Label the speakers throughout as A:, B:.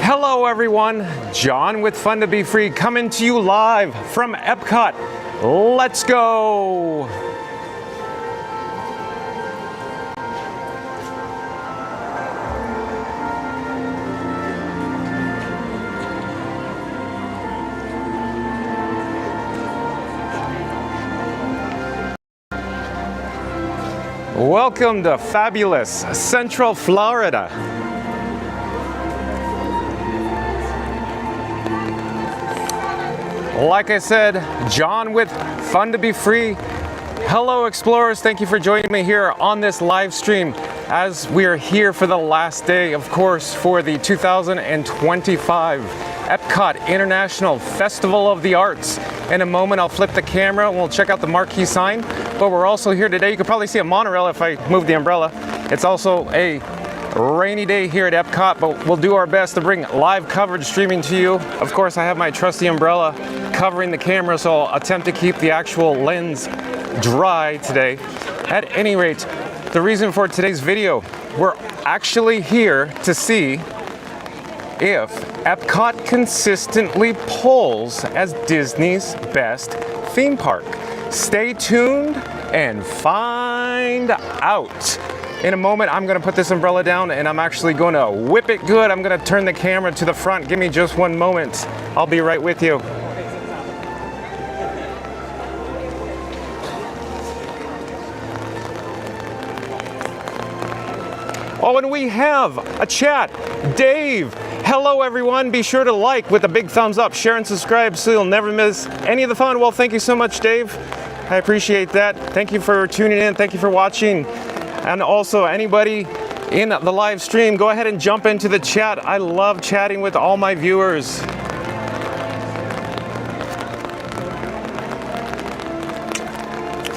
A: Hello everyone, John with Fun to Be Free coming to you live from Epcot. Let's go! Welcome to fabulous Central Florida. Like I said, John with Fun to Be Free. Hello explorers, thank you for joining me here on this live stream as we are here for the last day, of course, for the 2025 Epcot International Festival of the Arts. In a moment I'll flip the camera and we'll check out the marquee sign, but we're also here today. You can probably see a monorail if I move the umbrella. It's also a rainy day here at Epcot, but we'll do our best to bring live coverage streaming to you. Of course, I have my trusty umbrella covering the camera, so I'll attempt to keep the actual lens dry today. At any rate, the reason for today's video, we're actually here to see if Epcot consistently polls as Disney's best theme park. Stay tuned and find out. In a moment, I'm gonna put this umbrella down and I'm actually gonna whip it good. I'm gonna turn the camera to the front. Give me just one moment. I'll be right with you. Oh, and we have a chat. Dave, hello everyone. Be sure to like with a big thumbs up, share and subscribe so you'll never miss any of the fun. Well, thank you so much, Dave. I appreciate that. Thank you for tuning in. Thank you for watching. And also anybody in the live stream, go ahead and jump into the chat. I love chatting with all my viewers.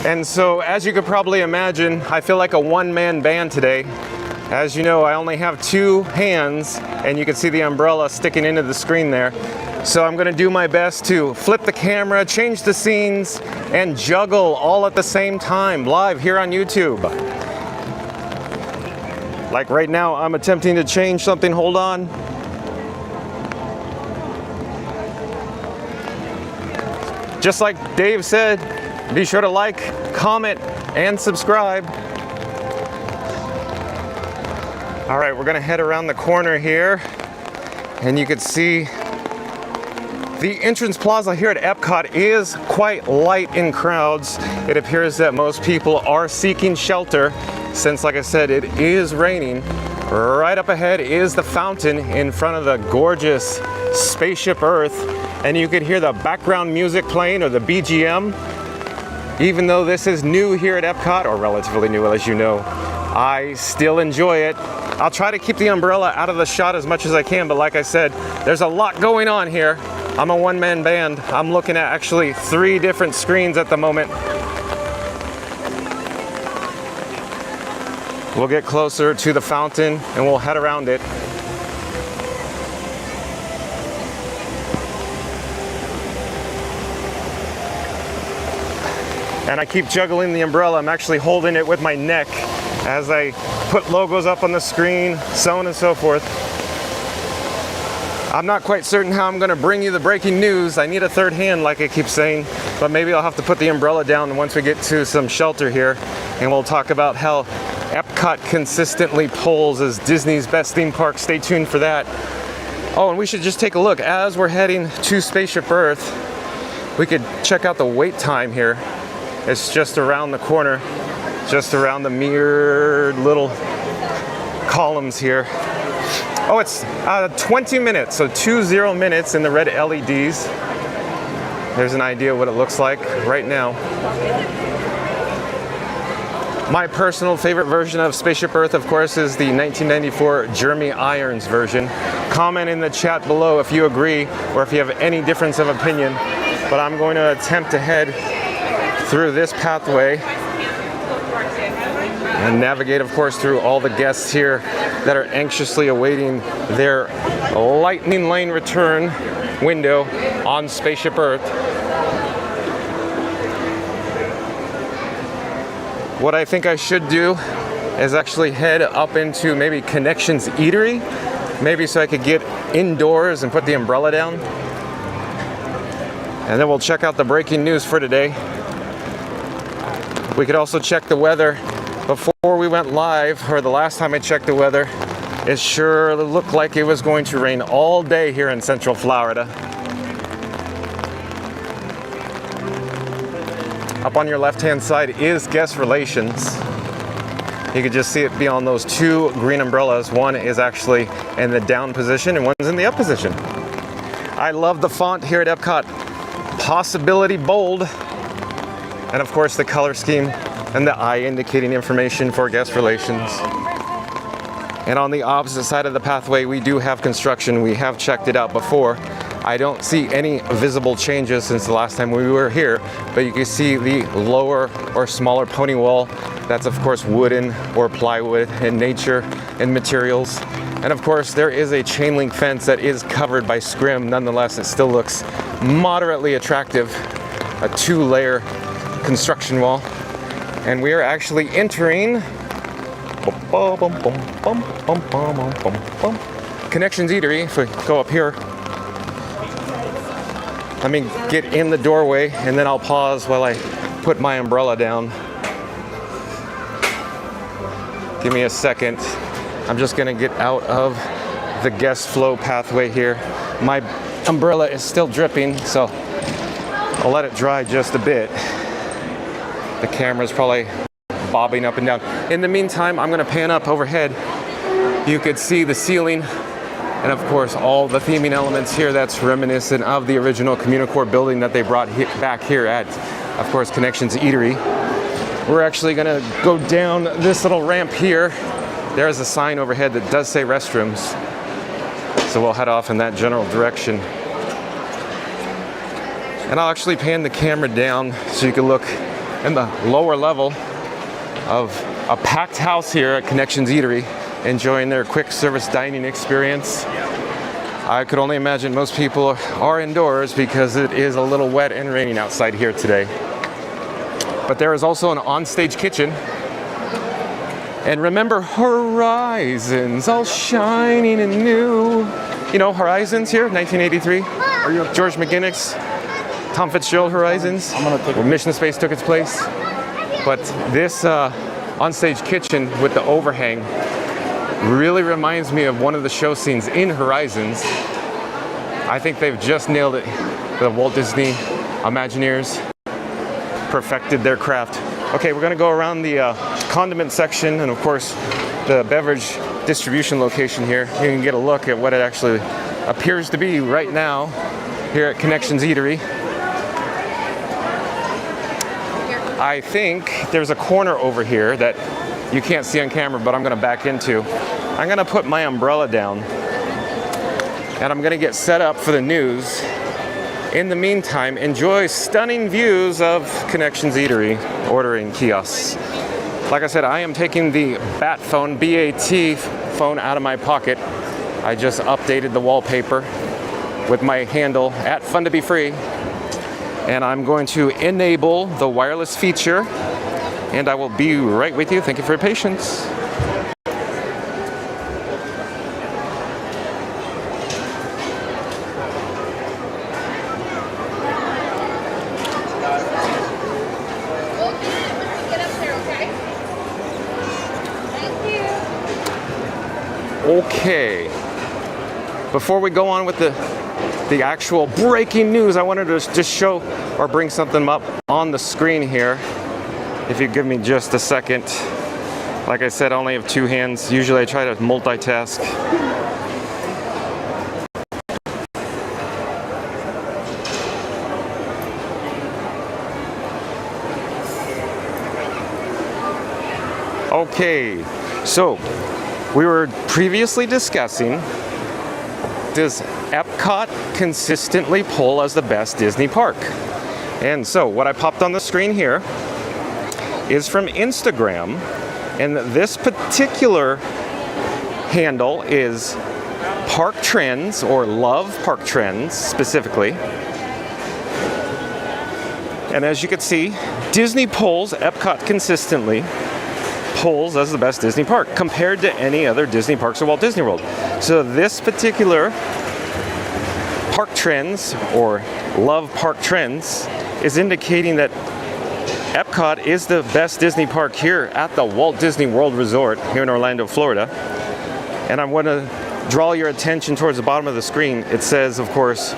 A: And so, as you could probably imagine, I feel like a one-man band today. As you know, I only have two hands, and you can see the umbrella sticking into the screen there. So I'm gonna do my best to flip the camera, change the scenes, and juggle all at the same time, live here on YouTube. Like right now, I'm attempting to change something. Hold on. Just like Dave said, be sure to like, comment, and subscribe. All right, we're gonna head around the corner here, and you can see the entrance plaza here at Epcot is quite light in crowds. It appears that most people are seeking shelter since, like I said, it is raining. Right up ahead is the fountain in front of the gorgeous Spaceship Earth, and you could hear the background music playing, or the BGM. Even though this is new here at Epcot, or relatively new as you know, I still enjoy it. I'll try to keep the umbrella out of the shot as much as I can, but like I said, there's a lot going on here. I'm a one-man band. I'm looking at actually 3 different screens at the moment. We'll get closer to the fountain and we'll head around it. And I keep juggling the umbrella. I'm actually holding it with my neck as I put logos up on the screen, so on and so forth. I'm not quite certain how I'm gonna bring you the breaking news. I need a third hand, like I keep saying, but maybe I'll have to put the umbrella down once we get to some shelter here, and we'll talk about how Epcot consistently polls as Disney's best theme park. Stay tuned for that. Oh, and we should just take a look. As we're heading to Spaceship Earth, we could check out the wait time here. It's just around the corner, just around the mirrored little columns here. Oh, it's 20 minutes, so 20 minutes in the red LEDs. There's an idea what it looks like right now. My personal favorite version of Spaceship Earth, of course, is the 1994 Jeremy Irons version. Comment in the chat below if you agree or if you have any difference of opinion. But I'm going to attempt to head through this pathway and navigate, of course, through all the guests here that are anxiously awaiting their lightning lane return window on Spaceship Earth. What I think I should do is actually head up into maybe Connections Eatery maybe so I could get indoors and put the umbrella down. And then we'll check out the breaking news for today. We could also check the weather. Before we went live, or the last time I checked the weather, it sure looked like it was going to rain all day here in Central Florida. Up on your left-hand side is guest relations. You can just see it beyond those two green umbrellas. One is actually in the down position and one's in the up position. I love the font here at Epcot. Possibility bold. And of course the color scheme and the eye indicating information for guest relations. And on the opposite side of the pathway, we do have construction. We have checked it out before. I don't see any visible changes since the last time we were here, but you can see the lower or smaller pony wall. That's of course wooden or plywood in nature and materials. And of course there is a chain link fence that is covered by scrim. Nonetheless, it still looks moderately attractive. A 2-layer construction wall. And we are actually entering Connections Eatery. If we go up here, let me get in the doorway and then I'll pause while I put my umbrella down. Give me a second. I'm just gonna get out of the guest flow pathway here. My umbrella is still dripping, so I'll let it dry just a bit. The camera's probably bobbing up and down. In the meantime, I'm gonna pan up overhead. You could see the ceiling and of course all the theming elements here that's reminiscent of the original Communicore building that they brought back here at, of course, Connections Eatery. We're actually gonna go down this little ramp here. There's a sign overhead that does say restrooms. So we'll head off in that general direction. And I'll actually pan the camera down so you can look in the lower level of a packed house here at Connections Eatery, enjoying their quick service dining experience. I could only imagine most people are indoors because it is a little wet and raining outside here today. But there is also an onstage kitchen. And remember Horizons, all shining and new. You know Horizons here, 1983. George McGinnis, Tom Fitzgerald Horizons, where Mission Space took its place. But this onstage kitchen with the overhang really reminds me of one of the show scenes in Horizons. I think they've just nailed it. The Walt Disney Imagineers perfected their craft. Okay, we're gonna go around the condiment section and of course the beverage distribution location here. You can get a look at what it actually appears to be right now here at Connections Eatery. I think there's a corner over here that you can't see on camera, but I'm gonna back into. I'm gonna put my umbrella down and I'm gonna get set up for the news. In the meantime, enjoy stunning views of Connections Eatery ordering kiosks. Like I said, I am taking the BAT phone, B-A-T phone out of my pocket. I just updated the wallpaper with my handle at Fun to Be Free. And I'm going to enable the wireless feature and I will be right with you. Thank you for your patience. Okay, before we go on with the actual breaking news, I wanted to just show or bring something up on the screen here. If you give me just a second. Like I said, I only have two hands. Usually I try to multitask. Okay, so we were previously discussing, does Epcot consistently pull as the best Disney park? And so what I popped on the screen here is from Instagram, and this particular handle is Park Trends, or Love Park Trends specifically. And as you can see, Disney pulls Epcot consistently. polls as the best Disney park compared to any other Disney parks or Walt Disney World. So this particular park trends, or love park trends, is indicating that Epcot is the best Disney park here at the Walt Disney World Resort here in Orlando, Florida. And I want to draw your attention towards the bottom of the screen. It says, of course,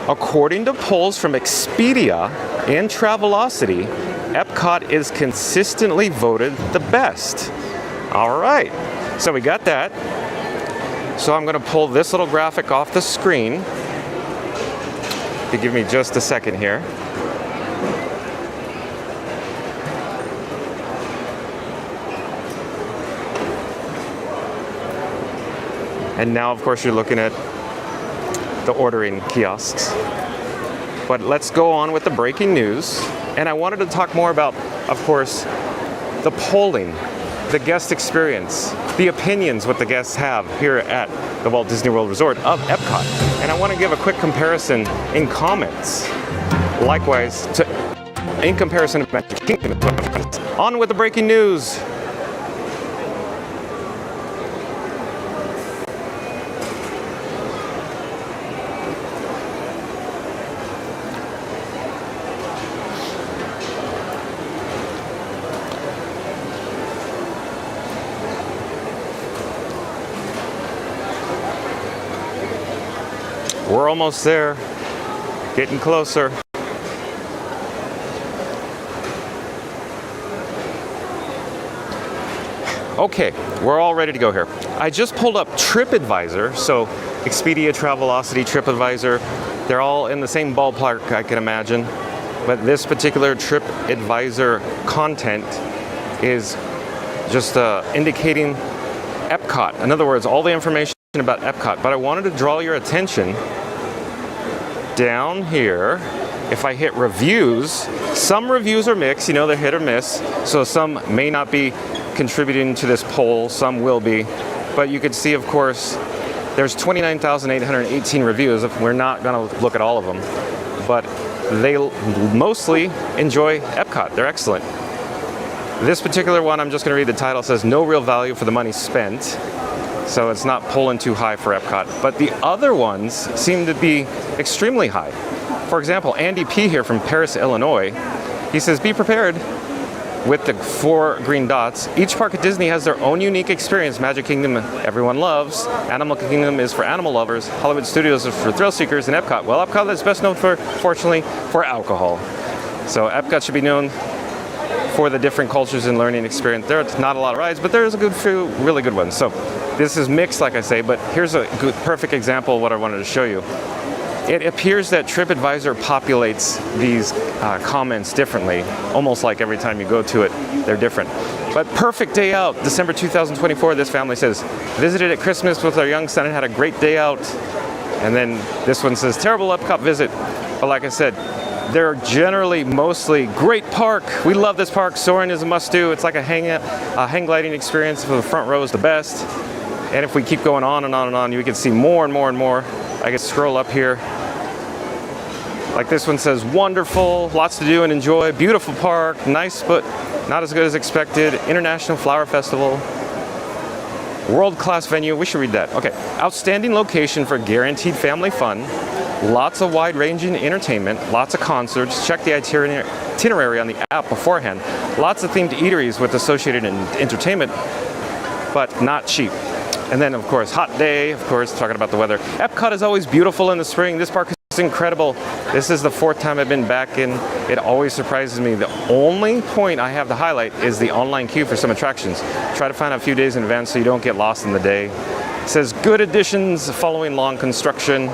A: according to polls from Expedia and Travelocity, Epcot is consistently voted the best. All right, so we got that. So I'm going to pull this little graphic off the screen. If you give me just a second here. And now, of course, you're looking at the ordering kiosks. But let's go on with the breaking news. And I wanted to talk more about, of course, the polling, the guest experience, the opinions what the guests have here at the Walt Disney World Resort of Epcot. And I want to give a quick comparison in comments. Likewise, in comparison to Magic Kingdom. On with the breaking news. We're almost there, getting closer. Okay, we're all ready to go here. I just pulled up TripAdvisor, so Expedia, Travelocity, TripAdvisor, they're all in the same ballpark, I can imagine. But this particular TripAdvisor content is just indicating Epcot. In other words, all the information about Epcot. But I wanted to draw your attention down here. If I hit reviews, some reviews are mixed, you know, they're hit or miss. So some may not be contributing to this poll, some will be. But you can see, of course, there's 29,818 reviews. We're not going to look at all of them. But they mostly enjoy Epcot. They're excellent. This particular one, I'm just going to read the title. It says, no real value for the money spent. So it's not pulling too high for Epcot. But the other ones seem to be extremely high. For example, Andy P. here from Paris, Illinois, he says, be prepared with the 4 green dots. Each park at Disney has their own unique experience. Magic Kingdom, everyone loves. Animal Kingdom is for animal lovers. Hollywood Studios is for thrill seekers. And Epcot, well, Epcot is best known for, fortunately, for alcohol. So Epcot should be known for the different cultures and learning experience. There's not a lot of rides, but there's a good few really good ones. So this is mixed, like I say, but here's a good, perfect example of what I wanted to show you. It appears that TripAdvisor populates these comments differently, almost like every time you go to it, they're different. But perfect day out, December 2024, this family says, visited at Christmas with our young son and had a great day out. And then this one says, terrible Epcot visit. But like I said, they're generally mostly great park. We love this park. Soarin' is a must-do. It's like a hang gliding experience. For the front row is the best. And if we keep going on and on and on, you can see more and more and more. I can scroll up here. Like this one says, wonderful, lots to do and enjoy, beautiful park, nice but not as good as expected, International Flower Festival, world-class venue, we should read that. Okay, outstanding location for guaranteed family fun, lots of wide-ranging entertainment, lots of concerts, check the itinerary on the app beforehand, lots of themed eateries with associated entertainment, but not cheap. And then, of course, hot day, of course, talking about the weather. Epcot is always beautiful in the spring. This park is incredible. This is the 4th time I've been back in. It always surprises me. The only point I have to highlight is the online queue for some attractions. Try to find out a few days in advance so you don't get lost in the day. It says good additions following long construction.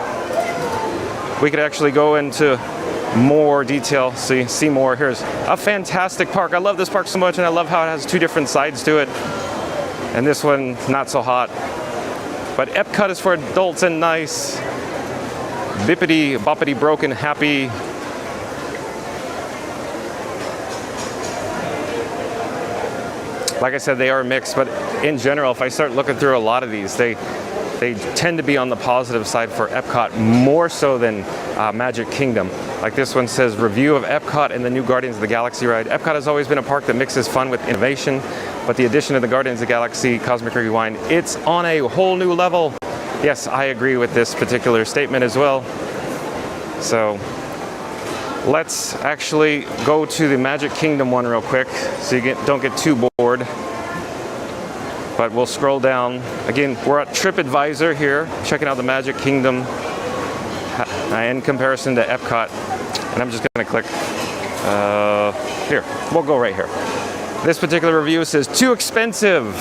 A: We could actually go into more detail, see more. Here's a fantastic park. I love this park so much, and I love how it has 2 different sides to it. And this one, not so hot. But Epcot is for adults and nice. Bippity, boppity, broken, happy. Like I said, they are mixed, but in general, if I start looking through a lot of these, they tend to be on the positive side for Epcot, more so than Magic Kingdom. Like this one says, review of Epcot and the new Guardians of the Galaxy ride. Epcot has always been a park that mixes fun with innovation. but the addition of the Guardians of the Galaxy Cosmic Rewind, it's on a whole new level. Yes, I agree with this particular statement as well. So let's actually go to the Magic Kingdom one real quick so you don't get too bored. But we'll scroll down. Again, we're at TripAdvisor here, checking out the Magic Kingdom in comparison to Epcot. And I'm just gonna click here. We'll go right here. This particular review says, too expensive.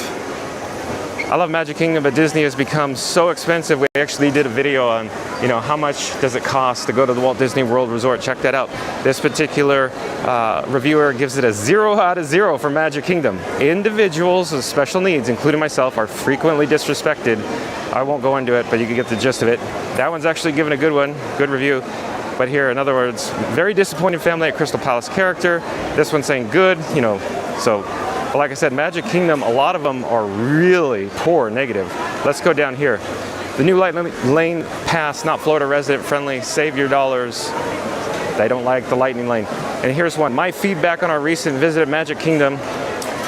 A: I love Magic Kingdom, but Disney has become so expensive. We actually did a video on, how much does it cost to go to the Walt Disney World Resort. Check that out. This particular reviewer gives it a 0 out of 0 for Magic Kingdom. Individuals with special needs, including myself, are frequently disrespected. I won't go into it, but you can get the gist of it. That one's actually given a good one, good review. But here, in other words, very disappointed family at Crystal Palace character. This one's saying good, so. But like I said, Magic Kingdom, a lot of them are really poor, negative. Let's go down here. The new Lightning Lane Pass, not Florida resident friendly, save your dollars. They don't like the Lightning Lane. And here's one, my feedback on our recent visit at Magic Kingdom.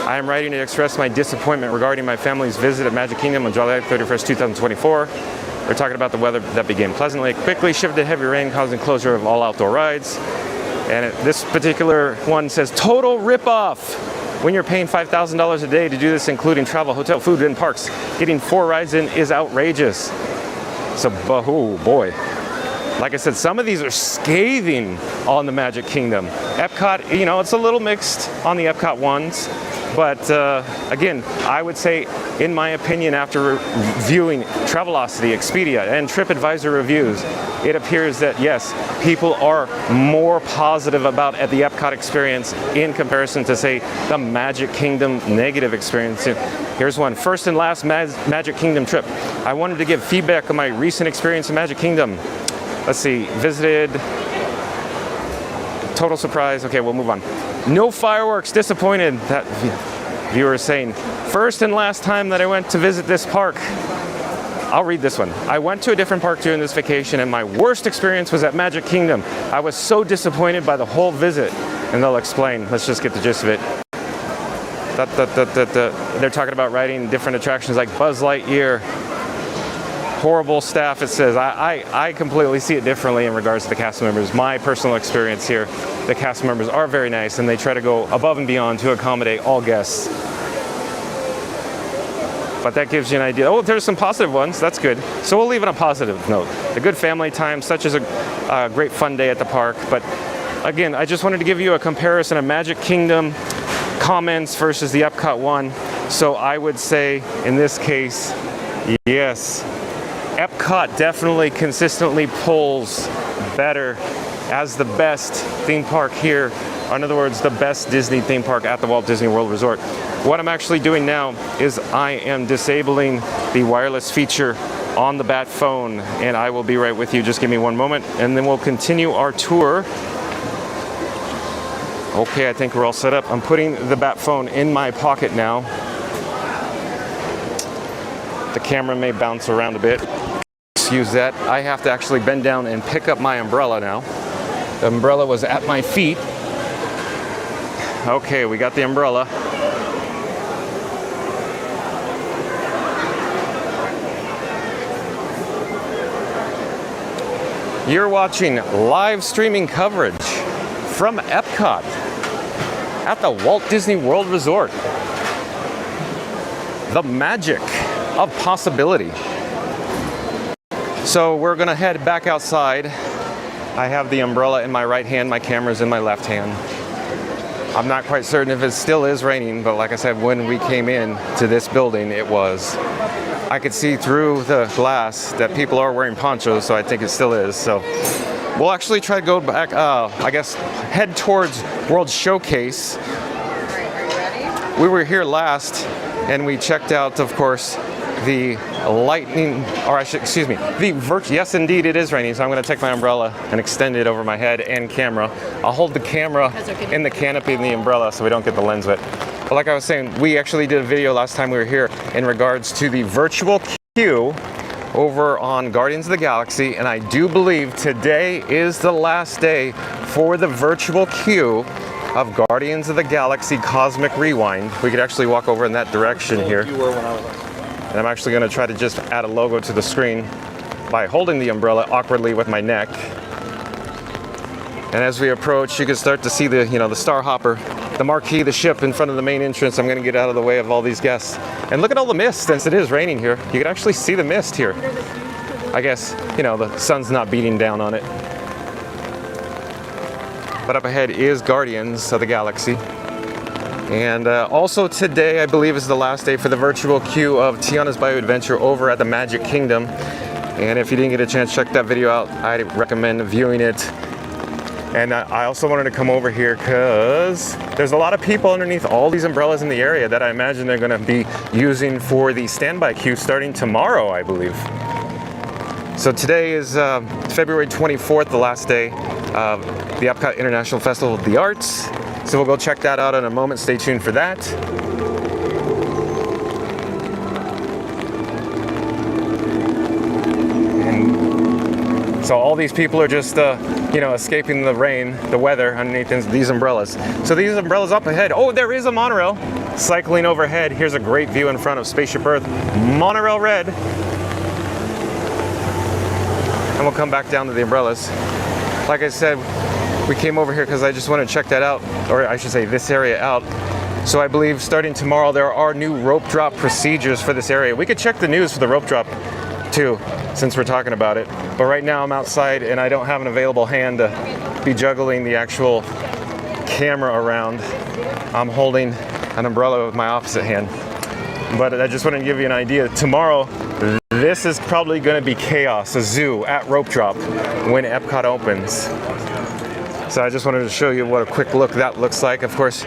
A: I am writing to express my disappointment regarding my family's visit at Magic Kingdom on July 31st, 2024. They're talking about the weather that began pleasantly, quickly shifted to heavy rain, causing closure of all outdoor rides. And this particular one says, total ripoff. When you're paying $5,000 a day to do this, including travel, hotel, food, and parks, getting 4 rides in is outrageous. So, oh boy. Like I said, some of these are scathing on the Magic Kingdom. Epcot, it's a little mixed on the Epcot ones. But again, I would say, in my opinion, after viewing Travelocity, Expedia, and TripAdvisor reviews, it appears that yes, people are more positive about the Epcot experience in comparison to, say, the Magic Kingdom negative experience. Here's one, first and last Magic Kingdom trip. I wanted to give feedback on my recent experience in Magic Kingdom. Let's see, visited, total surprise. Okay, we'll move on. No fireworks, disappointed. That viewer is saying, first and last time that I went to visit this park. I'll read this one. I went to a different park during this vacation and my worst experience was at Magic Kingdom. I was so disappointed by the whole visit. And they'll explain. Let's just get the gist of it. They're talking about riding different attractions like Buzz Lightyear. Horrible staff, it says. I completely see it differently in regards to the cast members. My personal experience here, the cast members are very nice and they try to go above and beyond to accommodate all guests. But that gives you an idea. Oh, there's some positive ones. That's good. So we'll leave it on a positive note. A good family time, such as a great fun day at the park. But again, I just wanted to give you a comparison of Magic Kingdom comments versus the Epcot one. So I would say, in this case, yes, Epcot definitely consistently pulls better as the best theme park here. In other words, the best Disney theme park at the Walt Disney World Resort. What I'm actually doing now is I am disabling the wireless feature on the Bat phone, and I will be right with you. Just give me one moment, and then we'll continue our tour. Okay, I think we're all set up. I'm putting the Bat phone in my pocket now. The camera may bounce around a bit. Excuse that. I have to actually bend down and pick up my umbrella now. The umbrella was at my feet. Okay, we got the umbrella. You're watching live streaming coverage from Epcot at the Walt Disney World Resort. The magic of possibility. So we're gonna head back outside. I have the umbrella in my right hand, my camera's in my left hand. I'm not quite certain if it still is raining, but like I said, when we came in to this building, it was. I could see through the glass that people are wearing ponchos, so I think it still is. So we'll actually try to go back, I guess, head towards World Showcase.
B: All right, are you ready?
A: We were here last, and we checked out, of course, the lightning, or excuse me, yes, indeed, it is raining, so I'm going to take my umbrella and extend it over my head and camera. I'll hold the camera in the canopy and the umbrella so we don't get the lens wet. But like I was saying, we actually did a video last time we were here in regards to the virtual queue over on Guardians of the Galaxy, and I do believe today is the last day for the virtual queue of Guardians of the Galaxy Cosmic Rewind. We could actually walk over in that direction here. And I'm actually going to try to just add a logo to the screen by holding the umbrella awkwardly with my neck. And as we approach, you can start to see the, the Star Hopper, the marquee, the ship in front of the main entrance. I'm going to get out of the way of all these guests. And look at all the mist, since it is raining here. You can actually see the mist here. I guess, the sun's not beating down on it. But up ahead is Guardians of the Galaxy. And also today, I believe, is the last day for the virtual queue of Tiana's Bayou Adventure over at the Magic Kingdom. And if you didn't get a chance to check that video out, I recommend viewing it. And I also wanted to come over here because there's a lot of people underneath all these umbrellas in the area that I imagine they're going to be using for the standby queue starting tomorrow, I believe. So today is February 24th, the last day of the Epcot International Festival of the Arts. So we'll go check that out in a moment. Stay tuned for that. And so all these people are just, escaping the rain, the weather underneath these umbrellas. So these umbrellas up ahead. Oh, there is a monorail cycling overhead. Here's a great view in front of Spaceship Earth. Monorail red. And we'll come back down to the umbrellas. Like I said, we came over here because I just want to check that out, or I should say this area out. So I believe starting tomorrow there are new rope drop procedures for this area. We could check the news for the rope drop too, since we're talking about it. But right now I'm outside and I don't have an available hand to be juggling the actual camera around. I'm holding an umbrella with my opposite hand. But I just want to give you an idea. Tomorrow, this is probably going to be chaos, a zoo at rope drop when Epcot opens. So I just wanted to show you what a quick look that looks like. Of course,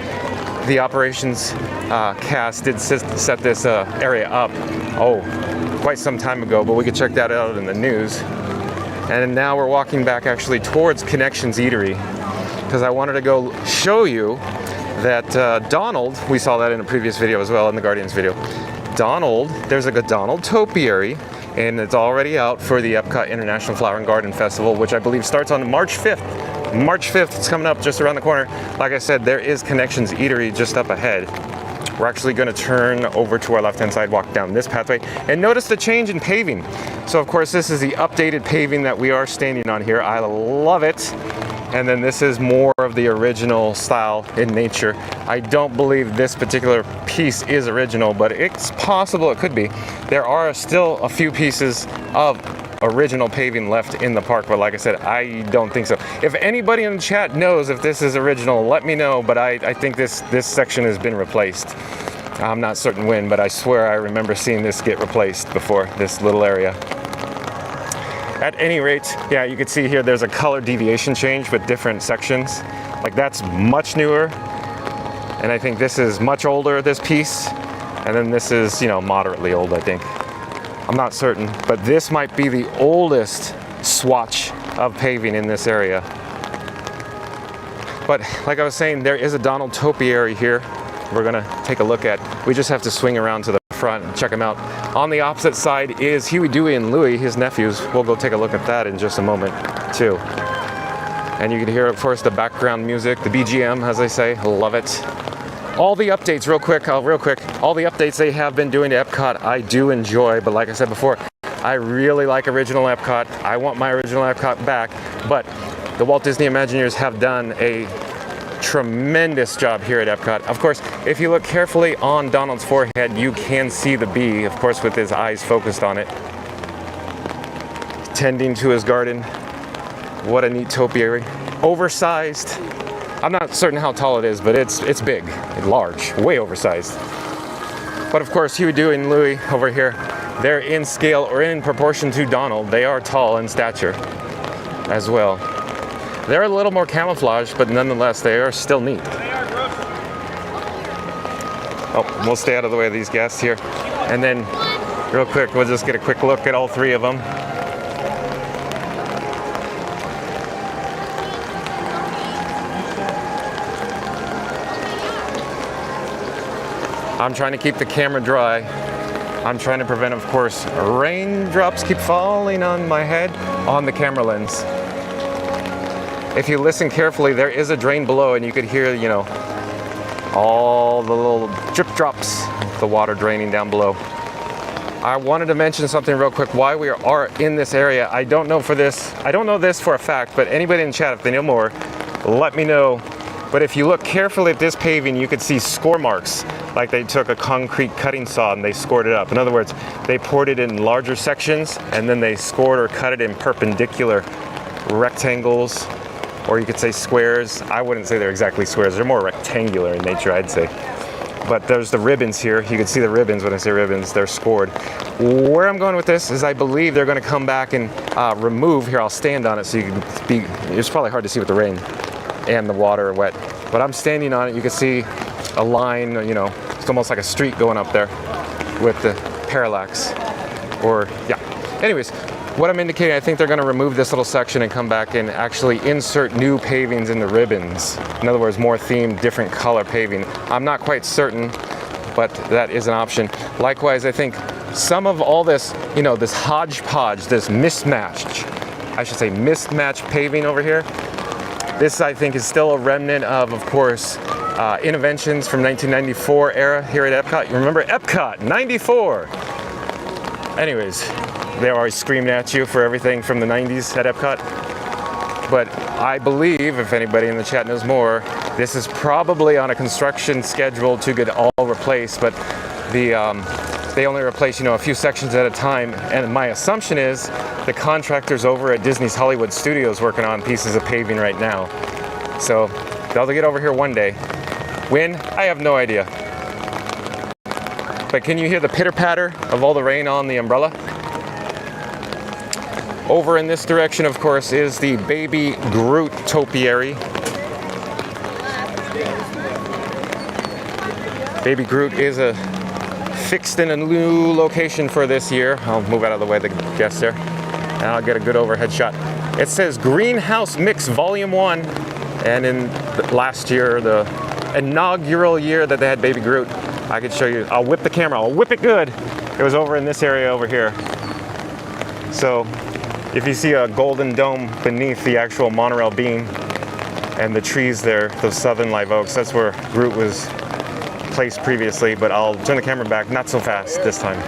A: the operations cast did set this area up, quite some time ago, but we could check that out in the news. And now we're walking back actually towards Connections Eatery because I wanted to go show you that Donald, we saw that in a previous video as well, in the Guardians video. Donald, there's a Donald topiary, and it's already out for the Epcot International Flower and Garden Festival, which I believe starts on March 5th. March 5th, it's coming up just around the corner. Like I said, there is Connections Eatery just up ahead. We're actually going to turn over to our left-hand side, walk down this pathway, and notice the change in paving. So of course, this is the updated paving that we are standing on here. I love it. And then this is more of the original style in nature. I don't believe this particular piece is original, but it's possible it could be. There are still a few pieces of original paving left in the park, but like I said, I don't think so. If anybody in the chat knows if this is original, let me know, but I think this section has been replaced. I'm not certain when, but I swear I remember seeing this get replaced before, this little area. At any rate, yeah, you can see here there's a color deviation change with different sections. Like that's much newer, and I think this is much older, this piece, and then this is, moderately old, I think. I'm not certain, but this might be the oldest swatch of paving in this area. But like I was saying, there is a Donald topiary here we're gonna take a look at. We just have to swing around to the front and check them out. On the opposite side is Huey, Dewey, and Louie, his nephews. We'll go take a look at that in just a moment too. And you can hear, of course, the background music, the BGM, as I say. Love it. All the updates, real quick, all the updates they have been doing to Epcot, I do enjoy, but like I said before, I really like original Epcot. I want my original Epcot back, but the Walt Disney Imagineers have done a tremendous job here at Epcot. Of course, if you look carefully on Donald's forehead, you can see the bee, of course, with his eyes focused on it, tending to his garden. What a neat topiary. Oversized. I'm not certain how tall it is, but it's big, large, way oversized. But of course, Huey, Dewey, and Louie over here, they're in scale or in proportion to Donald. They are tall in stature as well. They're a little more camouflaged, but nonetheless, they are still neat. Oh, we'll stay out of the way of these guests here. And then, real quick, we'll just get a quick look at all three of them. I'm trying to keep the camera dry. I'm trying to prevent, of course, raindrops keep falling on my head on the camera lens. if you listen carefully, there is a drain below, and you could hear, you know, all the little drip drops, the water draining down below. I wanted to mention something real quick why we are in this area. I don't know this for a fact, but anybody in the chat, if they know more, let me know. But if you look carefully at this paving, you could see score marks, like they took a concrete cutting saw and they scored it up. In other words, they poured it in larger sections and then they scored or cut it in perpendicular rectangles, or you could say squares. I wouldn't say they're exactly squares, they're more rectangular in nature, I'd say. But there's the ribbons here. You can see the ribbons. When I say ribbons, they're scored. Where I'm going with this is I believe they're going to come back and remove, here I'll stand on it so you can be, it's probably hard to see with the rain and the water wet, but I'm standing on it. You can see a line, you know, it's almost like a street going up there with the parallax, or yeah. Anyways, what I'm indicating, I think they're going to remove this little section and come back and actually insert new pavings in the ribbons. In other words, more themed, different color paving. I'm not quite certain, but that is an option. Likewise, I think some of all this, you know, this hodgepodge, this mismatched paving over here, this I think is still a remnant of course, interventions from 1994 era here at Epcot. You remember Epcot, 94. Anyways, they're always screaming at you for everything from the 90s at Epcot. But I believe, if anybody in the chat knows more, this is probably on a construction schedule to get all replaced, but they only replace, you know, a few sections at a time. And my assumption is the contractors over at Disney's Hollywood Studios working on pieces of paving right now. So they'll get over here one day. When? I have no idea. But can you hear the pitter patter of all the rain on the umbrella? Over in this direction, of course, is the Baby Groot topiary. Baby Groot is fixed in a new location for this year. I'll move out of the way, the guests there, and I'll get a good overhead shot. It says Greenhouse Mix Volume 1, and in last year, the inaugural year that they had Baby Groot, I could show you, I'll whip the camera, I'll whip it good. It was over in this area over here. So if you see a golden dome beneath the actual monorail beam and the trees there, those southern live oaks, that's where Groot was placed previously, but I'll turn the camera back, not so fast this time.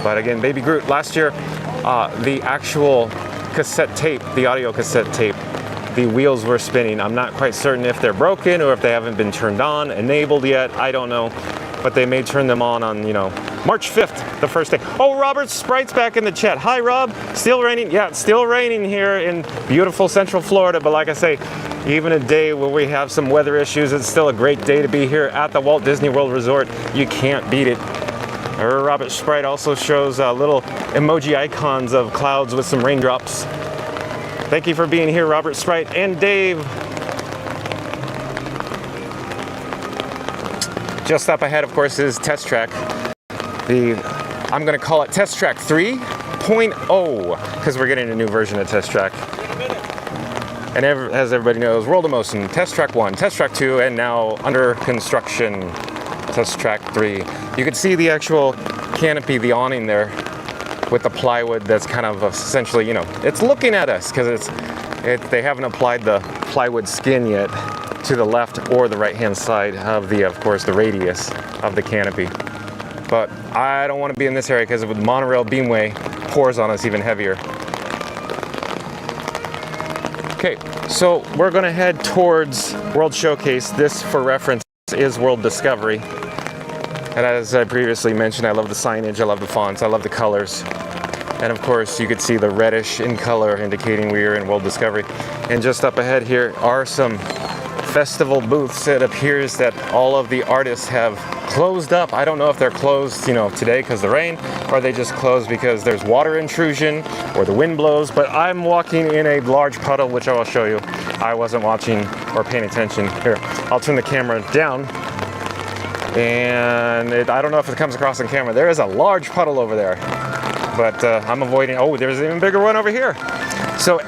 A: But again, Baby Groot, last year, the actual cassette tape, the audio cassette tape, the wheels were spinning. I'm not quite certain if they're broken or if they haven't been turned on, enabled yet, I don't know. But they may turn them on, you know, March 5th, the first day. Oh, Robert Sprite's back in the chat. Hi, Rob. Still raining? Yeah, it's still raining here in beautiful Central Florida, but like I say, even a day where we have some weather issues, it's still a great day to be here at the Walt Disney World Resort. You can't beat it. Robert Sprite also shows little emoji icons of clouds with some raindrops. Thank you for being here, Robert Sprite and Dave. Just up ahead, of course, is Test Track. I'm going to call it Test Track 3.0 because we're getting a new version of Test Track. And as everybody knows, World of Motion, Test Track 1, Test Track 2, and now under construction, Test Track 3. You can see the actual canopy, the awning there, with the plywood that's kind of essentially, you know, it's looking at us because they haven't applied the plywood skin yet to the left or the right-hand side of the, of course, the radius of the canopy. But I don't want to be in this area because the monorail beamway pours on us even heavier. Okay, so we're going to head towards World Showcase. This, for reference, is World Discovery. And as I previously mentioned, I love the signage, I love the fonts, I love the colors. And of course, you could see the reddish in color indicating we are in World Discovery. And just up ahead here are some festival booths. It appears that all of the artists have closed up. I don't know if they're closed, you know, today because of the rain, or they just closed because there's water intrusion or the wind blows. But I'm walking in a large puddle, which I will show you. I wasn't watching or paying attention. Here, I'll turn the camera down. And I don't know if it comes across on camera. There is a large puddle over there, but I'm avoiding. Oh, there's an even bigger one over here. So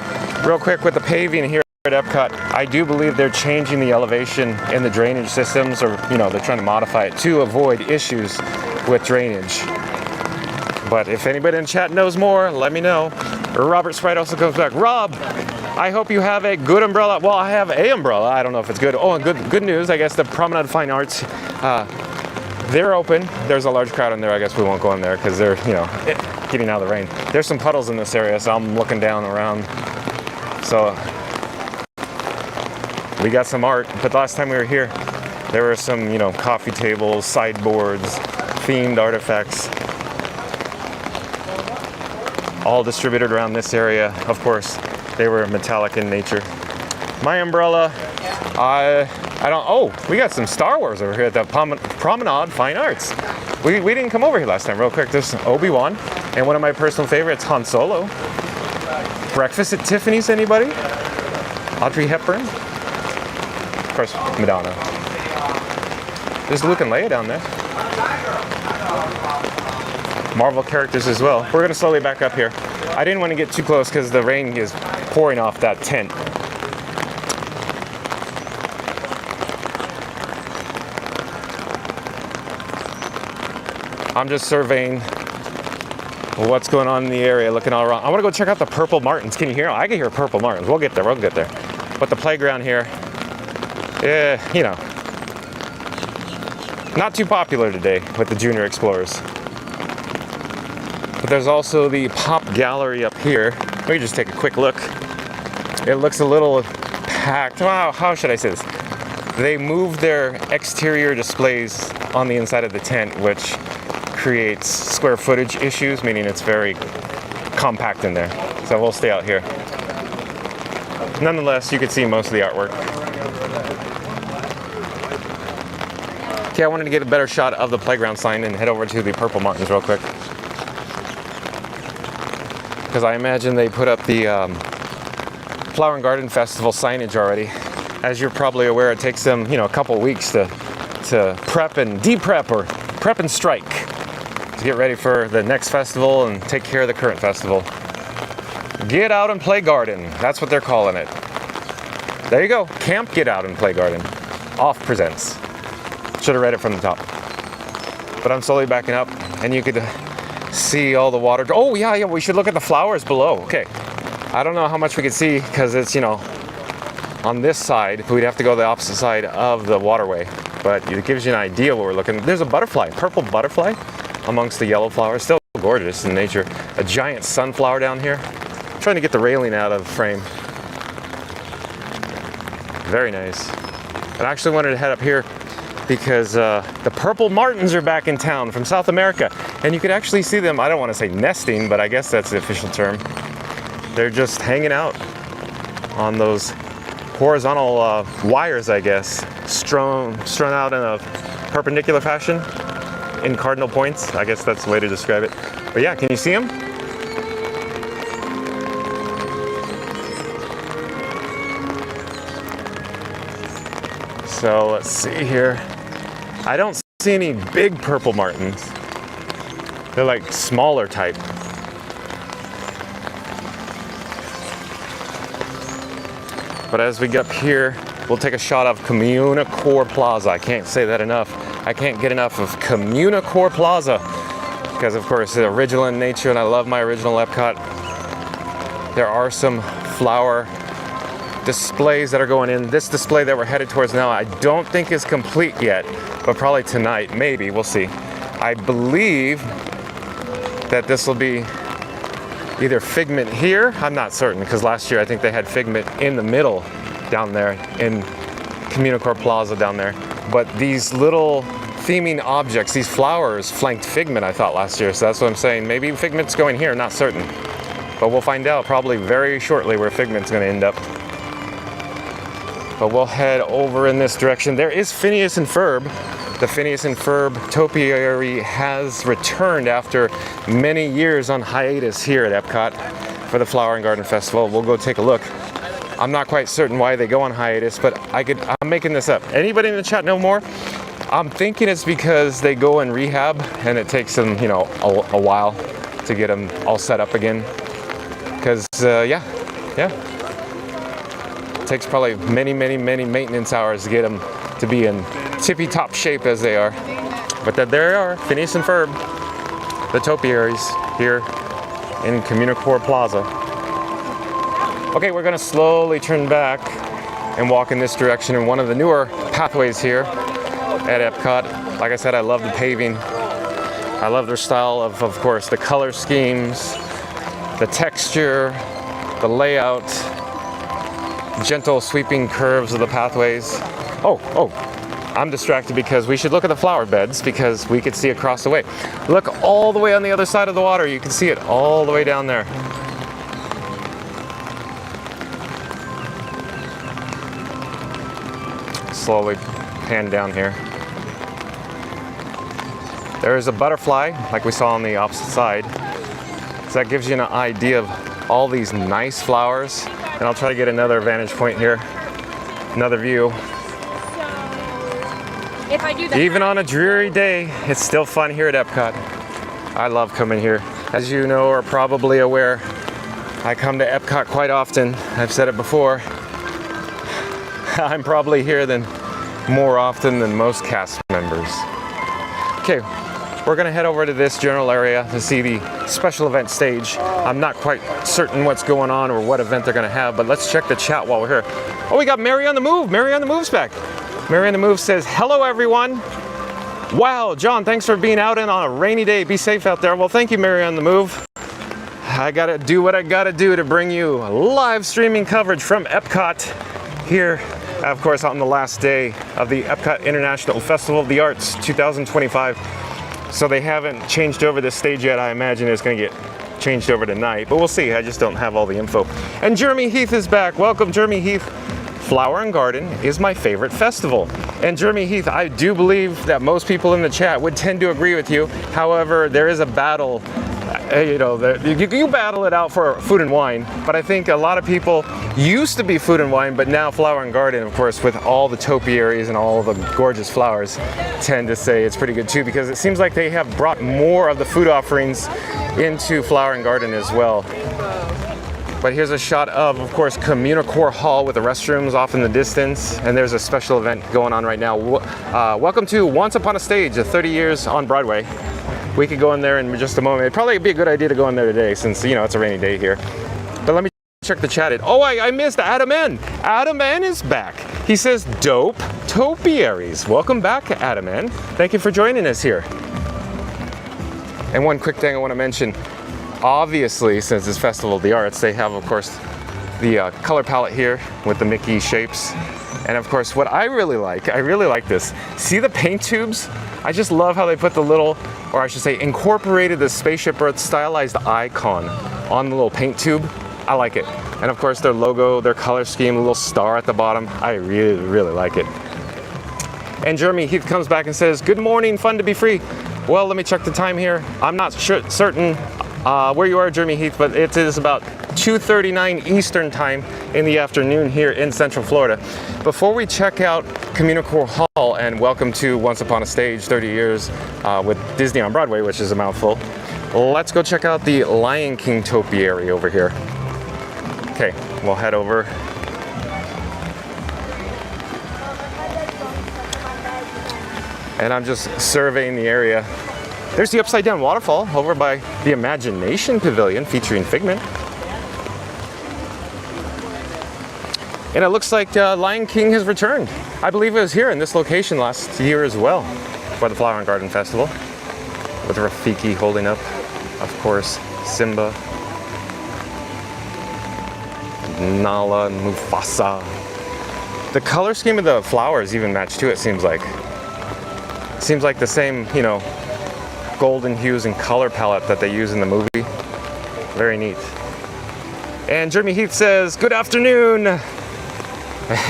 A: real quick with the paving here at Epcot, I do believe they're changing the elevation in the drainage systems, or, you know, they're trying to modify it to avoid issues with drainage. But if anybody in chat knows more, let me know. Robert Sprite also comes back. Rob, I hope you have a good umbrella. Well, I have a umbrella. I don't know if it's good. Oh, and good news. I guess the Promenade Fine Arts, they're open. There's a large crowd in there. I guess we won't go in there because they're, getting out of the rain. There's some puddles in this area, so I'm looking down around. So we got some art, but last time we were here, there were some, coffee tables, sideboards, themed artifacts, all distributed around this area. Of course, they were metallic in nature. My umbrella, I don't, oh, we got some Star Wars over here at the Promenade Fine Arts. We didn't come over here last time. Real quick, there's Obi-Wan, and one of my personal favorites, Han Solo. Breakfast at Tiffany's, anybody? Audrey Hepburn? Of course, Madonna. There's Luke and Leia down there. Marvel characters as well. We're gonna slowly back up here. I didn't want to get too close because the rain is pouring off that tent. I'm just surveying what's going on in the area, looking all around. I want to go check out the purple martins. Can you hear them? I can hear purple martins. We'll get there. But the playground here, not too popular today with the junior explorers. But there's also the pop gallery up here. Let me just take a quick look. It looks a little packed. Wow, how should I say this? They moved their exterior displays on the inside of the tent, which creates square footage issues, meaning it's very compact in there. So we'll stay out here. Nonetheless, you can see most of the artwork. Okay, I wanted to get a better shot of the playground sign and head over to the Purple Martins real quick. Because I imagine they put up the Flower and Garden Festival signage already. As you're probably aware, it takes them, a couple weeks to prep and de-prep or prep and strike to get ready for the next festival and take care of the current festival. Get out and play garden. That's what they're calling it. There you go. Camp Get Out and Play Garden. Off presents. Should have read it from the top. But I'm slowly backing up and you could see all the water. Oh yeah, we should look at the flowers below. Okay. I don't know how much we can see because it's, on this side. We'd have to go the opposite side of the waterway. But it gives you an idea what we're looking. There's a butterfly, purple butterfly amongst the yellow flowers. Still gorgeous in nature. A giant sunflower down here. I'm trying to get the railing out of frame. Very nice. I actually wanted to head up here because the purple martins are back in town from South America. And you could actually see them, I don't want to say nesting, but I guess that's the official term. They're just hanging out on those horizontal wires, I guess, strewn out in a perpendicular fashion in cardinal points. I guess that's the way to describe it. But yeah, can you see them? So let's see here. I don't see any big purple martins. They're like smaller type. But as we get up here, we'll take a shot of Communicore Plaza. I can't say that enough. I can't get enough of Communicore Plaza because, of course, it's original in nature, and I love my original Epcot. There are some flower displays that are going in. This display that we're headed towards now, I don't think is complete yet, but probably tonight, maybe. We'll see. I believe that this will be either Figment here. I'm not certain because last year I think they had Figment in the middle down there in Communicore Plaza down there. But these little theming objects, these flowers flanked Figment, I thought, last year. So that's what I'm saying. Maybe Figment's going here, not certain. But we'll find out probably very shortly where Figment's going to end up. But we'll head over in this direction. There is Phineas and Ferb. The Phineas and Ferb topiary has returned after many years on hiatus here at Epcot for the Flower and Garden Festival. We'll go take a look. I'm not quite certain why they go on hiatus, but I'm making this up. Anybody in the chat know more? I'm thinking it's because they go in rehab and it takes them, a while to get them all set up again. Because, yeah. It takes probably many maintenance hours to get them to be in tippy-top shape as they are. But there they are, Phineas and Ferb, the topiaries here in Communicore Plaza. Okay, we're gonna slowly turn back and walk in this direction in one of the newer pathways here at Epcot. Like I said, I love the paving. I love their style of course, the color schemes, the texture, the layout, gentle sweeping curves of the pathways. Oh, I'm distracted because we should look at the flower beds because we could see across the way. Look all the way on the other side of the water. You can see it all the way down there. Slowly pan down here. There is a butterfly like we saw on the opposite side. So that gives you an idea of all these nice flowers. And I'll try to get another vantage point here, another view.
B: If I do that,
A: Even on a dreary day, it's still fun here at Epcot. I love coming here. As you know or probably aware, I come to Epcot quite often. I've said it before. I'm probably here more often than most cast members. Okay, we're gonna head over to this general area to see the special event stage. I'm not quite certain what's going on or what event they're gonna have, but let's check the chat while we're here. Oh, we got Mary on the Move. Mary on the Move's back. Mary on the Move says, hello everyone. Wow, John, thanks for being out and on a rainy day. Be safe out there. Well, thank you, Mary on the Move. I gotta do what I gotta do to bring you live streaming coverage from Epcot here, of course, on the last day of the Epcot International Festival of the Arts 2025. So they haven't changed over this stage yet. I imagine it's gonna get changed over tonight, but we'll see. I just don't have all the info. And Jeremy Heath is back. Welcome, Jeremy Heath. Flower and Garden is my favorite festival. And Jeremy Heath, I do believe that most people in the chat would tend to agree with you. However, there is a battle, you battle it out for food and wine, but I think a lot of people used to be food and wine, but now Flower and Garden, of course, with all the topiaries and all the gorgeous flowers, tend to say it's pretty good too, because it seems like they have brought more of the food offerings into Flower and Garden as well. But here's a shot of course, Communicore Hall with the restrooms off in the distance. And there's a special event going on right now. Welcome to Once Upon a Stage, 30 years on Broadway. We could go in there in just a moment. It'd probably be a good idea to go in there today since, it's a rainy day here. But let me check the chat. I missed Adam N. Adam N is back. He says, dope topiaries. Welcome back, Adam N. Thank you for joining us here. And one quick thing I want to mention. Obviously, since it's Festival of the Arts, they have, of course, the color palette here with the Mickey shapes. And of course, what I really like this. See the paint tubes? I just love how they put the little, or I should say, incorporated the Spaceship Earth stylized icon on the little paint tube. I like it. And of course, their logo, their color scheme, a little star at the bottom. I really, really like it. And Jeremy Heath comes back and says, good morning, fun to be free. Well, let me check the time here. I'm not certain where you are, Jeremy Heath, but it is about 2:39 Eastern time in the afternoon here in Central Florida. Before we check out Communicore Hall and welcome to Once Upon a Stage, 30 years with Disney on Broadway, which is a mouthful, let's go check out the Lion King topiary over here. Okay, we'll head over. And I'm just surveying the area. There's the upside down waterfall over by the Imagination Pavilion featuring Figment. And it looks like Lion King has returned. I believe it was here in this location last year as well for the Flower and Garden Festival. With Rafiki holding up, of course, Simba, Nala, and Mufasa. The color scheme of the flowers even match too, it seems like. Seems like the same, golden hues and color palette that they use in the movie. Very neat. And Jeremy Heath says, good afternoon,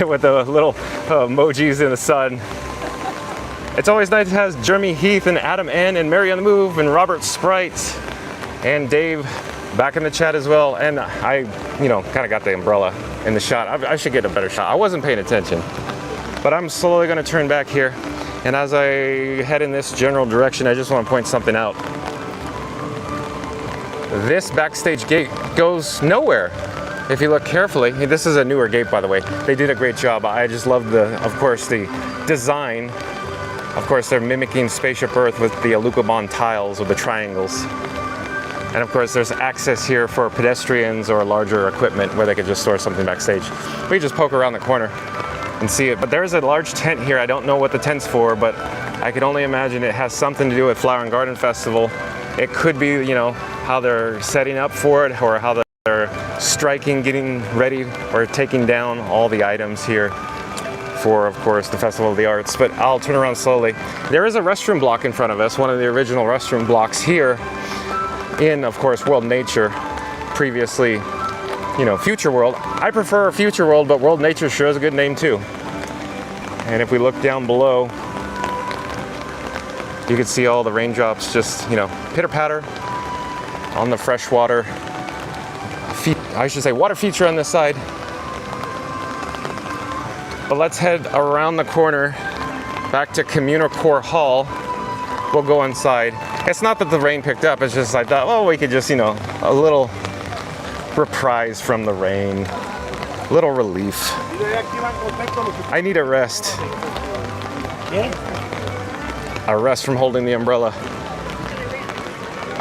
A: with the little emojis in the sun. It's always nice to have Jeremy Heath and Adam N and Mary on the Move and Robert Sprite and Dave back in the chat as well. And I, kind of got the umbrella in the shot. I should get a better shot. I wasn't paying attention, but I'm slowly going to turn back here. And as I head in this general direction, I just want to point something out. This backstage gate goes nowhere. If you look carefully, this is a newer gate, by the way. They did a great job. I just love the design. Of course, they're mimicking Spaceship Earth with the Alucobond tiles with the triangles. And of course, there's access here for pedestrians or larger equipment where they could just store something backstage. We just poke around the corner and see it. But there's a large tent here. I don't know what the tent's for, but I can only imagine it has something to do with Flower and Garden Festival. It could be, you know, how they're setting up for it, or how they're striking, getting ready, or taking down all the items here for, of course, the Festival of the Arts. But I'll turn around slowly. There is a restroom block in front of us, one of the original restroom blocks here in, of course, World Nature, previously, you know, Future World. I prefer Future World, but World Nature sure is a good name too. And if we look down below, you can see all the raindrops just, you know, pitter-patter on the freshwater, I should say water feature on this side. But let's head around the corner back to Communal Core Hall. We'll go inside. It's not that the rain picked up, it's just I thought, oh, we could just, you know, a little reprise from the rain, little relief. I need a rest. A rest from holding the umbrella.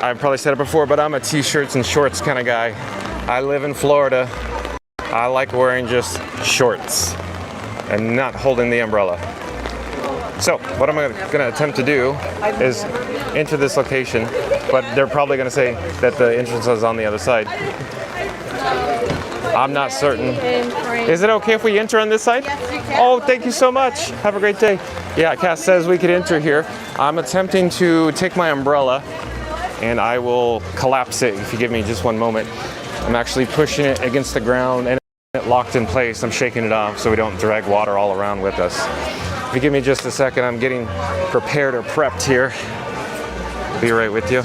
A: I've probably said it before, but I'm a t-shirts and shorts kind of guy. I live in Florida. I like wearing just shorts and not holding the umbrella. So what I'm gonna attempt to do is enter this location, but they're probably gonna say that the entrance is on the other side. I'm not certain. Is it okay if we enter on this side?
B: Yes, you can.
A: Oh, thank you so much. Have a great day. Yeah, Cass says we could enter here. I'm attempting to take my umbrella and I will collapse it if you give me just one moment. I'm actually pushing it against the ground and it locked in place. I'm shaking it off so we don't drag water all around with us. If you give me just a second, I'm getting prepared or prepped here. Be right with you.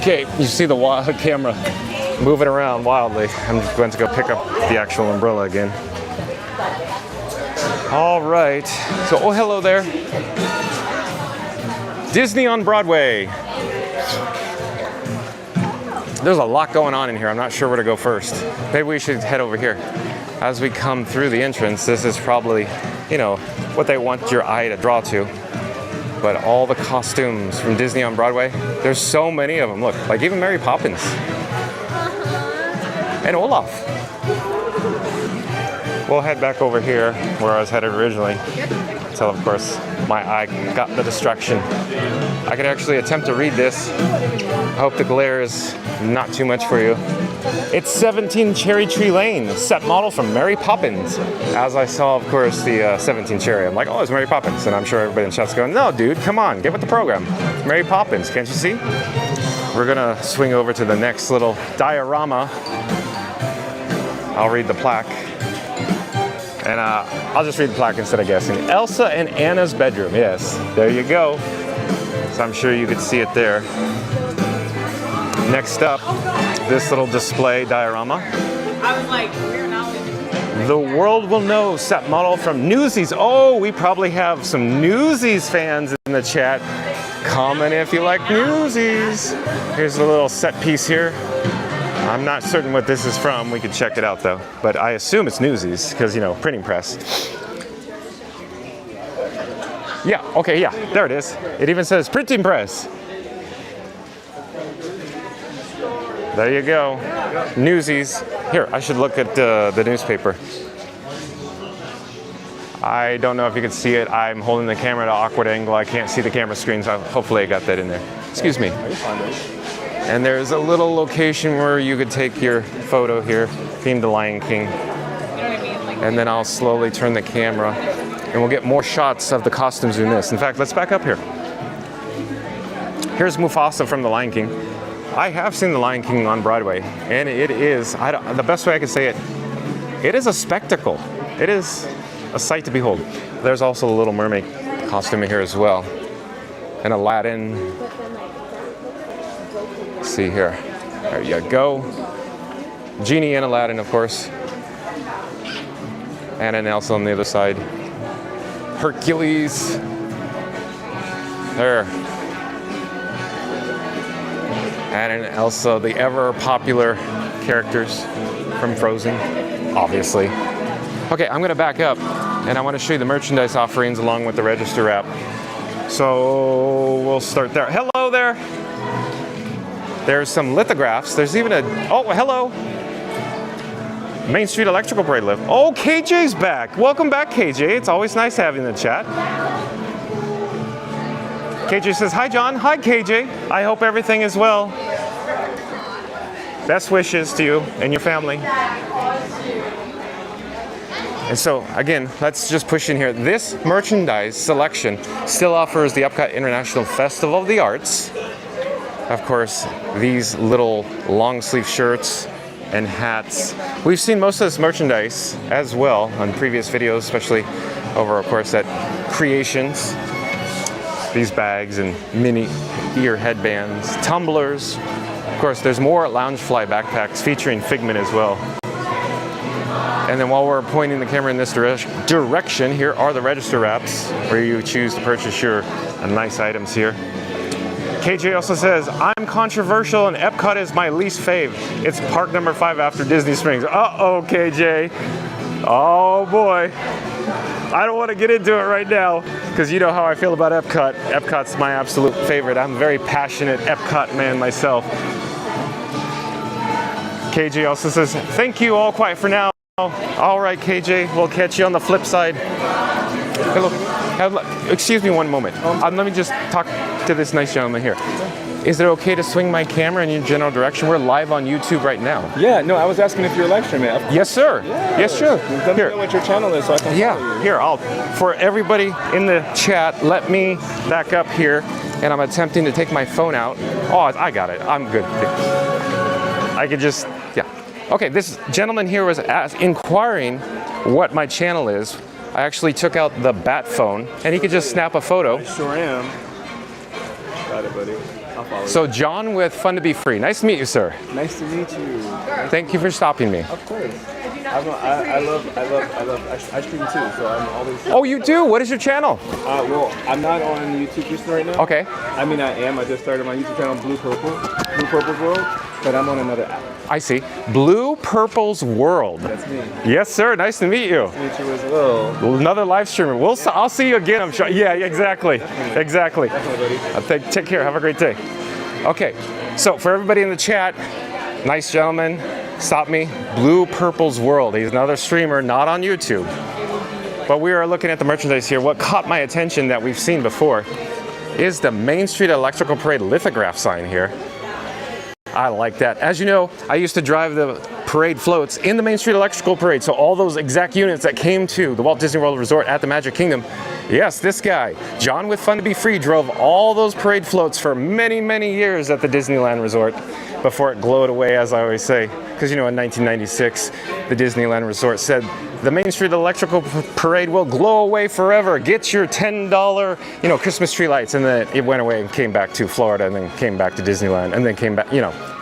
A: Okay, you see the camera moving around wildly. I'm just going to go pick up the actual umbrella again. All right, so oh, hello there. Disney on Broadway. There's a lot going on in here. I'm not sure where to go first. Maybe we should head over here. As we come through the entrance, this is probably, you know, what they want your eye to draw to. But all the costumes from Disney on Broadway, there's so many of them. Look, like even Mary Poppins. And Olaf. We'll head back over here where I was headed originally. Until, of course, my eye got the distraction. I could actually attempt to read this. I hope the glare is not too much for you. It's 17 Cherry Tree Lane, set model from Mary Poppins. As I saw, of course, the 17 Cherry, I'm like, oh, it's Mary Poppins. And I'm sure everybody in chat's going, no, dude, come on, get with the program. It's Mary Poppins, can't you see? We're gonna swing over to the next little diorama. I'll read the plaque. And I'll just read the plaque instead of guessing. Elsa and Anna's bedroom, yes, there you go. So I'm sure you could see it there. Next up, this little display diorama.
B: I was like, we're not leaving.
A: The World Will Know, set model from Newsies. Oh, we probably have some Newsies fans in the chat. Comment if you like Newsies. Here's a little set piece here. I'm not certain what this is from. We could check it out though. But I assume it's Newsies because, you know, printing press. Yeah, okay, yeah, there it is. It even says printing press. There you go. Newsies. Here, I should look at the newspaper. I don't know if you can see it. I'm holding the camera at an awkward angle. I can't see the camera screen, so hopefully I got that in there. Excuse me. And there's a little location where you could take your photo here, themed to Lion King. And then I'll slowly turn the camera and we'll get more shots of the costumes in this. In fact, let's back up here. Here's Mufasa from The Lion King. I have seen The Lion King on Broadway, and it is, the best way I can say it, it is a spectacle. It is a sight to behold. There's also a Little Mermaid costume in here as well. And Aladdin. Let's see here. There you go. Genie and Aladdin, of course. Anna and Elsa on the other side. Hercules. There. Anna and Elsa, the ever popular characters from Frozen, obviously. Okay, I'm gonna back up And I want to show you the merchandise offerings along with the register app. So we'll start there. Hello there. There's some lithographs. There's even a, oh, hello. Main Street Electrical Parade lift. Oh, KJ's back. Welcome back, KJ. It's always nice having the chat. KJ says, hi, John. Hi, KJ. I hope everything is well. Best wishes to you and your family. And so, again, let's just push in here. This merchandise selection still offers the Epcot International Festival of the Arts. Of course, these little long sleeve shirts and hats. We've seen most of this merchandise as well on previous videos, especially over, of course, at Creations. These bags and mini ear headbands, tumblers. Of course, there's more Loungefly backpacks featuring Figment as well. And then while we're pointing the camera in this direction, here are the register wraps where you choose to purchase your nice items here. KJ also says, I'm controversial and Epcot is my least fave. It's park number 5 after Disney Springs. Uh-oh, KJ. Oh boy. I don't want to get into it right now because you know how I feel about Epcot. Epcot's my absolute favorite. I'm a very passionate Epcot man myself. KJ also says, thank you, all quiet for now. All right, KJ, we'll catch you on the flip side. Hello. Excuse me one moment. Let me just talk to this nice gentleman here. Is it okay to swing my camera in your general direction? We're live on YouTube right now.
C: Yeah, no, I was asking if you're live streaming.
A: Yes, sir.
C: Yeah.
A: Yes, sure.
C: Let me know what your channel is so I can follow you.
A: Here, for everybody in the chat, let me back up here, and I'm attempting to take my phone out. Oh, I got it. I'm good. I could just, yeah. Okay, this gentleman here was inquiring what my channel is. I actually took out the bat phone, and he could just snap a photo.
C: I sure am. Got it, buddy. I'll follow you.
A: So John with Fun to Be Free. Nice to meet you, sir.
C: Nice to meet you.
A: Thank you for stopping me.
C: Of course. I love ice cream too, so I'm always.
A: Oh, you do? What is your channel?
C: Well, I'm not on YouTube recently right now.
A: Okay.
C: I mean, I am. I just started my YouTube channel, Blue Purple's World, but I'm on another app.
A: I see. Blue Purple's World.
C: That's me.
A: Yes, sir. Nice to meet you.
C: Nice to meet you as well.
A: Another live streamer. I'll see you again, I'm sure. Yeah, exactly.
C: Definitely.
A: Exactly.
C: Definitely, buddy.
A: Take care. Have a great day. Okay. So for everybody in the chat, nice gentleman, stop me. Blue Purple's World. He's another streamer, not on YouTube. But we are looking at the merchandise here. What caught my attention that we've seen before is the Main Street Electrical Parade lithograph sign here. I like that. As you know, I used to drive the parade floats in the Main Street Electrical Parade, so all those exact units that came to the Walt Disney World Resort at the Magic Kingdom, yes, this guy, John with Fun to Be Free, drove all those parade floats for many, many years at the Disneyland Resort before it glowed away, as I always say. Because, you know, in 1996, the Disneyland Resort said, the Main Street Electrical Parade will glow away forever. Get your $10, Christmas tree lights. And then it went away and came back to Florida and then came back to Disneyland and then came back,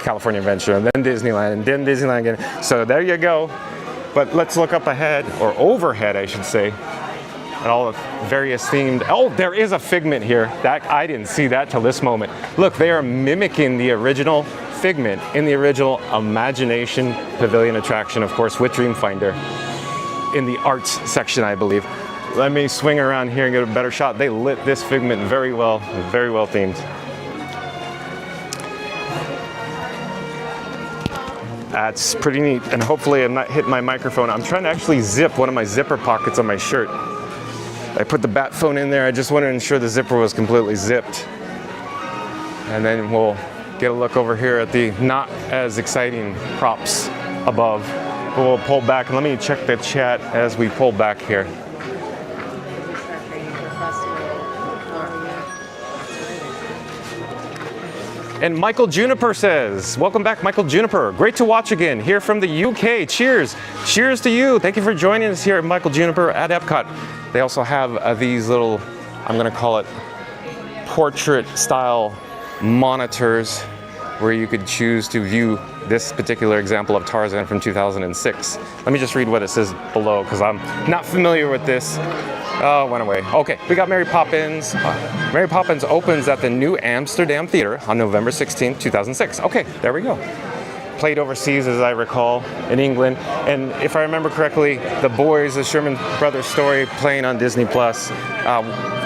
A: California Adventure and then Disneyland and then Disneyland again. So there you go. But let's look up ahead, or overhead, I should say, at all the various themed. Oh, there is a Figment here. That I didn't see that till this moment. Look, they are mimicking the original Figment in the original Imagination Pavilion attraction, of course, with Dreamfinder in the arts section, I believe. Let me swing around here and get a better shot. They lit this Figment very well themed. That's pretty neat, and hopefully I'm not hitting my microphone. I'm trying to actually zip one of my zipper pockets on my shirt. I put the bat phone in there. I just wanted to ensure the zipper was completely zipped. And then we'll get a look over here at the not as exciting props above. But we'll pull back, and let me check the chat as we pull back here. And Michael Juniper says, welcome back, Michael Juniper. Great to watch again, here from the UK. Cheers. Cheers to you. Thank you for joining us here, Michael Juniper, at Epcot. They also have these little, I'm gonna call it portrait style monitors where you could choose to view this particular example of Tarzan from 2006. Let me just read what it says below, because I'm not familiar with this. Oh, it went away. Okay, we got Mary Poppins. Mary Poppins opens at the New Amsterdam Theater on November 16, 2006. Okay, there we go. played overseas, as I recall, in England. And if I remember correctly, the boys, the Sherman Brothers story, playing on Disney Plus.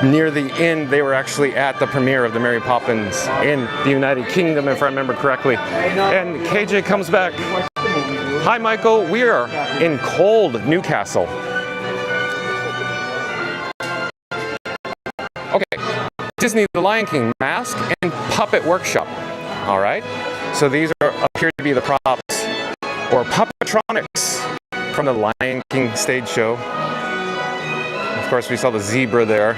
A: Near the end, they were actually at the premiere of the Mary Poppins in the United Kingdom, if I remember correctly. And KJ comes back. Hi, Michael. We are in cold Newcastle. Okay, Disney The Lion King mask and puppet workshop. All right, so these appear to be the props or puppetronics from the Lion King stage show. Of course, we saw the zebra there.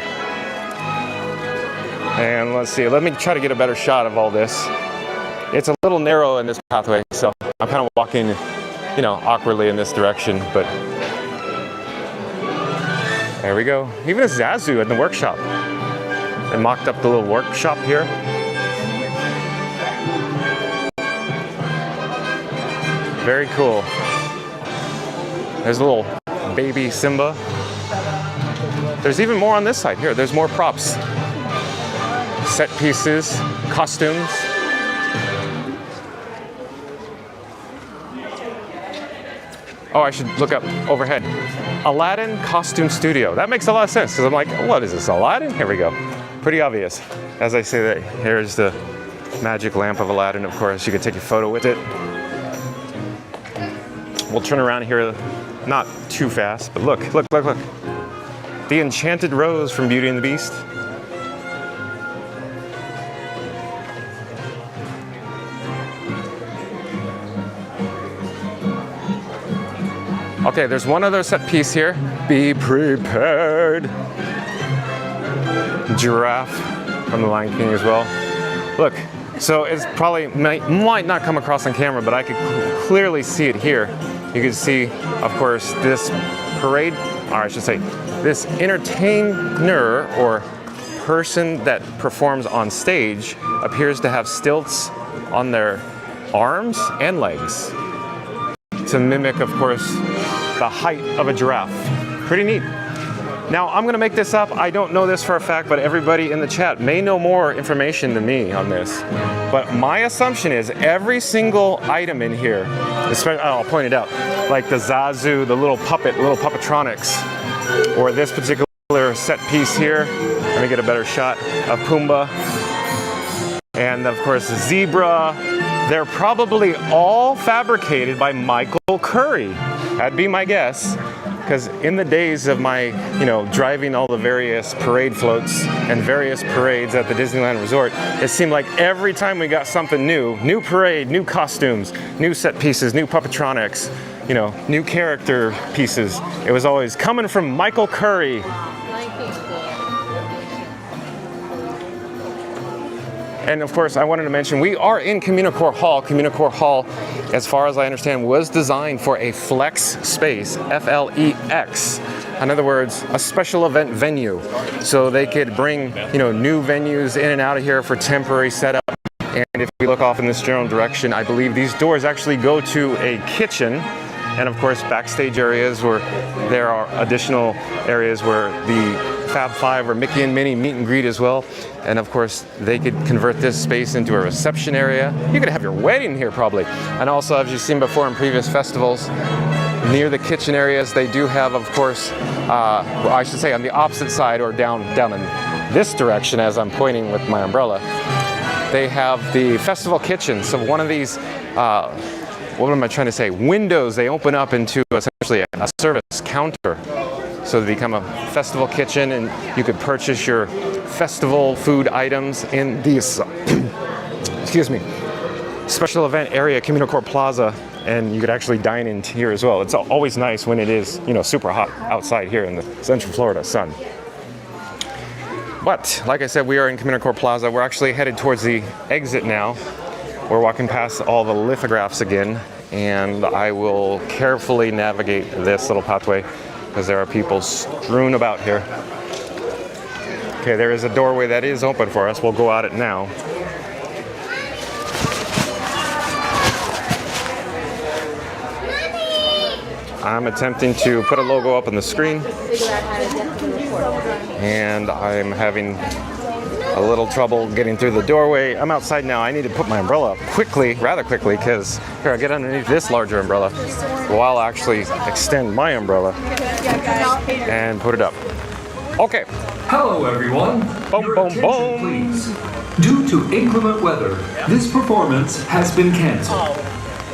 A: And let's see, let me try to get a better shot of all this. It's a little narrow in this pathway, so I'm kind of walking, you know, awkwardly in this direction, but there we go. Even a Zazu in the workshop. They mocked up the little workshop here. Very cool. There's a little baby Simba. There's even more on this side here. There's more props. Set pieces, costumes. Oh, I should look up overhead. Aladdin Costume Studio. That makes a lot of sense because I'm like, what is this, Aladdin? Here we go. Pretty obvious. As I say that, here's the magic lamp of Aladdin, of course. You can take a photo with it. We'll turn around here, not too fast, but look, look, look, look. The Enchanted Rose from Beauty and the Beast. Okay, there's one other set piece here. Be prepared. Giraffe from the Lion King as well. Look, so it's probably might not come across on camera, but I could clearly see it here. You can see, of course, this parade, or I should say, this entertainer or person that performs on stage appears to have stilts on their arms and legs to mimic, of course, the height of a giraffe. Pretty neat. Now, I'm gonna make this up. I don't know this for a fact, but everybody in the chat may know more information than me on this. But my assumption is every single item in here, especially, I'll point it out, like the Zazu, the little puppetronics, or this particular set piece here. Let me get a better shot of Pumbaa. And of course, the zebra. They're probably all fabricated by Michael Curry. That'd be my guess. Because in the days of my, driving all the various parade floats and various parades at the Disneyland Resort, it seemed like every time we got something new parade, new costumes, new set pieces, new puppetronics, new character pieces, it was always coming from Michael Curry. And of course, I wanted to mention, we are in Communicore Hall. Communicore Hall, as far as I understand, was designed for a flex space, F-L-E-X. In other words, a special event venue. So they could bring, new venues in and out of here for temporary setup. And if we look off in this general direction, I believe these doors actually go to a kitchen. And of course, backstage areas where there are additional areas where the Fab Five or Mickey and Minnie meet and greet as well. And of course, they could convert this space into a reception area. You could have your wedding here probably. And also, as you've seen before in previous festivals, near the kitchen areas, they do have, of course, I should say on the opposite side or down in this direction as I'm pointing with my umbrella, they have the festival kitchen. So one of these, what am I trying to say? Windows, they open up into essentially a service counter. So they become a festival kitchen and you could purchase your festival food items in these, excuse me, special event area, Communicore Plaza, and you could actually dine in here as well. It's always nice when it is, super hot outside here in the Central Florida sun. But like I said, we are in Communicore Plaza. We're actually headed towards the exit now. We're walking past all the lithographs again, and I will carefully navigate this little pathway because there are people strewn about here. Okay, there is a doorway that is open for us. We'll go out it now. I'm attempting to put a logo up on the screen, and I'm having a little trouble getting through the doorway. I'm outside now. I need to put my umbrella up quickly, rather quickly, because here, I'll get underneath this larger umbrella while I actually extend my umbrella and put it up. Okay.
D: Hello, everyone.
A: Boom,
D: Your
A: boom,
D: attention,
A: boom.
D: please. Due to inclement weather, this performance has been canceled.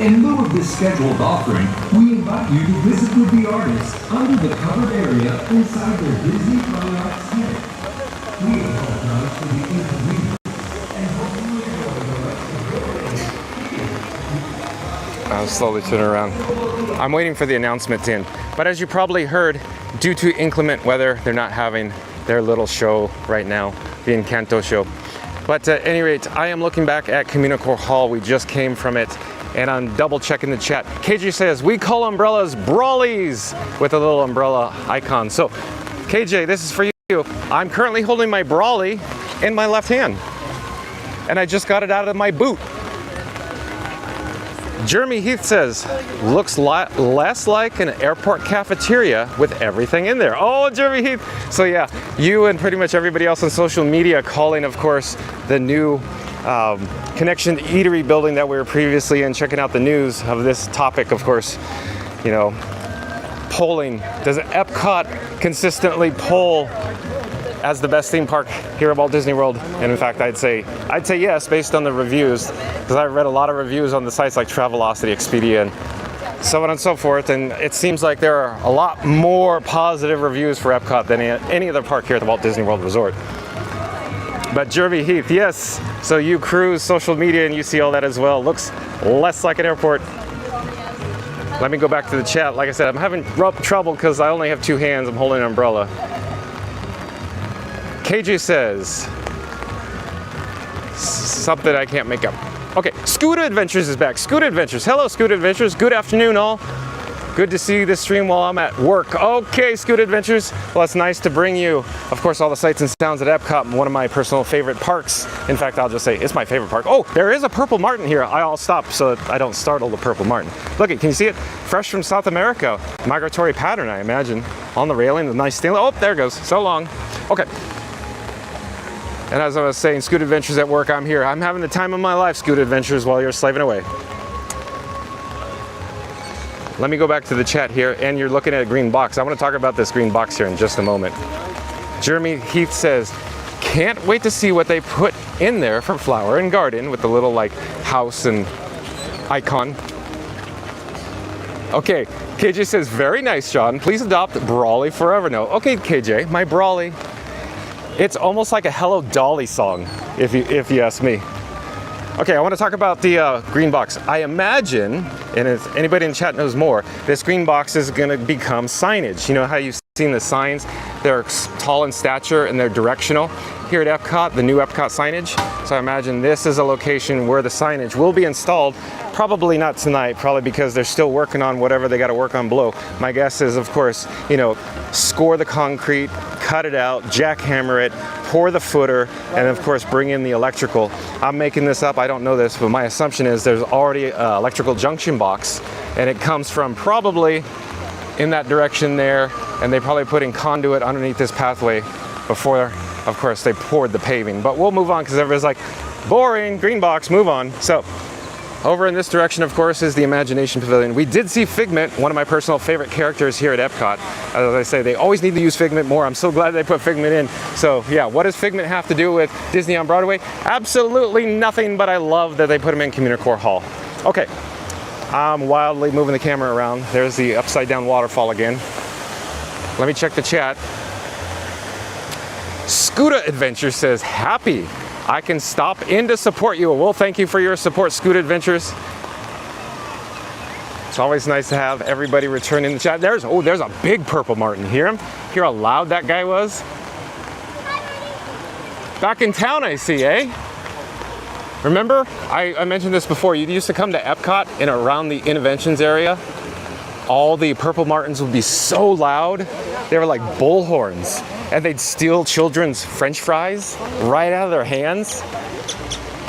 D: In lieu of this scheduled offering, we invite you to visit with the artists under the covered area inside their Disney Fine Arts Center. We apologize for the inconvenience and hope you enjoy the rest of your
A: I'll slowly turn around. I'm waiting for the announcement to end. But as you probably heard, due to inclement weather, they're not having their little show right now, the Encanto show. But at any rate, I am looking back at Communicore Hall. We just came from it, and I'm double checking the chat. KJ says, we call umbrellas brawlies, with a little umbrella icon. So, KJ, this is for you. I'm currently holding my brawly in my left hand, and I just got it out of my boot. Jeremy Heath says, looks less like an airport cafeteria with everything in there. Oh, Jeremy Heath. So yeah, you and pretty much everybody else on social media calling, of course, the new Connection Eatery building that we were previously in, checking out the news of this topic, of course, you know, polling. Does Epcot consistently poll as the best theme park here at Walt Disney World? And in fact, I'd say yes, based on the reviews, because I've read a lot of reviews on the sites like Travelocity, Expedia, and so on and so forth. And it seems like there are a lot more positive reviews for Epcot than any other park here at the Walt Disney World Resort. But Jeremy Heath, yes. So you cruise social media and you see all that as well. Looks less like an airport. Let me go back to the chat. Like I said, I'm having trouble because I only have two hands. I'm holding an umbrella. KJ says something I can't make up. Okay, Scooter Adventures is back. Scooter Adventures. Hello, Scooter Adventures. Good afternoon, all. Good to see this stream while I'm at work. Okay, Scooter Adventures. Well, it's nice to bring you, of course, all the sights and sounds at Epcot, one of my personal favorite parks. In fact, I'll just say it's my favorite park. Oh, there is a purple martin here. I'll stop so that I don't startle the purple martin. Look, can you see it? Fresh from South America. Migratory pattern, I imagine. On the railing, the nice stainless. Oh, there it goes. So long. Okay. And as I was saying, Scoot Adventures at work, I'm here. I'm having the time of my life, Scoot Adventures, while you're slaving away. Let me go back to the chat here, and you're looking at a green box. I want to talk about this green box here in just a moment. Jeremy Heath says, can't wait to see what they put in there for Flower and Garden with the little like house and icon. Okay, KJ says, very nice, John. Please adopt Brawly forever. No, okay, KJ, my Brawly. It's almost like a Hello Dolly song, if you ask me. Okay, I want to talk about the green box. I imagine, and if anybody in chat knows more, this green box is going to become signage. You know how you've seen the signs? They're tall in stature and they're directional. Here at Epcot, the new Epcot signage. So I imagine this is a location where the signage will be installed. Probably not tonight, probably because they're still working on whatever they got to work on below. My guess is, of course, you know, score the concrete, cut it out, jackhammer it, pour the footer, and of course bring in the electrical. I'm making this up, I don't know this, but my assumption is there's already an electrical junction box, and it comes from probably in that direction there, and they probably put in conduit underneath this pathway before, of course, they poured the paving. But we'll move on because everybody's like, boring, green box, move on. So over in this direction, of course, is the Imagination Pavilion. We did see Figment, one of my personal favorite characters here at Epcot. As I say, they always need to use Figment more. I'm so glad they put Figment in. So yeah, what does Figment have to do with Disney on Broadway? Absolutely nothing, but I love that they put him in Communicore Hall. Okay, I'm wildly moving the camera around. There's the upside down waterfall again. Let me check the chat. Scooter Adventure says, happy. I can stop in to support you. Well, thank you for your support, Scoot Adventures. It's always nice to have everybody return in the chat. There's a big purple martin. Hear him? Hear how loud that guy was? Back in town, I see, eh? Remember, I mentioned this before. You used to come to Epcot and around the Innoventions area. All the purple martins would be so loud. They were like bullhorns. And they'd steal children's French fries right out of their hands.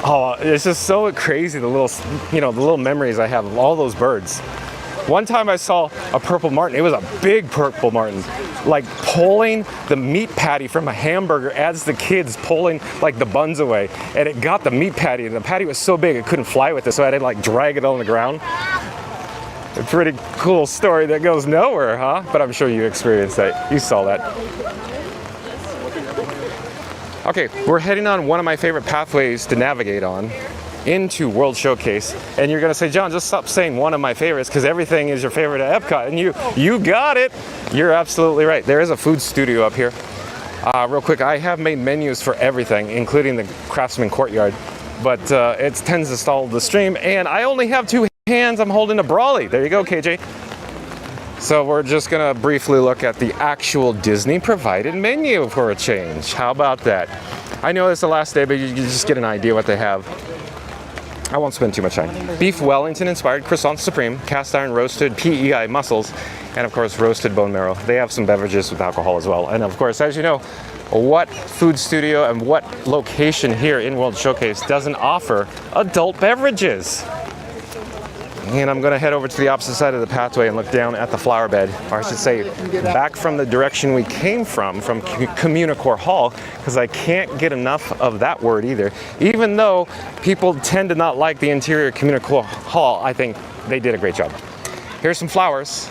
A: Oh, it's just so crazy, the little memories I have of all those birds. One time I saw a purple martin. It was a big purple martin, like pulling the meat patty from a hamburger as the kids pulling like the buns away. And it got the meat patty, and the patty was so big it couldn't fly with it, so I had to like drag it on the ground. A pretty cool story that goes nowhere, huh? But I'm sure you experienced that. You saw that. Okay, we're heading on one of my favorite pathways to navigate on into World Showcase. And you're gonna say, John, just stop saying one of my favorites, because everything is your favorite at Epcot. And you got it. You're absolutely right. There is a food studio up here. Real quick, I have made menus for everything, including the Craftsman Courtyard. But it tends to stall the stream, and I only have 2 hands. I'm holding a brolly. There you go, KJ. So we're just gonna briefly look at the actual Disney provided menu for a change. How about that? I know it's the last day, but you just get an idea what they have. I won't spend too much time. Beef Wellington inspired croissant supreme, cast iron roasted PEI mussels, and of course roasted bone marrow. They have some beverages with alcohol as well. And of course, as you know, what food studio and what location here in World Showcase doesn't offer adult beverages? And I'm gonna head over to the opposite side of the pathway and look down at the flower bed, or I should say back from the direction we came from Communicore Hall, because I can't get enough of that word either. Even though people tend to not like the interior Communicore Hall, I think they did a great job. Here's some flowers.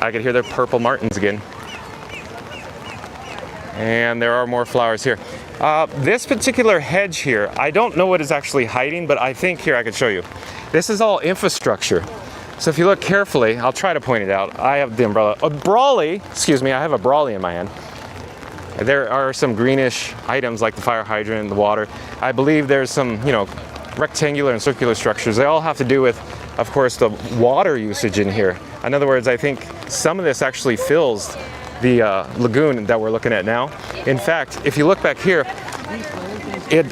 A: I could hear their purple martins again. And there are more flowers here. This particular hedge here, I don't know what it's actually hiding, but I think here I could show you. This is all infrastructure. So if you look carefully, I'll try to point it out. I have the umbrella. A brolly, excuse me, I have a brolly in my hand. There are some greenish items like the fire hydrant, the water. I believe there's some, rectangular and circular structures. They all have to do with, of course, the water usage in here. In other words, I think some of this actually fills the lagoon that we're looking at now. In fact, if you look back here,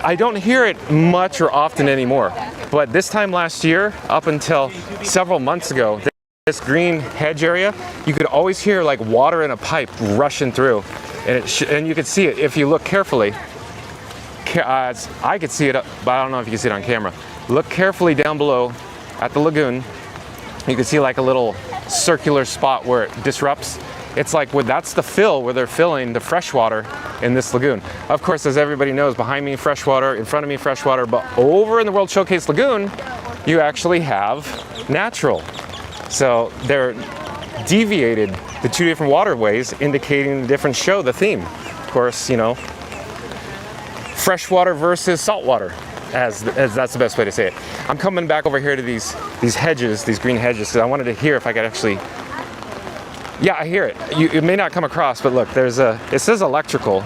A: I don't hear it much or often anymore. But this time last year, up until several months ago, this green hedge area, you could always hear like water in a pipe rushing through. And you could see it if you look carefully. I could see it, but I don't know if you can see it on camera. Look carefully down below at the lagoon. You can see like a little circular spot where it disrupts. It's like, that's the fill where they're filling the fresh water in this lagoon. Of course, as everybody knows, behind me freshwater, in front of me freshwater, but over in the World Showcase Lagoon, you actually have natural. So they're deviated the 2 different waterways, indicating the different show, the theme. Of course, freshwater versus saltwater, as that's the best way to say it. I'm coming back over here to these hedges, these green hedges, because I wanted to hear if I could actually. Yeah, I hear it. It may not come across, but look, it says electrical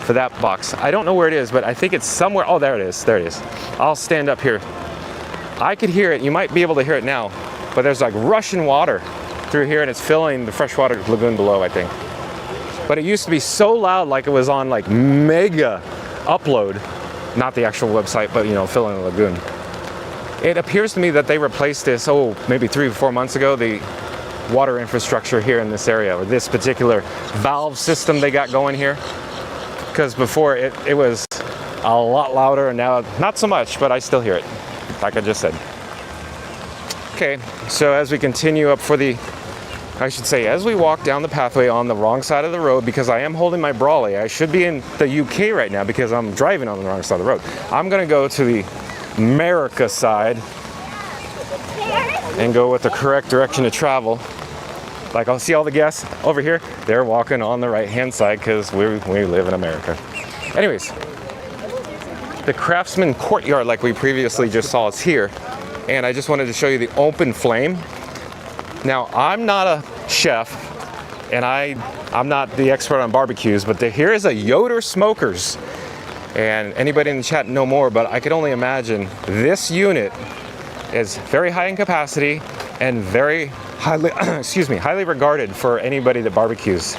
A: for that box. I don't know where it is, but I think it's somewhere. Oh, there it is. There it is. I'll stand up here. I could hear it. You might be able to hear it now, but there's like rushing water through here, and it's filling the freshwater lagoon below, I think. But it used to be so loud, like it was on like mega upload, not the actual website, but filling the lagoon. It appears to me that they replaced this, maybe 3 or 4 months ago, the water infrastructure here in this area, or this particular valve system they got going here, because before it was a lot louder, and now not so much, but I still hear it, like I just said. Okay, so as we continue up as we walk down the pathway on the wrong side of the road, because I am holding my brolly, I should be in the UK right now because I'm driving on the wrong side of the road. I'm gonna go to the America side and go with the correct direction to travel. Like, I'll see all the guests over here, they're walking on the right hand side because we live in America. Anyways, the Craftsman Courtyard, like we previously just saw, is here, and I just wanted to show you the open flame. Now, I'm not a chef, and I'm not the expert on barbecues, but here is a Yoder Smokers, and anybody in the chat know more, but I could only imagine this unit is very high in capacity and very highly, highly regarded for anybody that barbecues.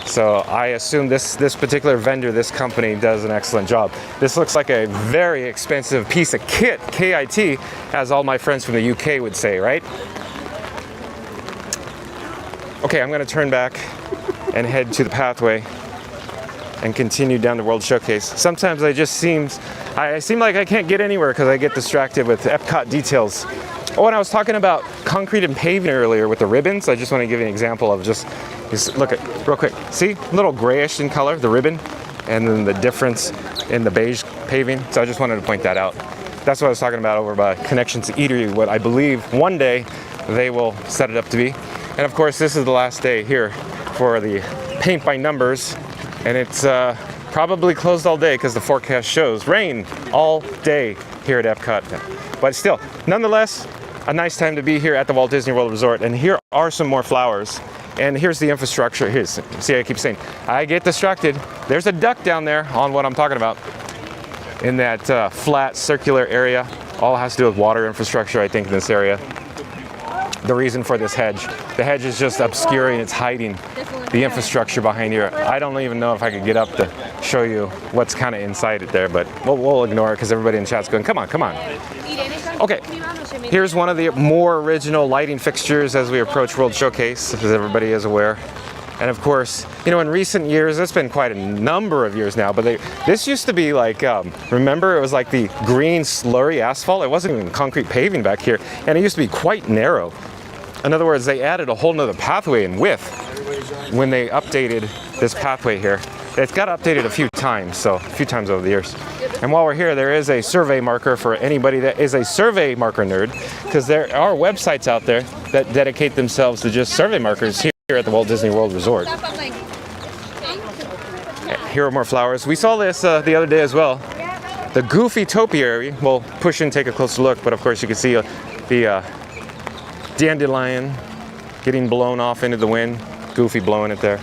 A: So I assume this particular vendor, this company, does an excellent job. This looks like a very expensive piece of kit, KIT, as all my friends from the UK would say, right? Okay, I'm gonna turn back and head to the pathway and continue down the World Showcase. Sometimes I seem like I can't get anywhere because I get distracted with Epcot details. Oh, and I was talking about concrete and paving earlier with the ribbons. I just want to give you an example of just look at real quick. See, a little grayish in color, the ribbon, and then the difference in the beige paving. So I just wanted to point that out. That's what I was talking about over by Connections Eatery, what I believe one day they will set it up to be. And of course, this is the last day here for the paint by numbers, and it's probably closed all day because the forecast shows rain all day here at Epcot. But still, nonetheless, a nice time to be here at the Walt Disney World Resort. And here are some more flowers. And here's the infrastructure. Here's, see, I keep saying, I get distracted. There's a duck down there on what I'm talking about in that flat circular area. All has to do with water infrastructure, I think, in this area. The reason for this hedge. The hedge is just obscuring, it's hiding the infrastructure behind here. I don't even know if I could get up to show you what's kind of inside it there, but we'll ignore it because everybody in chat's going, come on, come on. Okay, here's one of the more original lighting fixtures as we approach World Showcase, as everybody is aware. And of course, you know, in recent years, it's been quite a number of years now, but this used to be like, remember, it was like the green slurry asphalt. It wasn't even concrete paving back here, and it used to be quite narrow. In other words, they added a whole nother pathway in width when they updated this pathway here. It's got updated a few times, so a few times over the years. And while we're here, there is a survey marker for anybody that is a survey marker nerd, because there are websites out there that dedicate themselves to just survey markers here at the Walt Disney World Resort. Here are more flowers. We saw this the other day as well. The Goofy topiary. We'll push in and take a closer look, but of course you can see the dandelion getting blown off into the wind. Goofy blowing it there.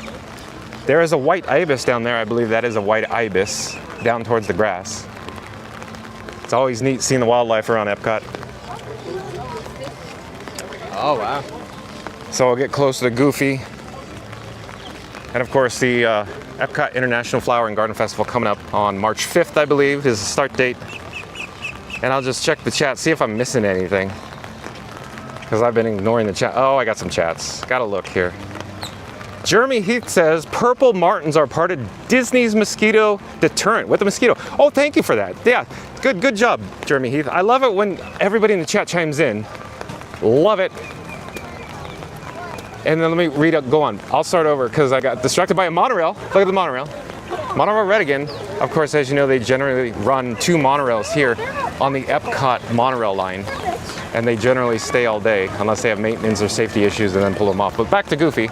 A: There is a white ibis down there. I believe that is a white ibis down towards the grass. It's always neat seeing the wildlife around Epcot.
C: Oh, wow.
A: So we'll get close to the Goofy. And of course the Epcot International Flower and Garden Festival coming up on March 5th, I believe, is the start date. And I'll just check the chat, see if I'm missing anything. Because I've been ignoring the chat. Oh, I got some chats. Gotta look here. Jeremy Heath says, purple martins are part of Disney's mosquito deterrent with the mosquito. Oh, thank you for that. Yeah, good job, Jeremy Heath. I love it when everybody in the chat chimes in. Love it. And then let me read up, go on. I'll start over because I got distracted by a monorail. Look at the monorail. Monorail Red again. Of course, as you know, they generally run 2 monorails here on the Epcot monorail line. And they generally stay all day unless they have maintenance or safety issues and then pull them off. But back to Goofy.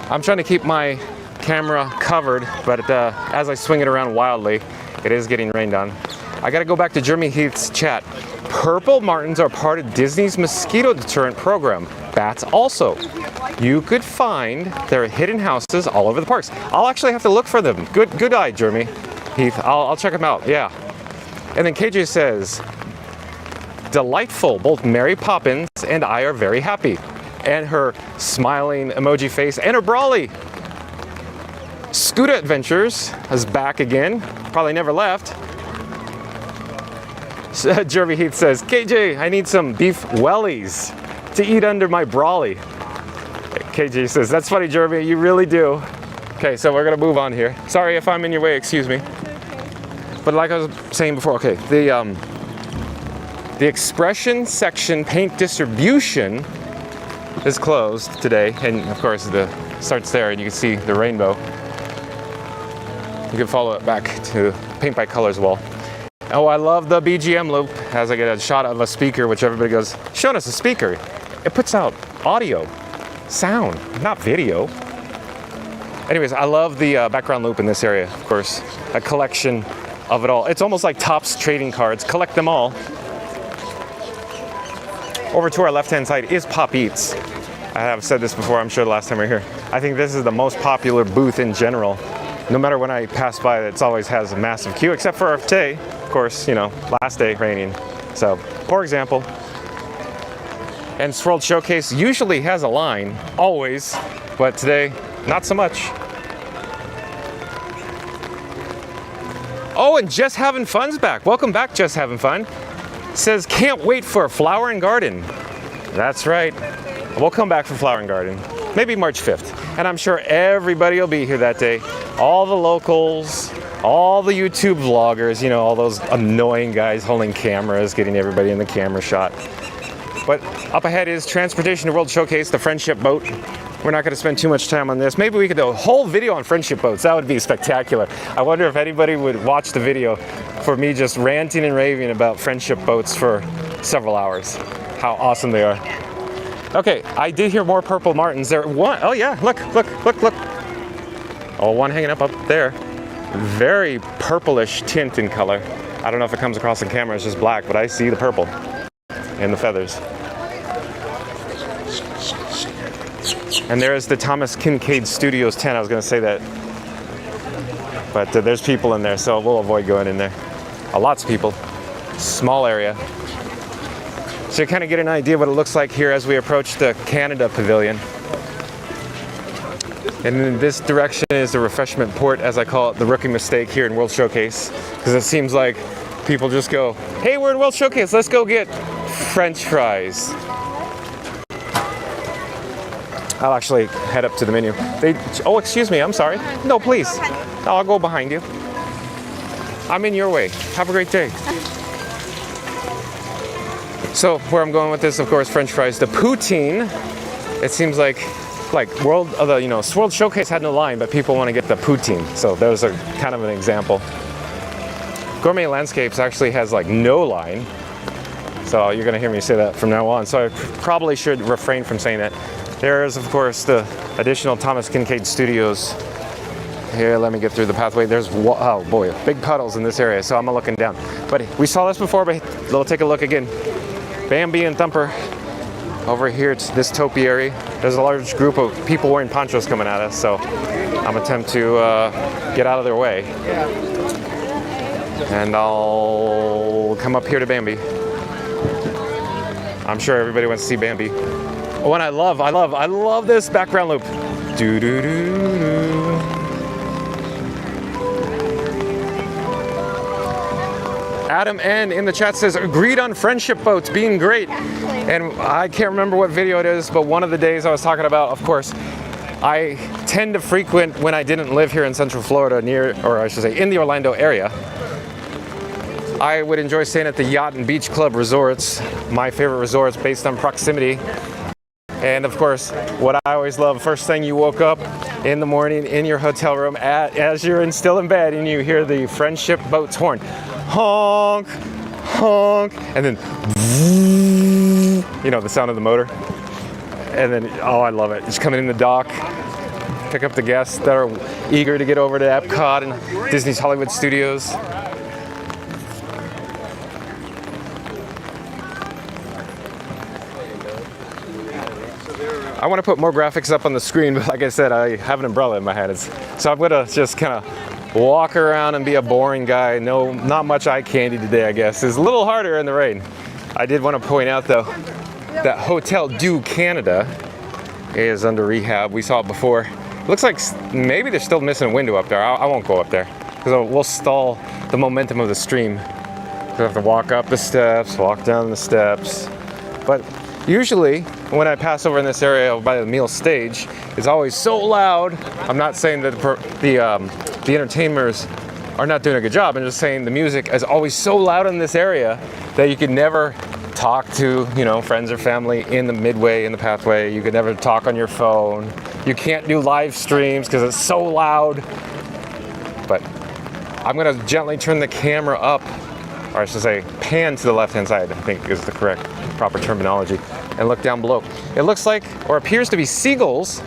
A: I'm trying to keep my camera covered, but as I swing it around wildly, it is getting rained on. I gotta go back to Jeremy Heath's chat. Purple martins are part of Disney's mosquito deterrent program. Bats also. You could find their hidden houses all over the parks. I'll actually have to look for them. Good eye, Jeremy Heath. I'll check them out, yeah. And then KJ says, delightful, both Mary Poppins and I are very happy. And her smiling emoji face and her brawly. Scooter Adventures is back again. Probably never left. Jeremy Heath says, KJ, I need some beef wellies to eat under my brawly. KJ says, that's funny, Jeremy, you really do. Okay, so we're gonna move on here. Sorry if I'm in your way, excuse me. But like I was saying before, okay, the expression section paint distribution is closed today, and of course the starts there and you can see the rainbow. You can follow it back to Paint by Colors wall. Oh, I love the BGM loop as I get a shot of a speaker, which everybody goes, showing us a speaker. It puts out audio, sound, not video. Anyways, I love the background loop in this area, of course. A collection of it all. It's almost like Topps trading cards. Collect them all. Over to our left-hand side is Pop Eats. I have said this before, I'm sure the last time we were here. I think this is the most popular booth in general. No matter when I pass by, it always has a massive queue, except for today, of course, you know, last day raining. So, for example. And World Showcase usually has a line, always, but today, not so much. Oh, and Just Having Fun's back. Welcome back, Just Having Fun. Says, can't wait for Flower and Garden. That's right. We'll come back for Flower and Garden. Maybe March 5th. And I'm sure everybody will be here that day. All the locals, all the YouTube vloggers, you know, all those annoying guys holding cameras, getting everybody in the camera shot. But up ahead is Transportation to World Showcase, the Friendship boat. We're not going to spend too much time on this. Maybe we could do a whole video on friendship boats. That would be spectacular. I wonder if anybody would watch the video for me just ranting and raving about friendship boats for several hours. How awesome they are. Okay, I did hear more purple martins. There one, oh yeah, look. Oh, one hanging up there. Very purplish tint in color. I don't know if it comes across the camera, it's just black, but I see the purple and the feathers. And there is the Thomas Kincaid Studios tent. I was going to say that. But there's people in there, so we'll avoid going in there. Lots of people. Small area. So you kind of get an idea what it looks like here as we approach the Canada Pavilion. And in this direction is the refreshment port, as I call it, the rookie mistake here in World Showcase. Because it seems like people just go, hey, we're in World Showcase, let's go get French fries. I'll actually head up to the menu. Oh, excuse me, I'm sorry. No, please. I'll go behind you. I'm in your way. Have a great day. So, where I'm going with this, of course, French fries. The poutine, it seems like World Showcase had no line, but people want to get the poutine. So there's a kind of an example. Gourmet Landscapes actually has like no line. So you're going to hear me say that from now on. So I probably should refrain from saying that. There's, of course, the additional Thomas Kincaid Studios. Here, let me get through the pathway. There's, oh boy, big puddles in this area, so I'm looking down. But we saw this before, but we'll take a look again. Bambi and Thumper. Over here, it's this topiary. There's a large group of people wearing ponchos coming at us, so I'm attempt to get out of their way. And I'll come up here to Bambi. I'm sure everybody wants to see Bambi. Oh, and I love this background loop. Do do do do. Adam N in the chat says, agreed on friendship boats being great. And I can't remember what video it is, but one of the days I was talking about, of course, I tend to frequent when I didn't live here in Central Florida in the Orlando area. I would enjoy staying at the Yacht and Beach Club resorts, my favorite resorts based on proximity. And of course, what I always love, first thing you woke up in the morning in your hotel room as you're still in bed and you hear the friendship boat's horn. Honk, honk, and then, you know, the sound of the motor. And then, oh, I love it. Just coming in the dock, pick up the guests that are eager to get over to Epcot and Disney's Hollywood Studios. I want to put more graphics up on the screen, but like I said, I have an umbrella in my hand. So I'm going to just kind of walk around and be a boring guy. No, not much eye candy today, I guess. It's a little harder in the rain. I did want to point out, though, that Hotel Dieu Canada is under rehab. We saw it before. It looks like maybe they're still missing a window up there. I won't go up there because we'll stall the momentum of the stream. We have to walk up the steps, walk down the steps. But usually, when I pass over in this area by the meal stage, it's always so loud. I'm not saying that the entertainers are not doing a good job. I'm just saying the music is always so loud in this area that you could never talk to, you know, friends or family in the midway, in the pathway. You could never talk on your phone. You can't do live streams because it's so loud. But I'm gonna gently turn the camera up, or I should say pan to the left-hand side, I think is the correct, proper terminology, and look down below. It looks like, or appears to be, seagulls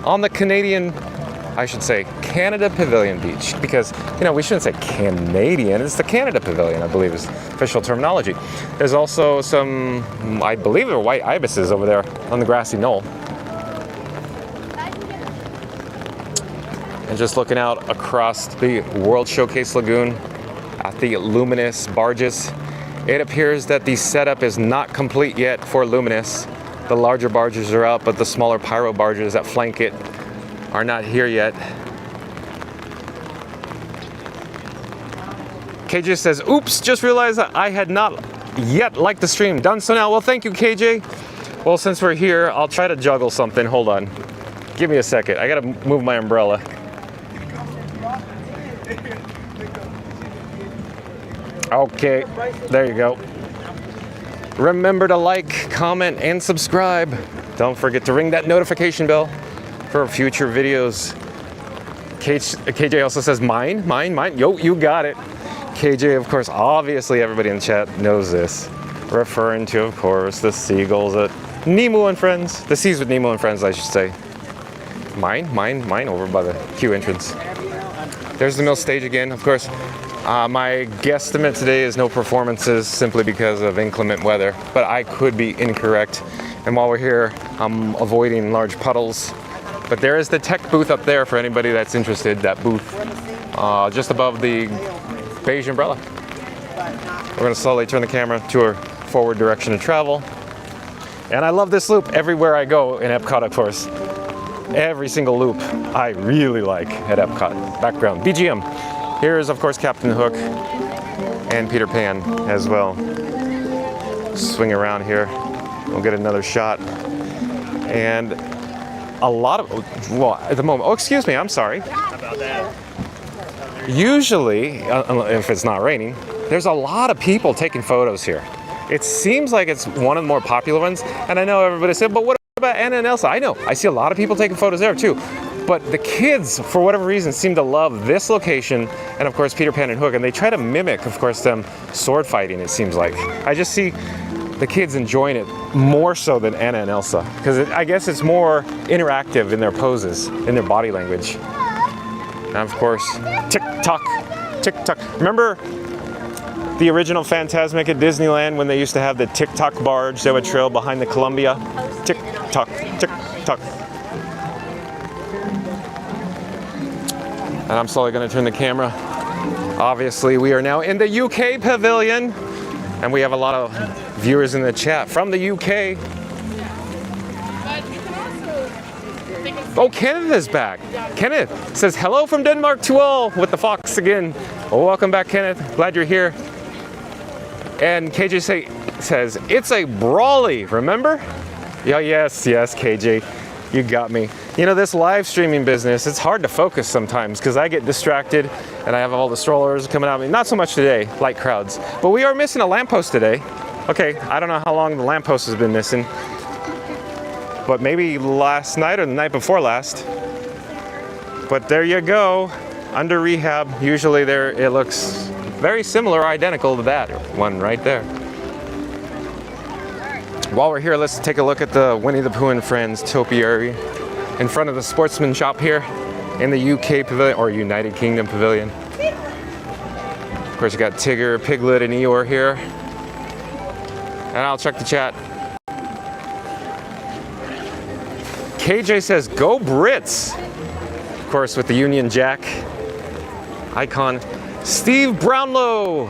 A: on the Canadian, I should say, Canada Pavilion beach, because, you know, we shouldn't say Canadian, it's the Canada Pavilion, I believe is official terminology. There's also some, I believe they're white ibises over there on the grassy knoll. And just looking out across the World Showcase Lagoon at the Luminous barges, it appears that the setup is not complete yet for Luminous. The larger barges are out, but the smaller pyro barges that flank it are not here yet. KJ says, oops, just realized that I had not yet liked the stream. Done so now. Well, thank you, KJ. Well, since we're here, I'll try to juggle something. Hold on. Give me a second. I gotta move my umbrella. Okay, there you go. Remember to like, comment, and subscribe. Don't forget to ring that notification bell for future videos. KJ also says mine. Yo, you got it. KJ, of course, obviously everybody in the chat knows this. Referring to, of course, the seagulls at Nemo and Friends. The seas with Nemo and Friends, I should say. Mine over by the queue entrance. There's the mill stage again, of course. My guesstimate today is no performances simply because of inclement weather, but I could be incorrect. And while we're here, I'm avoiding large puddles. But there is the tech booth up there for anybody that's interested, that booth just above the beige umbrella. We're gonna slowly turn the camera to our forward direction of travel. And I love this loop everywhere I go in Epcot, of course. Every single loop I really like at Epcot. Background, BGM. Here is, of course, Captain Hook and Peter Pan as well. Swing around here. We'll get another shot. And a lot of, well, at the moment, oh, excuse me, I'm sorry.
B: How about that?
A: Usually, if it's not raining, there's a lot of people taking photos here. It seems like it's one of the more popular ones. And I know everybody said, but what about Anna and Elsa? I know, I see a lot of people taking photos there too. But the kids, for whatever reason, seem to love this location, and of course Peter Pan and Hook, and they try to mimic, of course, them sword fighting, it seems like. I just see the kids enjoying it more so than Anna and Elsa, because I guess it's more interactive in their poses, in their body language. And of course, tick-tock, tick-tock. Remember the original Fantasmic at Disneyland when they used to have the tick-tock barge that would trail behind the Columbia? Tick-tock, tick-tock. And I'm slowly going to turn the camera. Obviously, we are now in the UK Pavilion, and we have a lot of viewers in the chat from the UK. Oh, Kenneth is back. Kenneth says hello from Denmark to all with the fox again. Well, welcome back, Kenneth. Glad you're here. And KJ says it's a brawly, remember? Yeah, yes, KJ. You got me. You know, this live streaming business, it's hard to focus sometimes because I get distracted and I have all the strollers coming at me. Not so much today, light crowds. But we are missing a lamppost today. Okay, I don't know how long the lamppost has been missing. But maybe last night or the night before last. But there you go, under rehab. Usually there, it looks very similar, identical to that one right there. While we're here, let's take a look at the Winnie the Pooh and Friends topiary in front of the sportsman shop here in the UK Pavilion, or United Kingdom Pavilion. Of course, you got Tigger, Piglet, and Eeyore here. And I'll check the chat. KJ says, go Brits! Of course, with the Union Jack icon. Steve Brownlow!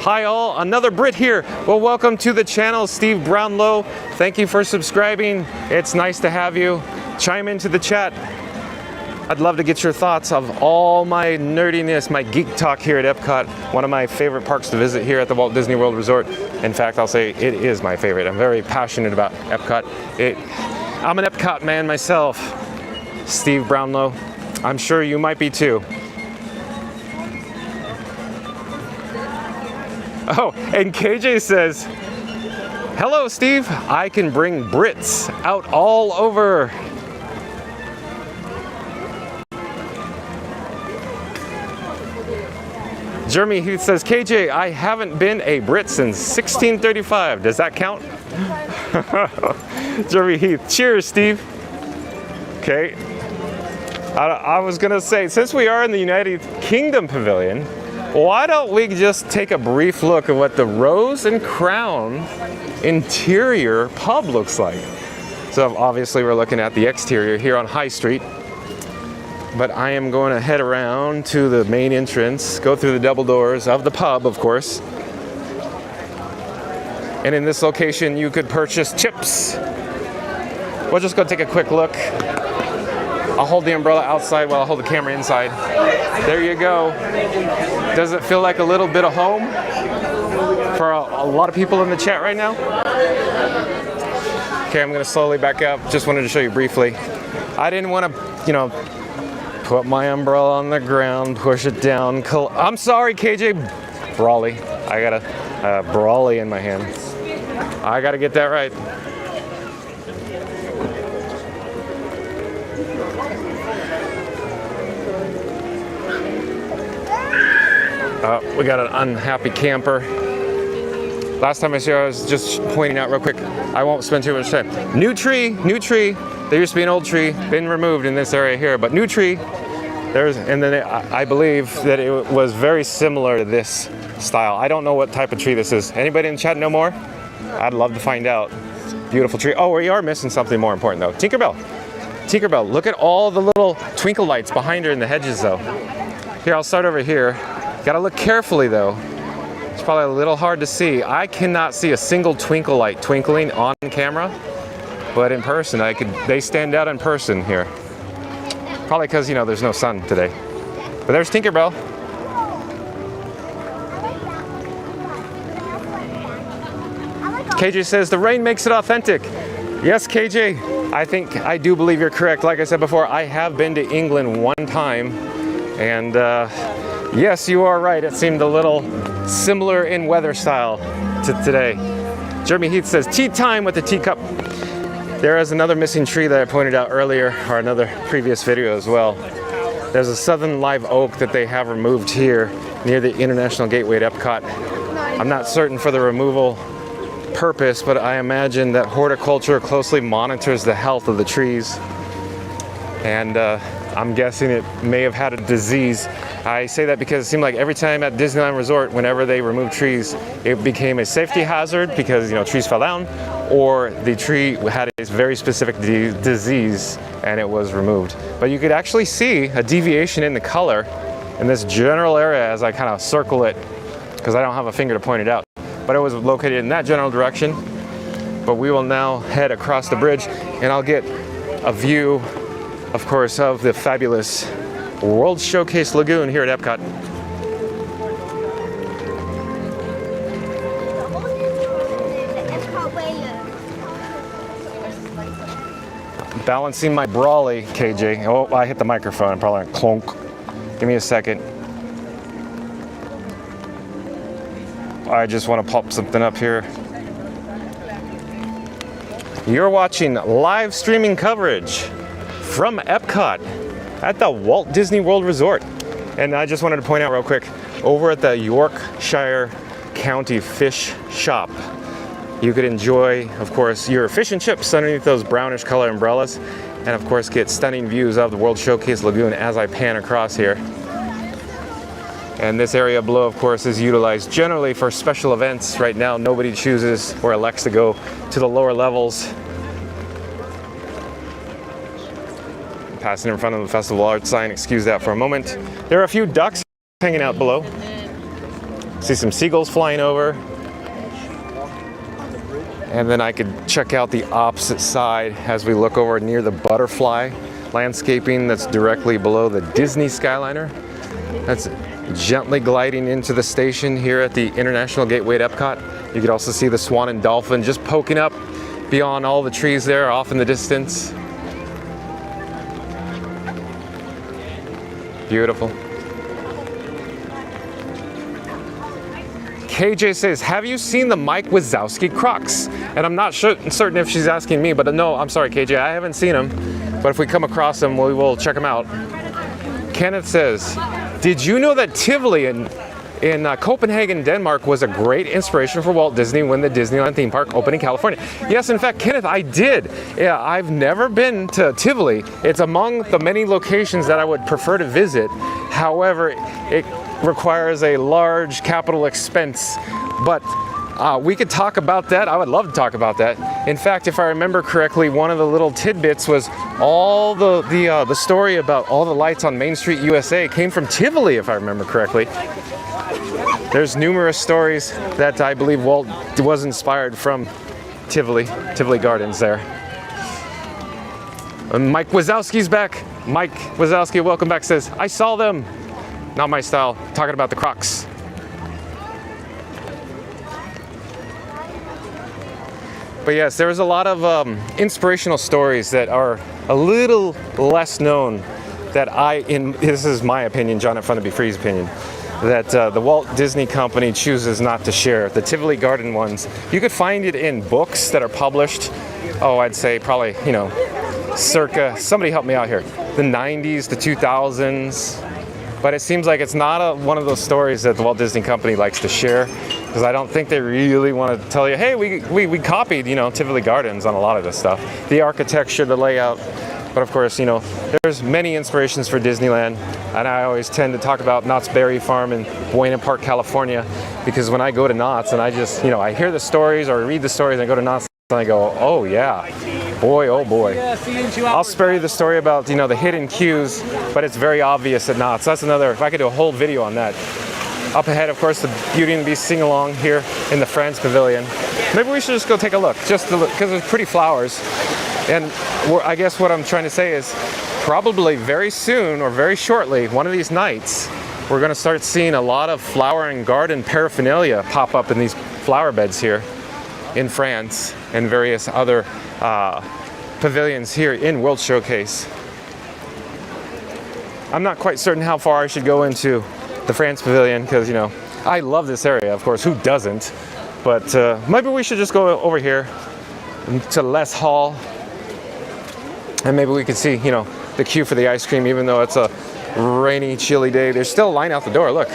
A: Hi all, another Brit here. Well, welcome to the channel, Steve Brownlow. Thank you for subscribing. It's nice to have you. Chime into the chat. I'd love to get your thoughts of all my nerdiness, my geek talk here at Epcot. One of my favorite parks to visit here at the Walt Disney World Resort. In fact, I'll say it is my favorite. I'm very passionate about Epcot. I'm an Epcot man myself. Steve Brownlow, I'm sure you might be too. Oh, and KJ says, hello, Steve. I can bring Brits out all over. Jeremy Heath says, KJ, I haven't been a Brit since 1635. Does that count? Jeremy Heath, cheers, Steve. Okay. I was gonna say, since we are in the United Kingdom Pavilion, why don't we just take a brief look at what the Rose and Crown interior pub looks like. So obviously we're looking at the exterior here on High Street, but I am going to head around to the main entrance, go through the double doors of the pub, of course. And in this location, you could purchase chips. We'll just go take a quick look. I'll hold the umbrella outside while I hold the camera inside. There you go. Does it feel like a little bit of home for a lot of people in the chat right now? Okay, I'm gonna slowly back up. Just wanted to show you briefly. I didn't want to, put my umbrella on the ground, push it down. I'm sorry, KJ Brawley. I got a brawly in my hand. I gotta get that right. We got an unhappy camper. Last time I saw, I was just pointing out real quick. I won't spend too much time. New tree, new tree. There used to be an old tree, been removed in this area here, but new tree. And then I believe that it was very similar to this style. I don't know what type of tree this is. Anybody in the chat know more? I'd love to find out. Beautiful tree. Oh, we are missing something more important though. Tinkerbell. Tinkerbell, look at all the little twinkle lights behind her in the hedges though. Here, I'll start over here. Gotta look carefully though. It's probably a little hard to see. I cannot see a single twinkle light twinkling on camera, but in person, they stand out in person here. Probably because, you know, there's no sun today. But there's Tinkerbell. KJ says the rain makes it authentic. Yes, KJ, I do believe you're correct. Like I said before, I have been to England one time, and yes, you are right. It seemed a little similar in weather style to today. Jeremy Heath says tea time with the teacup. There is another missing tree that I pointed out earlier, or another previous video as well. There's a southern live oak that they have removed here near the International Gateway at Epcot. I'm not certain for the removal purpose, but I imagine that horticulture closely monitors the health of the trees. And I'm guessing it may have had a disease. I say that because it seemed like every time at Disneyland Resort, whenever they removed trees, it became a safety hazard because, you know, trees fell down, or the tree had a very specific disease and it was removed. But you could actually see a deviation in the color in this general area as I kind of circle it, because I don't have a finger to point it out. But it was located in that general direction. But we will now head across the bridge and I'll get a view, of course, of the fabulous World Showcase Lagoon here at Epcot. Balancing my brawly, KJ. Oh, I hit the microphone. I'm probably gonna clunk. Give me a second. I just want to pop something up here. You're watching live streaming coverage from Epcot at the Walt Disney World Resort. And I just wanted to point out real quick, over at the Yorkshire County Fish Shop, you could enjoy, of course, your fish and chips underneath those brownish color umbrellas, and of course get stunning views of the World Showcase Lagoon as I pan across here. And this area below, of course, is utilized generally for special events. Right now, nobody chooses or elects to go to the lower levels. Passing in front of the Festival Arts sign, excuse that for a moment. There are a few ducks hanging out below. See some seagulls flying over. And then I could check out the opposite side as we look over near the butterfly landscaping that's directly below the Disney Skyliner. That's gently gliding into the station here at the International Gateway at Epcot. You could also see the swan and dolphin just poking up beyond all the trees there off in the distance. Beautiful. KJ says, have you seen the Mike Wazowski Crocs? And I'm not certain if she's asking me, but no, I'm sorry, KJ, I haven't seen them. But if we come across them, we will check them out. Kenneth says, did you know that Tivoli in Copenhagen, Denmark was a great inspiration for Walt Disney when the Disneyland theme park opened in California? Yes, in fact, Kenneth, I did. Yeah, I've never been to Tivoli. It's among the many locations that I would prefer to visit. However, it requires a large capital expense, but we could talk about that. I would love to talk about that. In fact, if I remember correctly, one of the little tidbits was all the story about all the lights on Main Street USA came from Tivoli, if I remember correctly. There's numerous stories that I believe Walt was inspired from Tivoli Gardens there. And Mike Wazowski's back. Mike Wazowski, welcome back, says, I saw them. Not my style, talking about the Crocs. But yes, there's a lot of inspirational stories that are a little less known that this is my opinion, John at Fun to Be Free's opinion, that the Walt Disney Company chooses not to share. The Tivoli Garden ones, you could find it in books that are published, oh, I'd say probably, you know, circa, somebody help me out here, the 90s, the 2000s. But it seems like it's not one of those stories that the Walt Disney Company likes to share, because I don't think they really want to tell you, hey, we copied, you know, Tivoli Gardens on a lot of this stuff. The architecture, the layout. But of course, you know, there's many inspirations for Disneyland, and I always tend to talk about Knott's Berry Farm in Buena Park, California, because when I go to Knott's and I just, you know, I hear the stories or read the stories and I go to Knott's and I go, oh yeah, boy, oh boy. I'll spare you the story about, you know, the hidden queues, but it's very obvious at Knott's. That's another, if I could do a whole video on that. Up ahead, of course, the Beauty and the Beast sing-along here in the France Pavilion. Maybe we should just go take a look, just to look, because there's pretty flowers. And I guess what I'm trying to say is probably very soon or very shortly, one of these nights, we're going to start seeing a lot of flower and garden paraphernalia pop up in these flower beds here in France and various other pavilions here in World Showcase. I'm not quite certain how far I should go into the France Pavilion because, you know, I love this area, of course, who doesn't? But maybe we should just go over here to Les Hall. And maybe we can see, you know, the queue for the ice cream, even though it's a rainy, chilly day. There's still a line out the door, look.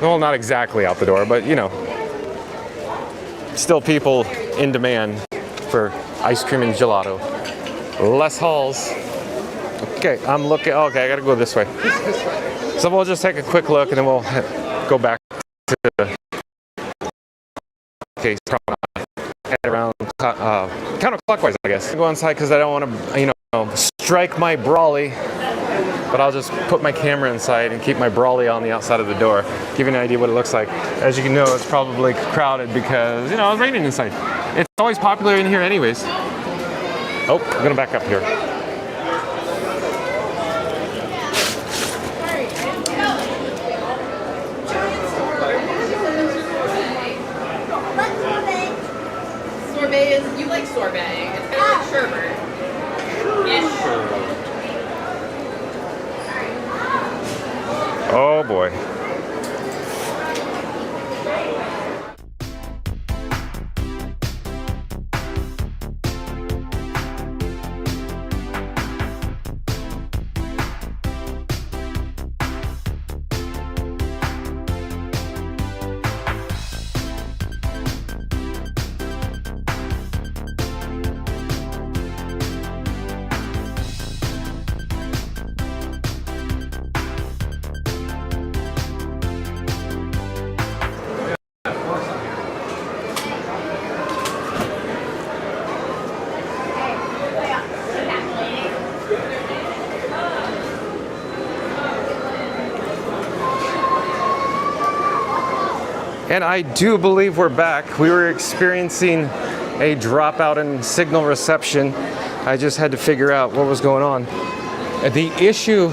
A: Well, not exactly out the door, but, you know, still people in demand for ice cream and gelato. Les Halls. Okay, I'm looking, okay, I gotta go this way. So we'll just take a quick look and then we'll go back to the case. Head around counterclockwise, I guess. I go inside because I don't want to, you know, strike my brawly, but I'll just put my camera inside and keep my brawly on the outside of the door. Give you an idea what it looks like. As you can know, it's probably crowded because, you know, it's raining inside. It's always popular in here anyways. Oh, I'm gonna back up here.
B: You like sorbet. It's kind of like sherbet.
A: Oh boy. And I do believe we're back. We were experiencing a dropout in signal reception. I just had to figure out what was going on. The issue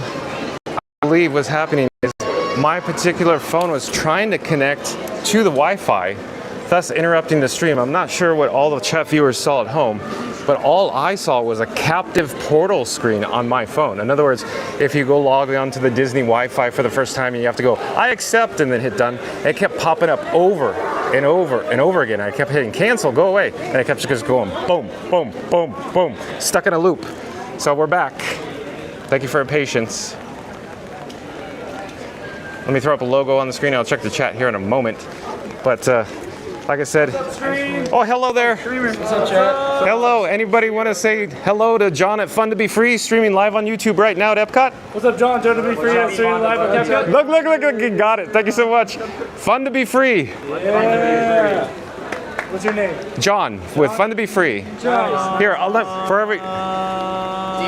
A: I believe was happening is my particular phone was trying to connect to the Wi-Fi, thus interrupting the stream. I'm not sure what all the chat viewers saw at home, but all I saw was a captive portal screen on my phone. In other words, if you go log on to the Disney Wi-Fi for the first time and you have to go, I accept, and then hit done, it kept popping up over and over and over again. I kept hitting cancel, go away, and it kept just going boom, boom, boom, boom, stuck in a loop. So we're back. Thank you for your patience. Let me throw up a logo on the screen. I'll check the chat here in a moment. But like I said, oh, hello there.
C: What's up, chat?
A: Hello. Anybody want to say hello to John at Fun to Be Free, streaming live on YouTube right now at Epcot?
C: What's up, John? John to be free. Streaming live at Epcot.
A: Look, you got it. Thank you so much. Fun to Be Free.
C: Yeah. What's your name?
A: John, with Fun to Be Free.
C: John.
A: Here, I'll let, for every...
E: Do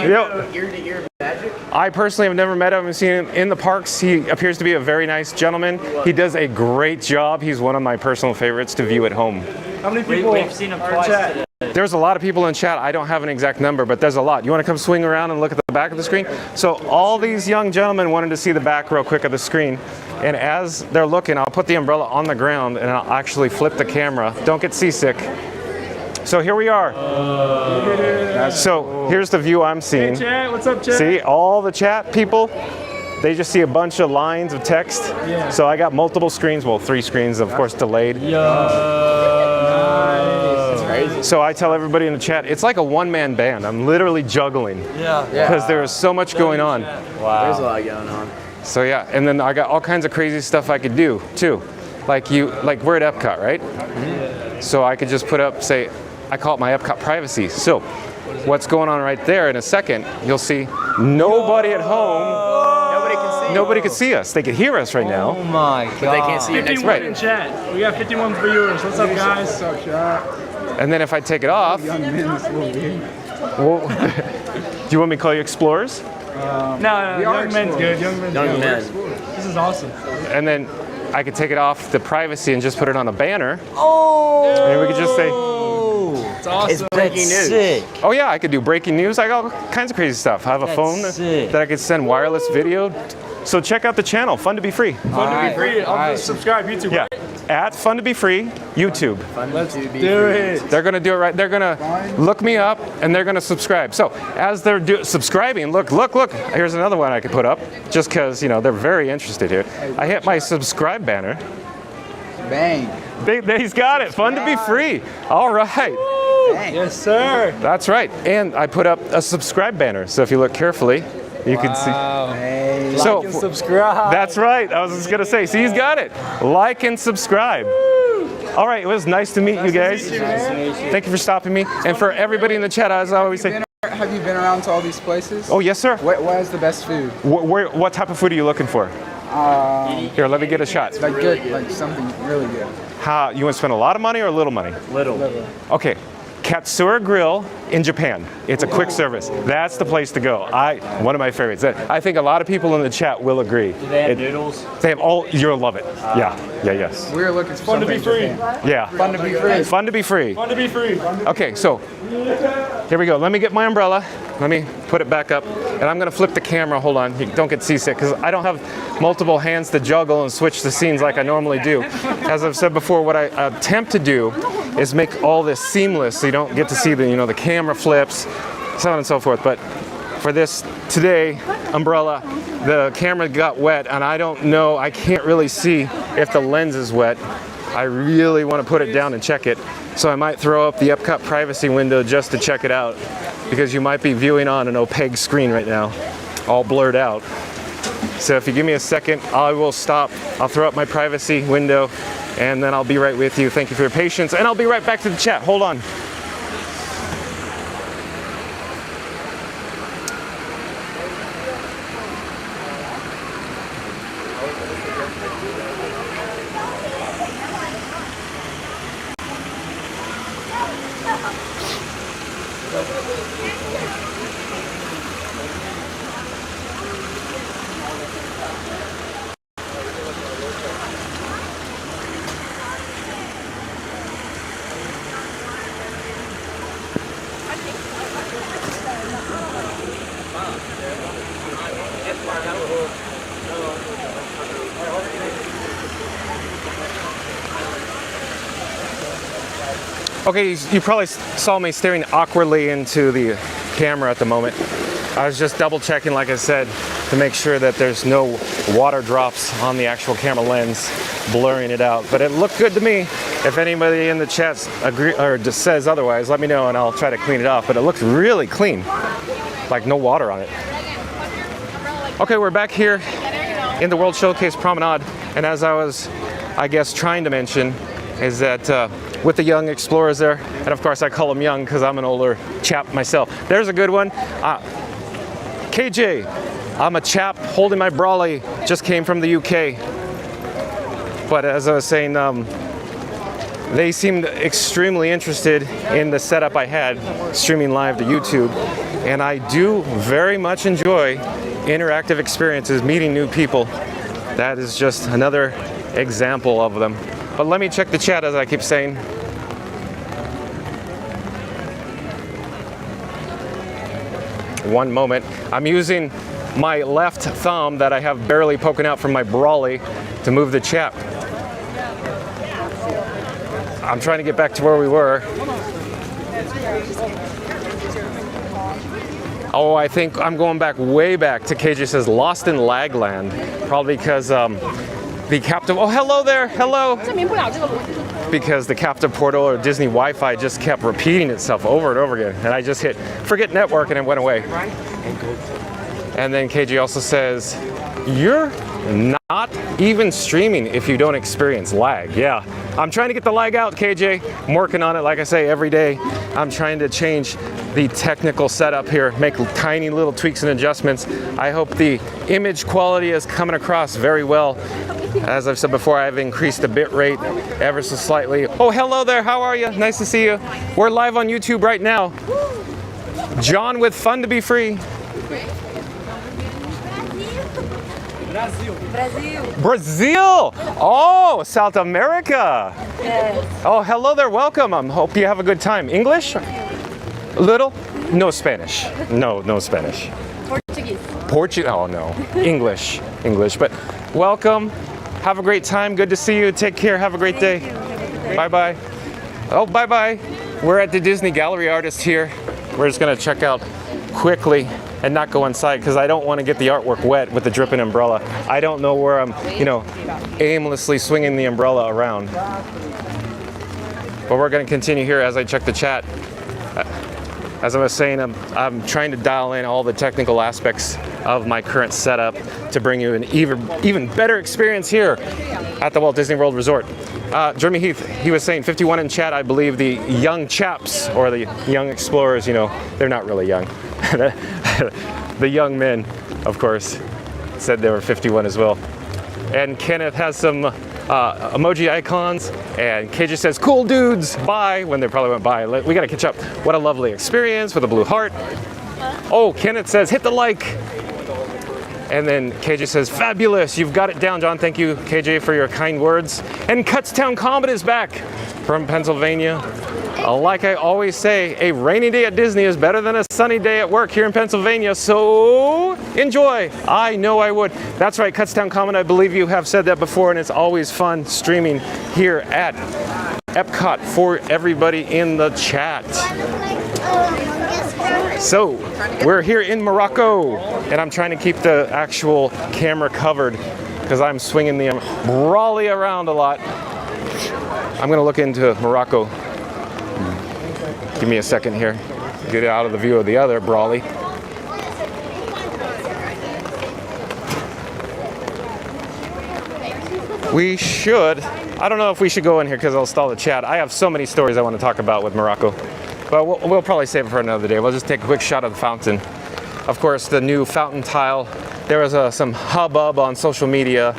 E: you know ear-to-ear magic?
A: I personally have never met him. I've seen him in the parks. He appears to be a very nice gentleman. He does a great job. He's one of my personal favorites to view at home.
C: How many people
E: We've seen him twice today.
A: There's a lot of people in chat. I don't have an exact number, but there's a lot. You want to come swing around and look at the back of the screen? So all these young gentlemen wanted to see the back real quick of the screen. And as they're looking, I'll put the umbrella on the ground and I'll actually flip the camera. Don't get seasick. So here we are. So here's the view I'm seeing.
C: Hey, chat. What's up, chat?
A: See all the chat people? they just see a bunch of lines of text.
F: Yeah.
A: So I got multiple screens, well, 3 screens, of course, delayed.
E: That's crazy.
A: So I tell everybody in the chat, it's like a one-man band. I'm literally juggling because there is so much going on.
E: Wow. There's a lot going on.
A: So yeah, and then I got all kinds of crazy stuff I could do too. Like we're at Epcot, right? So I could just put up, say, I call it my Epcot privacy. So what's going on right there in a second, you'll see nobody at home. Nobody could see us. They could hear us right now.
F: Oh my god.
E: But they can't see you next
F: 51 in chat. We got 51 viewers. What's up, guys?
C: What's up, Shot?
A: And then if I take it off,
C: Young men, this little weird.
A: well, do you want me to call you explorers?
F: No, young men's good. Young men's
E: Young
F: good.
E: men.
F: This is awesome.
A: And then I could take it off the privacy and just put it on a banner.
F: Oh!
A: And we could just say,
F: It's awesome.
E: It's breaking news.
F: Sick.
A: oh yeah, I could do breaking news. I got all kinds of crazy stuff. I have a phone
F: sick.
A: that I could send wireless video. So check out the channel, Fun to Be Free.
F: Fun to be free. I'll subscribe YouTube.
A: Yeah, at Fun to Be Free, YouTube.
F: Let's do it.
A: They're gonna do it right. They're gonna look me up and they're gonna subscribe. So as they're subscribing, look. Here's another one I could put up, just because they're very interested here. I hit my subscribe banner.
C: Bang.
A: He's got it. Fun to Be Free. All right.
F: Yes, sir.
A: That's right. And I put up a subscribe banner. So if you look carefully, you can see.
C: Hey.
A: So
F: Like and subscribe.
A: that's right. I was just gonna say. See, he's got it. Like and subscribe. All right. It was nice to meet you guys. Thank you for stopping me. And for everybody in the chat, as I always say.
C: Have you been around to all these places?
A: Oh yes, sir.
C: What is the best food?
A: What type of food are you looking for? Here, let me get a shot.
C: Like good, like something really good.
A: How you want to spend a lot of money or a little money?
E: Little.
A: Okay. Katsura Grill in Japan. It's a quick service. That's the place to go. One of my favorites. I think a lot of people in the chat will agree.
E: Do they have noodles?
A: They have all. You'll love it. Yes.
C: We're looking for
F: Fun to be free.
A: Yeah.
C: Fun to be free.
A: Fun to be free.
F: Fun to be free.
A: Okay, so here we go. Let me get my umbrella. Let me put it back up. And I'm going to flip the camera. Hold on. You don't get seasick because I don't have multiple hands to juggle and switch the scenes like I normally do. As I've said before, what I attempt to do is make all this seamless so you don't get to see the camera flips, so on and so forth. But for this today umbrella, the camera got wet and I don't know, I can't really see if the lens is wet. I really want to put it down and check it. So I might throw up the Epcot privacy window just to check it out because you might be viewing on an opaque screen right now, all blurred out. So if you give me a second, I will stop. I'll throw up my privacy window and then I'll be right with you. Thank you for your patience and I'll be right back to the chat. Hold on. Okay, you probably saw me staring awkwardly into the camera at the moment. I was just double checking, like I said, to make sure that there's no water drops on the actual camera lens blurring it out. But it looked good to me. If anybody in the chat just says otherwise, let me know and I'll try to clean it off. But it looks really clean, like no water on it. Okay, we're back here in the World Showcase Promenade. And as I was, I guess, trying to mention, is that with the young explorers there, and of course I call them young because I'm an older chap myself. There's a good one. KJ, I'm a chap holding my brolly, just came from the UK. But as I was saying, they seemed extremely interested in the setup I had streaming live to YouTube. And I do very much enjoy interactive experiences, meeting new people. That is just another example of them. But let me check the chat as I keep saying. One moment. I'm using my left thumb that I have barely poking out from my brolly to move the chat. I'm trying to get back to where we were. Oh, I think I'm going back way back to KJ says Lost in Lagland. Probably because the captive, oh, hello there, hello. Because the captive portal or Disney Wi-Fi just kept repeating itself over and over again. And I just hit forget network and it went away. And then KJ also says, you're not even streaming if you don't experience lag. Yeah, I'm trying to get the lag out, KJ. I'm working on it, like I say, every day. I'm trying to change the technical setup here, make tiny little tweaks and adjustments. I hope the image quality is coming across very well. As I've said before, I've increased the bit rate ever so slightly. Oh, hello there, how are you? Nice to see you. We're live on YouTube right now. John with Fun to Be Free. Brazil! Oh, South America!
G: Yes.
A: Oh, hello there, welcome. I hope you have a good time. English? A little? No Spanish. No Spanish.
G: Portuguese.
A: Oh no, English. But welcome. Have a great time. Good to see you. Take care. Have a great day. Bye-bye. Oh, bye-bye. We're at the Disney Gallery Artist here. We're just gonna check out quickly and not go inside because I don't want to get the artwork wet with the dripping umbrella. I don't know where I'm, aimlessly swinging the umbrella around. But we're going to continue here as I check the chat. As I was saying, I'm trying to dial in all the technical aspects of my current setup to bring you an even better experience here at the Walt Disney World Resort. Jeremy Heath, he was saying 51 in chat. I believe the young chaps or the young explorers, they're not really young. The young men, of course, said they were 51 as well. And Kenneth has some emoji icons, and KJ says, cool dudes, bye, when they probably went by. We gotta catch up. What a lovely experience with a blue heart. Oh, Kenneth says, hit the like. And then KJ says, fabulous, you've got it down, John. Thank you, KJ, for your kind words. And Cutstown Comet is back from Pennsylvania. Like I always say, a rainy day at Disney is better than a sunny day at work here in Pennsylvania, so enjoy. I know I would. That's right, Cutstown Comet, I believe you have said that before, and it's always fun streaming here at Epcot for everybody in the chat. So, we're here in Morocco, and I'm trying to keep the actual camera covered because I'm swinging the brolly around a lot. I'm going to look into Morocco. Give me a second here. Get out of the view of the other brawly. We should, I don't know if we should go in here because I'll stall the chat. I have so many stories I want to talk about with Morocco. But we'll probably save it for another day. We'll just take a quick shot of the fountain. Of course, the new fountain tile. There was some hubbub on social media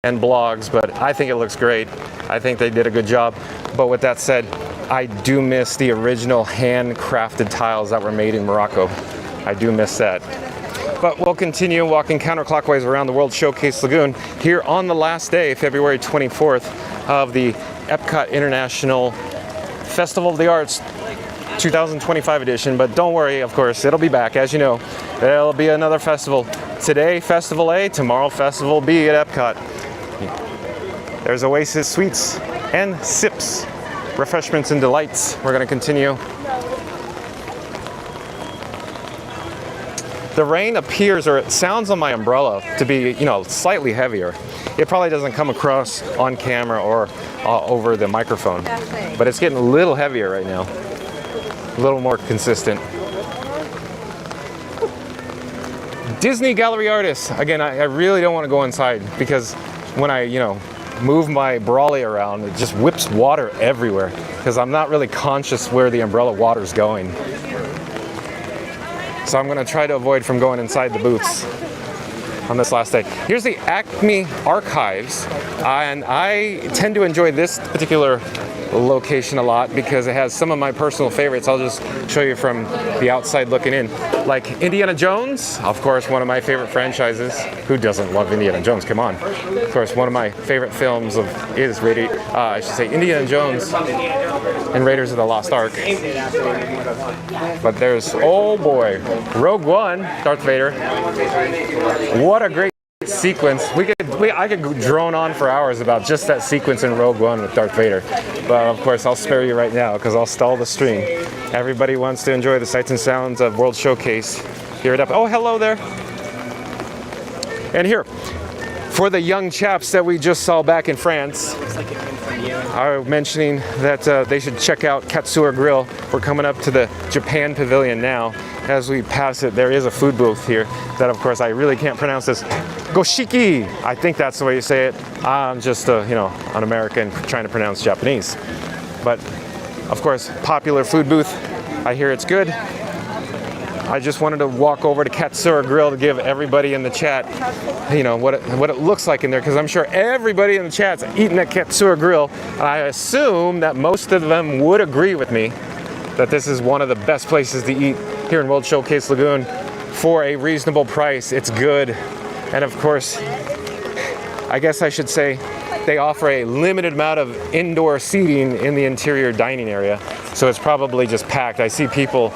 A: and blogs, but I think it looks great. I think they did a good job. But with that said, I do miss the original handcrafted tiles that were made in Morocco. I do miss that. But we'll continue walking counterclockwise around the World Showcase Lagoon here on the last day, February 24th, of the Epcot International Festival of the Arts 2025 edition. But don't worry, of course, it'll be back. As you know, there'll be another festival. Today, Festival A, tomorrow, Festival B at Epcot. There's Oasis Sweets and Sips. Refreshments and delights. We're going to continue. The rain appears, or it sounds on my umbrella to be, slightly heavier. It probably doesn't come across on camera or over the microphone, but it's getting a little heavier right now. A little more consistent. Disney Gallery Artists. Again, I really don't want to go inside because when I, move my brolly around, it just whips water everywhere because I'm not really conscious where the umbrella water's going. So I'm going to try to avoid from going inside the booths on this last day. Here's the Acme Archives, and I tend to enjoy this particular location a lot because it has some of my personal favorites. I'll just show you from the outside looking in. Like Indiana Jones, of course, one of my favorite franchises. Who doesn't love Indiana Jones? Come on. Of course, one of my favorite films is Indiana Jones and Raiders of the Lost Ark. But there's, oh boy, Rogue One, Darth Vader. What a great sequence. I could drone on for hours about just that sequence in Rogue One with Darth Vader. But of course, I'll spare you right now because I'll stall the stream. Everybody wants to enjoy the sights and sounds of World Showcase here at Epcot. Oh, hello there. And here, for the young chaps that we just saw back in France, I was mentioning that they should check out Katsura Grill. We're coming up to the Japan Pavilion now. As we pass it, there is a food booth here that, of course, I really can't pronounce this. Goshiki! I think that's the way you say it. I'm just, an American trying to pronounce Japanese. But, of course, popular food booth. I hear it's good. I just wanted to walk over to Katsura Grill to give everybody in the chat, what it looks like in there, because I'm sure everybody in the chat's eating at Katsura Grill, and I assume that most of them would agree with me that this is one of the best places to eat here in World Showcase Lagoon for a reasonable price. It's good, and of course, I guess I should say they offer a limited amount of indoor seating in the interior dining area, so it's probably just packed. I see people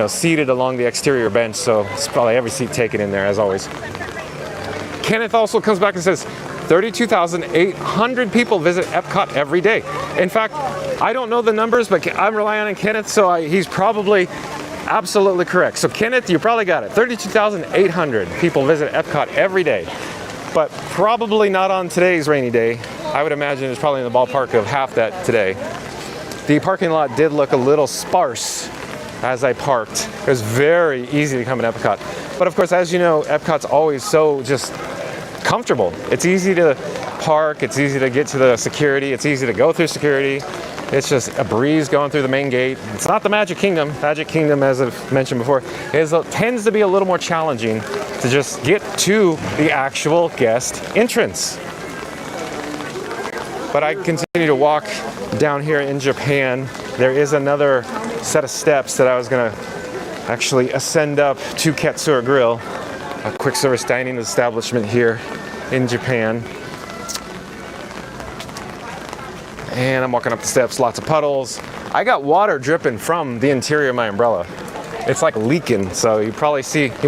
A: seated along the exterior bench, so it's probably every seat taken in there, as always. Kenneth also comes back and says, 32,800 people visit Epcot every day. In fact, I don't know the numbers, but I'm relying on Kenneth, so he's probably absolutely correct. So Kenneth, you probably got it. 32,800 people visit Epcot every day, but probably not on today's rainy day. I would imagine it's probably in the ballpark of half that today. The parking lot did look a little sparse as I parked. It was very easy to come in Epcot. But of course, as you know, Epcot's always so just comfortable. It's easy to park, it's easy to get to the security, it's easy to go through security. It's just a breeze going through the main gate. It's not the Magic Kingdom. Magic Kingdom, as I've mentioned before, tends to be a little more challenging to just get to the actual guest entrance. But I continue to walk down here in Japan. There is another set of steps that I was gonna actually ascend up to Katsura Grill, a quick service dining establishment here in Japan. And I'm walking up the steps, lots of puddles. I got water dripping from the interior of my umbrella. It's like leaking, so you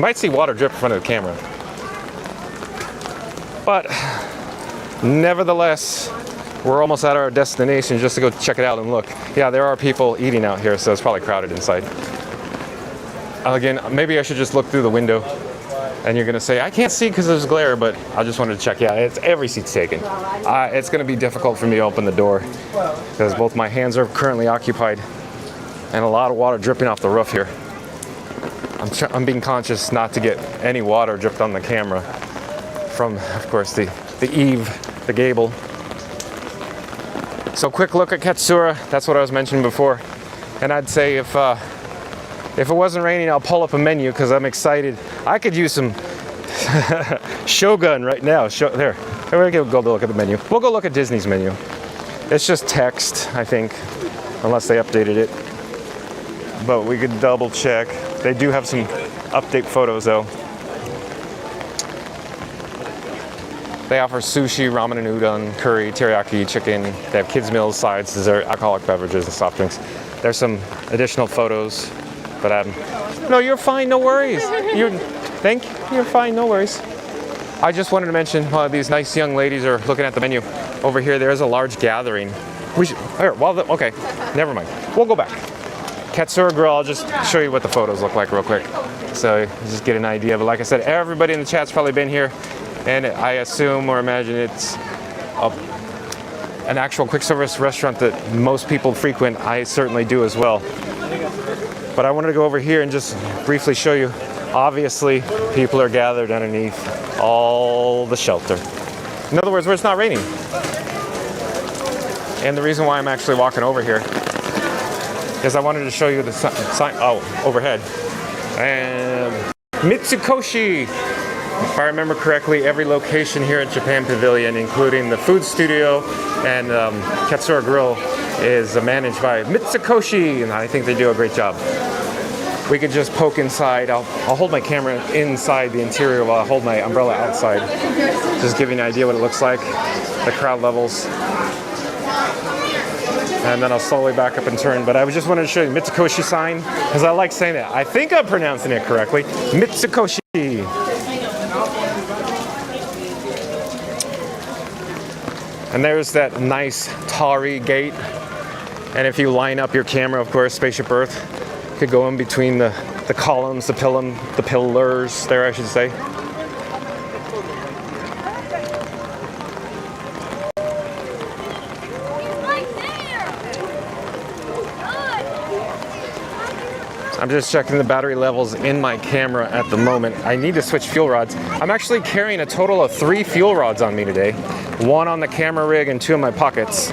A: might see water drip in front of the camera. But nevertheless, we're almost at our destination just to go check it out and look. Yeah, there are people eating out here, so it's probably crowded inside. Again, maybe I should just look through the window. And you're gonna say, I can't see because there's glare, but I just wanted to check. Yeah, every seat's taken. It's gonna be difficult for me to open the door because both my hands are currently occupied and a lot of water dripping off the roof here. I'm being conscious not to get any water dripped on the camera from, of course, the eave, the gable. So quick look at Katsura. That's what I was mentioning before. And I'd say if it wasn't raining, I'll pull up a menu because I'm excited. I could use some Shogun right now. There, we're gonna go look at the menu. We'll go look at Disney's menu. It's just text, I think, unless they updated it. But we could double check. They do have some update photos though. They offer sushi, ramen and udon, curry, teriyaki, chicken. They have kids meals, sides, dessert, alcoholic beverages, and soft drinks. There's some additional photos. But no, you're fine, no worries. You're fine, no worries. I just wanted to mention while these nice young ladies are looking at the menu, over here there is a large gathering. Okay, never mind. We'll go back. Katsura Grill, I'll just show you what the photos look like real quick. So you just get an idea. But like I said, everybody in the chat's probably been here, and I assume or imagine it's an actual quick service restaurant that most people frequent. I certainly do as well. But I wanted to go over here and just briefly show you. Obviously, people are gathered underneath all the shelter. In other words, where it's not raining. And the reason why I'm actually walking over here is I wanted to show you the sign, overhead. And Mitsukoshi. If I remember correctly, every location here at Japan Pavilion, including the food studio and Katsura Grill, is managed by Mitsukoshi, and I think they do a great job. We could just poke inside. I'll hold my camera inside the interior while I hold my umbrella outside. Just give you an idea what it looks like, the crowd levels. And then I'll slowly back up and turn. But I just wanted to show you the Mitsukoshi sign, because I like saying that. I think I'm pronouncing it correctly. Mitsukoshi. And there's that nice tarry gate. And if you line up your camera, of course, Spaceship Earth could go in between the columns, the pillars there, I should say. I'm just checking the battery levels in my camera at the moment. I need to switch fuel rods. I'm actually carrying a total of 3 fuel rods on me today. 1 on the camera rig and 2 in my pockets.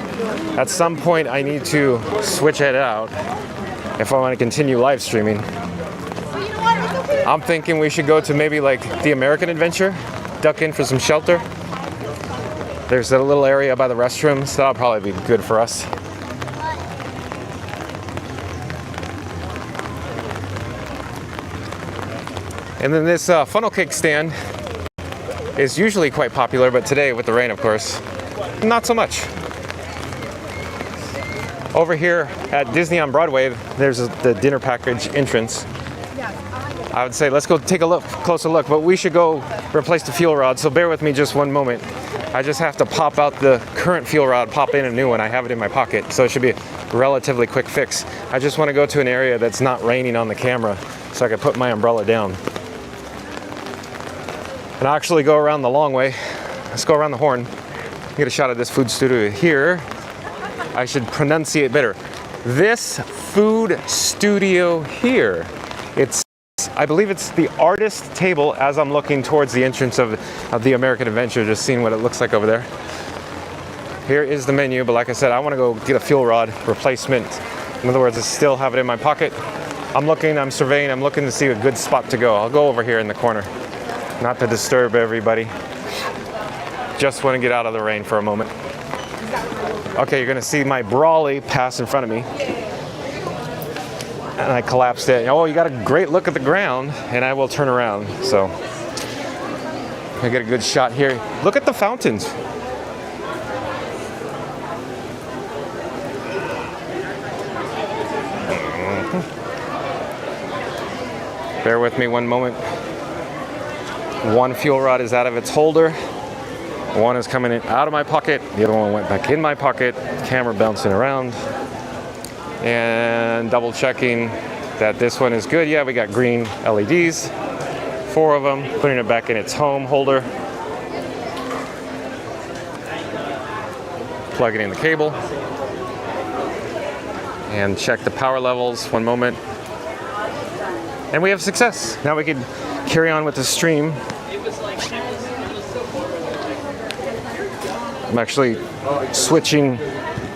A: At some point I need to switch it out if I want to continue live streaming. I'm thinking we should go to maybe like the American Adventure, duck in for some shelter. There's a little area by the restrooms. That'll probably be good for us. And then this funnel cake stand is usually quite popular, but today with the rain, of course, not so much. Over here at Disney on Broadway, there's the dinner package entrance. I would say let's go take a closer look, but we should go replace the fuel rod, so bear with me just one moment. I just have to pop out the current fuel rod, pop in a new one. I have it in my pocket, so it should be a relatively quick fix. I just want to go to an area that's not raining on the camera so I can put my umbrella down. And I'll actually go around the long way. Let's go around the horn. Get a shot of this food studio here. I should pronunciate better. This food studio here. I believe it's the artist table as I'm looking towards the entrance of the American Adventure, just seeing what it looks like over there. Here is the menu, but like I said, I want to go get a fuel rod replacement. In other words, I still have it in my pocket. I'm surveying, I'm looking to see a good spot to go. I'll go over here in the corner. Not to disturb everybody. Just want to get out of the rain for a moment. Okay, you're gonna see my brolly pass in front of me. And I collapsed it. Oh, you got a great look at the ground, and I will turn around. So I get a good shot here. Look at the fountains. Bear with me one moment. 1 fuel rod is out of its holder. 1 is coming out of my pocket. The other one went back in my pocket. Camera bouncing around. And double checking that this one is good. Yeah, we got green LEDs. 4 of them. Putting it back in its home holder. Plugging in the cable. And check the power levels. One moment. And we have success. Now we can carry on with the stream. I'm actually switching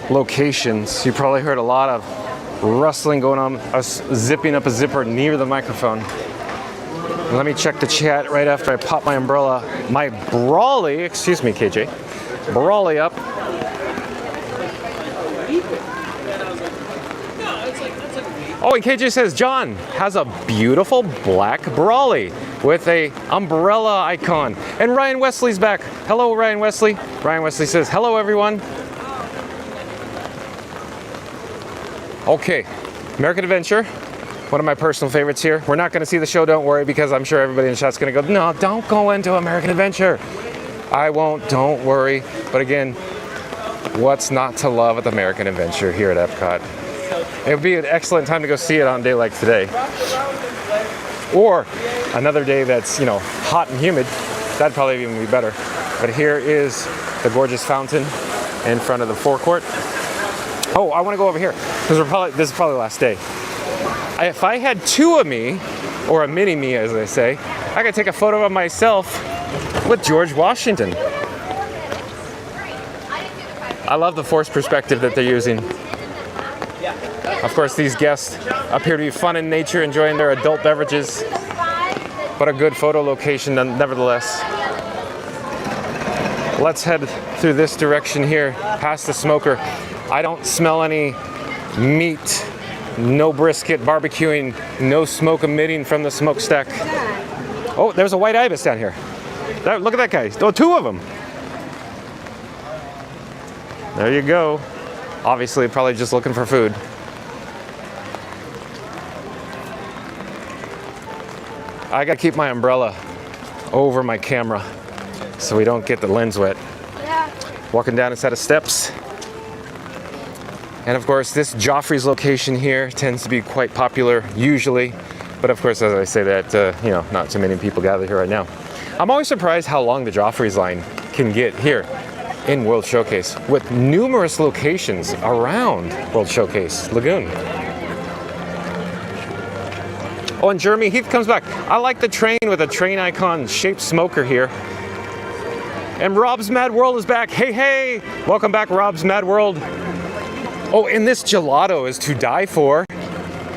A: locations. You probably heard a lot of rustling going on. I was zipping up a zipper near the microphone. Let me check the chat right after I pop my umbrella. My brolly, excuse me, KJ, brolly up. Oh, and KJ says John has a beautiful black brolly with a umbrella icon. And Ryan Wesley's back. Hello, Ryan Wesley. Ryan Wesley says, hello, everyone. Okay, American Adventure, one of my personal favorites here. We're not gonna see the show, don't worry, because I'm sure everybody in the chat's gonna go, no, don't go into American Adventure. I won't, don't worry. But again, what's not to love at American Adventure here at Epcot? It would be an excellent time to go see it on a day like today. Or another day that's, hot and humid. That'd probably even be better. But here is the gorgeous fountain in front of the forecourt. Oh, I want to go over here because this is probably the last day. If I had 2 of me, or a mini me as they say, I could take a photo of myself with George Washington. I love the forced perspective that they're using. Of course, these guests appear to be fun in nature, enjoying their adult beverages, but a good photo location nevertheless. Let's head through this direction here, past the smoker. I don't smell any meat, no brisket barbecuing, no smoke emitting from the smokestack. Oh, there's a white ibis down here. Look at that guy. Oh, 2 of them. There you go. Obviously, probably just looking for food. I gotta keep my umbrella over my camera so we don't get the lens wet. Walking down a set of steps. And of course, this Joffrey's location here tends to be quite popular usually. But of course, as I say that, you know, not too many people gather here right now. I'm always surprised how long the Joffrey's line can get here in World Showcase with numerous locations around World Showcase Lagoon. Oh, and Jeremy Heath comes back. I like the train with a train icon shaped smoker here. And Rob's Mad World is back. Hey, hey! Welcome back, Rob's Mad World. Oh, and this gelato is to die for.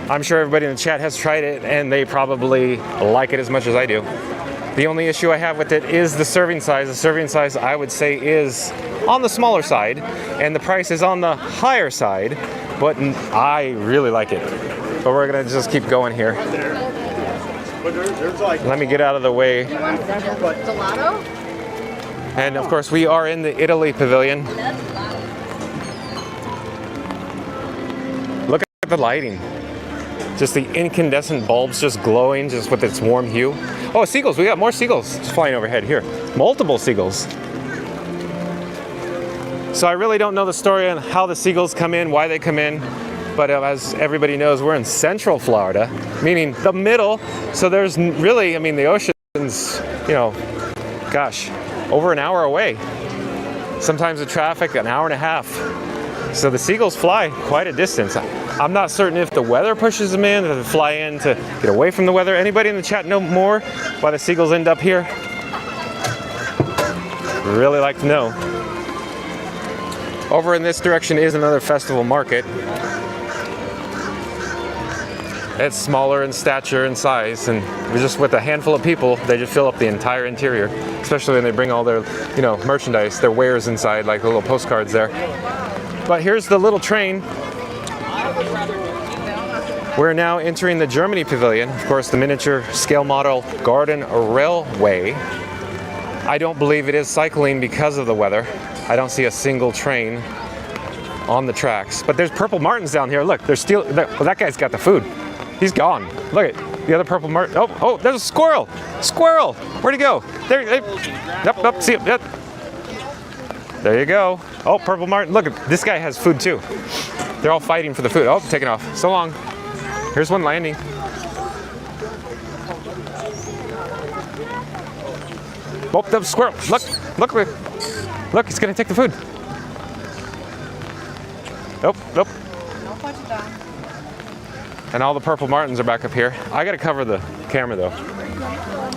A: I'm sure everybody in the chat has tried it and they probably like it as much as I do. The only issue I have with it is the serving size. The serving size, I would say, is on the smaller side, and the price is on the higher side, but I really like it. But we're gonna just keep going here. Let me get out of the way.
B: Gelato?
A: And of course, we are in the Italy Pavilion. Look at the lighting. Just the incandescent bulbs just glowing just with its warm hue. Oh, seagulls, we got more seagulls just flying overhead here. Multiple seagulls. So I really don't know the story on how the seagulls come in, why they come in, but as everybody knows, we're in Central Florida, meaning the middle. So there's really, I mean, the ocean's, you know, gosh, over an hour away. Sometimes the traffic, an hour and a half. So the seagulls fly quite a distance. I'm not certain if the weather pushes them in, or they fly in to get away from the weather. Anybody in the chat know more why the seagulls end up here? Really like to know. Over in this direction is another festival market. It's smaller in stature and size, and just with a handful of people, they just fill up the entire interior, especially when they bring all their, you know, merchandise, their wares inside, like the little postcards there. But here's the little train. We're now entering the Germany Pavilion. Of course, the miniature scale model garden railway. I don't believe it is cycling because of the weather. I don't see a single train on the tracks. But there's Purple Martins down here. Look, they're still, well, that guy's got the food. He's gone. Look at the other Purple Martin. Oh, there's a squirrel. Squirrel. Where'd he go? There. Yep. See it. Yep. There you go. Oh, Purple Martin. Look, this guy has food too. They're all fighting for the food. Oh, taking off. So long. Here's one landing. Oh, the squirrel. Look, he's gonna take the food. Nope. And all the Purple Martins are back up here. I gotta cover the camera though.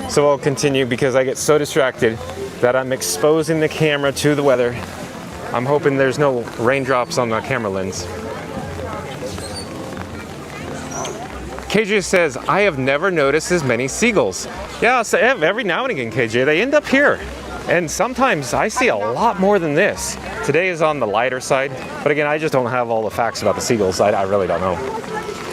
A: So I'll continue because I get so distracted that I'm exposing the camera to the weather. I'm hoping there's no raindrops on the camera lens. KJ says, I have never noticed as many seagulls. Yeah, so every now and again, KJ, they end up here. And sometimes I see a lot more than this. Today is on the lighter side, but again, I just don't have all the facts about the seagulls. I really don't know.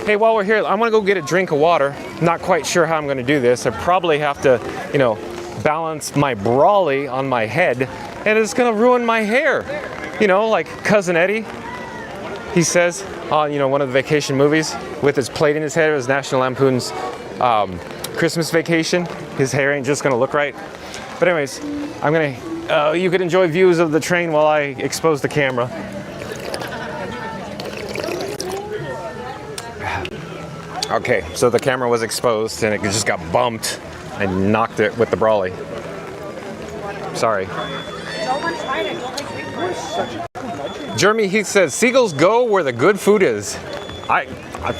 A: Hey, while we're here, I'm gonna go get a drink of water. Not quite sure how I'm gonna do this. I probably have to, you know, balance my brolly on my head, and it's gonna ruin my hair. You know, like Cousin Eddie, he says, on, you know, one of the vacation movies, with his plate in his head, it was National Lampoon's Christmas Vacation. His hair ain't just gonna look right. But anyways, I'm gonna, you could enjoy views of the train while I expose the camera. Okay, so the camera was exposed and it just got bumped and knocked it with the brolly. Sorry. Jeremy Heath says, seagulls go where the good food is.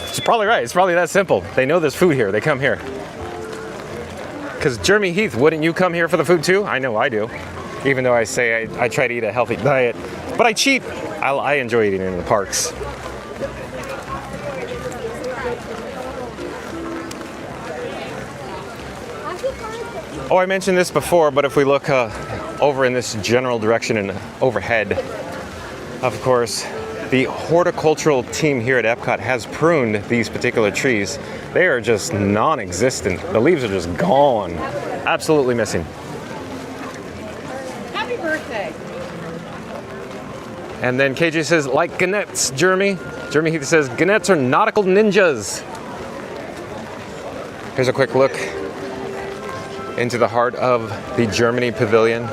A: She's probably right. It's probably that simple. They know there's food here. They come here. Because Jeremy Heath, wouldn't you come here for the food too? I know I do. Even though I say I try to eat a healthy diet. But I cheat. I enjoy eating in the parks. Oh, I mentioned this before, but if we look over in this general direction and overhead, of course, the horticultural team here at Epcot has pruned these particular trees. They are just non-existent. The leaves are just gone. Absolutely missing.
B: Happy birthday.
A: And then KJ says, like gannettes, Jeremy. Jeremy Heath says, gannettes are nautical ninjas. Here's a quick look into the heart of the Germany Pavilion.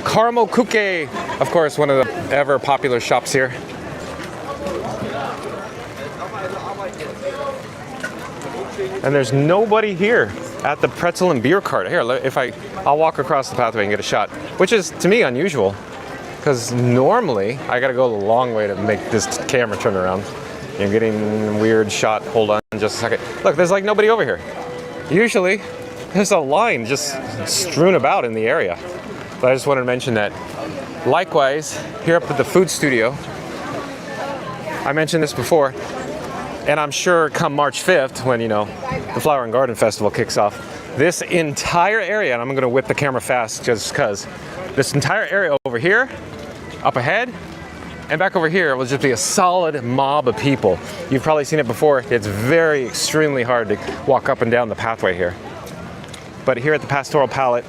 A: Caramel Cookie. Of course, one of the ever popular shops here. And there's nobody here at the pretzel and beer cart. Here, I'll walk across the pathway and get a shot, which is to me unusual, because normally I gotta go a long way to make this camera turn around. You're getting a weird shot. Hold on just a second. Look, there's like nobody over here. Usually, there's a line just strewn about in the area. But I just wanted to mention that. Likewise, here up at the food studio, I mentioned this before, and I'm sure come March 5th, when, you know, the Flower and Garden Festival kicks off, this entire area, and I'm gonna whip the camera fast just because, this entire area over here, up ahead, and back over here will just be a solid mob of people. You've probably seen it before. It's very, extremely hard to walk up and down the pathway here. But here at the Pastoral Palette,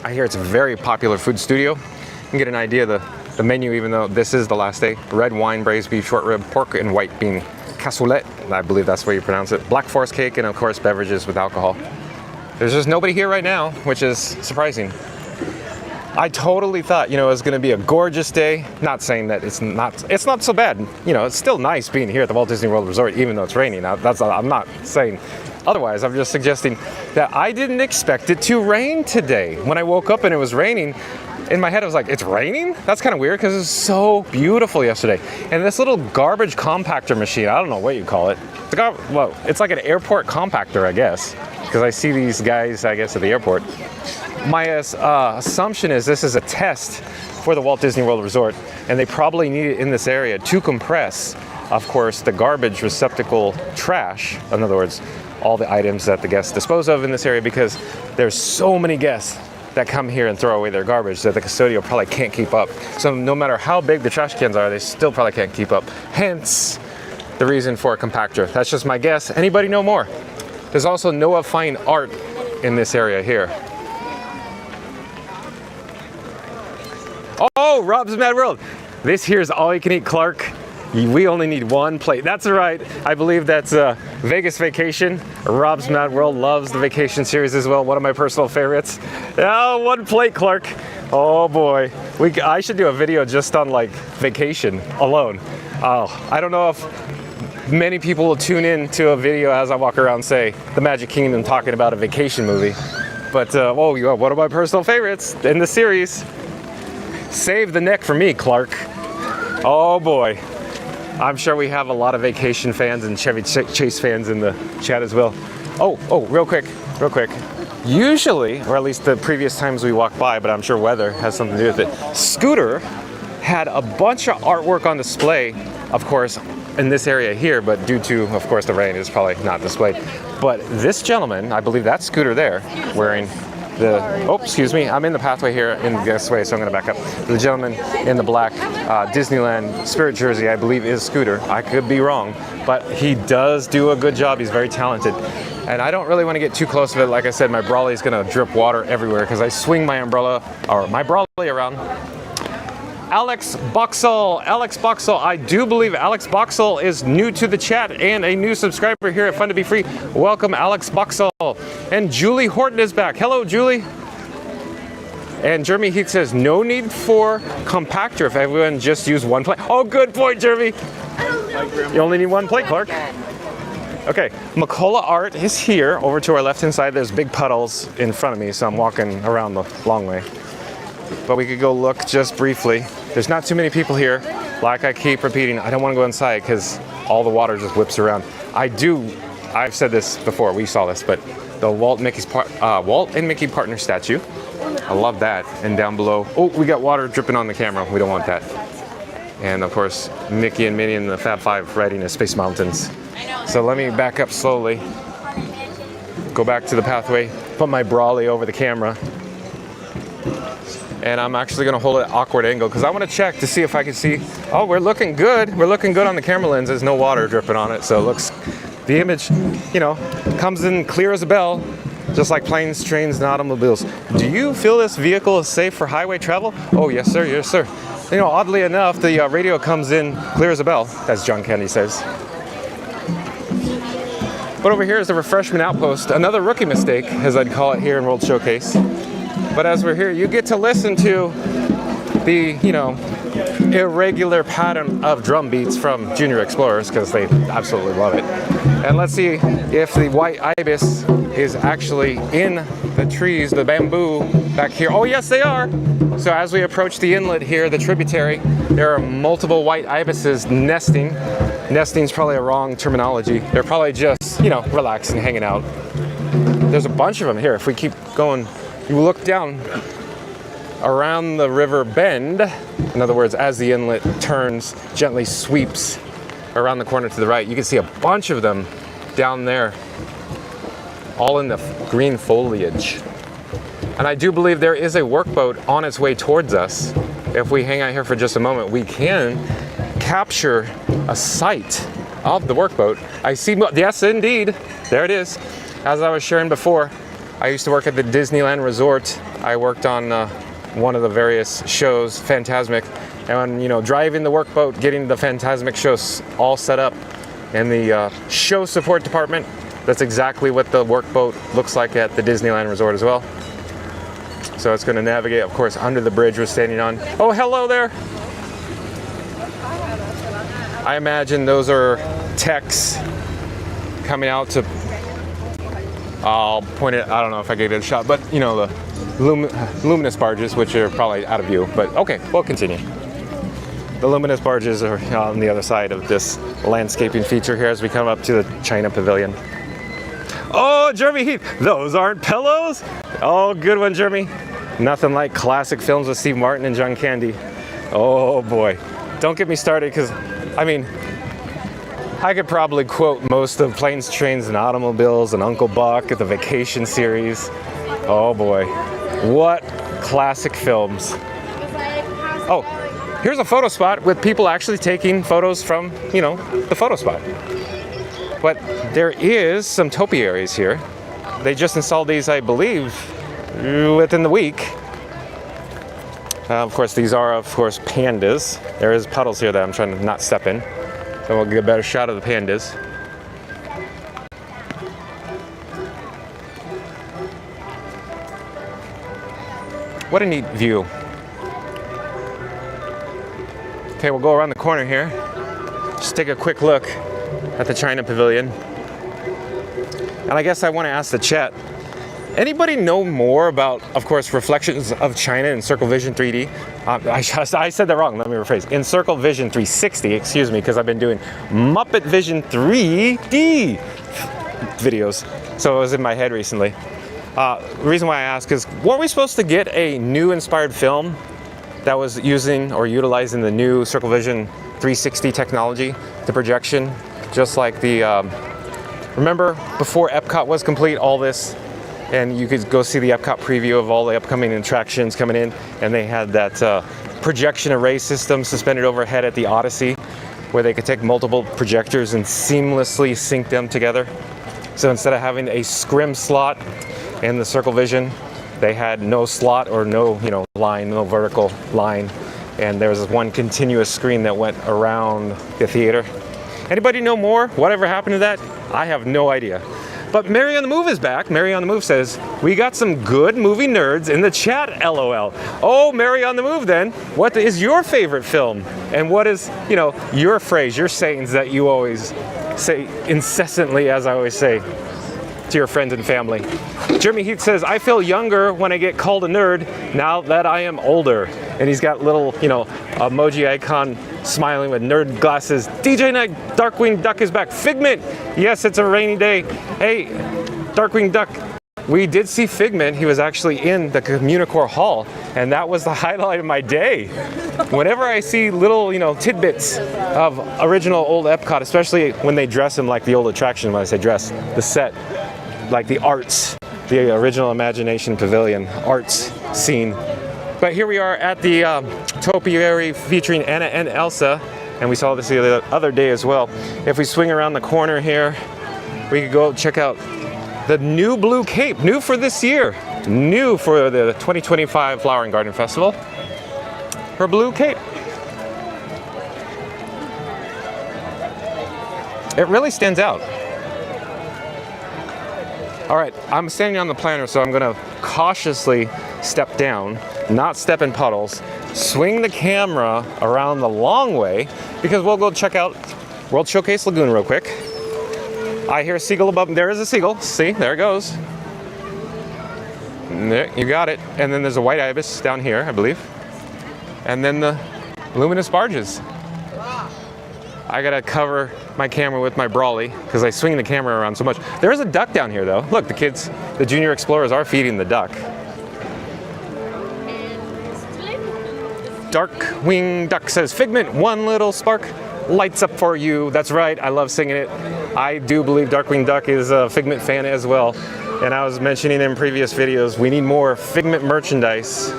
A: I hear it's a very popular food studio. You can get an idea of the menu, even though this is the last day. Red wine, braised beef, short rib, pork, and white bean cassoulet. I believe that's the way you pronounce it. Black forest cake, and of course, beverages with alcohol. There's just nobody here right now, which is surprising. I totally thought, you know, it was going to be a gorgeous day. Not saying that it's not so bad. You know, it's still nice being here at the Walt Disney World Resort, even though it's raining. I'm not saying otherwise. I'm just suggesting that I didn't expect it to rain today. When I woke up and it was raining, in my head I was like, it's raining? That's kind of weird because it was so beautiful yesterday. And this little garbage compactor machine, I don't know what you call it. Well, it's like an airport compactor, I guess, because I see these guys, I guess, at the airport. My assumption is this is a test for the Walt Disney World Resort, and they probably need it in this area to compress, of course, the garbage receptacle trash. In other words, all the items that the guests dispose of in this area, because there's so many guests that come here and throw away their garbage that the custodial probably can't keep up. So no matter how big the trash cans are, they still probably can't keep up. Hence, the reason for a compactor. That's just my guess. Anybody know more? There's also Noah Fine Art in this area here. Oh, Rob's Mad World. This here's all you can eat, Clark. We only need one plate. That's right. I believe that's Vegas Vacation. Rob's Mad World loves the vacation series as well. One of my personal favorites. Oh, one plate, Clark. Oh boy. I should do a video just on like vacation alone. Oh, I don't know if many people will tune in to a video as I walk around, say, the Magic Kingdom talking about a vacation movie. But, oh, one of my personal favorites in the series. Save the neck for me, Clark. Oh boy. I'm sure we have a lot of vacation fans and Chevy Chase fans in the chat as well. Oh, real quick. Usually, or at least the previous times we walked by, but I'm sure weather has something to do with it, Scooter had a bunch of artwork on display, of course, in this area here, but due to, of course, the rain, it's probably not displayed. But this gentleman, I believe that's Scooter there, wearing excuse me, I'm in the pathway here in this way, so I'm going to back up. The gentleman in the black Disneyland Spirit jersey, I believe, is Scooter. I could be wrong, but he does do a good job. He's very talented. And I don't really want to get too close to it. Like I said, my brolly is going to drip water everywhere because I swing my umbrella, or my brolly around. Alex Boxall, I do believe Alex Boxall is new to the chat and a new subscriber here at Fun to Be Free. Welcome, Alex Boxall. And Julie Horton is back. Hello, Julie. And Jeremy Heath says, no need for compactor if everyone just use one plate. Oh, good point, Jeremy. You only need one plate, Clark. Okay, Macola Art is here. Over to our left-hand side, there's big puddles in front of me, so I'm walking around the long way. But we could go look just briefly. There's not too many people here. Like I keep repeating, I don't want to go inside because all the water just whips around. I've said this before, we saw this, but the Walt and Mickey partner statue. I love that. And down below, oh, we got water dripping on the camera. We don't want that. And of course, Mickey and Minnie and the Fab Five riding the Space Mountains. So let me back up slowly. Go back to the pathway, put my brolly over the camera. And I'm actually going to hold it at an awkward angle because I want to check to see if I can see. Oh, we're looking good. We're looking good on the camera lens. There's no water dripping on it. So it looks, the image, you know, comes in clear as a bell, just like planes, trains, and automobiles. Do you feel this vehicle is safe for highway travel? Oh, yes, sir. Yes, sir. You know, oddly enough, the radio comes in clear as a bell, as John Candy says. But over here is the refreshment outpost. Another rookie mistake, as I'd call it here in World Showcase. But as we're here, you get to listen to the, irregular pattern of drum beats from Junior Explorers because they absolutely love it. And let's see if the white ibis is actually in the trees, the bamboo back here. Oh yes, they are. So as we approach the inlet here, the tributary, there are multiple white ibises nesting. Nesting is probably a wrong terminology. They're probably just, relaxing, hanging out. There's a bunch of them here. If we keep going, you look down around the river bend. In other words, as the inlet turns, gently sweeps around the corner to the right, you can see a bunch of them down there, all in the green foliage. And I do believe there is a workboat on its way towards us. If we hang out here for just a moment, we can capture a sight of the workboat. I see, yes indeed, there it is. As I was sharing before, I used to work at the Disneyland Resort. I worked on one of the various shows, Fantasmic, and driving the workboat, getting the Fantasmic shows all set up in the show support department. That's exactly what the workboat looks like at the Disneyland Resort as well. So it's going to navigate, of course, under the bridge we're standing on. Oh, hello there. I imagine those are techs coming out to, I'll point it, I don't know if I can get a shot, but the luminous barges, which are probably out of view, but okay, we'll continue. The luminous barges are on the other side of this landscaping feature here as we come up to the China Pavilion. Oh, Jeremy Heath, those aren't pillows? Oh, good one, Jeremy. Nothing like classic films with Steve Martin and John Candy. Oh boy, don't get me started because, I could probably quote most of Planes, Trains, and Automobiles and Uncle Buck at the Vacation series. Oh boy, what classic films. Oh, here's a photo spot with people actually taking photos from, the photo spot. But there is some topiaries here. They just installed these, I believe, within the week. Of course, these are, pandas. There is puddles here that I'm trying to not step in. So we'll get a better shot of the pandas. What a neat view. Okay, we'll go around the corner here. Just take a quick look at the China Pavilion. And I guess I want to ask the chat, anybody know more about, of course, Reflections of China in Circle Vision 3D? I said that wrong, let me rephrase. In Circle Vision 360, excuse me, because I've been doing Muppet Vision 3D videos. So it was in my head recently. The reason why I ask is, weren't we supposed to get a new inspired film that was using or utilizing the new Circle Vision 360 technology, the projection, just like the, remember before Epcot was complete, all this, and you could go see the Epcot preview of all the upcoming attractions coming in, and they had that projection array system suspended overhead at the Odyssey, where they could take multiple projectors and seamlessly sync them together. So instead of having a scrim slot in the Circle Vision, they had no slot or no, line, no vertical line, and there was one continuous screen that went around the theater. Anybody know more? Whatever happened to that? I have no idea. But Mary on the Move is back. Mary on the Move says, we got some good movie nerds in the chat, LOL. Oh, Mary on the Move then. What is your favorite film? And what is, your phrase, your sayings that you always say incessantly, as I always say, to your friends and family? Jeremy Heath says, I feel younger when I get called a nerd now that I am older. And he's got little, emoji icon smiling with nerd glasses. DJ Night, Darkwing Duck is back. Figment, yes, it's a rainy day. Hey, Darkwing Duck, we did see Figment. He was actually in the Communicore Hall, and that was the highlight of my day. Whenever I see little, tidbits of original old Epcot, especially when they dress him like the old attraction, when I say dress, the set, like the arts, the original Imagination Pavilion arts scene. But here we are at the topiary featuring Anna and Elsa, and we saw this the other day as well. If we swing around the corner here, we could go check out the new Blue Cape, new for this year, new for the 2025 Flower and Garden Festival, her Blue Cape. It really stands out. All right, I'm standing on the planter, so I'm gonna cautiously step down, not step in puddles, swing the camera around the long way because we'll go check out World Showcase Lagoon real quick. I hear a seagull above. There is a seagull. See, there it goes. There, you got it. And then there's a white ibis down here, I believe. And then the luminous barges. I gotta cover my camera with my brolly because I swing the camera around so much. There is a duck down here though. Look, the kids, the junior explorers are feeding the duck. Darkwing Duck says, Figment, one little spark lights up for you. That's right, I love singing it. I do believe Darkwing Duck is a Figment fan as well. And I was mentioning in previous videos, we need more Figment merchandise.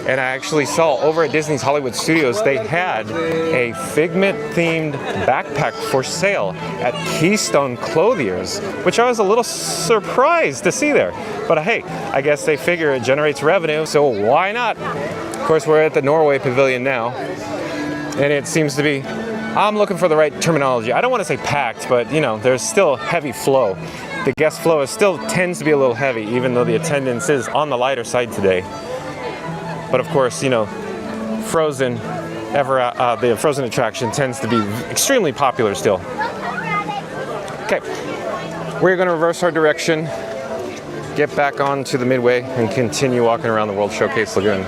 A: And I actually saw over at Disney's Hollywood Studios, they had a Figment-themed backpack for sale at Keystone Clothiers, which I was a little surprised to see there. But hey, I guess they figure it generates revenue, so why not? Of course, we're at the Norway Pavilion now, and it seems to be, I'm looking for the right terminology. I don't want to say packed, but you know, there's still heavy flow. The guest flow still tends to be a little heavy, even though the attendance is on the lighter side today. But of course, you know, Frozen, the Frozen attraction tends to be extremely popular still. Okay, we're going to reverse our direction, get back onto the Midway, and continue walking around the World Showcase Lagoon.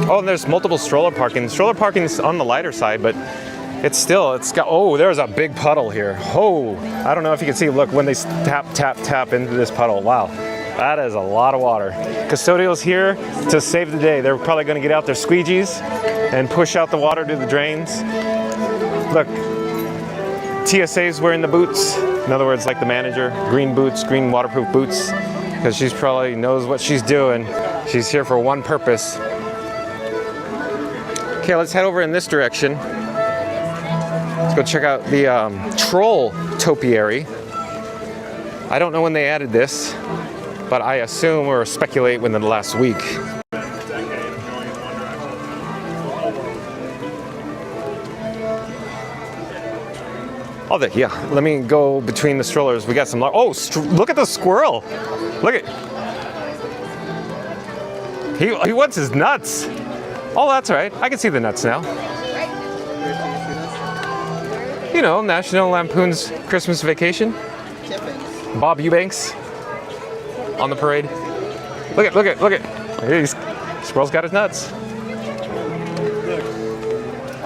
A: Oh, and there's multiple stroller parking. Stroller parking is on the lighter side, but it's got, oh, there's a big puddle here. Oh, I don't know if you can see, look, when they tap into this puddle. Wow, that is a lot of water. Custodial's here to save the day. They're probably gonna get out their squeegees and push out the water to the drains. Look, TSA's wearing the boots. In other words, like the manager, green boots, green waterproof boots, because she's probably knows what she's doing. She's here for one purpose. Okay, let's head over in this direction. Let's go check out the troll topiary. I don't know when they added this, but I assume or speculate within the last week. Oh, yeah. Let me go between the strollers. We got some. Oh, look at the squirrel. Look at. He wants his nuts. Oh, that's right. I can see the nuts now. You know, National Lampoon's Christmas Vacation. Bob Eubanks on the parade. Look at. He's, squirrel's got his nuts.
F: Our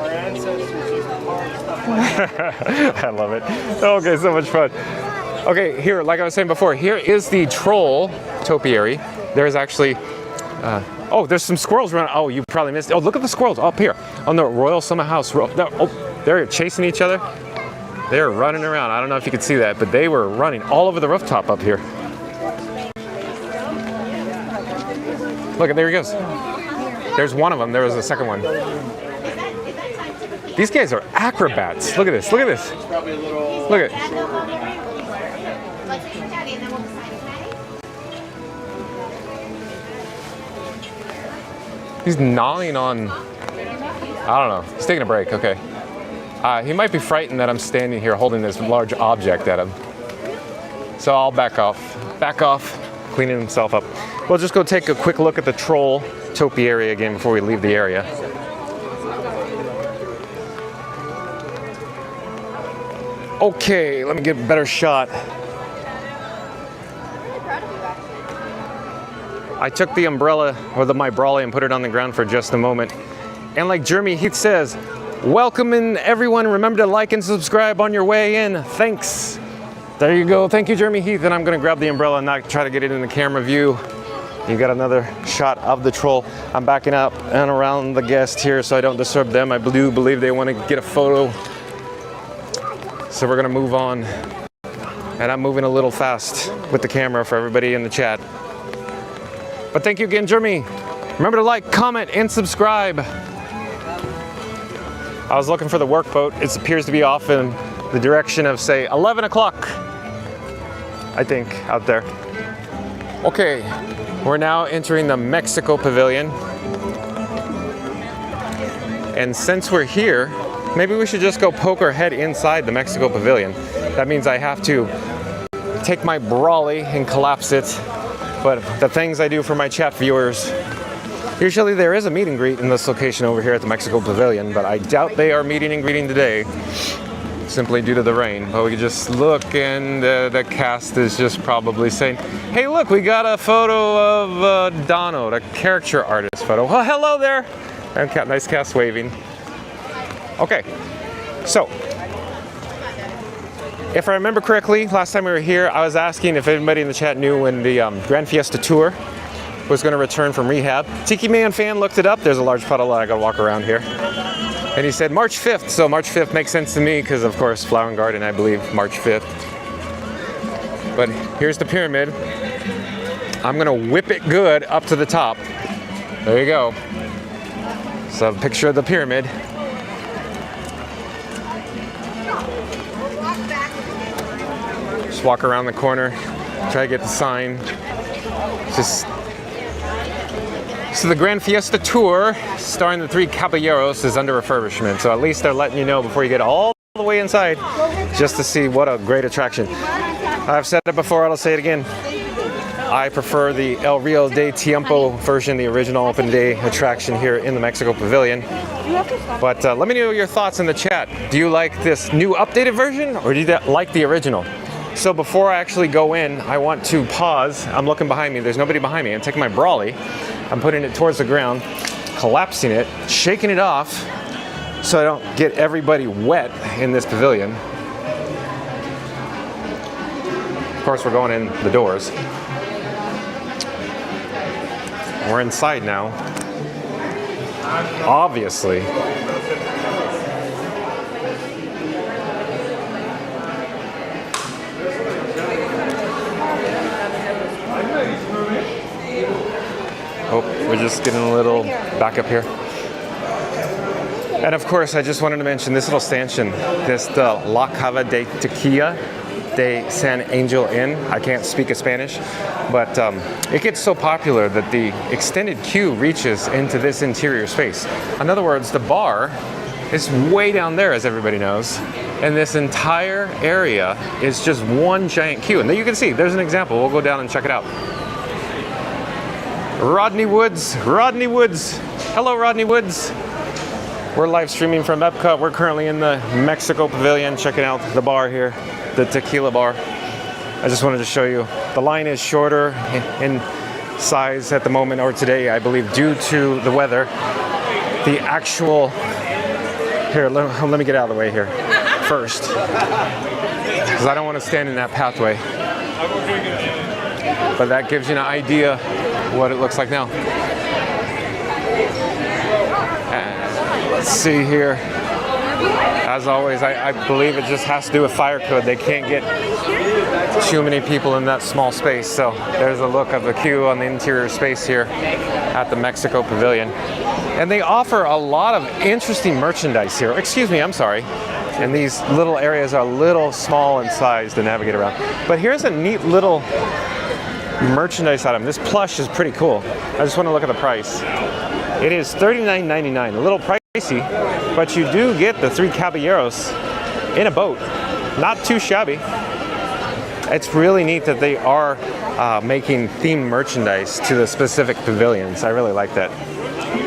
F: ancestors used to farm stuff like
A: I love it. Okay, so much fun. Okay, here, like I was saying before, here is the troll topiary. There's actually, oh, there's some squirrels running. Oh, you probably missed it. Oh, look at the squirrels up here on the Royal Summer House. They're chasing each other. They're running around. I don't know if you could see that, but they were running all over the rooftop up here. Look, there he goes. There's one of them. There was a second one. These guys are acrobats. Look at this. Look at this. Look at it. He's gnawing on, I don't know. He's taking a break. Okay. He might be frightened that I'm standing here holding this large object at him. So I'll back off, cleaning himself up. We'll just go take a quick look at the troll topiary again before we leave the area. Okay, let me get a better shot. I took the umbrella or my brolly and put it on the ground for just a moment. And like Jeremy Heath says, welcome in everyone. Remember to like and subscribe on your way in. Thanks. There you go. Thank you, Jeremy Heath. And I'm gonna grab the umbrella and not try to get it in the camera view. You got another shot of the troll. I'm backing up and around the guest here so I don't disturb them. I do believe they want to get a photo. So we're gonna move on. And I'm moving a little fast with the camera for everybody in the chat. But thank you again, Jeremy. Remember to like, comment, and subscribe. I was looking for the work boat. It appears to be off in the direction of, say, 11 o'clock, I think, out there. Okay, we're now entering the Mexico Pavilion. And since we're here, maybe we should just go poke our head inside the Mexico Pavilion. That means I have to take my brolly and collapse it. But the things I do for my chat viewers, usually there is a meet and greet in this location over here at the Mexico Pavilion, but I doubt they are meeting and greeting today, simply due to the rain. But we can just look, and the cast is just probably saying, hey look, we got a photo of Dono, the character artist photo. Well, hello there! And nice cast waving. Okay, so, if I remember correctly, last time we were here, I was asking if anybody in the chat knew when the Grand Fiesta Tour was going to return from rehab. Tiki Man fan looked it up. There's a large puddle that I got to walk around here. And he said March 5th, so March 5th makes sense to me because, of course, Flower and Garden, I believe, March 5th. But here's the pyramid. I'm going to whip it good up to the top. There you go. So, a picture of the pyramid. Just walk around the corner, try to get the sign. So the Grand Fiesta Tour, starring the 3 Caballeros, is under refurbishment. So at least they're letting you know before you get all the way inside, just to see what a great attraction. I've said it before, I'll say it again. I prefer the El Rio de Tiempo version, the original open day attraction here in the Mexico Pavilion. But let me know your thoughts in the chat. Do you like this new updated version, or do you like the original? So before I actually go in, I want to pause. I'm looking behind me. There's nobody behind me. I'm taking my brolly. I'm putting it towards the ground, collapsing it, shaking it off so I don't get everybody wet in this pavilion. Of course, we're going in the doors. We're inside now. Obviously. Oh, we're just getting a little back up here. And of course, I just wanted to mention this little stanchion, the La Cava de Tequila de San Angel Inn. I can't speak Spanish, but it gets so popular that the extended queue reaches into this interior space. In other words, the bar is way down there, as everybody knows, and this entire area is just one giant queue. And there you can see, there's an example. We'll go down and check it out. Rodney Woods. Hello, Rodney Woods. We're live streaming from Epcot. We're currently in the Mexico Pavilion, checking out the bar here, the tequila bar. I just wanted to show you. The line is shorter in size at the moment, or today, I believe, due to the weather. The actual, here, let me get out of the way here first, because I don't want to stand in that pathway. But that gives you an idea what it looks like now. Let's see here. As always, I believe it just has to do with fire code. They can't get too many people in that small space. So there's a look of the queue on the interior space here at the Mexico Pavilion. And they offer a lot of interesting merchandise here. Excuse me, I'm sorry. And these little areas are a little small in size to navigate around. But here's a neat little merchandise item. This plush is pretty cool. I just want to look at the price. It is $39.99, a little pricey, but you do get the 3 Caballeros in a boat. Not too shabby. It's really neat that they are making themed merchandise to the specific pavilions. I really like that.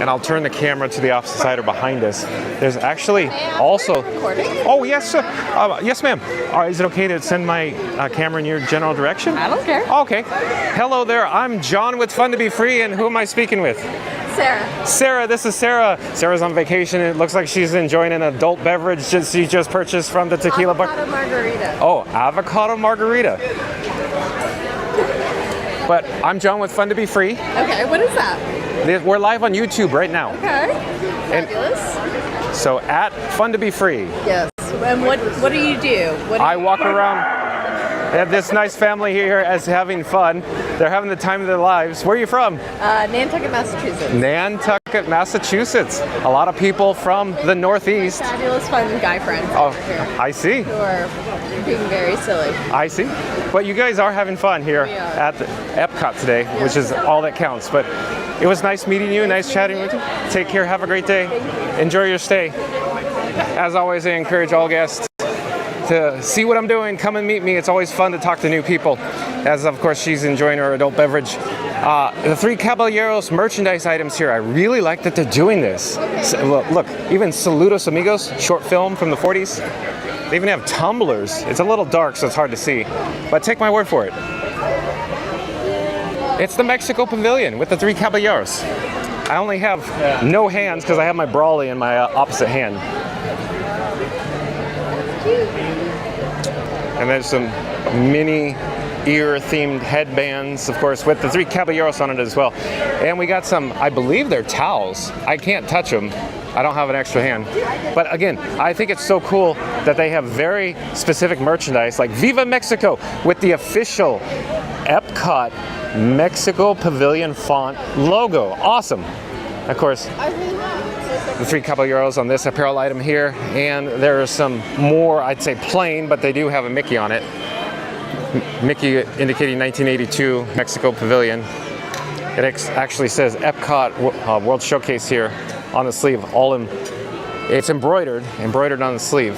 A: And I'll turn the camera to the opposite side or behind us. There's actually also... Oh, yes, sir. Yes, ma'am. Is it okay to send my camera in your general direction?
B: I don't care.
A: Okay. Hello there. I'm John with Fun to Be Free, and who am I speaking with?
B: Sarah.
A: Sarah, this is Sarah. Sarah's on vacation. It looks like she's enjoying an adult beverage she just purchased from the tequila bar.
B: Avocado margarita.
A: Oh, avocado margarita. But I'm John with Fun to Be Free.
B: Okay, what is that?
A: We're live on YouTube right now.
B: Okay. Fabulous.
A: So at Fun to Be Free.
B: Yes. And what do you do?
A: I walk around. I have this nice family here as having fun. They're having the time of their lives. Where are you from?
B: Nantucket, Massachusetts.
A: Nantucket, Massachusetts. A lot of people from the Northeast.
B: Fabulous, fun guy friends.
A: Oh,
B: over here
A: I see.
B: who are being very silly.
A: I see. But you guys are having fun here at the Epcot today, which is all that counts. But it was nice meeting you, nice chatting with you. Take care, have a great day. Enjoy your stay. As always, I encourage all guests to to see what I'm doing, come and meet me. It's always fun to talk to new people, as of course she's enjoying her adult beverage. The Three Caballeros merchandise items here, I really like that they're doing this. So, look, even Saludos Amigos, short film from the 40s. They even have tumblers. It's a little dark, so it's hard to see, but take my word for it. It's the Mexico Pavilion with the Three Caballeros. I only have no hands because I have my Brawley in my opposite hand. And there's some mini ear-themed headbands, of course, with the Three Caballeros on it as well. And we got some, I believe they're towels. I can't touch them. I don't have an extra hand. But again, I think it's so cool that they have very specific merchandise like Viva Mexico with the official Epcot Mexico Pavilion font logo. Awesome. Of course, the Three Caballeros on this apparel item here, and there are some more, I'd say plain, but they do have a Mickey on it. Mickey indicating 1982 Mexico Pavilion. It actually says Epcot World Showcase here on the sleeve. It's embroidered on the sleeve.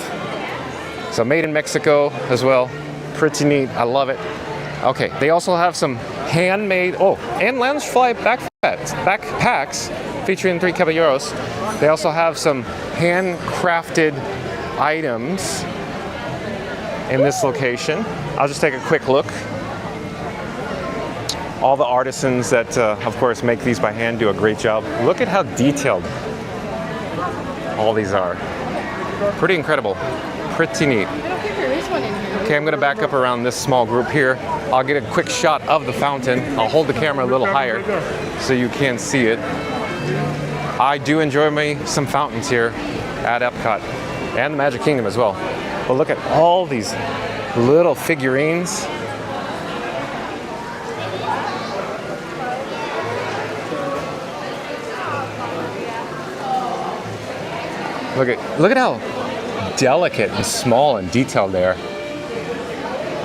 A: So made in Mexico as well. Pretty neat. I love it. Okay, they also have some handmade, and Loungefly backpacks featuring Three Caballeros. They also have some handcrafted items in this location. I'll just take a quick look. All the artisans that, of course, make these by hand do a great job. Look at how detailed all these are. Pretty incredible. Pretty neat.
G: I don't think there is one in here.
A: Okay, I'm gonna back up around this small group here. I'll get a quick shot of the fountain. I'll hold the camera a little higher so you can see it. I do enjoy me some fountains here at Epcot and the Magic Kingdom as well. But look at all these little figurines. Look at how delicate and small and detailed they are.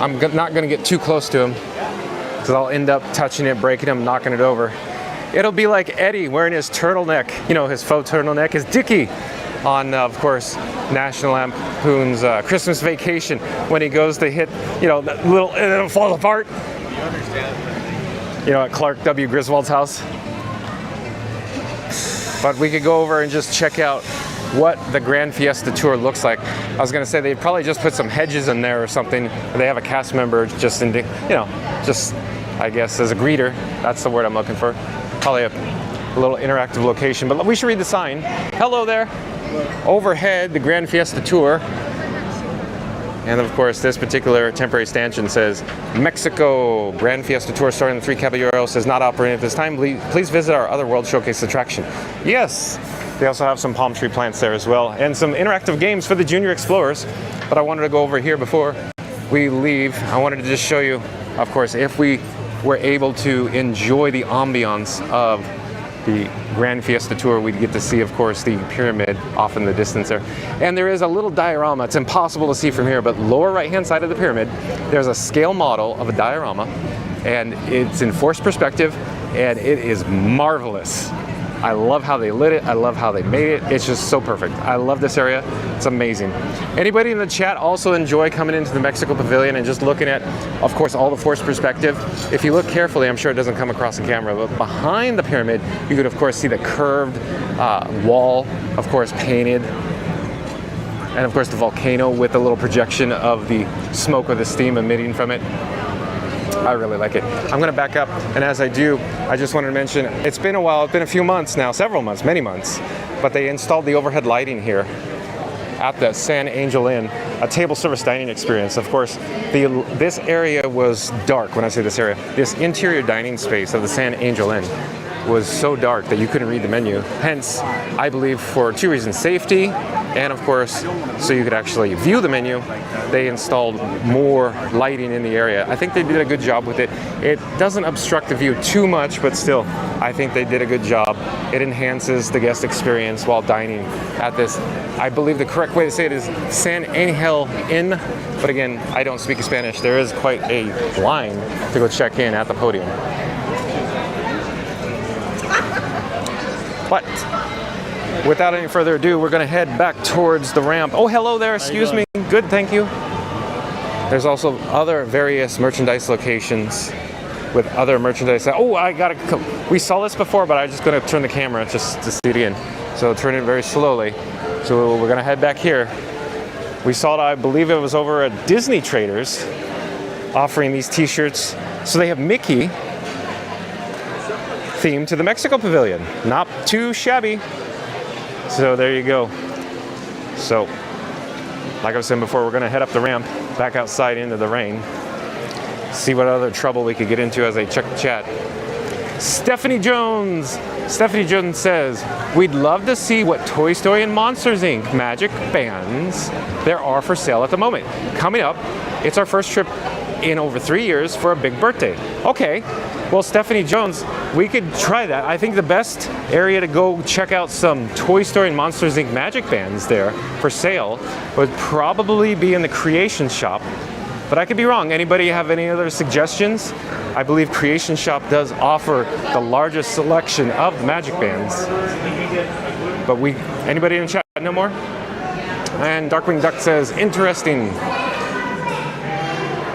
A: I'm not going to get too close to them because I'll end up touching it, breaking them, knocking it over. It'll be like Eddie wearing his turtleneck, his faux turtleneck, his Dickie on, of course, National Lampoon's Christmas Vacation when he goes to hit, that little, and it'll fall apart. At Clark W. Griswold's house. But we could go over and just check out what the Grand Fiesta Tour looks like. I was gonna say they'd probably just put some hedges in there or something. They have a cast member just I guess as a greeter. That's the word I'm looking for. Probably a little interactive location, but we should read the sign. Hello there. Overhead, the Grand Fiesta Tour. And of course, this particular temporary stanchion says, Mexico Grand Fiesta Tour starting the Three Caballeros is not operating at this time. Please visit our other World Showcase attraction. Yes, they also have some palm tree plants there as well, and some interactive games for the junior explorers. But I wanted to go over here before we leave. I wanted to just show you, of course, if we were able to enjoy the ambiance of the Grand Fiesta Tour, we'd get to see, of course, the pyramid off in the distance there. And there is a little diorama. It's impossible to see from here, but lower right-hand side of the pyramid, there's a scale model of a diorama, and it's in forced perspective, and it is marvelous. I love how they lit it. I love how they made it. It's just so perfect. I love this area. It's amazing. Anybody in the chat also enjoy coming into the Mexico Pavilion and just looking at, of course, all the forced perspective? If you look carefully, I'm sure it doesn't come across the camera, but behind the pyramid, you could, of course, see the curved wall, of course, painted. And, of course, the volcano with a little projection of the smoke or the steam emitting from it. I really like it. I'm going to back up, and as I do, I just wanted to mention, it's been a while, it's been a few months now, several months, many months, but they installed the overhead lighting here at the San Angel Inn, a table service dining experience. Of course, this area was dark. When I say this area, this interior dining space of the San Angel Inn was so dark that you couldn't read the menu. Hence, I believe for two reasons, safety, and of course, so you could actually view the menu, they installed more lighting in the area. I think they did a good job with it. It doesn't obstruct the view too much, but still, I think they did a good job. It enhances the guest experience while dining at this. I believe the correct way to say it is San Angel Inn, but again, I don't speak Spanish. There is quite a line to go check in at the podium. But without any further ado, we're going to head back towards the ramp. Oh, hello there. Excuse me. Good, thank you. There's also other various merchandise locations with other merchandise. Oh, we saw this before, but I'm just gonna turn the camera just to see it again. So turn it very slowly. So we're gonna head back here. We saw it, I believe it was over at Disney Traders, offering these t-shirts. So they have Mickey themed to the Mexico Pavilion. Not too shabby. So there you go. So, like I was saying before, we're gonna head up the ramp, back outside into the rain. See what other trouble we could get into as I check the chat. Stephanie Jones says, we'd love to see what Toy Story and Monsters Inc. Magic Bands there are for sale at the moment. Coming up, it's our first trip in over 3 years for a big birthday. Okay, well, Stephanie Jones, we could try that. I think the best area to go check out some Toy Story and Monsters Inc. Magic Bands there for sale would probably be in the Creation Shop. But I could be wrong. Anybody have any other suggestions? I believe Creation Shop does offer the largest selection of magic bands. But anybody in the chat know more? And Darkwing Duck says, interesting.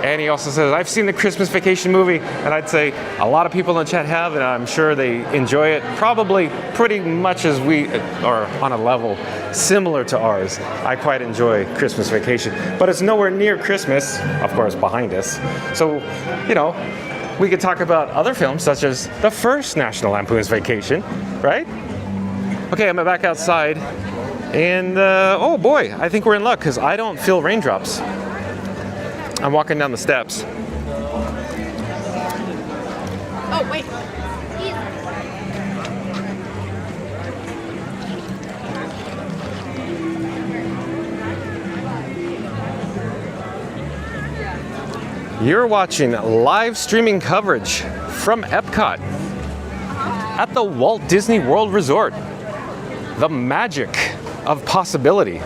A: And he also says, I've seen the Christmas Vacation movie, and I'd say a lot of people in the chat have, and I'm sure they enjoy it probably pretty much as we are on a level similar to ours. I quite enjoy Christmas Vacation, but it's nowhere near Christmas, of course, behind us. So, you know, we could talk about other films such as the first National Lampoon's Vacation, right? Okay, I'm back outside, and oh boy, I think we're in luck because I don't feel raindrops. I'm walking down the steps.
G: Oh, wait.
A: You're watching live streaming coverage from Epcot at the Walt Disney World Resort. The magic of possibility.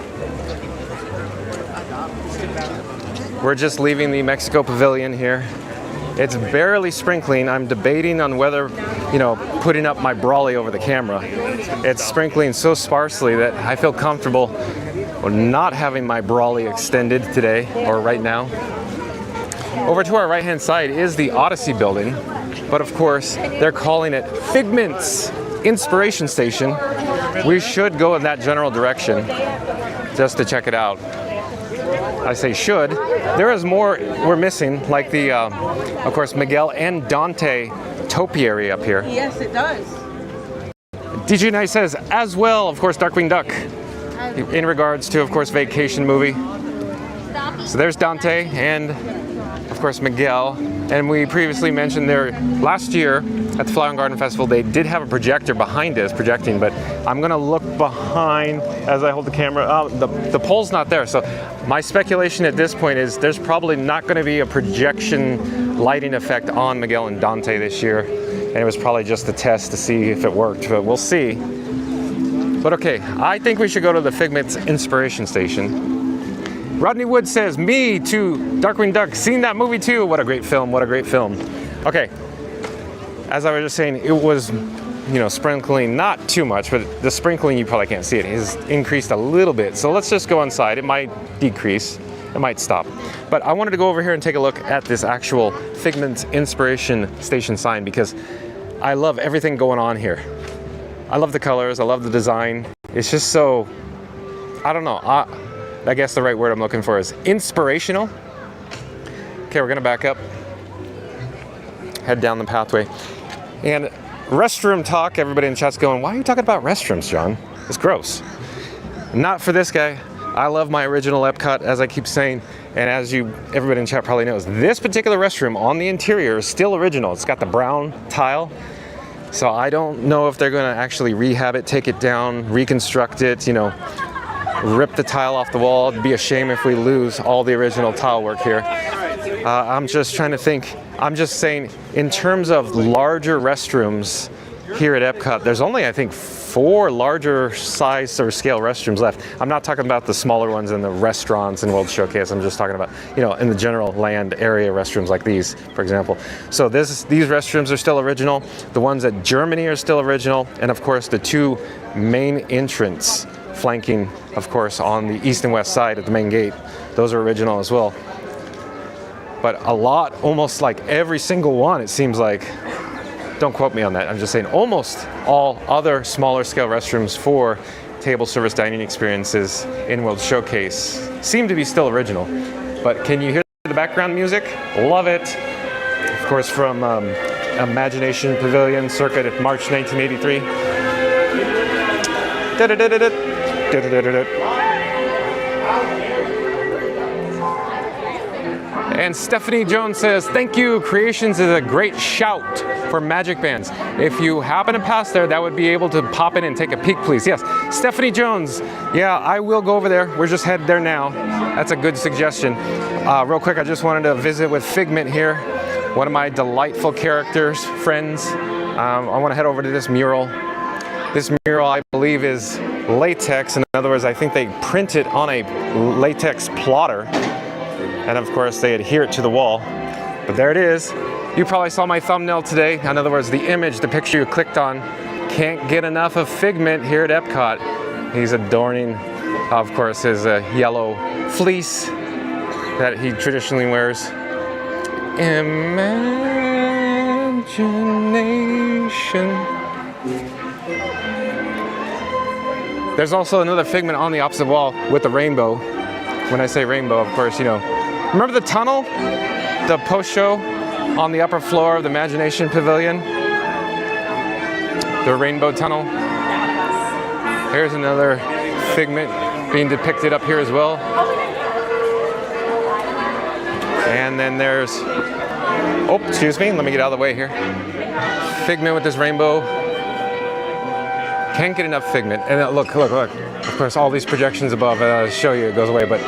A: We're just leaving the Mexico Pavilion here. It's barely sprinkling. I'm debating on whether, putting up my brolly over the camera. It's sprinkling so sparsely that I feel comfortable not having my brolly extended today or right now. Over to our right-hand side is the Odyssey building, but of course, they're calling it Figment's Inspiration Station. We should go in that general direction just to check it out. I say should. There is more we're missing, like the, of course, Miguel and Dante topiary up here.
B: Yes, it does.
A: DJ Knight says, as well, of course, Darkwing Duck, in regards to, of course, Vacation movie. So there's Dante and, of course, Miguel. And we previously mentioned there last year at the Flower and Garden Festival, they did have a projector behind us projecting, but I'm gonna look behind as I hold the camera. The pole's not there, so my speculation at this point is there's probably not gonna be a projection lighting effect on Miguel and Dante this year, and it was probably just a test to see if it worked, but we'll see. But okay, I think we should go to the Figment's Inspiration Station. Rodney Wood says, me too, Darkwing Duck, seen that movie too. What a great film, what a great film. Okay, as I was just saying, it was, sprinkling, not too much, but the sprinkling, you probably can't see it, has increased a little bit. So let's just go inside. It might decrease, it might stop. But I wanted to go over here and take a look at this actual Figment's Inspiration Station sign because I love everything going on here. I love the colors, I love the design. It's just so, I don't know, I guess the right word I'm looking for is inspirational. Okay, we're gonna back up, head down the pathway. And restroom talk, everybody in the chat's going, why are you talking about restrooms, John? It's gross. Not for this guy. I love my original Epcot, as I keep saying, and as everybody in the chat probably knows, this particular restroom on the interior is still original. It's got the brown tile. So I don't know if they're gonna actually rehab it, take it down, reconstruct it, rip the tile off the wall. It'd be a shame if we lose all the original tile work here. I'm just trying to think. I'm just saying, in terms of larger restrooms here at Epcot, there's only, I think, 4 larger size or scale restrooms left. I'm not talking about the smaller ones in the restaurants and World Showcase. I'm just talking about, in the general land area restrooms like these, for example. So these restrooms are still original. The ones at Germany are still original. And of course, the 2 main entrants flanking, of course, on the east and west side at the main gate. Those are original as well. but a lot, almost like every single one, it seems like, don't quote me on that, I'm just saying almost all other smaller scale restrooms for table service dining experiences in World Showcase seem to be still original. But can you hear the background music? Love it. Of course, from Imagination Pavilion circa March 1983. And Stephanie Jones says, thank you, Creations is a great shout for magic bands. If you happen to pass there, that would be able to pop in and take a peek, please. Yes, Stephanie Jones, yeah, I will go over there. We're just headed there now. That's a good suggestion. Real quick, I just wanted to visit with Figment here, one of my delightful characters, friends. I want to head over to this mural. This mural, I believe, is latex. In other words, I think they print it on a latex plotter. And of course, they adhere it to the wall. But there it is. You probably saw my thumbnail today. In other words, the image, the picture you clicked on. Can't get enough of Figment here at Epcot. He's adorning, of course, his yellow fleece that he traditionally wears. Imagination. There's also another Figment on the opposite wall with the rainbow. When I say rainbow, of course, you know. Remember the tunnel? The post-show on the upper floor of the Imagination Pavilion? The rainbow tunnel. Here's another Figment being depicted up here as well. And then there's, oh, excuse me, let me get out of the way here. Figment with this rainbow. Can't get enough Figment. And look. Of course, all these projections above, I'll show you, it goes away, but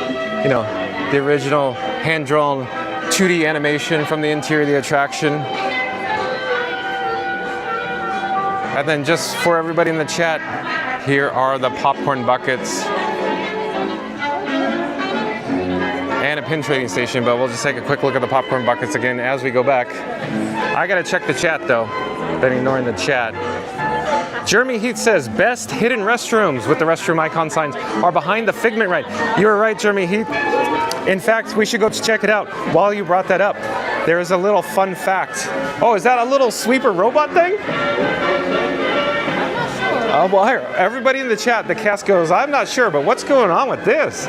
A: you know, the original hand-drawn 2D animation from the interior of the attraction. And then just for everybody in the chat, here are the popcorn buckets and a pin trading station, but we'll just take a quick look at the popcorn buckets again as we go back. I gotta check the chat though, been ignoring the chat. Jeremy Heath says, best hidden restrooms with the restroom icon signs are behind the Figment ride. You were right, Jeremy Heath. In fact, we should go check it out. While you brought that up, there is a little fun fact. Oh, is that a little sweeper robot thing? Oh, well, here, everybody in the chat, the cast goes, I'm not sure, but what's going on with this?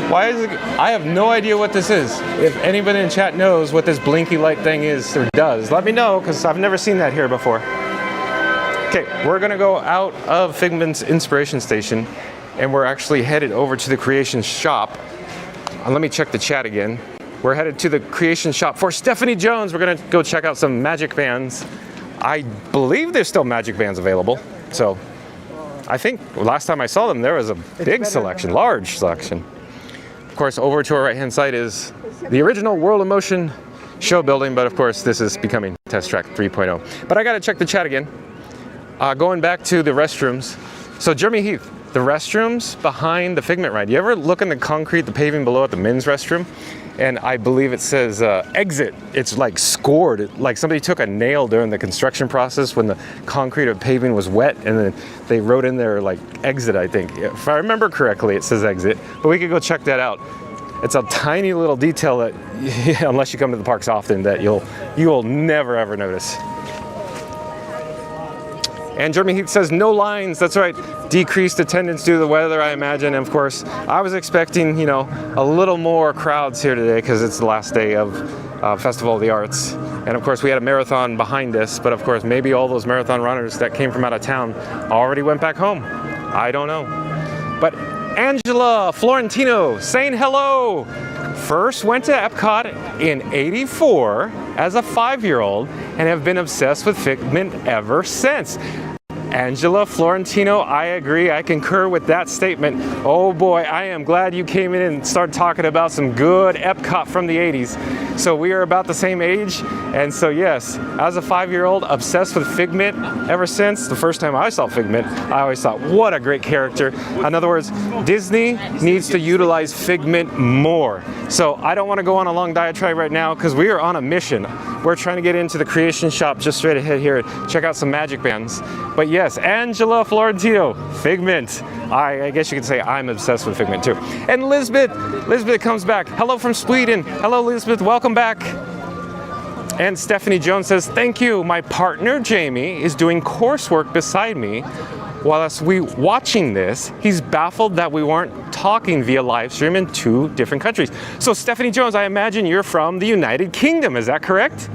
A: Why is it? I have no idea what this is. If anybody in chat knows what this blinky light thing is or does, let me know, because I've never seen that here before. Okay, we're gonna go out of Figment's inspiration station, and we're actually headed over to the Creation Shop. Let me check the chat again. We're headed to the Creation Shop for Stephanie Jones. We're gonna go check out some magic bands. I believe there's still magic bands available. So I think last time I saw them, there was a big selection, large selection. Of course, over to our right-hand side is the original World of Motion show building, but of course this is becoming Test Track 3.0. But I gotta check the chat again. Going back to the restrooms. So Jeremy Heath, the restrooms behind the Figment ride. You ever look in the concrete, the paving below at the men's restroom? And I believe it says exit. It's like scored. Like somebody took a nail during the construction process when the concrete or paving was wet, and then they wrote in there like exit, I think. If I remember correctly, it says exit. But we could go check that out. It's a tiny little detail that, unless you come to the parks often, that you will never ever notice. And Jeremy Heath says, no lines, that's right. Decreased attendance due to the weather, I imagine. And of course, I was expecting, you know, a little more crowds here today because it's the last day of Festival of the Arts. And of course, we had a marathon behind us, but of course, maybe all those marathon runners that came from out of town already went back home. I don't know. But Angela Florentino saying hello. First went to Epcot in '84 as a 5-year-old and have been obsessed with Figment ever since. Angela Florentino, I agree, I concur with that statement. Oh boy, I am glad you came in and started talking about some good Epcot from the 80s. So we are about the same age, and so yes, as a 5-year-old, obsessed with Figment ever since. The first time I saw Figment, I always thought, what a great character. In other words, Disney needs to utilize Figment more. So I don't want to go on a long diatribe right now because we are on a mission. We're trying to get into the Creation Shop just straight ahead here, check out some magic bands. But yes, Angela Florentino, Figment. I guess you could say I'm obsessed with Figment too. And Lisbeth comes back. Hello from Sweden. Hello, Lisbeth, welcome back. And Stephanie Jones says, thank you. My partner, Jamie, is doing coursework beside me. Whilst we watching this, he's baffled that we weren't talking via live stream in 2 different countries. So Stephanie Jones, I imagine you're from the United Kingdom, is that correct?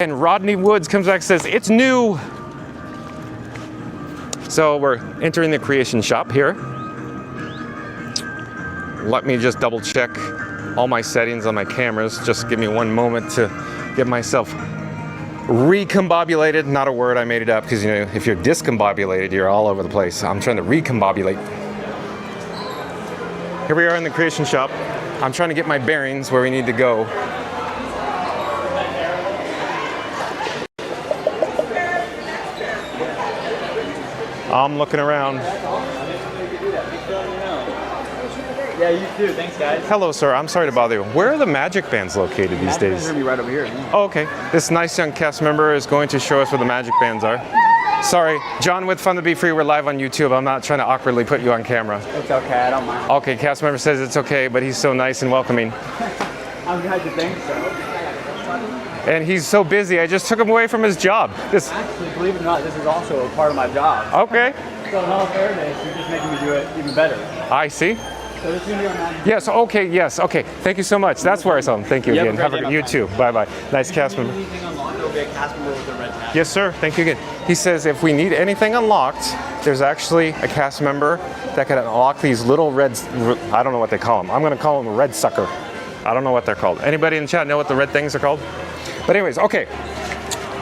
A: And Rodney Woods comes back and says, it's new. So we're entering the creation shop here. Let me just double check all my settings on my cameras. Just give me one moment to get myself recombobulated. Not a word, I made it up because, you know, if you're discombobulated, you're all over the place. I'm trying to recombobulate. Here we are in the creation shop. I'm trying to get my bearings where we need to go. I'm looking around.
E: Yeah, you too. Thanks, guys.
A: Hello, sir. I'm sorry to bother you. Where are the magic bands located these days?
C: It's gonna be right over here.
A: Oh, okay. This nice young cast member is going to show us where the magic bands are. Sorry, John with Fun to Be Free. We're live on YouTube. I'm not trying to awkwardly put you on camera.
E: It's okay. I don't mind.
A: Okay, cast member says it's okay, but he's so nice and welcoming.
E: I'm glad you think so.
A: And he's so busy, I just took him away from his job.
E: Actually, believe it or not, this is also a part of my job.
A: Okay,
E: So in all fairness, you're just making me do it even better.
A: I see.
E: So this is gonna be our magic.
A: Yes, okay. Thank you so much. That's where I saw him. Thank you
E: You have
A: again.
E: a
A: Have
E: great
A: a
E: day,
A: you
E: my
A: too. Bye-bye. Nice cast member.
E: Anything unlocked, there'll be a cast member with a red hat.
A: Yes, sir. Thank you again. He says if we need anything unlocked, there's actually a cast member that can unlock these little reds. I don't know what they call them. I'm going to call them a red sucker. I don't know what they're called. Anybody in the chat know what the red things are called? But anyways, okay.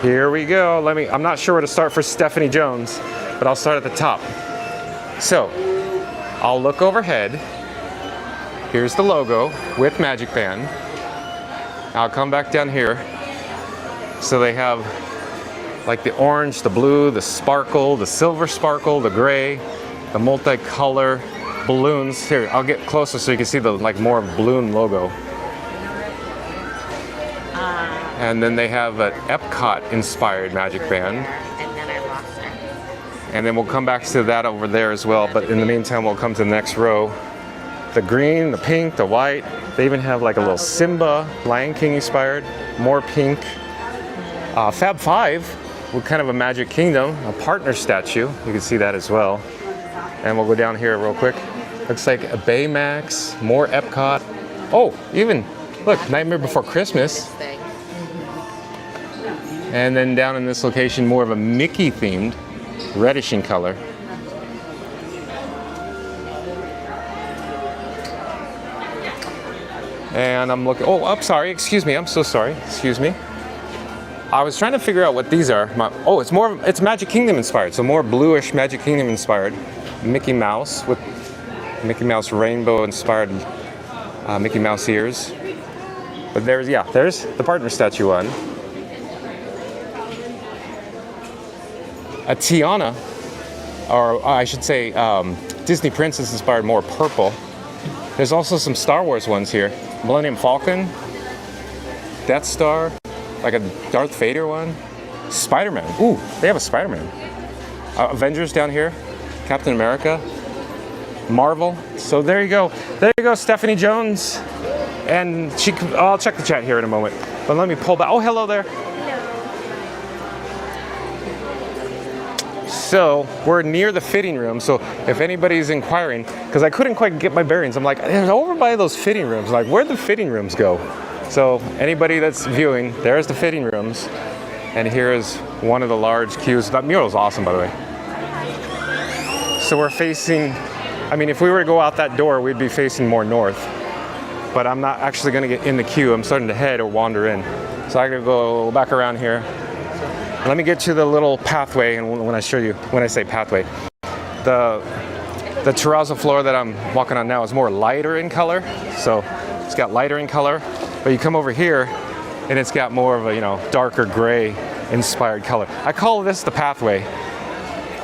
A: Here we go. I'm not sure where to start for Stephanie Jones, but I'll start at the top. So, I'll look overhead. Here's the logo with Magic Band. I'll come back down here. So they have like the orange, the blue, the sparkle, the silver sparkle, the gray, the multicolor balloons. Here, I'll get closer so you can see the like more balloon logo. And then they have an Epcot inspired Magic Band.
G: And then I lost her.
A: And then we'll come back to that over there as well. But in the meantime, we'll come to the next row. The green, the pink, the white. They even have like a little Simba, Lion King inspired, more pink. Fab 5 with kind of a Magic Kingdom, a partner statue. You can see that as well. And we'll go down here real quick. Looks like a Baymax, more Epcot. Oh, even, look, Nightmare Before Christmas.
G: Thing.
A: And then down in this location, more of a Mickey themed, reddish in color. And I'm looking, oh, I'm sorry, excuse me, I'm so sorry, excuse me. I was trying to figure out what these are. It's Magic Kingdom inspired, so more bluish Magic Kingdom inspired. Mickey Mouse with Mickey Mouse rainbow inspired Mickey Mouse ears. But there's the partner statue one. A Tiana, or I should say Disney Princess inspired, more purple. There's also some Star Wars ones here. Millennium Falcon, Death Star, like a Darth Vader one. Spider-Man, ooh, they have a Spider-Man. Avengers down here, Captain America, Marvel. So there you go, Stephanie Jones. And I'll check the chat here in a moment. But let me pull back, oh, hello there. So we're near the fitting room, so if anybody's inquiring, because I couldn't quite get my bearings, I'm like, they're over by those fitting rooms. Like, where'd the fitting rooms go? So anybody that's viewing, there's the fitting rooms, and here is one of the large queues. That mural's awesome, by the way. So we're facing, I mean, if we were to go out that door, we'd be facing more north, but I'm not actually gonna get in the queue. I'm starting to head or wander in. So I gotta go back around here. Let me get to the little pathway, and when I say pathway, the terrazzo floor that I'm walking on now is more lighter in color. So it's got lighter in color, but you come over here and it's got more of a, darker gray inspired color. I call this the pathway.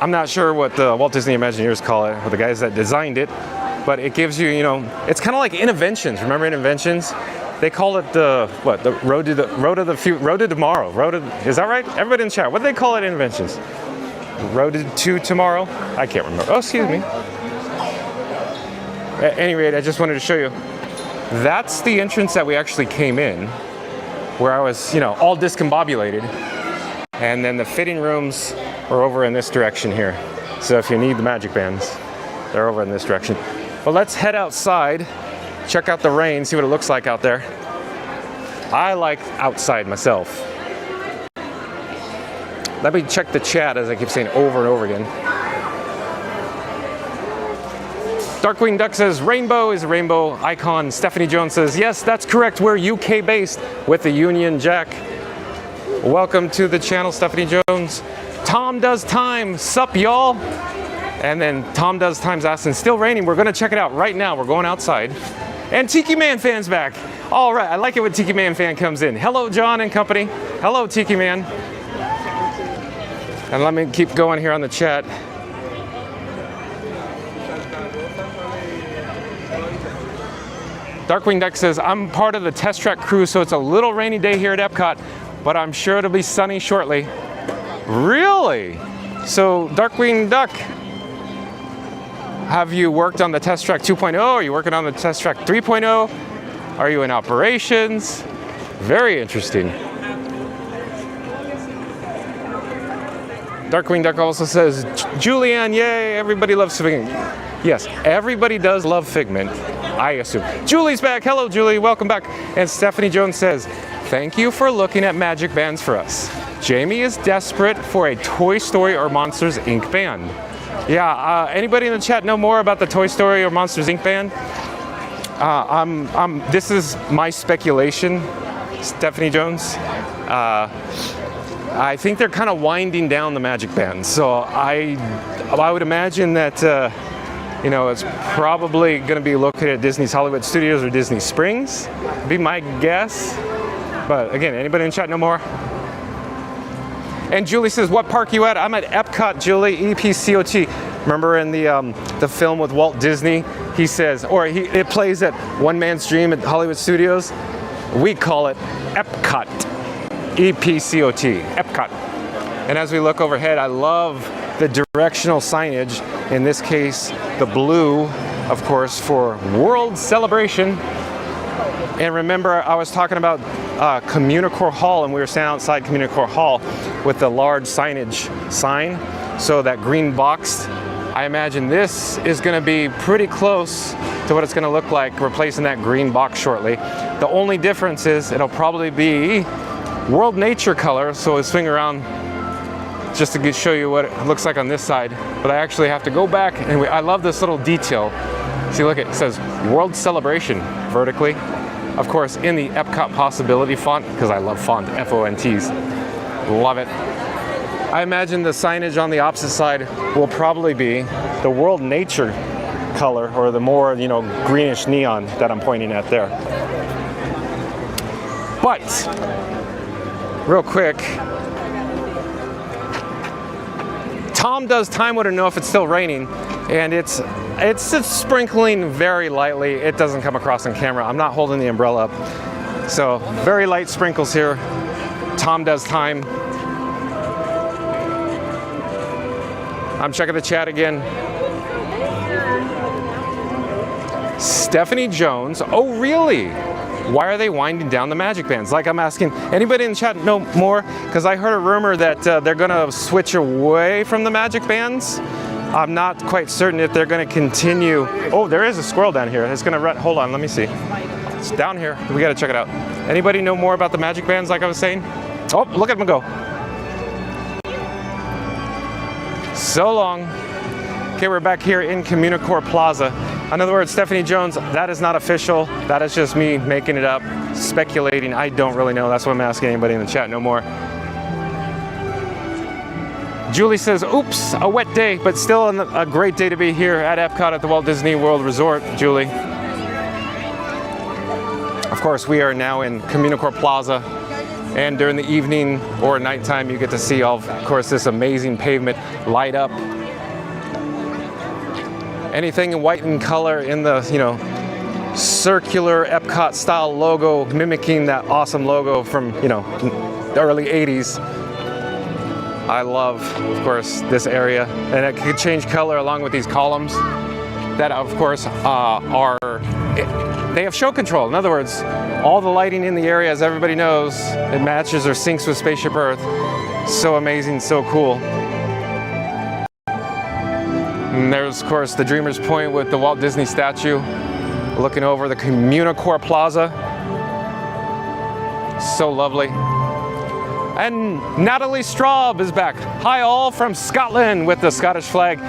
A: I'm not sure what the Walt Disney Imagineers call it, or the guys that designed it, but it gives you, it's kind of like Innoventions. Remember Innoventions? They call it the what? The road to tomorrow. Is that right? Everybody in chat. What do they call it in Inventions? Road to tomorrow? I can't remember. Oh, excuse me. At any rate, I just wanted to show you. That's the entrance that we actually came in, where I was, all discombobulated. And then the fitting rooms are over in this direction here. So if you need the magic bands, they're over in this direction. But let's head outside, check out the rain, see what it looks like out there. I like outside myself. Let me check the chat, as I keep saying over and over again. Darkwing Duck says rainbow is a rainbow icon. Stephanie Jones says, yes, that's correct. We're UK based with the Union Jack. Welcome to the channel, Stephanie Jones. Tom Does Time, sup y'all? And then Tom Does Time's asking, still raining. We're gonna check it out right now. We're going outside. And Tiki Man Fan's back. All right, I like it when Tiki Man Fan comes in. Hello, John and company. Hello, Tiki Man. And let me keep going here on the chat. Darkwing Duck says, I'm part of the test track crew, so it's a little rainy day here at Epcot, but I'm sure it'll be sunny shortly. Really? So, Darkwing Duck, have you worked on the test track 2.0? Are you working on the test track 3.0? Are you in operations? Very interesting. Darkwing Duck also says, Julianne, yay, everybody loves Figment. Yes, everybody does love Figment, I assume. Julie's back. Hello, Julie. Welcome back. And Stephanie Jones says, thank you for looking at magic bands for us. Jamie is desperate for a Toy Story or Monsters, Inc. band. Yeah, anybody in the chat know more about the Toy Story or Monsters, Inc. band? This is my speculation, Stephanie Jones. I think they're kind of winding down the magic band. So I would imagine that, it's probably going to be located at Disney's Hollywood Studios or Disney Springs, would be my guess. But again, anybody in chat know more? And Julie says, what park you at? I'm at Epcot, Julie, EPCOT. Remember in the film with Walt Disney, he says, it plays at One Man's Dream at Hollywood Studios. We call it Epcot, EPCOT, Epcot. And as we look overhead, I love the directional signage. In this case, the blue, of course, for World Celebration. And remember, I was talking about Communicore Hall, and we were standing outside Communicore Hall with the large signage sign. So that green box, I imagine this is going to be pretty close to what it's going to look like, replacing that green box shortly. The only difference is it'll probably be World Nature color, so we'll swing around just to show you what it looks like on this side. But I actually have to go back, and I love this little detail. See, look, it says World Celebration vertically. Of course, in the Epcot Possibility font, because I love font, F-O-N-Ts. Love it. I imagine the signage on the opposite side will probably be the World Nature color, or the more, greenish neon that I'm pointing at there. But, real quick, Tom Does Time want to know if it's still raining, and it's sprinkling very lightly. It doesn't come across on camera. I'm not holding the umbrella up. So, very light sprinkles here. Tom Does Time. I'm checking the chat again. Stephanie Jones. Oh, really? Why are they winding down the magic bands? Like, I'm asking, anybody in the chat know more? Because I heard a rumor that they're going to switch away from the magic bands. I'm not quite certain if they're going to continue. Oh, there is a squirrel down here. It's going to run. Hold on, let me see. It's down here. We got to check it out. Anybody know more about the magic bands, like I was saying? Oh, look at them go. So long. Okay, we're back here in Communicore Plaza. In other words, Stephanie Jones, that is not official. That is just me making it up, speculating. I don't really know. That's why I'm asking anybody in the chat no more. Julie says, oops, a wet day, but still a great day to be here at Epcot at the Walt Disney World Resort, Julie. Of course, we are now in Communicore Plaza, and during the evening or nighttime, you get to see, of course, this amazing pavement light up. Anything in white in color in the, circular Epcot style logo, mimicking that awesome logo from, you know, the early 80s. I love, of course, this area, and it could change color along with these columns that, of course, they have show control. In other words, all the lighting in the area, as everybody knows, it matches or syncs with Spaceship Earth. So amazing, so cool. And there's, of course, the Dreamer's Point with the Walt Disney statue, looking over the Communicore Plaza. So lovely. And Natalie Straub is back. Hi all from Scotland with the Scottish flag.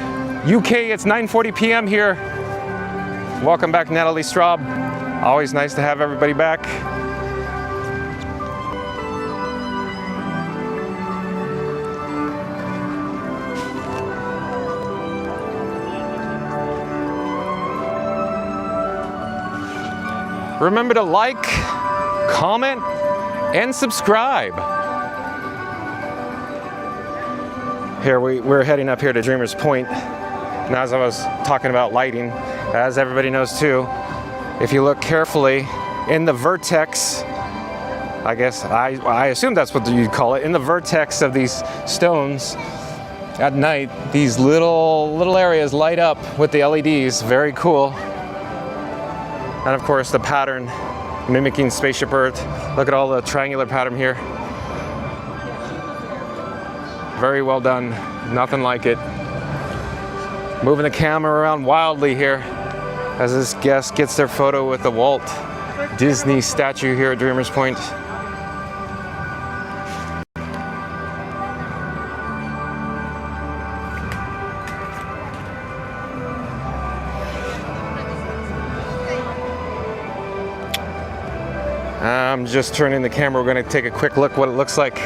A: UK, it's 9:40 p.m. here. Welcome back, Natalie Straub. Always nice to have everybody back. Remember to like, comment, and subscribe. Here we're heading up here to Dreamer's Point. And as I was talking about lighting, as everybody knows too, if you look carefully in the vertex, I guess I assume that's what you'd call it, in the vertex of these stones at night, these little areas light up with the LEDs. Very cool. And of course the pattern mimicking Spaceship Earth. Look at all the triangular pattern here. Very well done, nothing like it. Moving the camera around wildly here as this guest gets their photo with the Walt Disney statue here at Dreamer's Point. I'm just turning the camera. We're going to take a quick look what it looks like.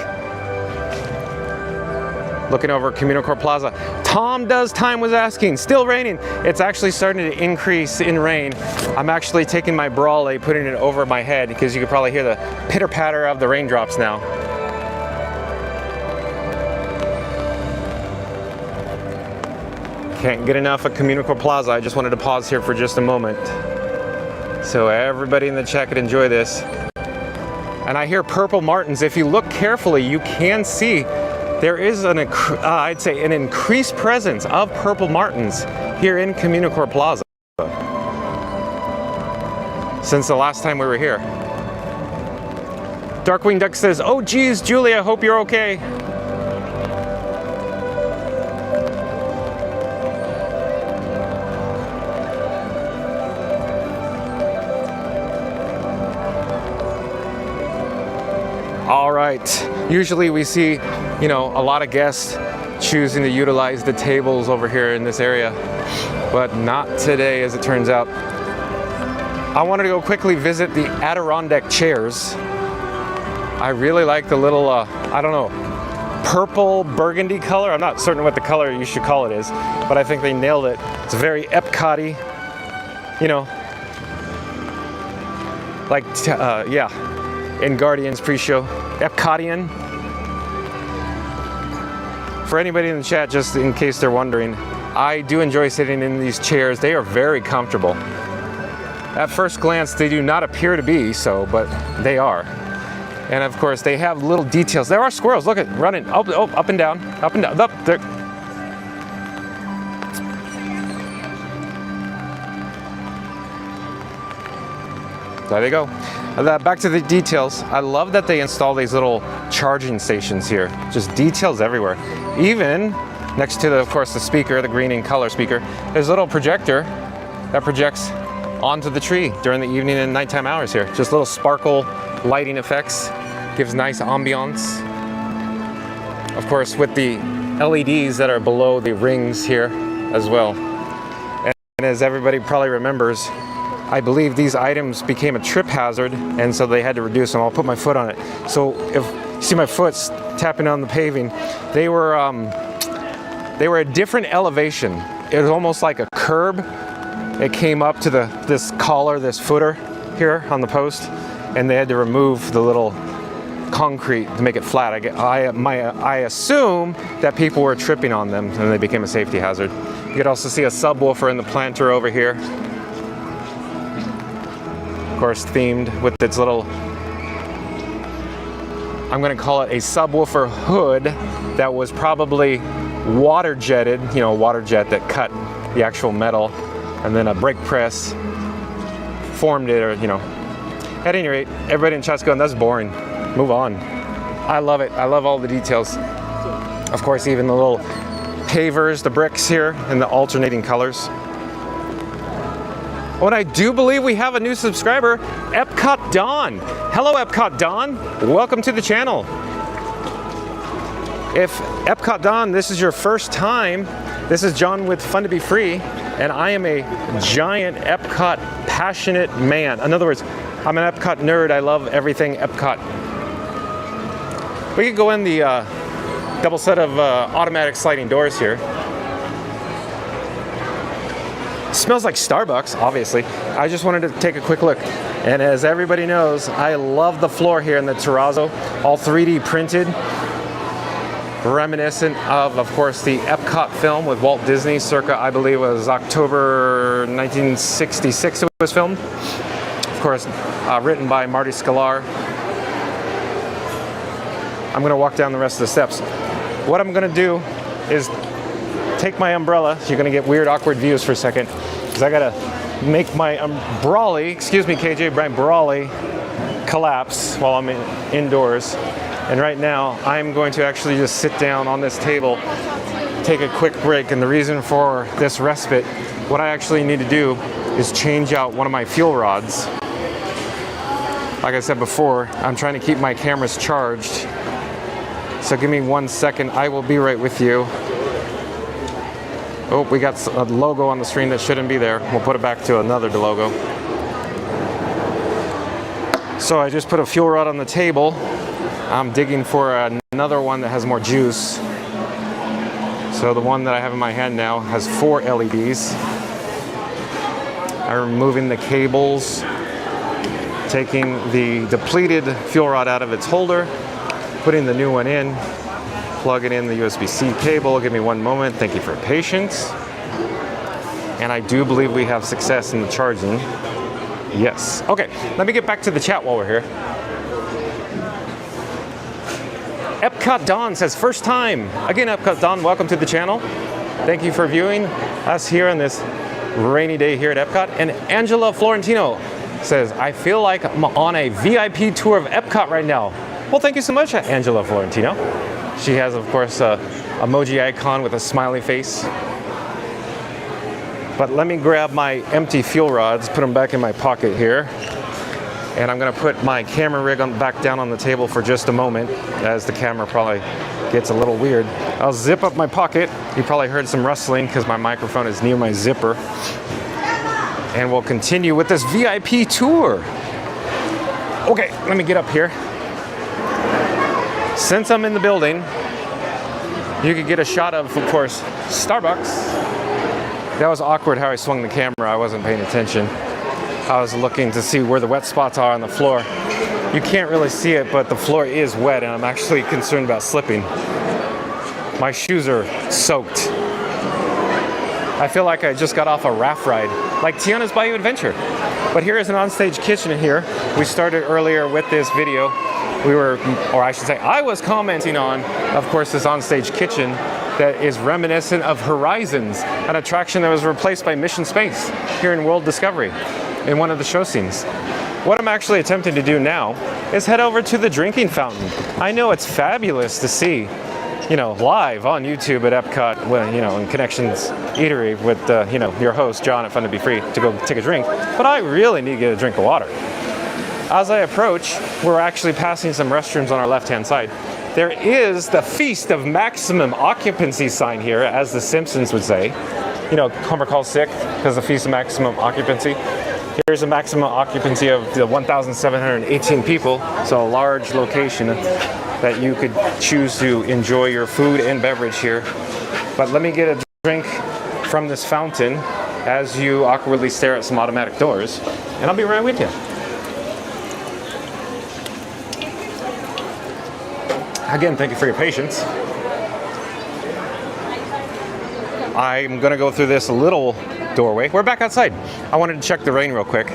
A: Looking over Communicore Plaza. Tom Does Time was asking, still raining. It's actually starting to increase in rain. I'm actually taking my bralette, putting it over my head because you can probably hear the pitter patter of the raindrops now. Can't get enough of Communicore Plaza. I just wanted to pause here for just a moment so everybody in the chat could enjoy this. And I hear purple martins. If you look carefully, you can see there is I'd say an increased presence of purple martins here in Communicore Plaza since the last time we were here. Darkwing Duck says, oh geez, Julie, I hope you're okay. All right, usually we see, you know, a lot of guests choosing to utilize the tables over here in this area, but not today as it turns out. I wanted to go quickly visit the Adirondack chairs. I really like the little, I don't know, purple burgundy color. I'm not certain what the color you should call it is, but I think they nailed it. It's very Epcot-y, you know, like, yeah. In Guardians pre-show, Epcotian. For anybody in the chat, just in case they're wondering, I do enjoy sitting in these chairs. They are very comfortable. At first glance, they do not appear to be so, but they are. And of course, they have little details. There are squirrels, look at, running, up and down, up, there. There they go. Back to the details. I love that they install these little charging stations here. Just details everywhere. Even next to, of course, the speaker, the green and color speaker, there's a little projector that projects onto the tree during the evening and nighttime hours here. Just little sparkle lighting effects. Gives nice ambiance. Of course, with the LEDs that are below the rings here as well. And as everybody probably remembers, I believe these items became a trip hazard, and so they had to reduce them. I'll put my foot on it. So if you see my foot tapping on the paving, they were a different elevation. It was almost like a curb. It came up to this collar, this footer here on the post, and they had to remove the little concrete to make it flat. I assume that people were tripping on them and they became a safety hazard. You could also see a subwoofer in the planter over here. course themed with its little, I'm gonna call it a subwoofer hood that was probably water jetted, you know, water jet that cut the actual metal, and then a brake press formed it, or, you know. At any rate, everybody in chat's going, that's boring. Move on. I love it. I love all the details. Of course, even the little pavers, the bricks here, and the alternating colors. Oh, and I do believe we have a new subscriber, Epcot Dawn. Hello, Epcot Dawn. Welcome to the channel. If Epcot Dawn, this is your first time, this is John with Fun to Be Free, and I am a giant Epcot passionate man. In other words, I'm an Epcot nerd. I love everything Epcot. We could go in the double set of automatic sliding doors here. Smells like Starbucks, obviously. I just wanted to take a quick look. And as everybody knows, I love the floor here in the terrazzo, all 3D printed, reminiscent of course, the Epcot film with Walt Disney, circa, I believe it was October 1966 it was filmed. Of course, written by Marty Sklar. I'm gonna walk down the rest of the steps. What I'm gonna do is take my umbrella. You're gonna get weird, awkward views for a second, because I gotta make my brawly, excuse me, KJ, Brian Brawley, collapse while I'm indoors. And right now, I'm going to actually just sit down on this table, take a quick break. And the reason for this respite, what I actually need to do is change out one of my fuel rods. Like I said before, I'm trying to keep my cameras charged. So give me 1 second, I will be right with you. Oh, we got a logo on the screen that shouldn't be there. We'll put it back to another logo. So I just put a fuel rod on the table. I'm digging for another one that has more juice. So the one that I have in my hand now has 4 LEDs. I'm removing the cables, taking the depleted fuel rod out of its holder, putting the new one in, plugging in the USB-C cable. Give me 1 moment. Thank you for your patience. And I do believe we have success in the charging. Yes. Okay, let me get back to the chat while we're here. Epcot Dawn says, first time. Again, Epcot Dawn, welcome to the channel. Thank you for viewing us here on this rainy day here at Epcot. And Angela Florentino says, I feel like I'm on a VIP tour of Epcot right now. Well, thank you so much, Angela Florentino. She has, of course, a emoji icon with a smiley face. But let me grab my empty fuel rods, put them back in my pocket here. And I'm gonna put my camera rig back down on the table for just a moment, as the camera probably gets a little weird. I'll zip up my pocket. You probably heard some rustling because my microphone is near my zipper. And we'll continue with this VIP tour. Okay, let me get up here. Since I'm in the building, you could get a shot of course, Starbucks. That was awkward how I swung the camera. I wasn't paying attention. I was looking to see where the wet spots are on the floor. You can't really see it, but the floor is wet, and I'm actually concerned about slipping. My shoes are soaked. I feel like I just got off a raft ride, like Tiana's Bayou Adventure. But here is an onstage kitchen here. We started earlier with this video. We were, or I should say, I was commenting on, of course, this onstage kitchen that is reminiscent of Horizons, an attraction that was replaced by Mission Space here in World Discovery in one of the show scenes. What I'm actually attempting to do now is head over to the drinking fountain. I know it's fabulous to see, you know, live on YouTube at Epcot, when, you know, in Connections Eatery with, you know, your host, John at Fun to Be Free, to go take a drink, but I really need to get a drink of water. As I approach, we're actually passing some restrooms on our left-hand side. There is the Feast of Maximum Occupancy sign here, as the Simpsons would say. You know, Homer calls sick because the Feast of Maximum Occupancy. Here's a maximum occupancy of the 1,718 people, so a large location that you could choose to enjoy your food and beverage here. But let me get a drink from this fountain as you awkwardly stare at some automatic doors, and I'll be right with you. Again, thank you for your patience. I'm gonna go through this little doorway. We're back outside. I wanted to check the rain real quick.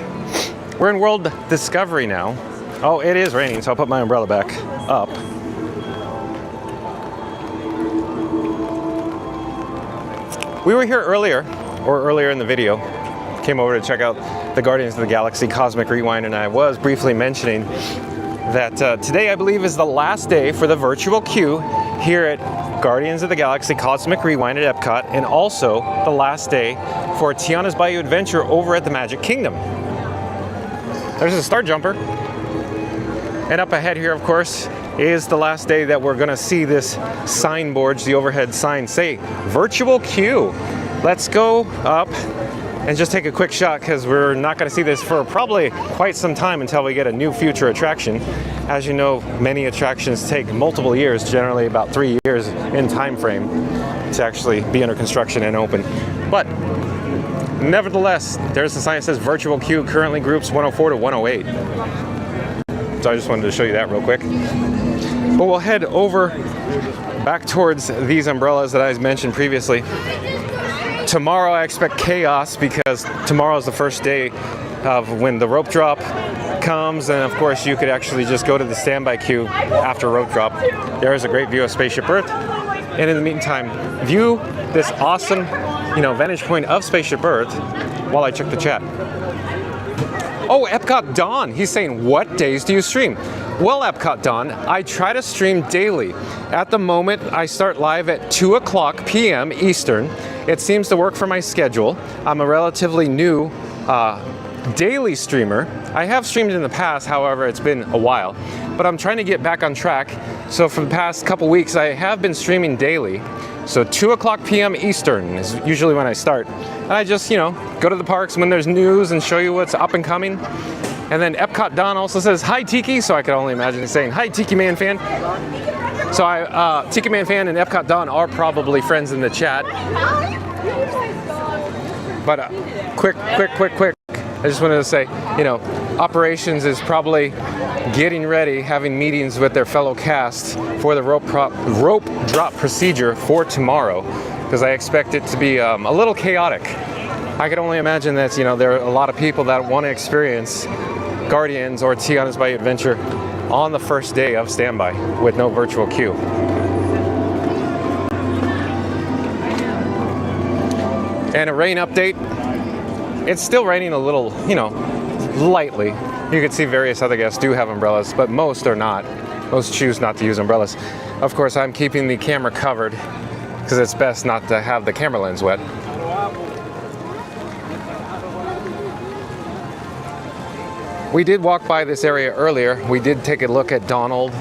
A: We're in World Discovery now. Oh, it is raining, so I'll put my umbrella back up. We were here earlier in the video. Came over to check out the Guardians of the Galaxy Cosmic Rewind, and I was briefly mentioning that today I believe is the last day for the virtual queue here at Guardians of the Galaxy Cosmic Rewind at Epcot, and also the last day for Tiana's Bayou Adventure over at the Magic Kingdom. There's a star jumper. And up ahead here, of course, is the last day that we're gonna see this signboard, the overhead sign say virtual queue. Let's go up and just take a quick shot, because we're not gonna see this for probably quite some time until we get a new future attraction. As you know, many attractions take multiple years, generally about 3 years in time frame, to actually be under construction and open. But nevertheless, there's the sign that says virtual queue, currently groups 104 to 108. So I just wanted to show you that real quick. But we'll head over back towards these umbrellas that I mentioned previously. Tomorrow I expect chaos, because tomorrow is the first day of when the rope drop comes, and of course you could actually just go to the standby queue after rope drop. There is a great view of Spaceship Earth, and in the meantime, view this awesome, vantage point of Spaceship Earth while I check the chat. Oh, Epcot Dawn, he's saying, what days do you stream? Well, Epcot Dawn, I try to stream daily. At the moment, I start live at 2:00 p.m. Eastern. It seems to work for my schedule. I'm a relatively new daily streamer. I have streamed in the past, however, it's been a while. But I'm trying to get back on track. So for the past couple weeks, I have been streaming daily. So 2:00 p.m. Eastern is usually when I start. And I just, go to the parks when there's news and show you what's up and coming. And then Epcot Don also says, hi Tiki, so I could only imagine he's saying, hi Tiki Man Fan. So Tiki Man Fan and Epcot Don are probably friends in the chat. But quick. I just wanted to say, operations is probably getting ready, having meetings with their fellow cast for the rope drop procedure for tomorrow, because I expect it to be a little chaotic. I can only imagine that, there are a lot of people that want to experience Guardians or Tiana's Bayou Adventure on the first day of standby with no virtual queue. And a rain update. It's still raining a little, lightly. You can see various other guests do have umbrellas, but most are not. Most choose not to use umbrellas. Of course, I'm keeping the camera covered because it's best not to have the camera lens wet. We did walk by this area earlier. We did take a look at Donald,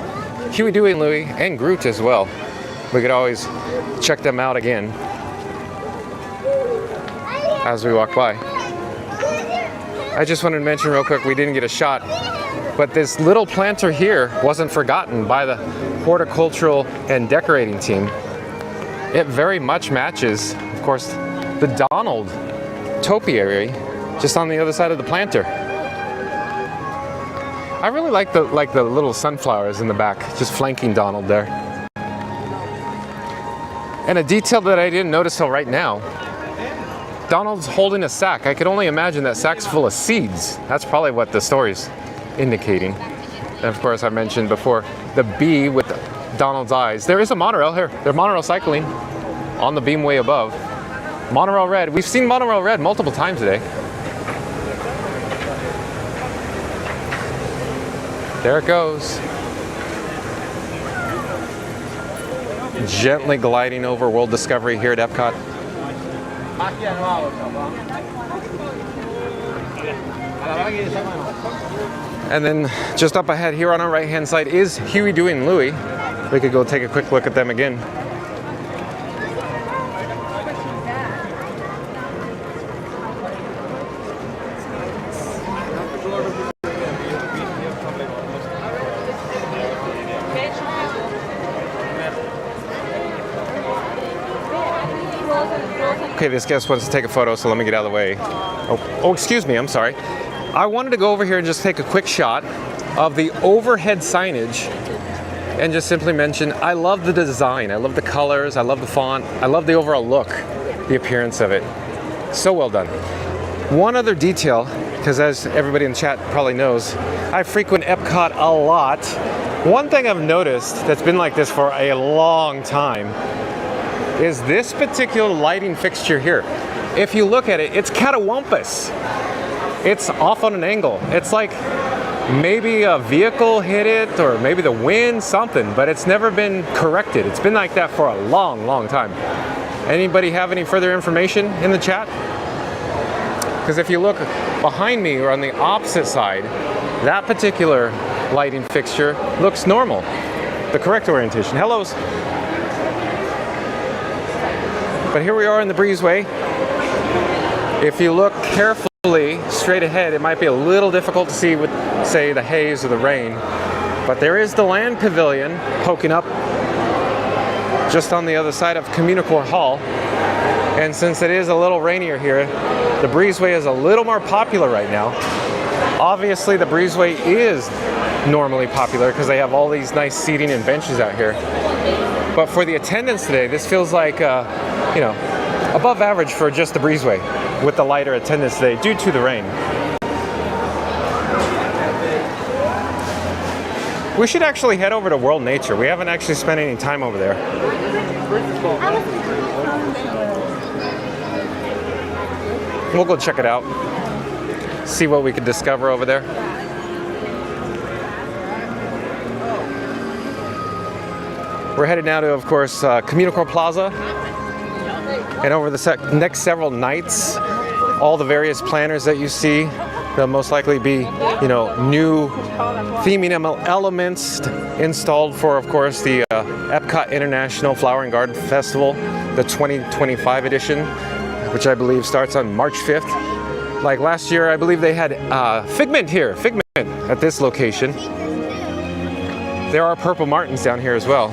A: Huey, Dewey, and Louie, and Groot as well. We could always check them out again as we walk by. I just wanted to mention real quick, we didn't get a shot, but this little planter here wasn't forgotten by the horticultural and decorating team. It very much matches, of course, the Donald topiary just on the other side of the planter. I really like the little sunflowers in the back, just flanking Donald there. And a detail that I didn't notice till right now, Donald's holding a sack. I could only imagine that sack's full of seeds. That's probably what the story's indicating. And of course, I mentioned before, the bee with Donald's eyes. There is a monorail here. They're monorail cycling on the beam way above. Monorail Red. We've seen Monorail Red multiple times today. There it goes. Gently gliding over World Discovery here at Epcot. And then just up ahead here on our right hand side is Huey, Dewey, and Louie. We could go take a quick look at them again. Okay, this guest wants to take a photo, so let me get out of the way. Oh, excuse me, I'm sorry. I wanted to go over here and just take a quick shot of the overhead signage and just simply mention, I love the design, I love the colors, I love the font, I love the overall look, the appearance of it. So well done. One other detail because as everybody in the chat probably knows, I frequent Epcot a lot. One thing I've noticed that's been like this for a long time is this particular lighting fixture here. If you look at it, it's catawampus. It's off on an angle. It's like maybe a vehicle hit it or maybe the wind, something, but it's never been corrected. It's been like that for a long, long time. Anybody have any further information in the chat? Because if you look behind me or on the opposite side, that particular lighting fixture looks normal. The correct orientation. Hellos. But here we are in the breezeway. If you look carefully straight ahead, it might be a little difficult to see with, say, the haze or the rain. But there is the land pavilion poking up just on the other side of Communicore Hall. And since it is a little rainier here, the breezeway is a little more popular right now. Obviously, the breezeway is normally popular because they have all these nice seating and benches out here. But for the attendance today, this feels like, you know, above average for just the breezeway with the lighter attendance today due to the rain. We should actually head over to World Nature. We haven't actually spent any time over there. We'll go check it out, see what we could discover over there. We're headed now to, of course, Communicore Plaza. And over the next several nights, all the various planners that you see, there'll most likely be, you know, new theming elements installed for, of course, the Epcot International Flower and Garden Festival, the 2025 edition, which I believe starts on March 5th. Like last year, I believe they had Figment here, Figment at this location. There are purple martins down here as well.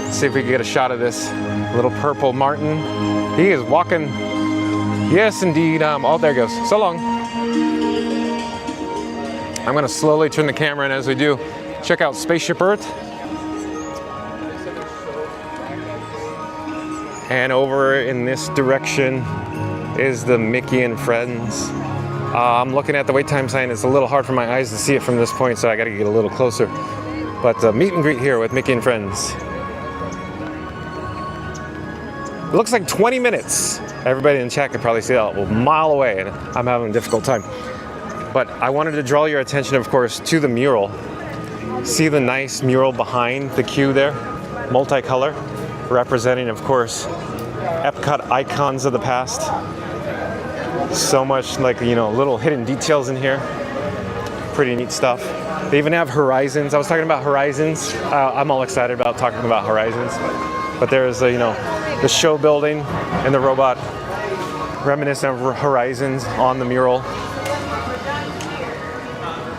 A: Let's see if we can get a shot of this little purple martin. He is walking. Yes, indeed. Oh, there he goes. So long. I'm going to slowly turn the camera in as we do. Check out Spaceship Earth. And over in this direction is the Mickey and Friends. I'm looking at the wait time sign. It's a little hard for my eyes to see it from this point, so I got to get a little closer. But meet and greet here with Mickey and Friends. It looks like 20 minutes. Everybody in chat could probably see that a mile away, and I'm having a difficult time. But I wanted to draw your attention, of course, to the mural. See the nice mural behind the queue there? Multicolor, representing, of course, Epcot icons of the past. So much, like, you know, little hidden details in here. Pretty neat stuff. They even have Horizons. I was talking about Horizons. I'm all excited about talking about Horizons. But there's, you know, the show building and the robot reminiscent of Horizons on the mural.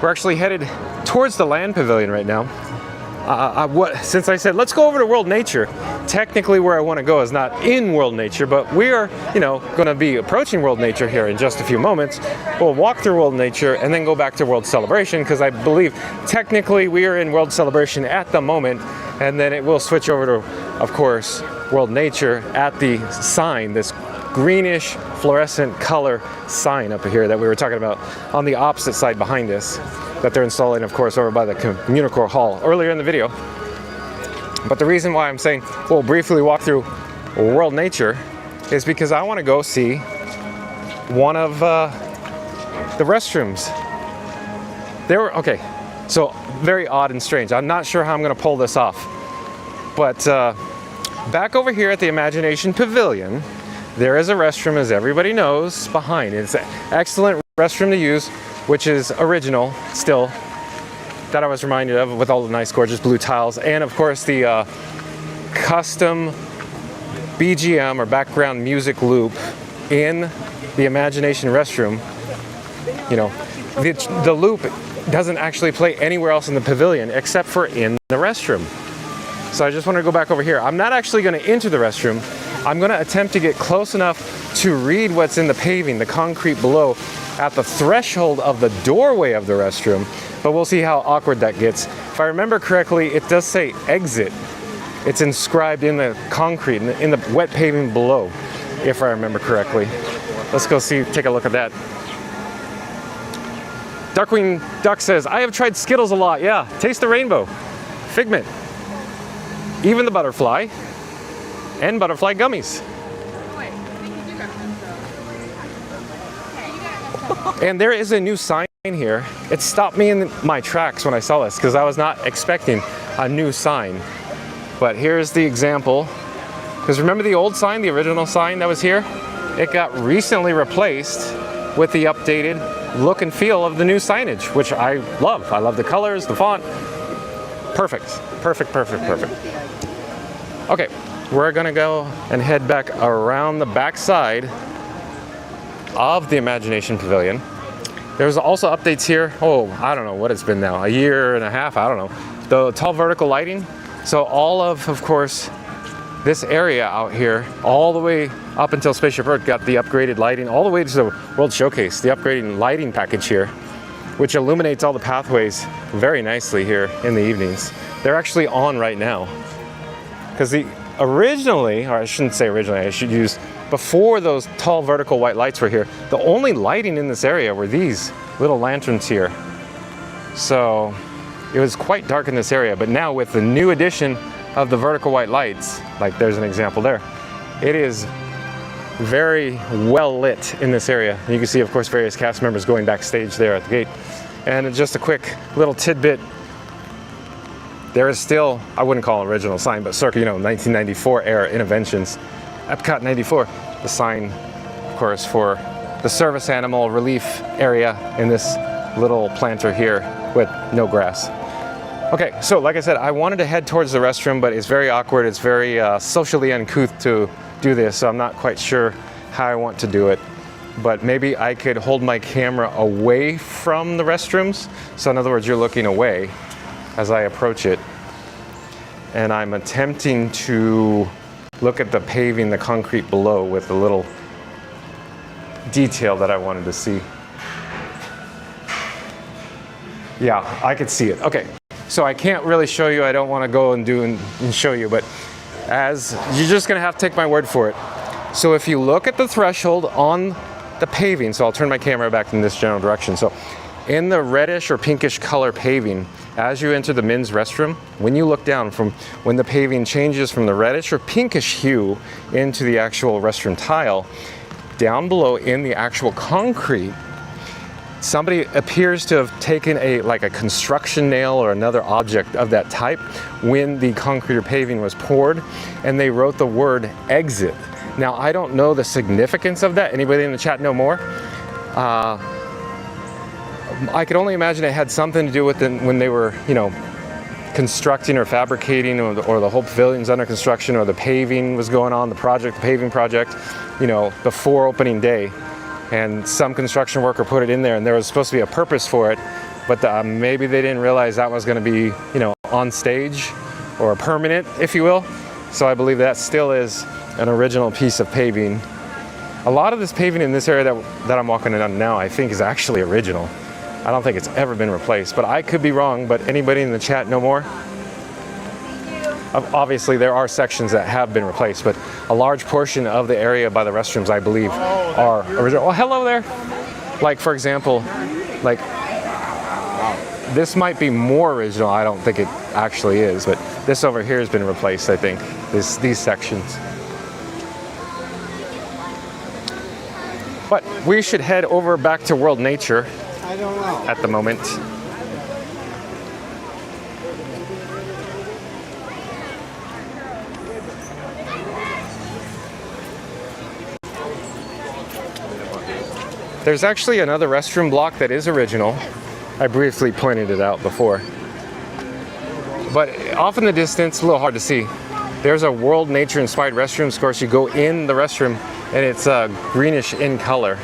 A: We're actually headed towards the land pavilion right now. Since I said let's go over to World Nature, technically where I want to go is not in World Nature, but we are, you know, going to be approaching World Nature here in just a few moments. We'll walk through World Nature and then go back to World Celebration, because I believe technically we are in World Celebration at the moment, and then it will switch over to, of course, World Nature at the sign, this greenish fluorescent color sign up here that we were talking about on the opposite side behind us, that they're installing, of course, over by the Communicore Hall earlier in the video. But the reason why I'm saying we'll briefly walk through World Nature is because I want to go see one of the restrooms. Okay, so very odd and strange. I'm not sure how I'm going to pull this off, but back over here at the Imagination Pavilion, there is a restroom, as everybody knows, behind. It's an excellent restroom to use, which is original still, that I was reminded of, with all the nice, gorgeous blue tiles, and of course the custom BGM or background music loop in the Imagination restroom. You know, the loop doesn't actually play anywhere else in the pavilion except for in the restroom. So I just want to go back over here. I'm not actually going to enter the restroom. I'm going to attempt to get close enough to read what's in the paving, the concrete below, at the threshold of the doorway of the restroom, but we'll see how awkward that gets. If I remember correctly, it does say exit. It's inscribed in the concrete, in the wet paving below, if I remember correctly. let's go see, take a look at that. Darkwing Duck says, I have tried Skittles a lot. Yeah, taste the rainbow. Figment. Even the butterfly. And butterfly gummies. And there is a new sign here. It stopped me in my tracks when I saw this because I was not expecting a new sign. But here's the example. Because remember the old sign, the original sign that was here? It got recently replaced with the updated look and feel of the new signage, which I love. I love the colors, the font. Perfect, perfect, perfect, perfect. Okay, we're gonna go and head back around the back side of the Imagination Pavilion. There's also updates here. Oh, I don't know what it's been now, a year and a half, I don't know. The tall vertical lighting. So all of course, this area out here, all the way up until Spaceship Earth got the upgraded lighting, all the way to the World Showcase, the upgraded lighting package here, which illuminates all the pathways very nicely here in the evenings. They're actually on right now. Because originally, or I shouldn't say originally, I should use, before those tall vertical white lights were here, the only lighting in this area were these little lanterns here. So it was quite dark in this area, but now with the new addition of the vertical white lights, like there's an example there, it is very well lit in this area. You can see, of course, various cast members going backstage there at the gate. And just a quick little tidbit, there is still, I wouldn't call it an original sign, but circa, 1994 era interventions. Epcot 94, the sign, of course, for the service animal relief area in this little planter here with no grass. Okay, so like I said, I wanted to head towards the restroom, but it's very awkward. It's very socially uncouth to do this, so I'm not quite sure how I want to do it. But maybe I could hold my camera away from the restrooms. So in other words, you're looking away as I approach it. And I'm attempting to look at the paving, the concrete below with a little detail that I wanted to see. Yeah, I could see it. Okay. So I can't really show you, I don't want to go and show you, but as you're just going to have to take my word for it. So if you look at the threshold on the paving, so I'll turn my camera back in this general direction. So in the reddish or pinkish color paving, as you enter the men's restroom, when you look down from when the paving changes from the reddish or pinkish hue into the actual restroom tile, down below in the actual concrete, somebody appears to have taken like a construction nail or another object of that type when the concrete or paving was poured, and they wrote the word exit. Now, I don't know the significance of that. Anybody in the chat know more? I could only imagine it had something to do with when they were, constructing or fabricating, or the whole pavilion's under construction, or the paving was going on, the paving project, before opening day. And some construction worker put it in there, and there was supposed to be a purpose for it, but maybe they didn't realize that was going to be, on stage or permanent, if you will. So I believe that still is an original piece of paving. A lot of this paving in this area that I'm walking on now, I think is actually original. I don't think it's ever been replaced, but I could be wrong. But anybody in the chat know more? Obviously, there are sections that have been replaced, but a large portion of the area by the restrooms, I believe, are original. Oh, hello there. Like, for example, like this might be more original. I don't think it actually is, but this over here has been replaced, I think, these sections. But we should head over back to World Nature at the moment. There's actually another restroom block that is original. I briefly pointed it out before. But off in the distance, a little hard to see, there's a World Nature inspired restroom. Of course, you go in the restroom and it's greenish in color.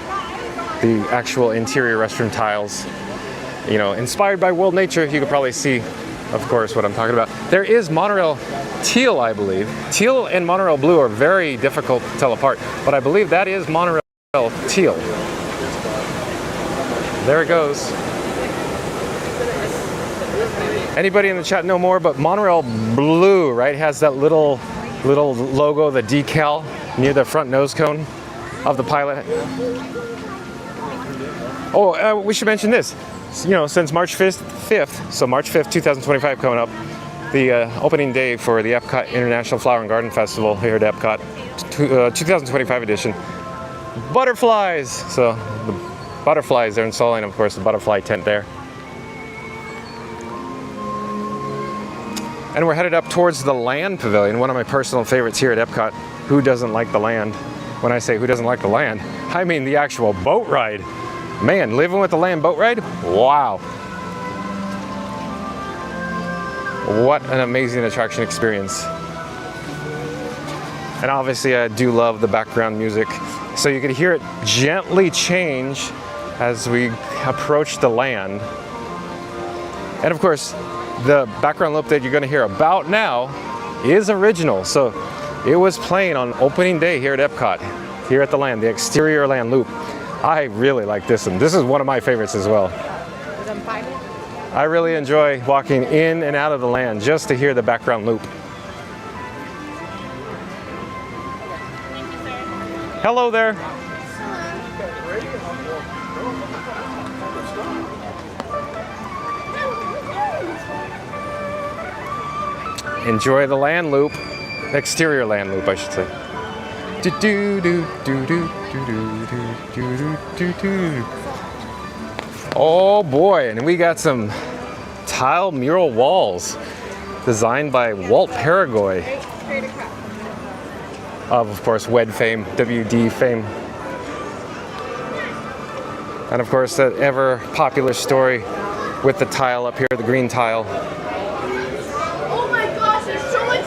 A: The actual interior restroom tiles, inspired by World Nature. You could probably see, of course, what I'm talking about. There is monorail teal, I believe. Teal and monorail blue are very difficult to tell apart, but I believe that is monorail teal. There it goes. Anybody in the chat know more? But monorail blue, right, has that little logo, the decal near the front nose cone. of the pilot. Oh, we should mention this. You know, since March 5th, so March 5th, 2025 coming up, the opening day for the Epcot International Flower and Garden Festival here at Epcot, 2025 edition. Butterflies! So the butterflies, they're installing, of course, the butterfly tent there. And we're headed up towards the land pavilion, one of my personal favorites here at Epcot. Who doesn't like the land? When I say who doesn't like the land, I mean the actual boat ride. Man, living with the land boat ride? Wow. What an amazing attraction experience. And obviously I do love the background music. So you could hear it gently change as we approach the land. And of course, the background loop that you're going to hear about now is original. So it was playing on opening day here at Epcot, here at the land, the exterior land loop. I really like this one. This is one of my favorites as well. I really enjoy walking in and out of the land just to hear the background loop. Hello there. Enjoy the land loop, exterior land loop, I should say. Oh boy, and we got some tile mural walls designed by Walt Paragoy of course, WED fame, WD fame. And of course, that ever popular story with the tile up here, the green tile.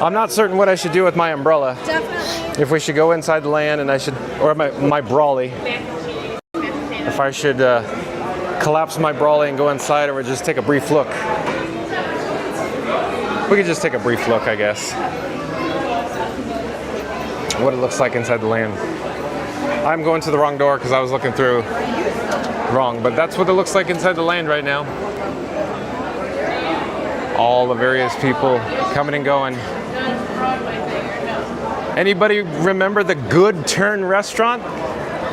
A: I'm not certain what I should do with my umbrella.
G: Definitely.
A: If we should go inside the land and I should, or my brolly. If I should collapse my brolly and go inside, or just take a brief look. We could just take a brief look, I guess. What it looks like inside the land. I'm going to the wrong door because I was looking through wrong, but that's what it looks like inside the land right now. All the various people coming and going. Anybody remember the Good Turn restaurant?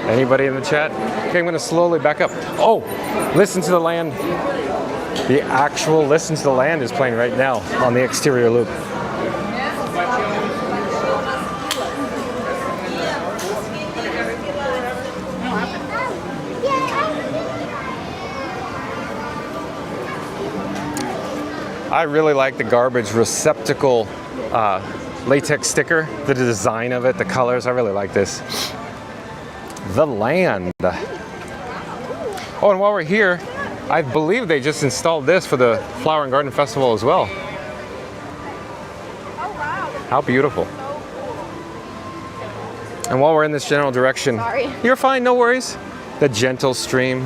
A: Anybody in the chat? Okay, I'm going to slowly back up. Oh, Listen to the Land. The actual Listen to the Land is playing right now on the exterior loop. I really like the garbage receptacle latex sticker, the design of it, the colors. I really like this. The land. Oh, and while we're here, I believe they just installed this for the Flower and Garden Festival as well.
G: Oh, wow.
A: How beautiful. And while we're in this general direction,
G: Sorry.
A: You're fine, no worries. The gentle stream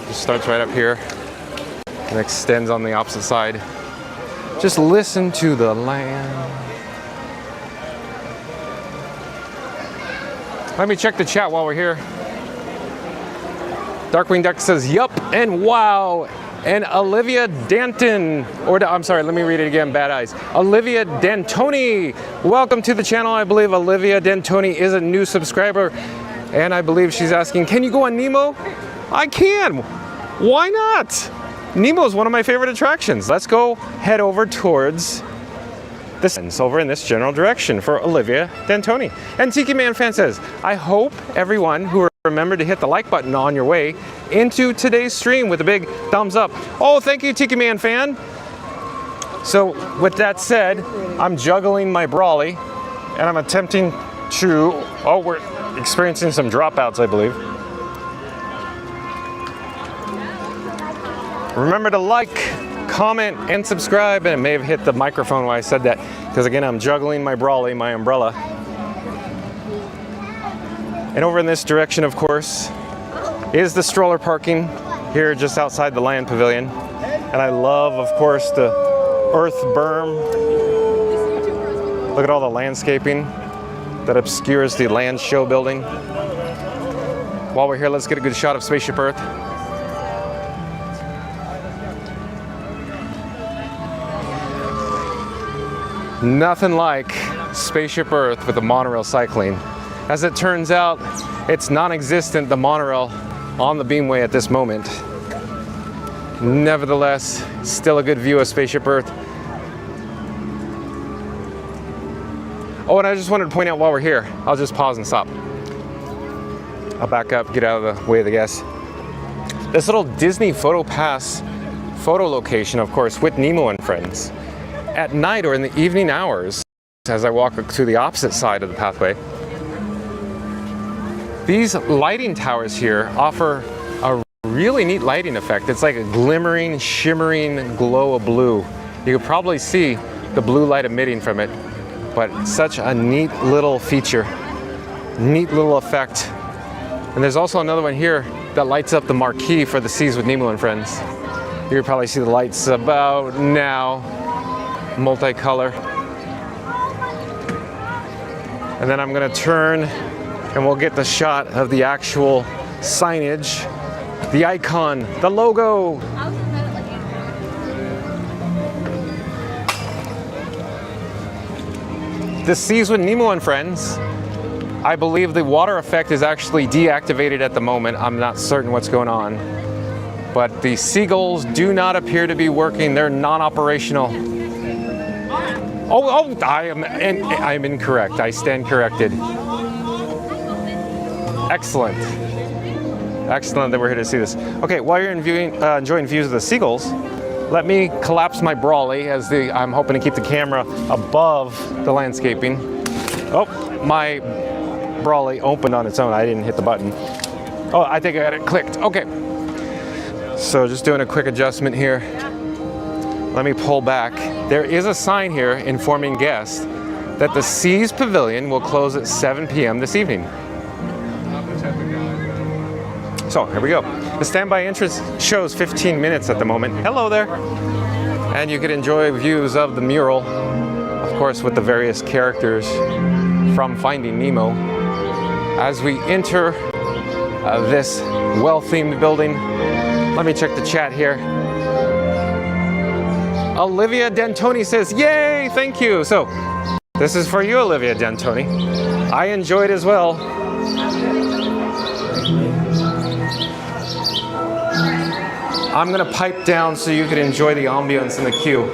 A: just starts right up here and extends on the opposite side. Just listen to the land. Let me check the chat while we're here. Darkwing Duck says, yup, and wow. And Olivia Danton, I'm sorry, let me read it again, bad eyes. Olivia Dantoni, welcome to the channel. I believe Olivia Dantoni is a new subscriber. And I believe she's asking, can you go on Nemo? I can, why not? Nemo is one of my favorite attractions. Let's go head over towards this, over in this general direction for Olivia Dantoni. And Tiki Man Fan says, I hope everyone who remembered to hit the like button on your way into today's stream with a big thumbs up. Oh, thank you, Tiki Man Fan. So with that said, I'm juggling my brolly and I'm attempting to, oh, we're experiencing some dropouts, I believe. Remember to like, comment, and subscribe. And it may have hit the microphone while I said that, because again, I'm juggling my brolly, my umbrella. And over in this direction, of course, is the stroller parking here just outside the land pavilion. And I love, of course, the earth berm. Look at all the landscaping that obscures the land show building. While we're here, let's get a good shot of Spaceship Earth. Nothing like Spaceship Earth with the monorail cycling. As it turns out, it's non-existent, the monorail on the Beamway at this moment. Nevertheless, still a good view of Spaceship Earth. Oh, and I just wanted to point out while we're here, I'll just pause and stop. I'll back up, get out of the way of the guests. This little Disney Photo Pass photo location, of course, with Nemo and friends. At night or in the evening hours, as I walk to the opposite side of the pathway, these lighting towers here offer a really neat lighting effect. It's like a glimmering, shimmering glow of blue. You can probably see the blue light emitting from it, but such a neat little feature, neat little effect. And there's also another one here that lights up the marquee for the Seas with Nemo and Friends. You can probably see the lights about now, multicolor. And then I'm gonna turn and we'll get the shot of the actual signage, the icon, the logo. The Seas with Nemo and Friends. I believe the water effect is actually deactivated at the moment. I'm not certain what's going on. But the seagulls do not appear to be working. They're non-operational. Oh, I'm incorrect. I stand corrected. Excellent. Excellent that we're here to see this. Okay, while you're enjoying views of the seagulls, let me collapse my brolly as I'm hoping to keep the camera above the landscaping. Oh, my brolly opened on its own. I didn't hit the button. Oh, I think I got it clicked. Okay. So just doing a quick adjustment here. Let me pull back. There is a sign here informing guests that the Seas Pavilion will close at 7 p.m. this evening. So here we go. The standby entrance shows 15 minutes at the moment. Hello there. And you can enjoy views of the mural, of course, with the various characters from Finding Nemo. As we enter this well-themed building, let me check the chat here. Olivia D'Antoni says, yay, thank you. So this is for you, Olivia D'Antoni. I enjoyed as well. I'm gonna pipe down so you can enjoy the ambience in the queue.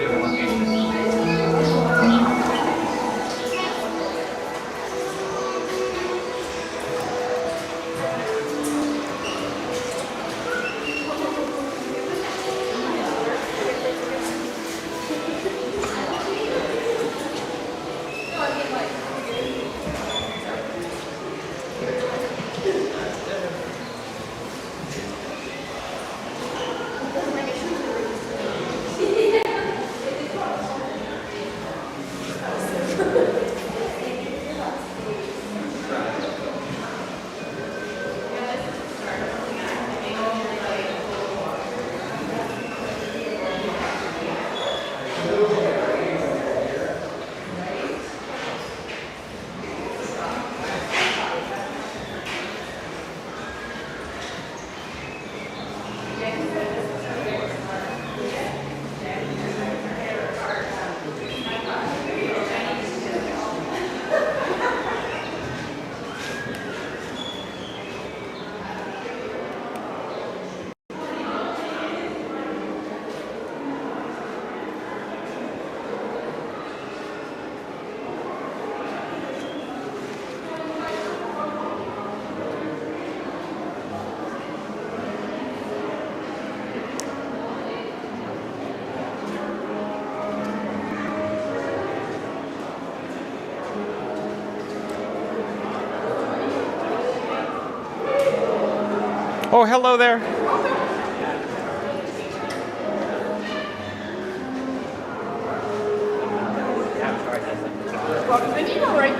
A: Oh, hello there.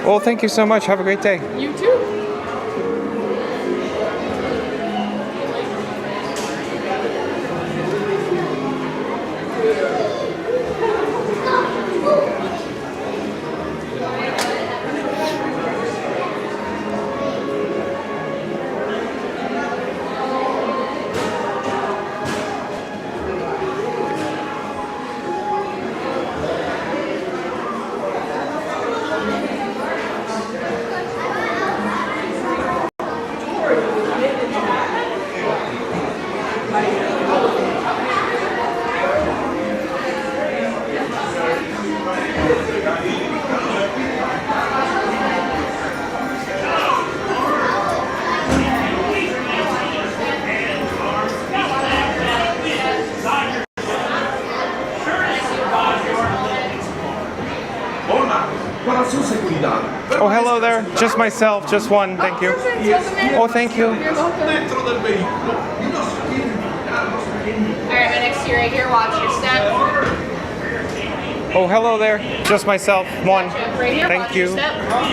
A: Well, thank you so much. Have a great day.
B: You too.
A: Oh, hello there. Just myself, just one. Thank you. Oh, thank you.
B: All right, my next to you right here. Watch your step.
A: Oh, hello there. Just myself, one.
B: Right here.
A: Thank
B: Watch
A: you.
B: your step. My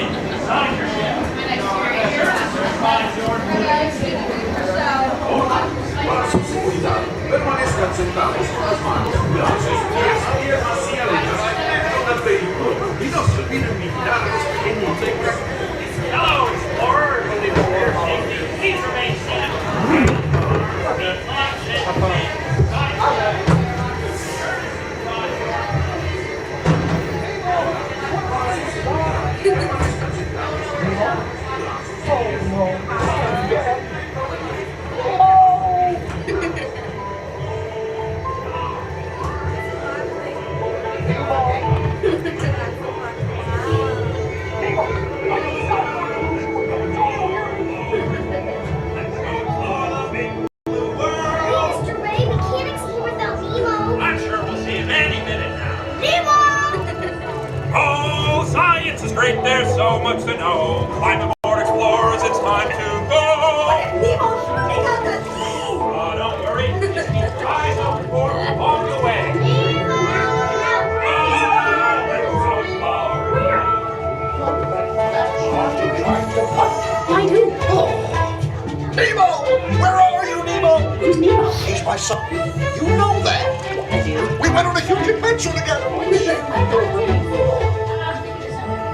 B: next to you right here.
H: Permanezcan sentados con las manos y pies hacia la izquierda del vehículo y no se olviden vigilar a los pequeños peces. Hello, Explorer! When they prepare safety, please remain seated.
I: Great, there's so much to know. Climb aboard, explorers, it's time to go. Don't worry, just keep your eyes open for along the way.
H: Nemo! Where are you, Nemo?
G: Who's Nemo?
H: He's my son. You know that.
G: I do.
H: We went on a huge adventure together.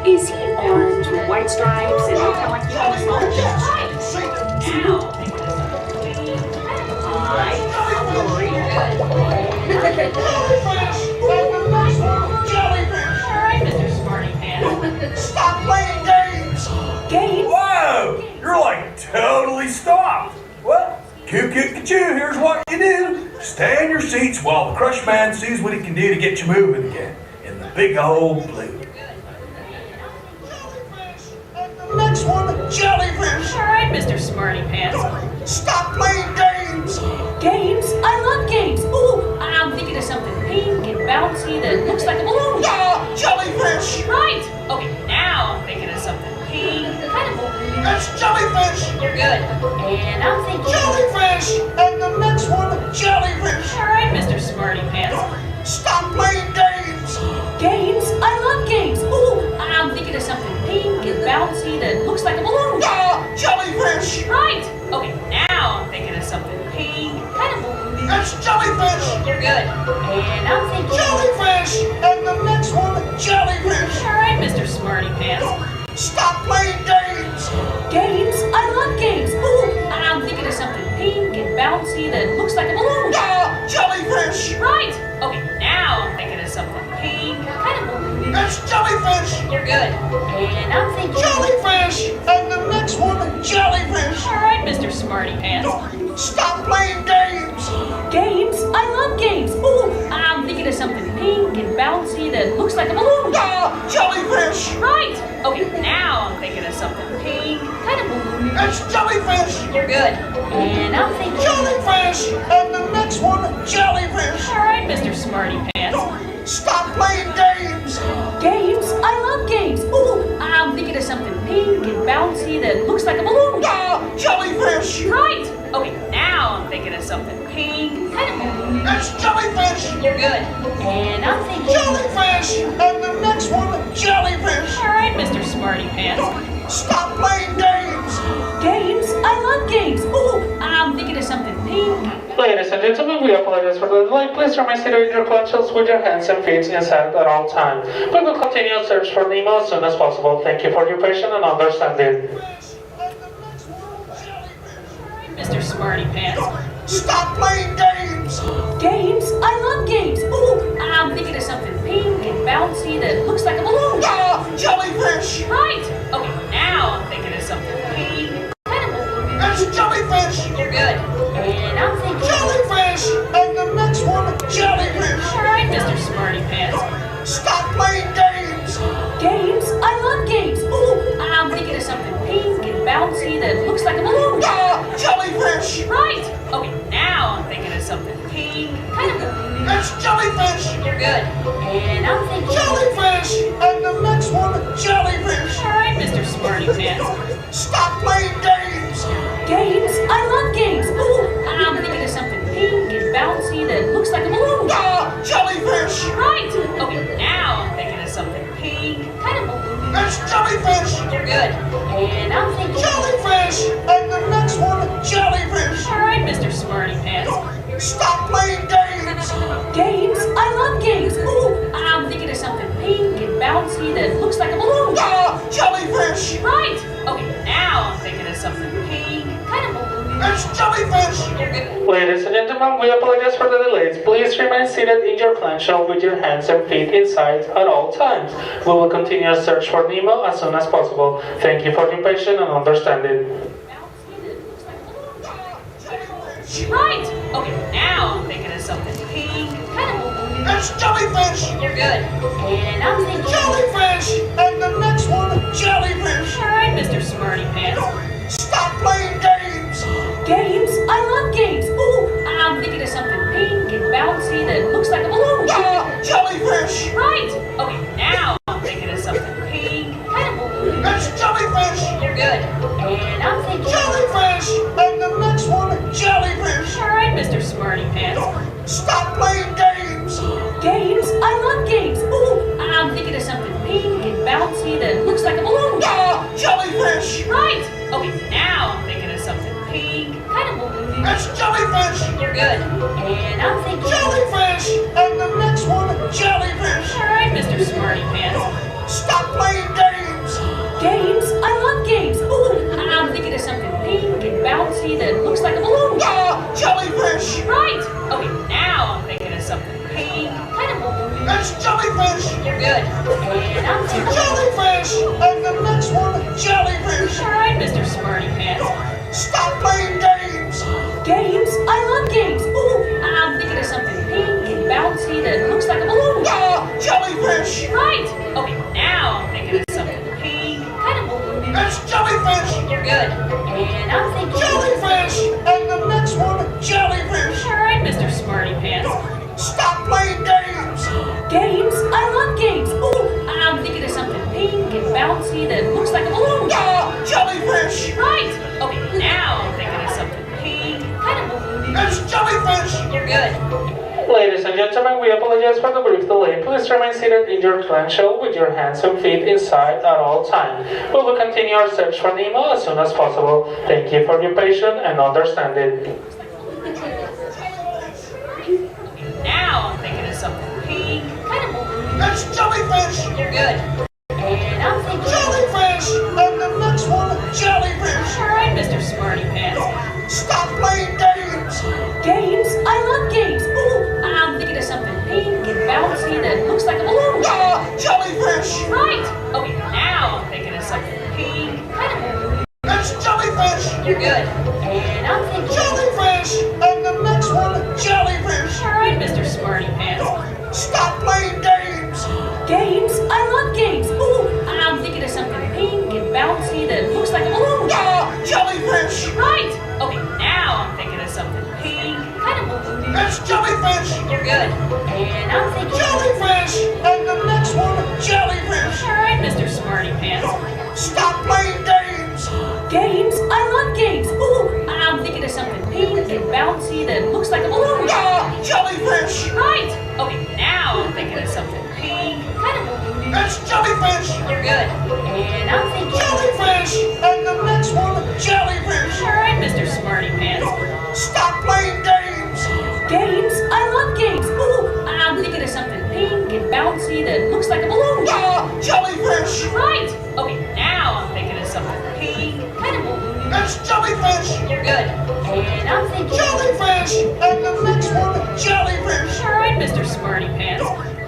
G: Is he orange with white stripes and kind of like you on the small?
H: Yes, see them.
G: Now.
H: Jellyfish!
G: Alright, Mr. Smarty Pants.
H: Stop playing games!
G: Games?
I: Whoa! You're like totally stopped. Well, coo-coo-ca-choo, here's what you do. Stay in your seats while the crush man sees what he can do to get you moving again. In the big old blue.
H: Next one, jellyfish!
G: Alright, Mr. Smarty Pants.
H: Stop playing games!
G: Games? I love games. Ooh, I'm thinking of something pink and bouncy that looks like a balloon.
H: Yeah, jellyfish!
G: Right. Okay, now I'm thinking of something pink, kind of balloon.
H: It's jellyfish!
G: You're good. And I'm thinking...
H: Jellyfish! And the next one, jellyfish!
G: Alright, Mr. Smarty Pants.
H: Stop playing games!
G: Games? I love games. Ooh, I'm thinking of something pink and bouncy that looks like a balloon.
H: Yeah, jellyfish!
G: Right. Okay, now I'm thinking of something pink, kind of balloon.
H: It's jellyfish!
G: You're good. And I'm thinking...
H: Jellyfish! And the next one, jellyfish!
G: Alright, Mr. Smarty Pants.
H: Stop playing games!
G: Games? I love games. Ooh, I'm thinking of something pink and bouncy that looks like a balloon.
H: Yeah, jellyfish!
G: Right. Okay, now I'm thinking of something pink, kind of balloon.
H: It's jellyfish!
G: You're good. And I'm thinking...
H: Jellyfish! And the next one, jellyfish!
G: Alright, Mr. Smarty Pants.
H: Stop playing games!
G: Games? I love games. Ooh, I'm thinking of something pink and bouncy that looks like a balloon.
H: Yeah, jellyfish!
G: Right. Okay, now I'm thinking of something pink, kind of balloon.
H: It's jellyfish!
G: You're good. And I'm thinking...
H: Jellyfish! And the next one, jellyfish!
G: Alright, Mr. Smarty Pants.
H: Stop playing games!
G: Games? I love games. Ooh, I'm thinking of something pink and bouncy that looks like a balloon.
H: Yeah, jellyfish!
G: Right. Okay, now I'm thinking of something pink, kind of balloon.
H: It's jellyfish!
G: You're good. And I'm thinking...
H: Jellyfish! And the next one, jellyfish!
G: Alright, Mr. Smarty Pants.
H: Stop playing games!
G: Games? I love games. Ooh, I'm thinking of something pink.
J: Ladies and gentlemen, we apologize for the delay. Please remain seated in your conscience with your hands and feet inside at all times. We will continue our search for Nemo as soon as possible. Thank you for your patience and understanding.
G: Mr. Smarty Pants.
H: Stop playing games!
G: Games? I love games. Ooh, I'm thinking of something pink and bouncy that looks like a balloon.
H: Yeah, jellyfish!
G: Right. Okay, now I'm thinking of something pink, kind of balloon.
H: It's jellyfish!
G: You're good. And I'm thinking...
H: Jellyfish! And the next one, jellyfish!
G: Alright, Mr. Smarty Pants.
H: Stop playing games!
G: Games? I love games. Ooh, I'm thinking of something pink and bouncy that looks like a balloon.
H: Yeah, jellyfish!
G: Right. Okay, now I'm thinking of something pink, kind of balloon.
H: It's jellyfish!
G: You're good. And I'm thinking...
H: Jellyfish! And the next one, jellyfish!
G: Alright, Smarty Pants.
H: Stop playing games!
G: Games? I love games. Ooh, I'm thinking of something pink and bouncy that looks like a balloon.
H: Ah, jellyfish!
G: Right. Okay, now I'm thinking of something pink, kind of balloon.
H: It's jellyfish!
G: You're good. And I'm thinking
H: Jellyfish! And the next one, jellyfish!
G: All right, Mr. Smarty Pants.
H: Stop playing games!
G: Games? I love games. Ooh, I'm thinking of something pink and bouncy that looks like a balloon.
H: Ah, jellyfish!
G: Right. Okay, now I'm thinking of something pink, kind of balloon.
H: It's jellyfish!
G: You're good.
J: Ladies and gentlemen, we apologize for the delays. Please remain seated in your clamshell with your hands and feet inside at all times. We will continue our search for Nemo as soon as possible. Thank you for your patience and understanding.
G: Right. Okay, now I'm thinking of something pink, kind of balloon.
H: It's jellyfish!
G: You're good. And I'm thinking
H: Jellyfish! And the next one, jellyfish!
G: All right, Mr. Smarty Pants.
H: Stop playing games!
G: Games? I love games. Ooh, I'm thinking of something pink and bouncy that looks like a balloon.
H: Ah, jellyfish!
G: Right. Okay, now I'm thinking of something pink, kind of balloon.
H: It's jellyfish!
G: You're good. And I'm thinking
H: Jellyfish! And the next one, jellyfish!
G: All right, Mr. Smarty Pants.
H: Stop playing games!
G: Games? I love games. Ooh, I'm thinking of something pink and bouncy that looks like a balloon.
H: Ah, jellyfish!
G: Right. Okay, now I'm thinking of something pink, kind of balloon.
H: It's jellyfish!
G: You're good. And I'm thinking
H: Jellyfish! And the next one, jellyfish!
G: All right, Mr. Smarty Pants.
H: Stop playing games!
G: Games? I love games. Ooh, I'm thinking of something pink and bouncy that looks like a balloon.
H: Ah, jellyfish!
G: Right. Okay, now I'm thinking of something pink, kind of balloon.
H: It's jellyfish!
G: You're good. And I'm thinking
H: Jellyfish! And the next one, jellyfish!
G: All right, Mr. Smarty Pants.
H: Stop playing games!
G: Games? I love games. Ooh, I'm thinking of something pink and bouncy that looks like a balloon.
H: Ah, jellyfish!
G: Right. Okay, now I'm thinking of something pink, kind of balloon.
H: It's jellyfish!
G: You're good. And I'm thinking
H: Jellyfish! And the next one, jellyfish!
G: All right, Mr. Smarty Pants.
H: Stop playing games!
G: Games? I love games. Ooh, I'm thinking of something pink and bouncy that looks like a balloon.
H: Ah, jellyfish!
G: Right. Okay, now I'm thinking of something pink, kind of balloon.
H: It's jellyfish!
G: You're good.
J: Ladies and gentlemen, we apologize for the brief delay. Please remain seated in your clamshell with your hands and feet inside at all times. We will continue our search for Nemo as soon as possible. Thank you for your patience and understanding.
G: Now I'm thinking of something pink, kind of balloon.
H: It's jellyfish!
G: You're good. And I'm thinking
H: Jellyfish! And the next one, jellyfish!
G: All right, Mr. Smarty Pants.
H: Stop playing games!
G: Games? I love games. Ooh, I'm thinking of something pink and bouncy that looks like a balloon.
H: Ah, jellyfish!
G: Right. Okay, now I'm thinking of something pink, kind of balloon.
H: It's jellyfish!
G: You're good. And I'm thinking
H: Jellyfish! And the next one, jellyfish!
G: All right, Mr. Smarty Pants.
H: Stop playing games!
G: Games? I love games. Ooh, I'm thinking of something pink and bouncy that looks like a balloon.
H: Ah, jellyfish!
G: Right. Okay, now I'm thinking of something pink, kind of balloon.
H: It's jellyfish!
G: You're good. And I'm thinking
H: Jellyfish! And the next one, jellyfish!
G: All right, Mr. Smarty Pants.
H: Stop playing games!
G: Games? I love games. Ooh, I'm thinking of something pink and bouncy that looks like a balloon.
H: Ah, jellyfish!
G: Right. Okay, now I'm thinking of something pink, kind of balloon.
H: It's jellyfish!
G: You're good. And I'm thinking
H: Jellyfish! And the next one, jellyfish!
G: All right, Mr. Smarty Pants.
H: Stop playing games!
G: Games? I love games. Ooh, I'm thinking of something pink and bouncy that looks like a balloon.
H: Ah, jellyfish!
G: Right. Okay, now I'm thinking of something pink, kind of balloon.
H: It's jellyfish!
G: You're good. And I'm thinking
H: Jellyfish! And the next one, jellyfish!
G: All right, Mr. Smarty Pants.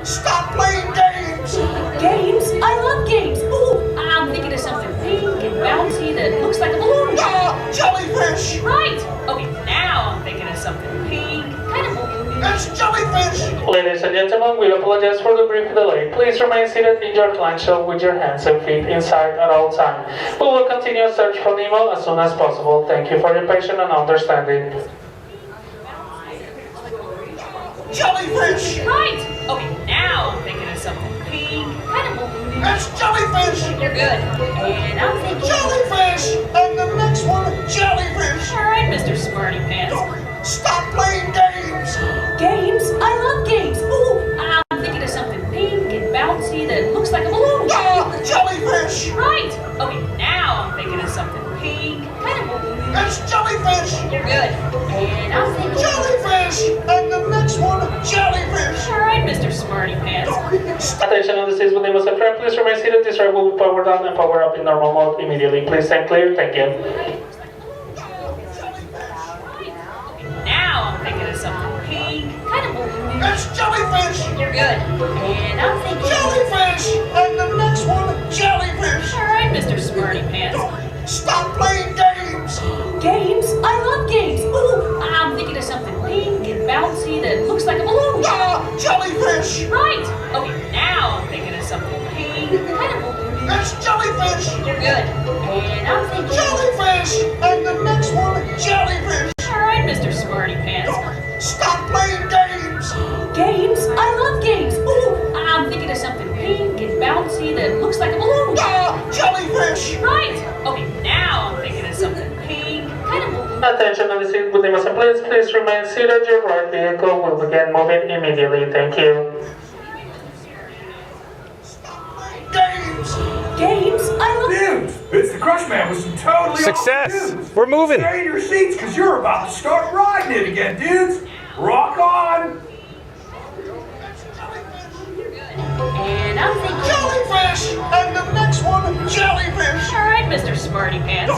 H: Stop playing games!
G: Games? I love games. Ooh, I'm thinking of something pink and bouncy that looks like a balloon.
H: Ah, jellyfish!
G: Right. Okay, now I'm thinking of something pink, kind of balloon.
H: It's jellyfish!
J: Ladies and gentlemen, we apologize for the brief delay. Please remain seated in your clamshell with your hands and feet inside at all times. We will continue our search for Nemo as soon as possible. Thank you for your patience and understanding.
H: Jellyfish!
G: Right. Okay, now I'm thinking of something pink, kind of balloon.
H: It's jellyfish!
G: You're good. And I'm thinking bouncy that looks like a balloon.
I: Jellyfish!
G: Right. Okay, now I'm thinking of something pink, kind of balloon.
I: It's jellyfish!
G: You're good. And I'm thinking
I: Jellyfish! And the next one, jellyfish!
G: all right, Mr. Smarty Pants.
J: Attention on the seats with Nemo's friend. Please remain seated. This ride will be powered down and power up in normal mode immediately. Please stand clear. Thank you.
G: Now I'm thinking of something pink, kind of balloon.
I: It's jellyfish!
G: You're good. And I'm thinking
I: Jellyfish! And the next one, jellyfish!
G: all right, Mr. Smarty Pants.
I: Stop playing games!
G: Games? I love games. Ooh, I'm thinking of something pink and bouncy that looks like a balloon.
I: Jellyfish!
G: Right. Okay, now I'm thinking of something pink, kind of balloon.
I: It's jellyfish!
G: You're good. And I'm thinking
I: Jellyfish! And the next one, jellyfish!
G: all right, Mr. Smarty Pants.
I: Stop playing games!
G: Games? I love games. Ooh, I'm thinking of something pink and bouncy that looks like a balloon.
I: Jellyfish!
G: Right. Okay, now I'm thinking of something pink, kind of balloon.
J: Attention on the seat with Nemo's friend. Please remain seated. Your ride vehicle will begin moving immediately. Thank you.
I: Games!
G: Games? I love
I: Dudes, it's the Crush Man with some totally
A: Success!
I: awesome news.
A: We're moving!
I: Stay in your seats because you're about to start riding it again, dudes! Rock on!
G: And I'm thinking
I: Jellyfish! And the next one, jellyfish!
G: all right, Mr. Smarty Pants.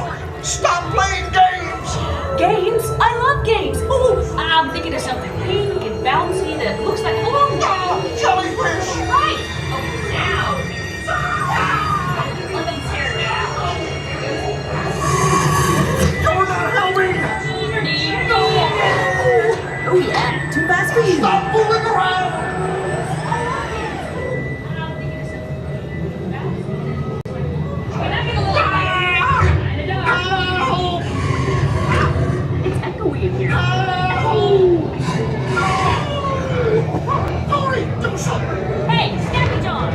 I: Stop playing games!
G: Games? I love games. Ooh, I'm thinking of something pink and bouncy that looks like a balloon.
I: Jellyfish!
G: Right. Okay, now. Let me tear down.
I: You're not helping!
B: Oh yeah, too fast for you.
I: Stop fooling around!
G: It's echoey in here.
I: Hurry, do something!
G: Hey, Snappy John.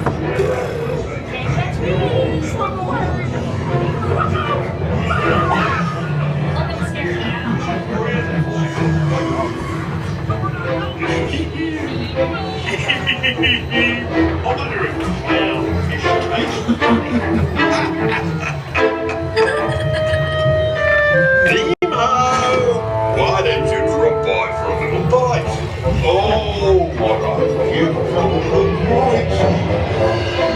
G: Can't catch me.
I: Swim away!
G: Let me tear down.
H: Nemo! Why don't you drop by for a little bite? Oh, what a beautiful little bite!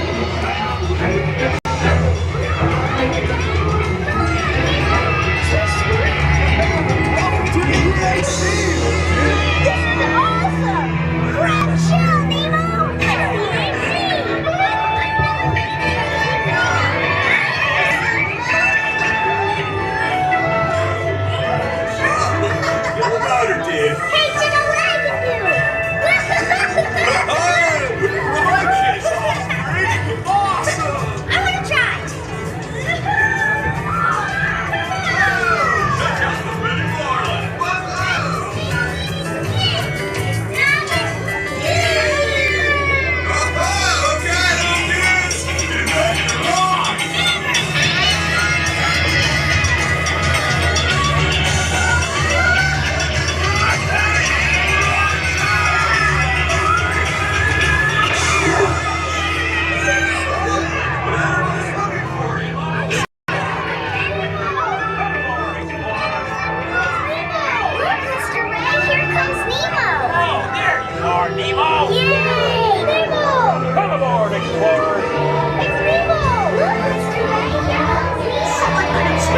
H: Your motor did.
B: Hey, take a ride with you!
H: Righteous! Pretty awesome!
B: I want to try!
H: Check out the Pretty Marlin!
B: Look, Mr. Ray, here comes Nemo!
F: Oh, there you are, Nemo!
B: Yay! Nemo!
F: Come aboard, explorer!
B: It's Nemo! Look, Mr. Ray, here comes Nemo!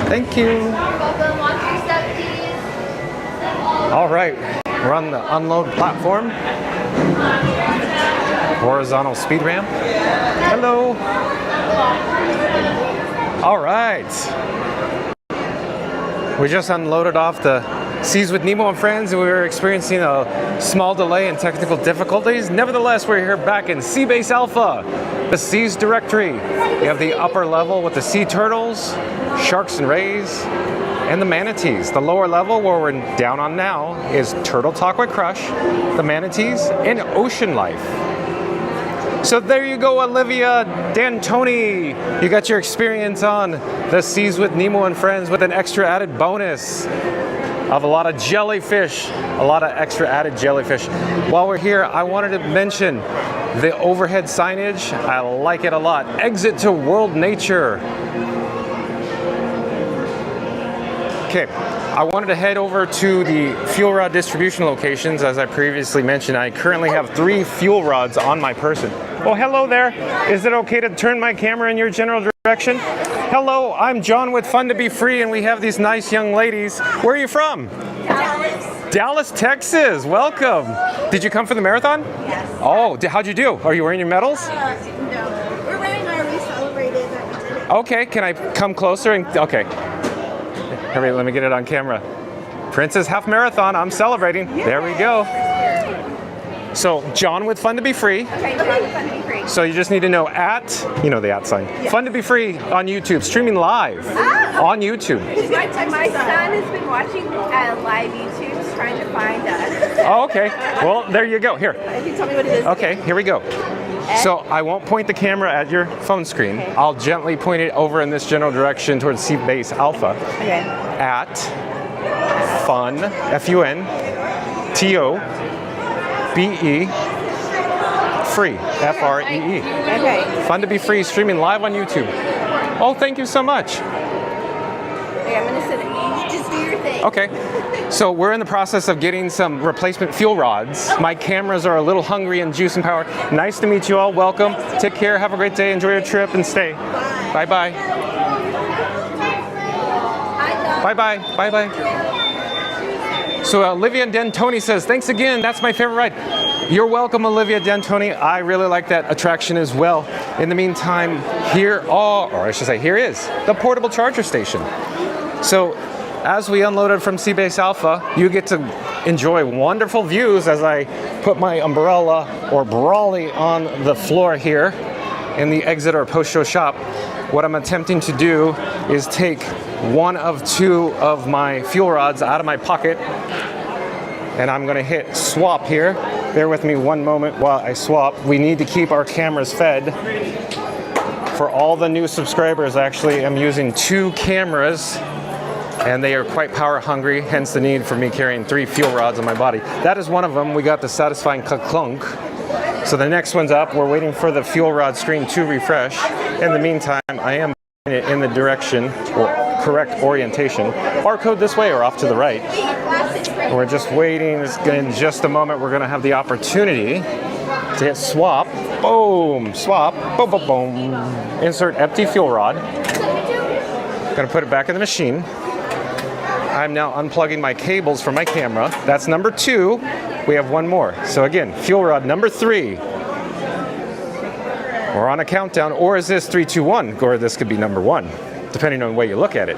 A: Thank you.
B: Welcome. Watch your step, please.
A: All right, we're on the unload platform. Horizontal speed ramp. Hello. All right. We just unloaded off the Seas with Nemo and Friends, and we were experiencing a small delay and technical difficulties. Nevertheless, we're here back in Sea Base Alpha, the Seas Directory. We have the upper level with the sea turtles, sharks and rays, and the manatees. The lower level, where we're down on now, is Turtle Talk with Crush, the manatees, and ocean life. So there you go, Olivia D'Antoni. You got your experience on the Seas with Nemo and Friends with an extra added bonus of a lot of jellyfish, a lot of extra added jellyfish. While we're here, I wanted to mention the overhead signage. I like it a lot. Exit to World Nature. Okay, I wanted to head over to the fuel rod distribution locations. As I previously mentioned, I currently have 3 fuel rods on my person. Oh, hello there. Is it okay to turn my camera in your general direction? Hello, I'm John with Fun to Be Free, and we have these nice young ladies. Where are you from?
B: Dallas.
A: Dallas, Texas. Welcome. Did you come for the marathon?
B: Yes.
A: Oh, how'd you do? Are you wearing your medals?
B: No. We're wearing our We Celebrated that we did it.
A: Okay, can I come closer? Okay. Here, let me get it on camera. Princess Half Marathon, I'm celebrating. There we go. So, John with Fun to Be Free.
B: Okay, John with Fun to Be Free.
A: So you just need to know you know the at sign. Yes. Fun to Be Free on YouTube, streaming live on YouTube.
B: My son has been watching live YouTube, trying to find us.
A: Oh, okay. Well, there you go. Here.
B: Can you tell me what it is?
A: Okay, here we go. So I won't point the camera at your phone screen. Okay. I'll gently point it over in this general direction towards Sea Base Alpha.
B: Okay.
A: At Fun, F-U-N-T-O-B-E, Free, F-R-E-E.
B: Okay.
A: Fun to Be Free, streaming live on YouTube. Oh, thank you so much.
B: Okay, I'm gonna sit. You just do your thing.
A: Okay. So we're in the process of getting some replacement fuel rods. My cameras are a little hungry in juice and power. Nice to meet you all. Welcome. Take care. Have a great day. Enjoy your trip and stay. Bye-bye. Bye-bye. Bye-bye. So Olivia D'Antoni says, thanks again. That's my favorite ride. You're welcome, Olivia D'Antoni. I really like that attraction as well. In the meantime, here is the portable charger station. So as we unloaded from Sea Base Alpha, you get to enjoy wonderful views as I put my umbrella or brolly on the floor here in the exit or post-show shop. What I'm attempting to do is take one of 2 of my fuel rods out of my pocket, and I'm gonna hit swap here. Bear with me one moment while I swap. We need to keep our cameras fed. For all the new subscribers, actually, I'm using 2 cameras, and they are quite power hungry, hence the need for me carrying 3 fuel rods on my body. That is one of them. We got the satisfying clunk. So the next one's up. We're waiting for the fuel rod screen to refresh. In the meantime, I am in the direction or correct orientation. Barcode this way or off to the right. We're just waiting. In just a moment, we're going to have the opportunity to hit swap. Boom, swap. Boom, boom, boom. Insert empty fuel rod. Going to put it back in the machine. I'm now unplugging my cables from my camera. That's number 2. We have one more. So again, fuel rod number 3. We're on a countdown, or is this 3, 2, 1? Or this could be number 1, depending on the way you look at it.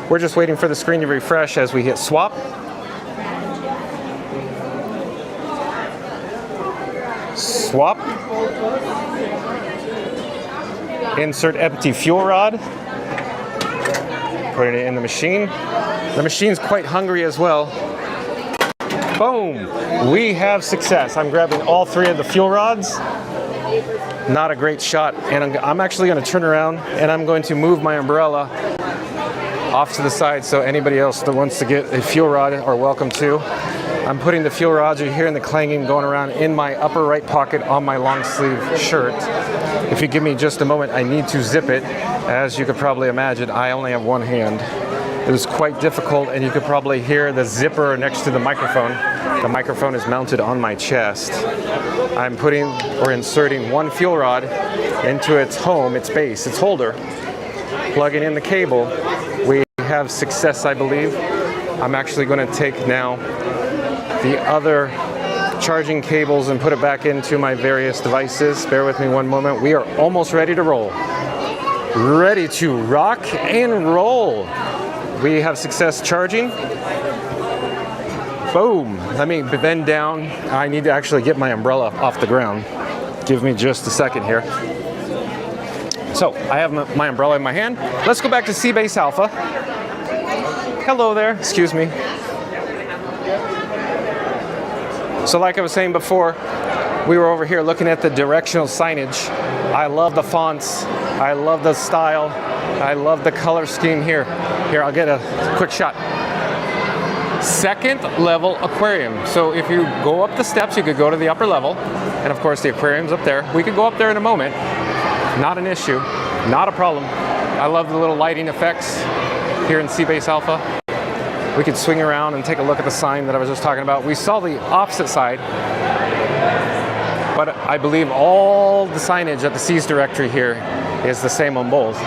A: We're just waiting for the screen to refresh as we hit swap. Swap. Insert empty fuel rod. Putting it in the machine. The machine's quite hungry as well. Boom! We have success. I'm grabbing all 3 of the fuel rods. Not a great shot. And I'm actually going to turn around and I'm going to move my umbrella off to the side so anybody else that wants to get a fuel rod are welcome to. I'm putting the fuel rods, you're hearing the clanging going around in my upper right pocket on my long sleeve shirt. If you give me just a moment, I need to zip it. As you could probably imagine, I only have one hand. It was quite difficult, and you could probably hear the zipper next to the microphone. The microphone is mounted on my chest. I'm putting or inserting one fuel rod into its home, its base, its holder, plugging in the cable. We have success, I believe. I'm actually going to take now the other charging cables and put it back into my various devices. Bear with me one moment. We are almost ready to roll. Ready to rock and roll. We have success charging. Boom. Let me bend down. I need to actually get my umbrella off the ground. Give me just a second here. So I have my umbrella in my hand. Let's go back to Seabase Alpha. Hello there. Excuse me. So like I was saying before, we were over here looking at the directional signage. I love the fonts. I love the style. I love the color scheme here. Here, I'll get a quick shot. Second level aquarium. So if you go up the steps, you could go to the upper level. And of course the aquarium's up there. We could go up there in a moment. Not an issue, not a problem. I love the little lighting effects here in Seabase Alpha. We could swing around and take a look at the sign that I was just talking about. We saw the opposite side, but I believe all the signage at the Seas directory here is the same on both.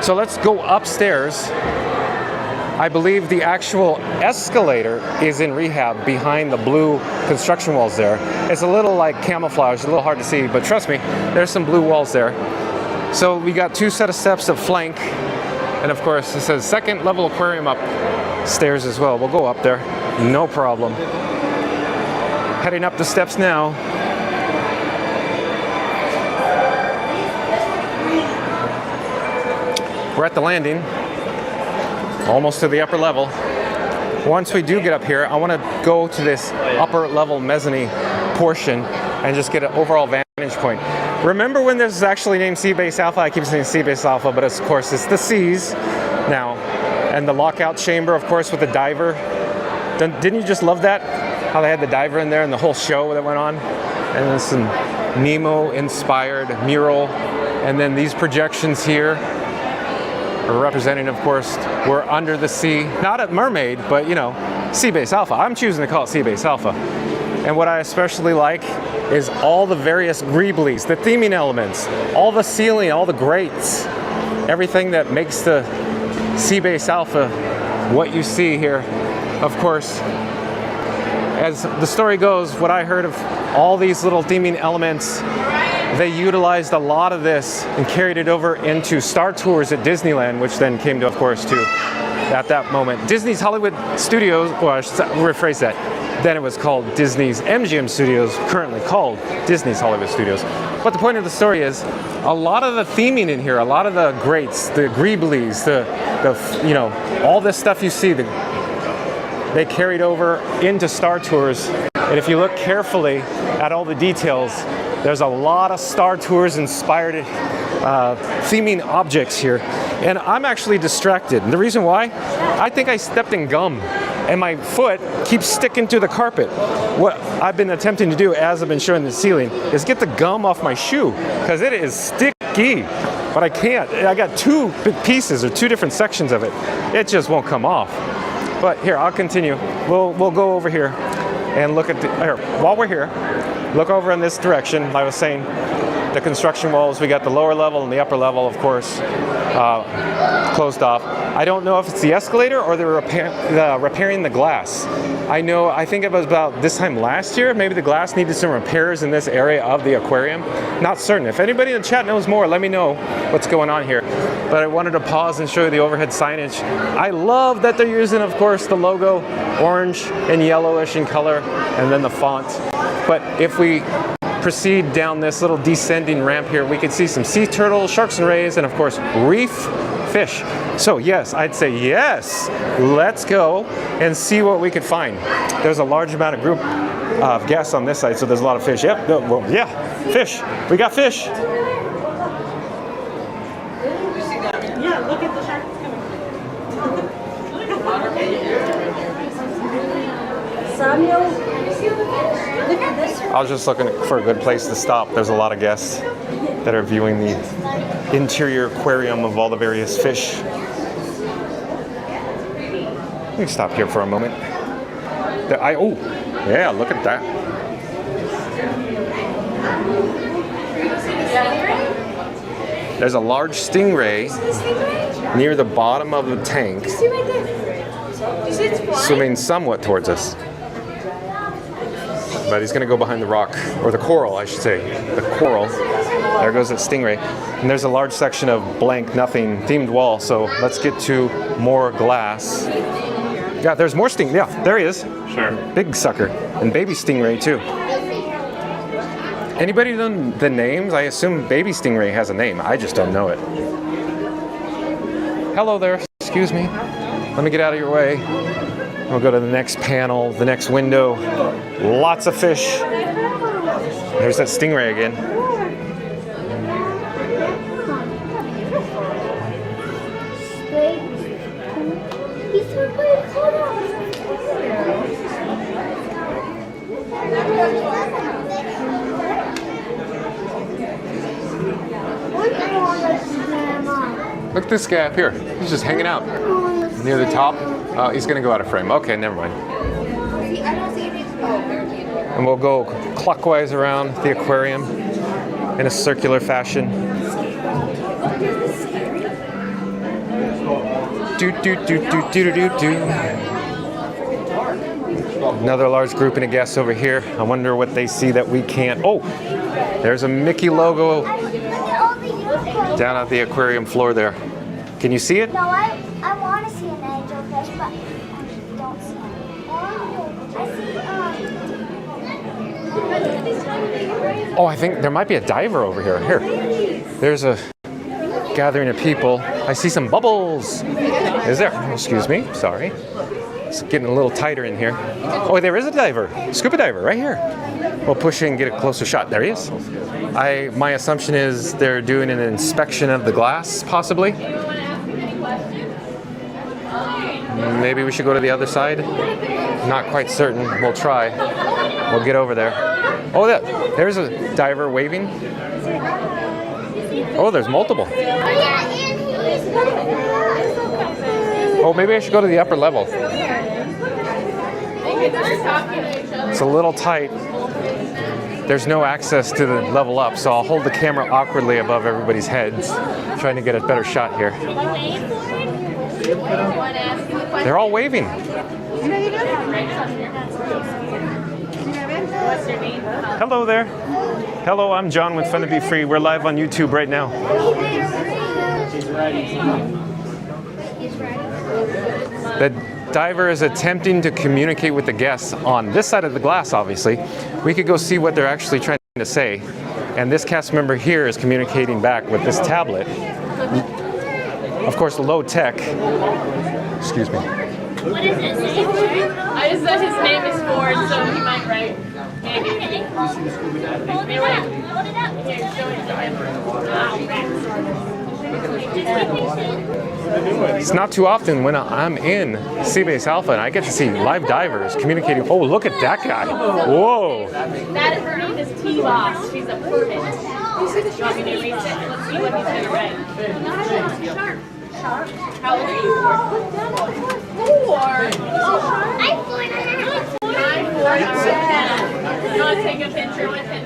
A: So let's go upstairs. I believe the actual escalator is in rehab behind the blue construction walls there. It's a little like camouflage, a little hard to see, but trust me, there's some blue walls there. So we got two set of steps that flank, and of course it says second level aquarium upstairs as well. We'll go up there, no problem. Heading up the steps now. We're at the landing. Almost to the upper level. Once we do get up here, I want to go to this upper level mezzanine portion and just get an overall vantage point. Remember when this is actually named Seabase Alpha? I keep saying Seabase Alpha, but of course it's the Seas now. And the lockout chamber, of course, with the diver. Didn't you just love that? How they had the diver in there and the whole show that went on? And then some Nemo-inspired mural. And then these projections here are representing, of course, we're under the sea. Not at Mermaid, but, you know, Seabase Alpha. I'm choosing to call it Seabase Alpha. And what I especially like is all the various greeblies, the theming elements, all the ceiling, all the grates, everything that makes the Seabase Alpha what you see here. Of course, as the story goes, what I heard of all these little theming elements, they utilized a lot of this and carried it over into Star Tours at Disneyland, which then came to, of course, to, at that moment, Disney's Hollywood Studios, or I should rephrase that, then it was called Disney's MGM Studios, currently called Disney's Hollywood Studios. But the point of the story is, a lot of the theming in here, a lot of the grates, the greeblies, the you know, all this stuff you see, they carried over into Star Tours. And if you look carefully at all the details, there's a lot of Star Tours inspired theming objects here. And I'm actually distracted. And the reason why, I think I stepped in gum and my foot keeps sticking to the carpet. What I've been attempting to do as I've been showing the ceiling is get the gum off my shoe because it is sticky, but I can't. I got two pieces or two different sections of it. It just won't come off. But here, I'll continue. We'll go over here and look at here. While we're here, look over in this direction. Like I was saying, the construction walls, we got the lower level and the upper level, of course, closed off. I don't know if it's the escalator or they're repairing the glass. I think it was about this time last year, maybe the glass needed some repairs in this area of the aquarium. Not certain. If anybody in the chat knows more, let me know what's going on here. But I wanted to pause and show you the overhead signage. I love that they're using, of course, the logo, orange and yellowish in color, and then the font. But if we proceed down this little descending ramp here, we can see some sea turtles, sharks and rays, and of course, reef fish. So yes, I'd say yes, let's go and see what we could find. There's a large amount of group of guests on this side, so there's a lot of fish. Yep, well, yeah, fish. We got fish.
F: Yeah, look at the shark coming. Samuel, look at this one.
A: I was just looking for a good place to stop. There's a lot of guests that are viewing the interior aquarium of all the various fish. Let me stop here for a moment. Oh, yeah, look at that. There's a large stingray near the bottom of the tank,
B: See right there. You see it's flying?
A: swimming somewhat towards us. But he's gonna go behind the rock, or the coral, I should say. The coral. There goes that stingray. And there's a large section of blank, nothing, themed wall, so let's get to more glass. Yeah, there's more sting. Yeah, there he is.
J: Sure.
A: Big sucker. And baby stingray, too. Anybody know the names? I assume baby stingray has a name. I just don't know it. Hello there. Excuse me. Let me get out of your way. We'll go to the next panel, the next window. Lots of fish. There's that stingray again.
B: He's so good. Hold on.
A: Look at this guy up here. He's just hanging out near the top. Oh, he's gonna go out of frame. Okay, never mind. And we'll go clockwise around the aquarium in a circular fashion. Do. Another large grouping of guests over here. I wonder what they see that we can't. Oh, there's a Mickey logo down at the aquarium floor there. Can you see it?
B: No, I want to see an angelfish, but I don't see it. I see,
A: Oh, I think there might be a diver over here. Here. There's a gathering of people. I see some bubbles. Is there? Oh, excuse me. Sorry. It's getting a little tighter in here. Oh, there is a diver. Scuba diver right here. We'll push in and get a closer shot. There he is. My assumption is they're doing an inspection of the glass, possibly. Maybe we should go to the other side. Not quite certain. We'll try. We'll get over there. Oh, there's a diver waving. Oh, there's multiple. Oh, maybe I should go to the upper level. It's a little tight. There's no access to the level up, so I'll hold the camera awkwardly above everybody's heads, trying to get a better shot here. They're all waving. Hello there. Hello, I'm John with Fun to Be Free. We're live on YouTube right now. The diver is attempting to communicate with the guests on this side of the glass, obviously. We could go see what they're actually trying to say. And this cast member here is communicating back with this tablet. Of course, low tech. Excuse me.
F: What is his name? I just said his name is Ford, so he might write. Maybe. Hold it up. Hold it up. Here, show it to him.
A: It's not too often when I'm in Seabase Alpha and I get to see live divers communicating. Oh, look at that guy. Whoa.
F: That her name is T-Boss. She's a permit. You want me to read it? Let's see what he's going to write. How old are you? 4.
B: I'm 4.5.
F: You want to take a picture with him?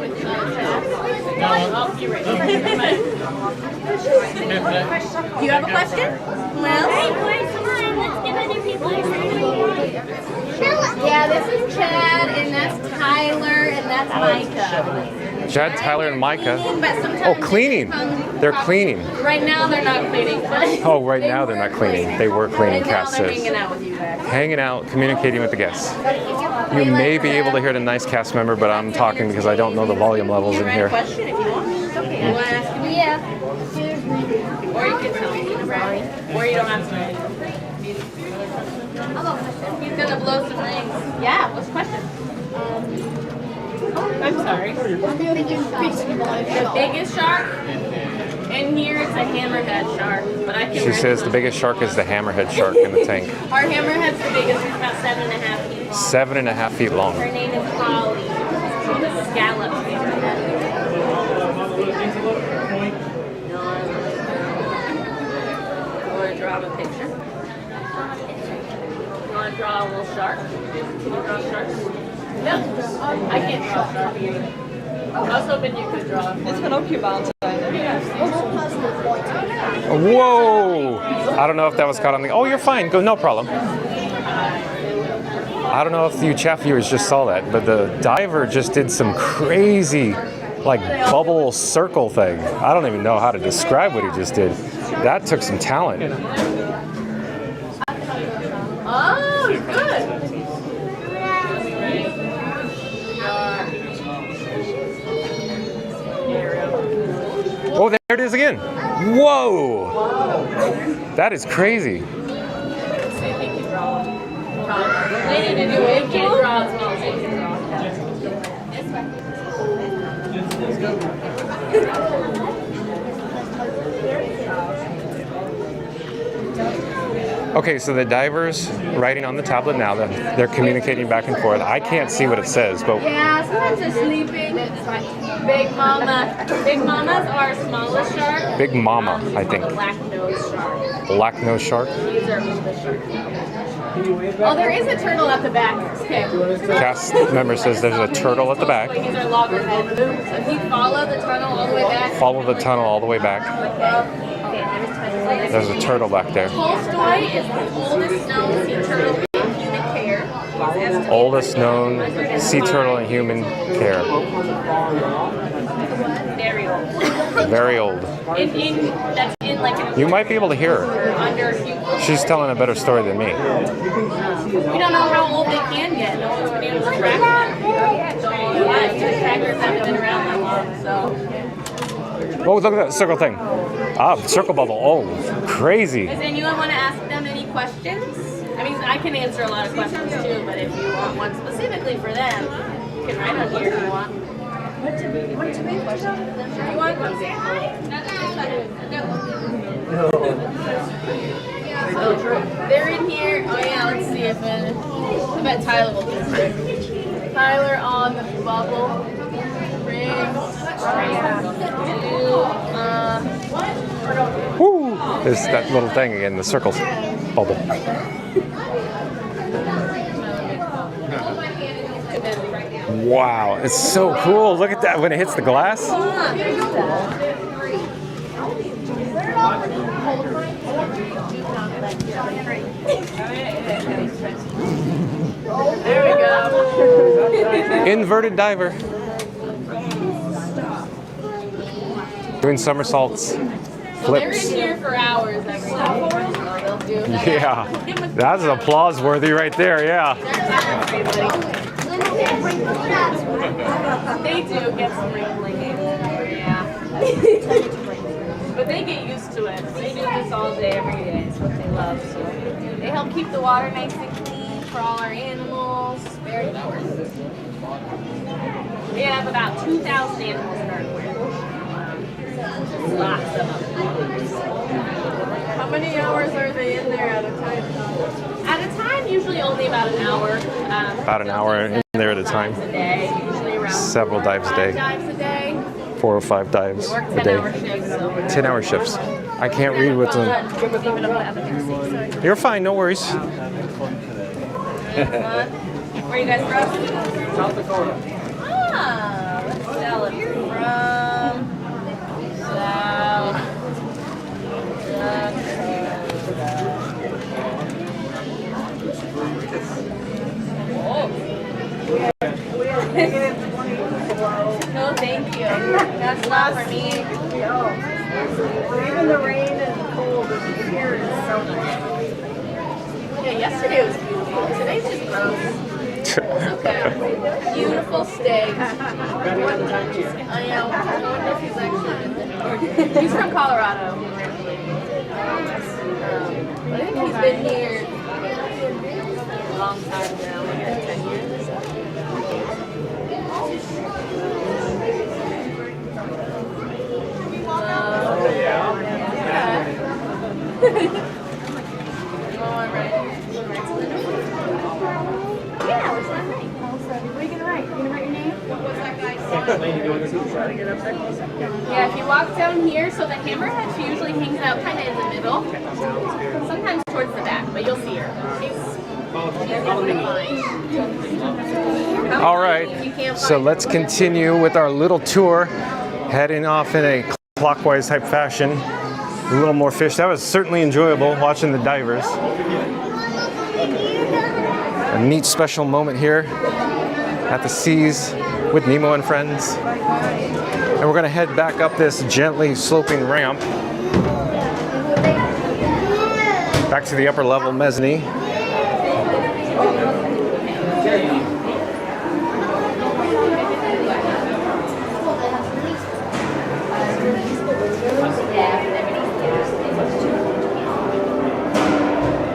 F: With the chat? No, I'll be right here.
G: Do you have a question? Well,
B: Hey, boys, come on. Let's give other people a
G: yeah, this is Chad, and that's Tyler, and that's Micah.
A: Chad, Tyler, and Micah.
G: But sometimes
A: Oh, cleaning. They're cleaning.
G: Right now they're not cleaning. But
A: Oh, right now they're not cleaning. They were cleaning,
G: right now
A: Cass
G: they're
A: says.
G: hanging out with you guys.
A: Hanging out, communicating with the guests. You may be able to hear the nice cast member, but I'm talking because I don't know the volume levels in here.
G: Question if you want. Okay, you want to ask me? Yeah.
F: Or you can tell me, right? Or you don't have to.
G: He's gonna blow some rings.
F: Yeah, what's the question? I'm sorry. The biggest shark? In here it's a hammerhead shark, but I can
A: She says the biggest shark is the hammerhead shark in the tank.
F: Our hammerhead's the biggest, it's about 7.5 feet long.
A: 7.5 feet long.
F: Her name is Holly. She's a scallop hammerhead. Want to draw a picture? You want to draw a little shark? Can you draw sharks? No, I can't draw sharks. I was hoping you could draw. It's an occupant.
A: Oh, Whoa! I don't know if that was caught on the. Oh, you're fine. Go, no problem. I don't know if you chat viewers just saw that, but the diver just did some crazy, like bubble circle thing. I don't even know how to describe what he just did. That took some talent.
F: Oh, you're good.
A: Oh, there it is again. Whoa! That is crazy.
F: They need to do it. Can't draw as well as they can
A: Okay, so the diver's writing on the tablet now. They're communicating back and forth. I can't see what it says, but
F: Yeah, sometimes they're sleeping. Big mama. Big mamas are smallest shark.
A: Big Mama, I think.
F: Black nose shark.
A: Black nose shark.
F: These are the sharks. Oh, there is a turtle at the back. Okay.
A: Cast member says there's a turtle at the back.
F: These are loggerheads. So if you follow the tunnel all the way back.
A: Follow the tunnel all the way back. There's a turtle back there.
F: Tolstoy is the oldest known sea turtle in human care.
A: Oldest known sea turtle in human care.
F: Very old.
A: Very old.
F: That's in like a
A: You might be able to hear her.
F: under a few.
A: She's telling a better story than me.
F: We don't know how old they can get. No one's been able to track them. So yeah, the trackers haven't been around that long. So.
A: Oh, look at that circle thing. Ah, circle bubble. Oh, crazy.
F: Does anyone want to ask them any questions? I mean, I can answer a lot of questions too, but if you want one specifically for them, you can write on here if you want. What to be questions? You want to say hi? So, they're in here. Oh yeah, let's see if I bet Tyler will get it. Tyler on the bubble.
A: Woo! There's that little thing again, the circles bubble. Wow, it's so cool. Look at that when it hits the glass.
F: There we go.
A: Inverted diver. Doing somersaults,
F: They're
A: flips.
F: in here for hours every day. They'll do that.
A: Yeah, that's applause worthy right there, yeah.
F: They do get some wrinkling. Yeah. But they get used to it. They do this all day, every day. It's what they love. So they help keep the water nice and clean for all our animals. Very important. We have about 2,000 animals in our aquarium. Lots of them. How many hours are they in there at a time? At a time, usually only about an hour.
A: About an hour in there at a time.
F: A day, usually around
A: Several dives a day.
F: 5 dives a day.
A: 4 or 5 dives
F: Work
A: a
F: 10-hour
A: day.
F: shifts. So.
A: 10-hour shifts. I can't read what's on. You're fine, no worries.
F: Where are you guys from?
E: South Dakota.
F: Ah, let's tell it from South No, thank you. That's not for me.
B: Even the rain and cold here is so nice.
F: Yeah, yesterday was beautiful. Today's just gross. It's okay. Beautiful steak. I know. I wonder if he's actually been there. He's from Colorado. I think he's been here a long time now, like 10 years. Yeah, if you walk down here, so the hammerhead, she usually hangs out kind of in the middle, sometimes towards the back, but you'll see her. She's fine.
A: All right, so let's continue with our little tour, heading off in a clockwise type fashion. A little more fish. That was certainly enjoyable watching the divers. A neat special moment here at the seas with Nemo and friends. And we're gonna head back up this gently sloping ramp back to the upper level mezzanine.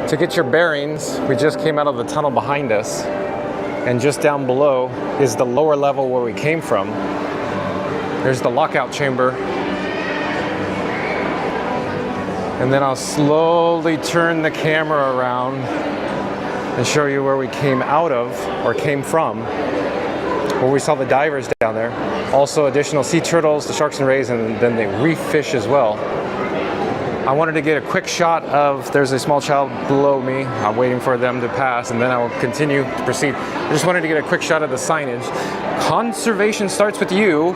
A: To get your bearings, we just came out of the tunnel behind us, and just down below is the lower level where we came from. There's the lockout chamber. And then I'll slowly turn the camera around and show you where we came out of, or came from, where we saw the divers down there. Also additional sea turtles, the sharks and rays, and then the reef fish as well. I wanted to get a quick shot of, there's a small child below me. I'm waiting for them to pass, and then I will continue to proceed. I just wanted to get a quick shot of the signage. Conservation starts with you.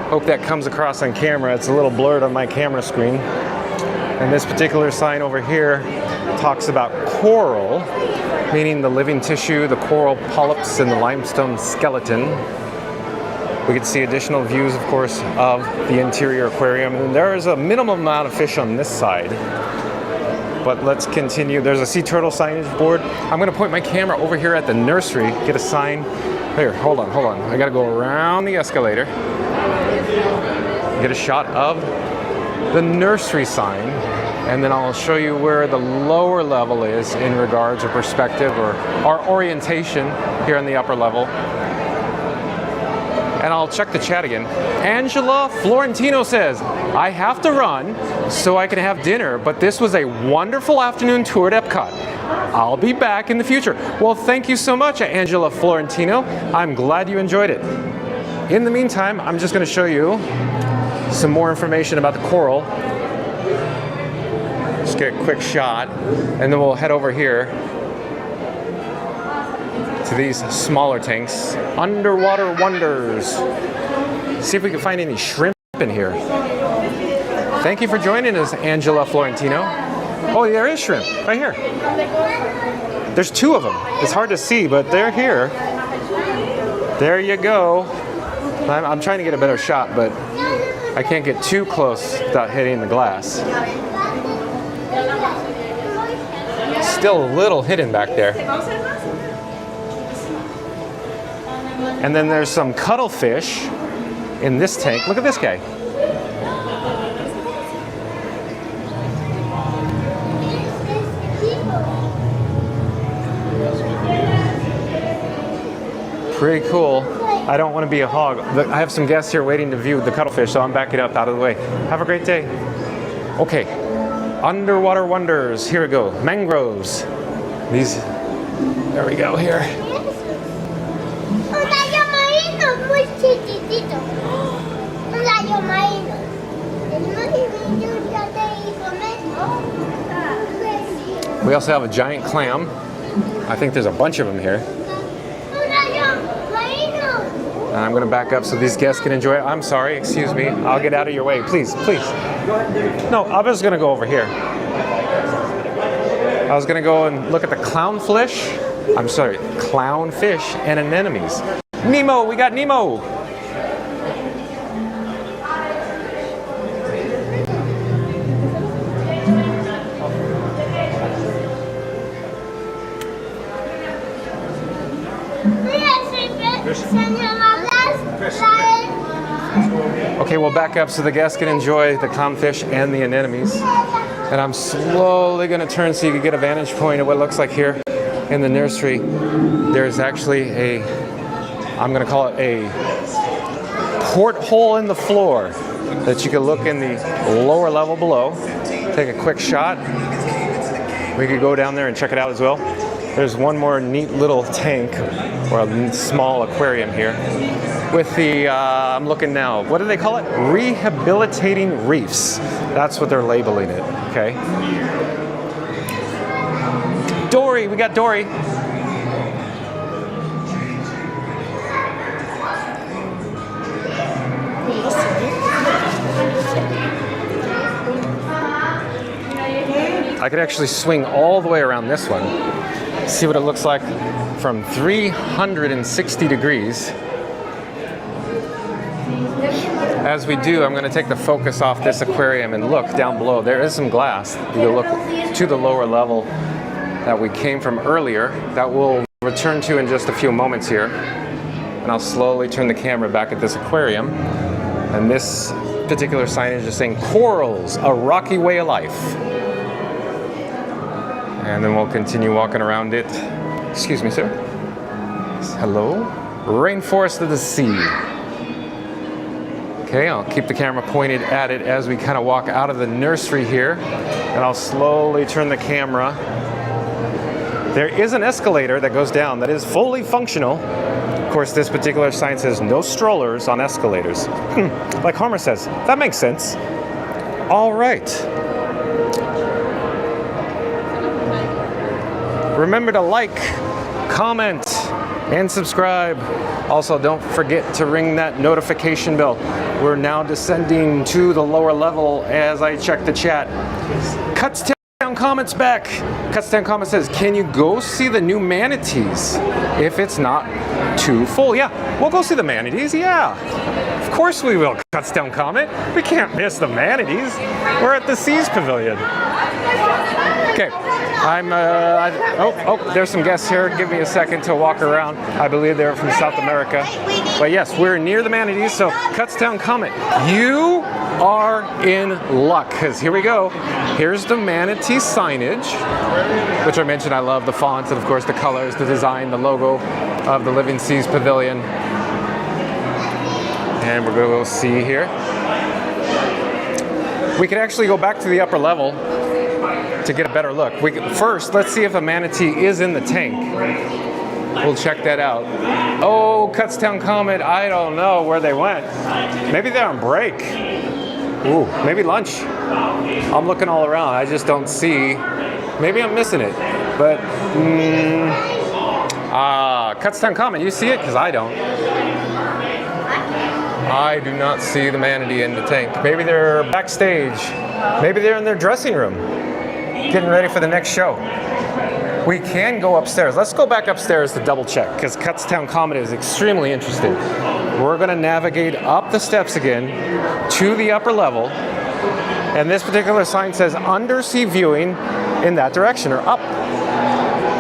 A: Hope that comes across on camera. It's a little blurred on my camera screen. And this particular sign over here talks about coral, meaning the living tissue, the coral polyps, and the limestone skeleton. We can see additional views, of course, of the interior aquarium. And there is a minimum amount of fish on this side. But let's continue. There's a sea turtle signage board. I'm gonna point my camera over here at the nursery, get a sign. Here, hold on. I gotta go around the escalator. Get a shot of the nursery sign. And then I'll show you where the lower level is in regards to perspective or our orientation here on the upper level. And I'll check the chat again. Angela Florentino says, I have to run so I can have dinner, but this was a wonderful afternoon tour at Epcot. I'll be back in the future. Well, thank you so much, Angela Florentino. I'm glad you enjoyed it. In the meantime, I'm just going to show you some more information about the coral. Just get a quick shot, and then we'll head over here to these smaller tanks. Underwater wonders. See if we can find any shrimp in here. Thank you for joining us, Angela Florentino. Oh, there is shrimp right here. There's two of them. It's hard to see, but they're here. There you go. I'm trying to get a better shot, but I can't get too close without hitting the glass. Still a little hidden back there. And then there's some cuttlefish in this tank. Look at this guy. Pretty cool. I don't want to be a hog. I have some guests here waiting to view the cuttlefish, so I'm backing up out of the way. Have a great day. Okay, underwater wonders. Here we go. Mangroves. These, there we go here. We also have a giant clam. I think there's a bunch of them here. And I'm going to back up so these guests can enjoy it. I'm sorry, excuse me. I'll get out of your way. Please, please. No, I was going to go over here. I was going to go and look at the clownfish. I'm sorry, clownfish and anemones. Nemo, we got Nemo. Okay, we'll back up so the guests can enjoy the clownfish and the anemones. And I'm slowly going to turn so you can get a vantage point of what it looks like here in the nursery. There's actually a, I'm going to call it a porthole in the floor that you can look in the lower level below. Take a quick shot. We could go down there and check it out as well. There's one more neat little tank or a small aquarium here with the, I'm looking now, what do they call it? Rehabilitating reefs. That's what they're labeling it, okay? Dory, we got Dory. I could actually swing all the way around this one. See what it looks like from 360 degrees. As we do, I'm going to take the focus off this aquarium and look down below. There is some glass. You can look to the lower level that we came from earlier. That we'll return to in just a few moments here. And I'll slowly turn the camera back at this aquarium. And this particular signage is saying corals, a rocky way of life. And then we'll continue walking around it. Excuse me, sir. Hello. Rainforest of the sea. Okay, I'll keep the camera pointed at it as we kind of walk out of the nursery here. And I'll slowly turn the camera. There is an escalator that goes down that is fully functional. Of course, this particular sign says no strollers on escalators. Like Homer says, that makes sense. All right. Remember to like, comment, and subscribe. Also, don't forget to ring that notification bell. We're now descending to the lower level as I check the chat. Cuts Down Comments back. Cuts Down Comment says, can you go see the new manatees if it's not too full? Yeah, we'll go see the manatees, yeah. Of course we will, Cuts Down Comment. We can't miss the manatees. We're at the Seas Pavilion. Okay, there's some guests here. Give me a second to walk around. I believe they're from South America. But yes, we're near the manatees, so Cuts Down Comment. You are in luck, because here we go. Here's the manatee signage, which I mentioned I love the fonts and of course the colors, the design, the logo of the Living Seas Pavilion. And we're gonna go see here. We could actually go back to the upper level to get a better look. First, let's see if a manatee is in the tank. We'll check that out. Oh, Cuts Down Comment, I don't know where they went. Maybe they're on break. Ooh, maybe lunch. I'm looking all around, I just don't see. Maybe I'm missing it, but Cuts Down Comment, you see it? Because I don't. I do not see the manatee in the tank. Maybe they're backstage. Maybe they're in their dressing room, getting ready for the next show. We can go upstairs. Let's go back upstairs to double check, because Cuts Down Comment is extremely interested. We're gonna navigate up the steps again to the upper level. And this particular sign says undersea viewing in that direction, or up.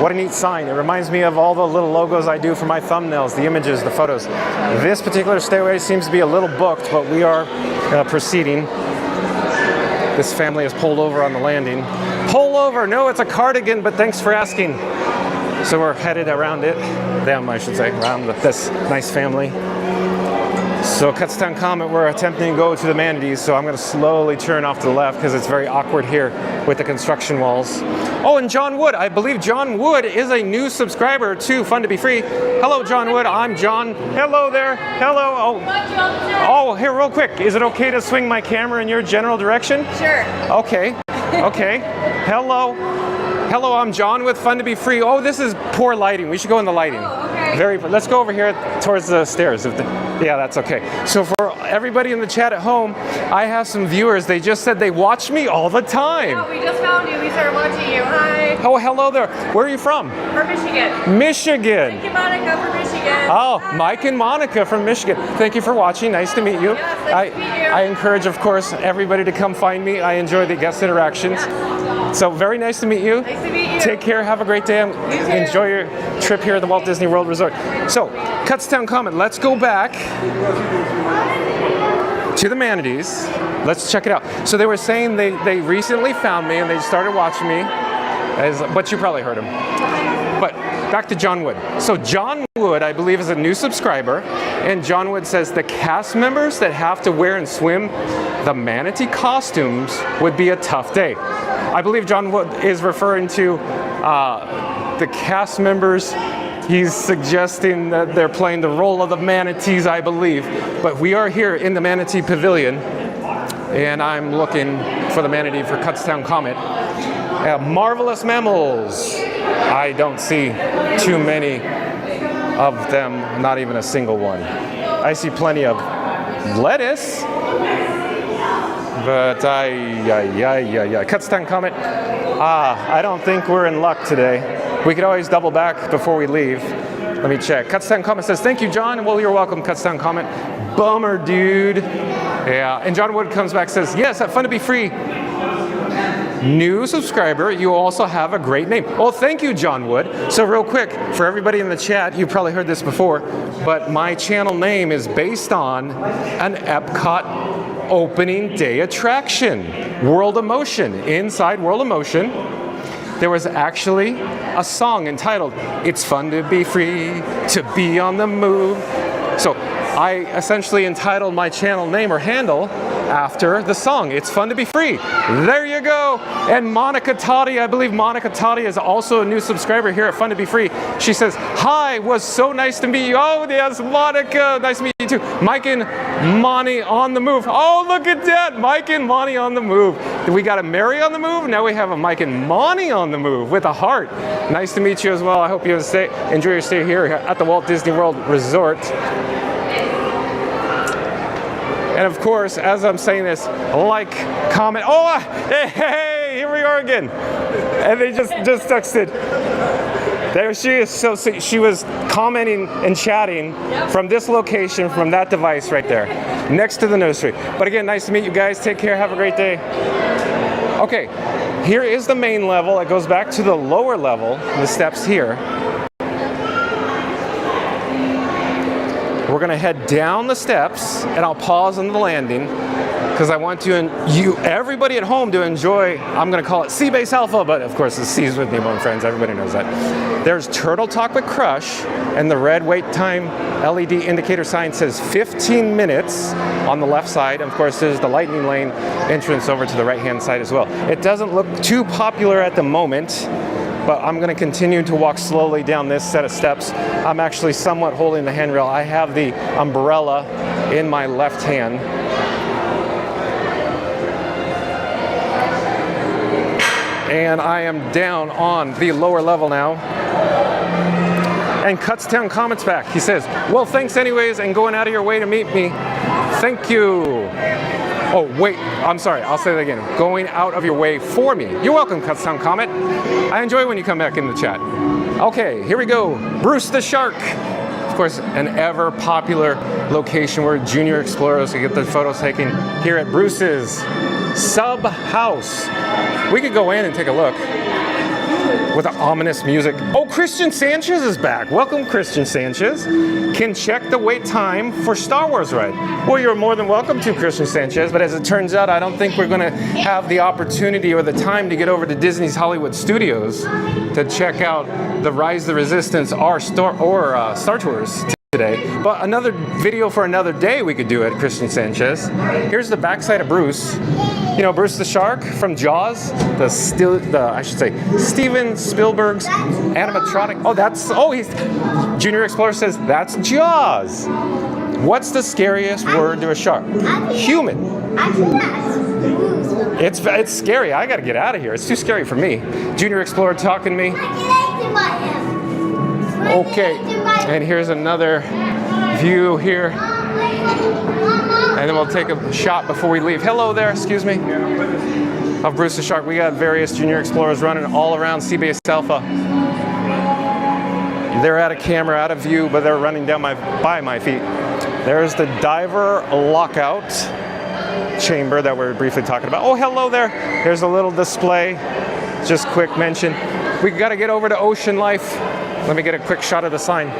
A: What a neat sign. It reminds me of all the little logos I do for my thumbnails, the images, the photos. This particular stairway seems to be a little booked, but we are proceeding. This family is pulled over on the landing. Pull over! No, it's a cardigan, but thanks for asking. So we're headed around it. Them, I should say, around this nice family. So Cuts Down Comment, we're attempting to go to the manatees, so I'm going to slowly turn off to the left because it's very awkward here with the construction walls. Oh, and John Wood, I believe John Wood is a new subscriber to Fun to Be Free. Hello, John Wood, I'm John. Hello there, hello. Oh, here, real quick, is it okay to swing my camera in your general direction?
F: Sure.
A: Okay. Hello, I'm John with Fun to Be Free. Oh, this is poor lighting. We should go in the lighting.
F: Oh, okay.
A: Let's go over here towards the stairs. Yeah, that's okay. So for everybody in the chat at home, I have some viewers. They just said they watch me all the time.
F: Oh, we just found you. We started watching you. Hi.
A: Oh, hello there. Where are you from?
F: From Michigan.
A: Michigan.
F: Thank you, Monica, from Michigan.
A: Oh,
F: Hi.
A: Mike and Monica from Michigan. Thank you for watching. Nice to meet you.
F: Yes, nice to meet you.
A: I encourage, of course, everybody to come find me. I enjoy the guest interactions. So very nice to meet you.
F: Nice to meet you.
A: Take care. Have a great day. Enjoy your trip here at the Walt Disney World Resort. So, Cuts Down Comment. Let's go back to the manatees. Let's check it out. So they were saying they recently found me and they started watching me, but you probably heard them. But back to John Wood. So John Wood, I believe, is a new subscriber, and John Wood says the cast members that have to wear and swim the manatee costumes would be a tough day. I believe John Wood is referring to the cast members. He's suggesting that they're playing the role of the manatees, I believe. But we are here in the Manatee Pavilion, and I'm looking for the manatee for Cuts Down Comment. Marvelous mammals. I don't see too many of them, not even a single one. I see plenty of lettuce. But Cuts10 comment. I don't think we're in luck today. We could always double back before we leave. Let me check. Cuts10 comment says, thank you, John. Well, you're welcome, Cuts10 comment. Bummer, dude. Yeah, and John Wood comes back, says, yes, have fun to be free. New subscriber, you also have a great name. Oh, thank you, John Wood. So real quick, for everybody in the chat, you probably heard this before, but my channel name is based on an Epcot opening day attraction, World of Motion. Inside World of Motion, there was actually a song entitled, It's Fun to Be Free, to Be on the Move. So I essentially entitled my channel name or handle after the song, It's Fun to Be Free. There you go. And Monica Totti, I believe Monica Totti is also a new subscriber here at Fun to Be Free. She says, hi, was so nice to meet you. Oh, yes, Monica, nice to meet you too. Mike and Monty on the move. Oh, look at that, Mike and Monty on the move. We got a Mary on the move, now we have a Mike and Monty on the move with a heart. Nice to meet you as well. I hope you enjoy your stay here at the Walt Disney World Resort. And of course, as I'm saying this, like, comment, oh, hey, here we are again. And they just texted. There she is. So she was commenting and chatting from this location, from that device right there, next to the nursery. But again, nice to meet you guys. Take care. Have a great day. Okay, here is the main level. It goes back to the lower level, the steps here. We're gonna head down the steps, and I'll pause on the landing because I want everybody at home to enjoy, I'm gonna call it Sea Base Alpha, but of course it's C's with Nemo and Friends, everybody knows that. There's Turtle Talk with Crush, and the red wait time LED indicator sign says 15 minutes on the left side. Of course, there's the lightning lane entrance over to the right-hand side as well. It doesn't look too popular at the moment, but I'm going to continue to walk slowly down this set of steps. I'm actually somewhat holding the handrail. I have the umbrella in my left hand. And I am down on the lower level now. And Cuts10 comments back. He says, well, thanks anyways, and going out of your way to meet me. Thank you. Oh, wait, I'm sorry, I'll say that again. Going out of your way for me. You're welcome, Cuts10 comment. I enjoy when you come back in the chat. Okay, here we go. Bruce the Shark. Of course, an ever popular location where junior explorers can get their photos taken here at Bruce's Sub House. We could go in and take a look with the ominous music. Oh, Christian Sanchez is back. Welcome, Christian Sanchez. Can check the wait time for Star Wars ride. Well, you're more than welcome to, Christian Sanchez, but as it turns out, I don't think we're gonna have the opportunity or the time to get over to Disney's Hollywood Studios to check out the Rise of the Resistance or Star Tours today. But another video for another day we could do it, Christian Sanchez. Here's the backside of Bruce. You know, Bruce the Shark from Jaws, I should say, Steven Spielberg's animatronic. He's Junior Explorer says that's Jaws. What's the scariest word to a shark? Human. It's scary. I gotta get out of here. It's too scary for me. Junior Explorer talking to me. Okay, and here's another view here. And then we'll take a shot before we leave. Hello there, excuse me. Of Bruce the Shark. We got various junior explorers running all around Sea Base Alpha. They're out of camera, out of view, but they're running down by my feet. There's the diver lockout chamber that we're briefly talking about. Oh, hello there. There's a little display. Just quick mention. We got to get over to Ocean Life. Let me get a quick shot of the sign.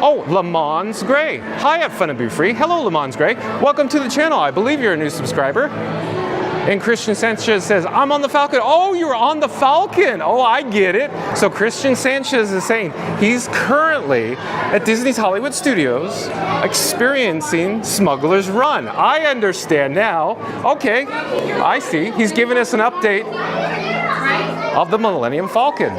A: Oh, Lamons Gray. Hi at Fun to Be Free. Hello, Lamons Gray. Welcome to the channel. I believe you're a new subscriber. And Christian Sanchez says, I'm on the Falcon. Oh, you're on the Falcon. Oh, I get it. So Christian Sanchez is saying he's currently at Disney's Hollywood Studios experiencing Smuggler's Run. I understand now. Okay, I see. He's giving us an update of the Millennium Falcon.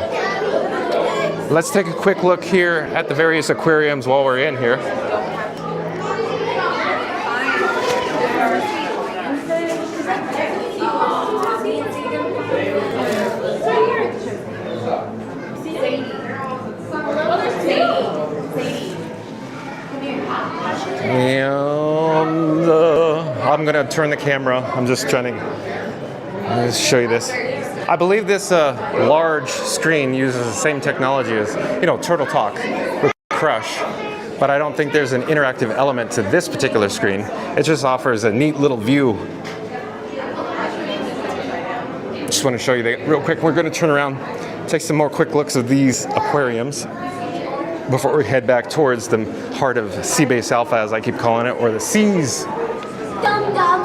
A: Let's take a quick look here at the various aquariums while we're in here. I'm gonna turn the camera. I'm just trying to show you this. I believe this large screen uses the same technology as, Turtle Talk with Crush, but I don't think there's an interactive element to this particular screen. It just offers a neat little view. Just want to show you that real quick. We're gonna turn around, take some more quick looks of these aquariums before we head back towards the heart of Seabase Alpha, as I keep calling it, or the Seas.
B: Dum dum.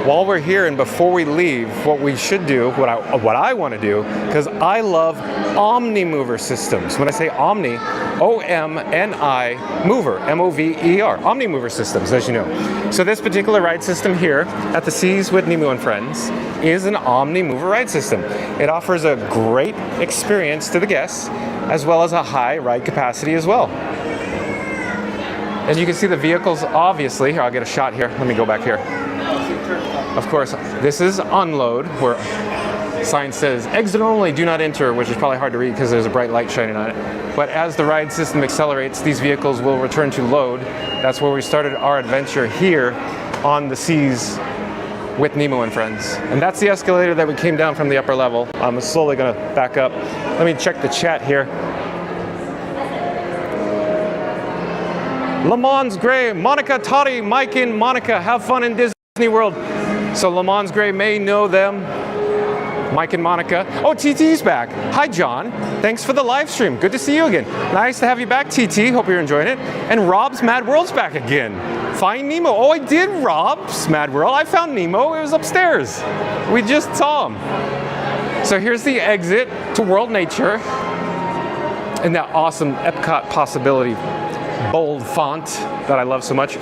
A: While we're here and before we leave, what we should do, what I want to do, because I love Omni-Mover systems. When I say Omni, O-M-N-I, Mover, M-O-V-E-R, Omni-Mover systems, as you know. So this particular ride system here at the Seas with Nemo and Friends is an Omni-Mover ride system. It offers a great experience to the guests, as well as a high ride capacity as well. And you can see the vehicles, obviously. Here, I'll get a shot here. Let me go back here. Of course, this is unload, where sign says exit only, do not enter, which is probably hard to read because there's a bright light shining on it. But as the ride system accelerates, these vehicles will return to load. That's where we started our adventure here on the Seas with Nemo and Friends. And that's the escalator that we came down from the upper level. I'm slowly gonna back up. Let me check the chat here. Le Mans Gray, Monica, Toddy, Mike, and Monica, have fun in Disney World. So Le Mans Gray may know them. Mike and Monica. Oh, TT's back. Hi, John. Thanks for the live stream. Good to see you again. Nice to have you back, TT. Hope you're enjoying it. And Rob's Mad World's back again. Find Nemo. Oh, I did Rob's Mad World. I found Nemo. It was upstairs. We just saw him. So here's the exit to World Nature. And that awesome Epcot possibility bold font that I love so much.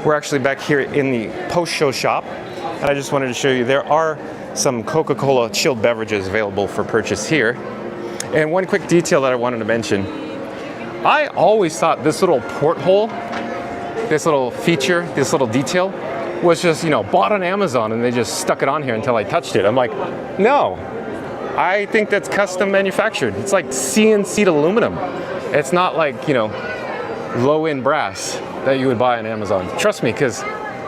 A: We're actually back here in the post-show shop. And I just wanted to show you there are some Coca-Cola chilled beverages available for purchase here. And one quick detail that I wanted to mention. I always thought this little porthole, this little feature, this little detail was just, bought on Amazon and they just stuck it on here until I touched it. I'm like, no, I think that's custom manufactured. It's like CNC'd aluminum. It's not like, low-end brass that you would buy on Amazon. Trust me, because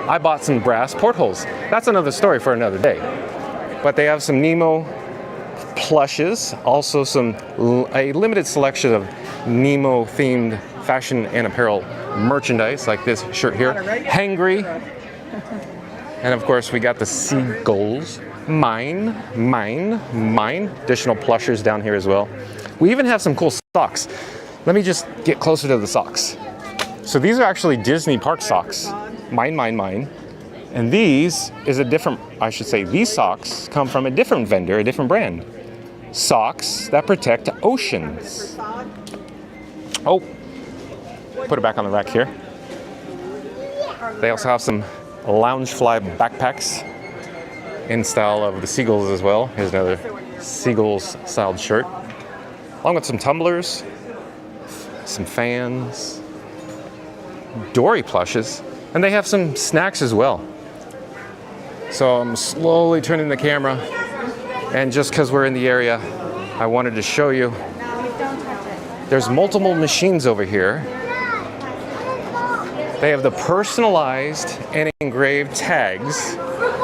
A: I bought some brass portholes. That's another story for another day. But they have some Nemo plushes, also a limited selection of Nemo-themed fashion and apparel merchandise, like this shirt here, Hangry. And of course, we got the seagulls. Mine. Additional plushers down here as well. We even have some cool socks. Let me just get closer to the socks. So these are actually Disney park socks. Mine. And these is these socks come from a different vendor, a different brand. Socks that protect oceans. Oh, put it back on the rack here. They also have some Loungefly backpacks in style of the seagulls as well. Here's another seagulls styled shirt. Along with some tumblers, some fans, Dory plushes, and they have some snacks as well. So I'm slowly turning the camera, and just because we're in the area, I wanted to show you. There's multiple machines over here. They have the personalized and engraved tags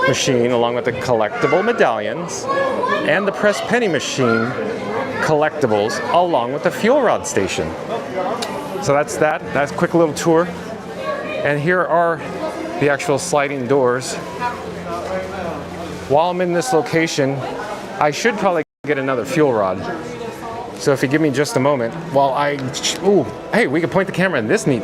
A: machine, along with the collectible medallions, and the press penny machine collectibles, along with the fuel rod station. So that's a quick little tour. And here are the actual sliding doors. While I'm in this location, I should probably get another fuel rod. So if you give me just a moment, hey, we can point the camera in this neat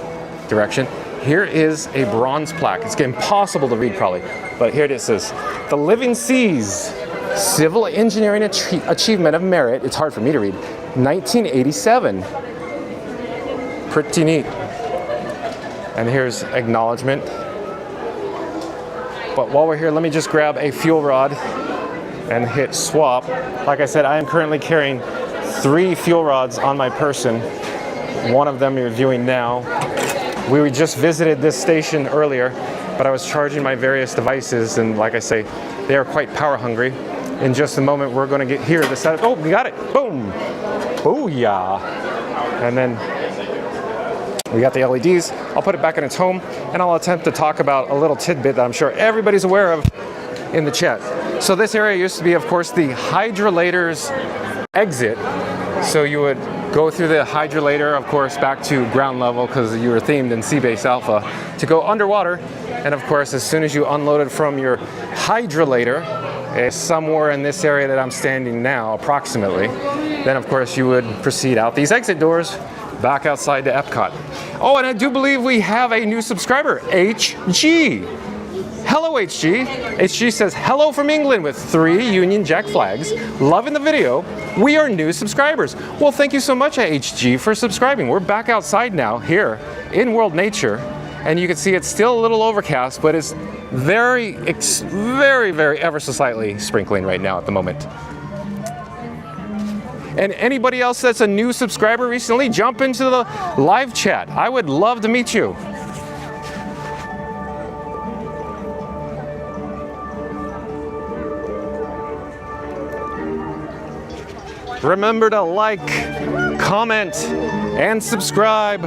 A: direction. Here is a bronze plaque. It's impossible to read probably, but here it says, "The Living Seas Civil Engineering Achievement of Merit." It's hard for me to read. 1987. Pretty neat. And here's acknowledgement. But while we're here, let me just grab a fuel rod and hit swap. Like I said, I am currently carrying 3 fuel rods on my person. One of them you're viewing now. We just visited this station earlier, but I was charging my various devices, and like I say, they are quite power hungry. In just a moment, we're going to get here. The setup. Oh, we got it! Boom! Booyah! And then we got the LEDs. I'll put it back in its home, and I'll attempt to talk about a little tidbit that I'm sure everybody's aware of in the chat. So this area used to be, of course, the hydrolator's exit. So you would go through the hydrolator, of course, back to ground level because you were themed in Sea Base Alpha to go underwater. And of course, as soon as you unloaded from your hydrolator, somewhere in this area that I'm standing now, approximately, then of course you would proceed out these exit doors back outside to Epcot. Oh, and I do believe we have a new subscriber, HG. Hello, HG. HG says, hello from England with 3 Union Jack flags. Loving the video. We are new subscribers. Well, thank you so much, HG, for subscribing. We're back outside now here in World Nature. And you can see it's still a little overcast, but it's very, very ever so slightly sprinkling right now at the moment. And anybody else that's a new subscriber recently, jump into the live chat. I would love to meet you. Remember to like, comment, and subscribe.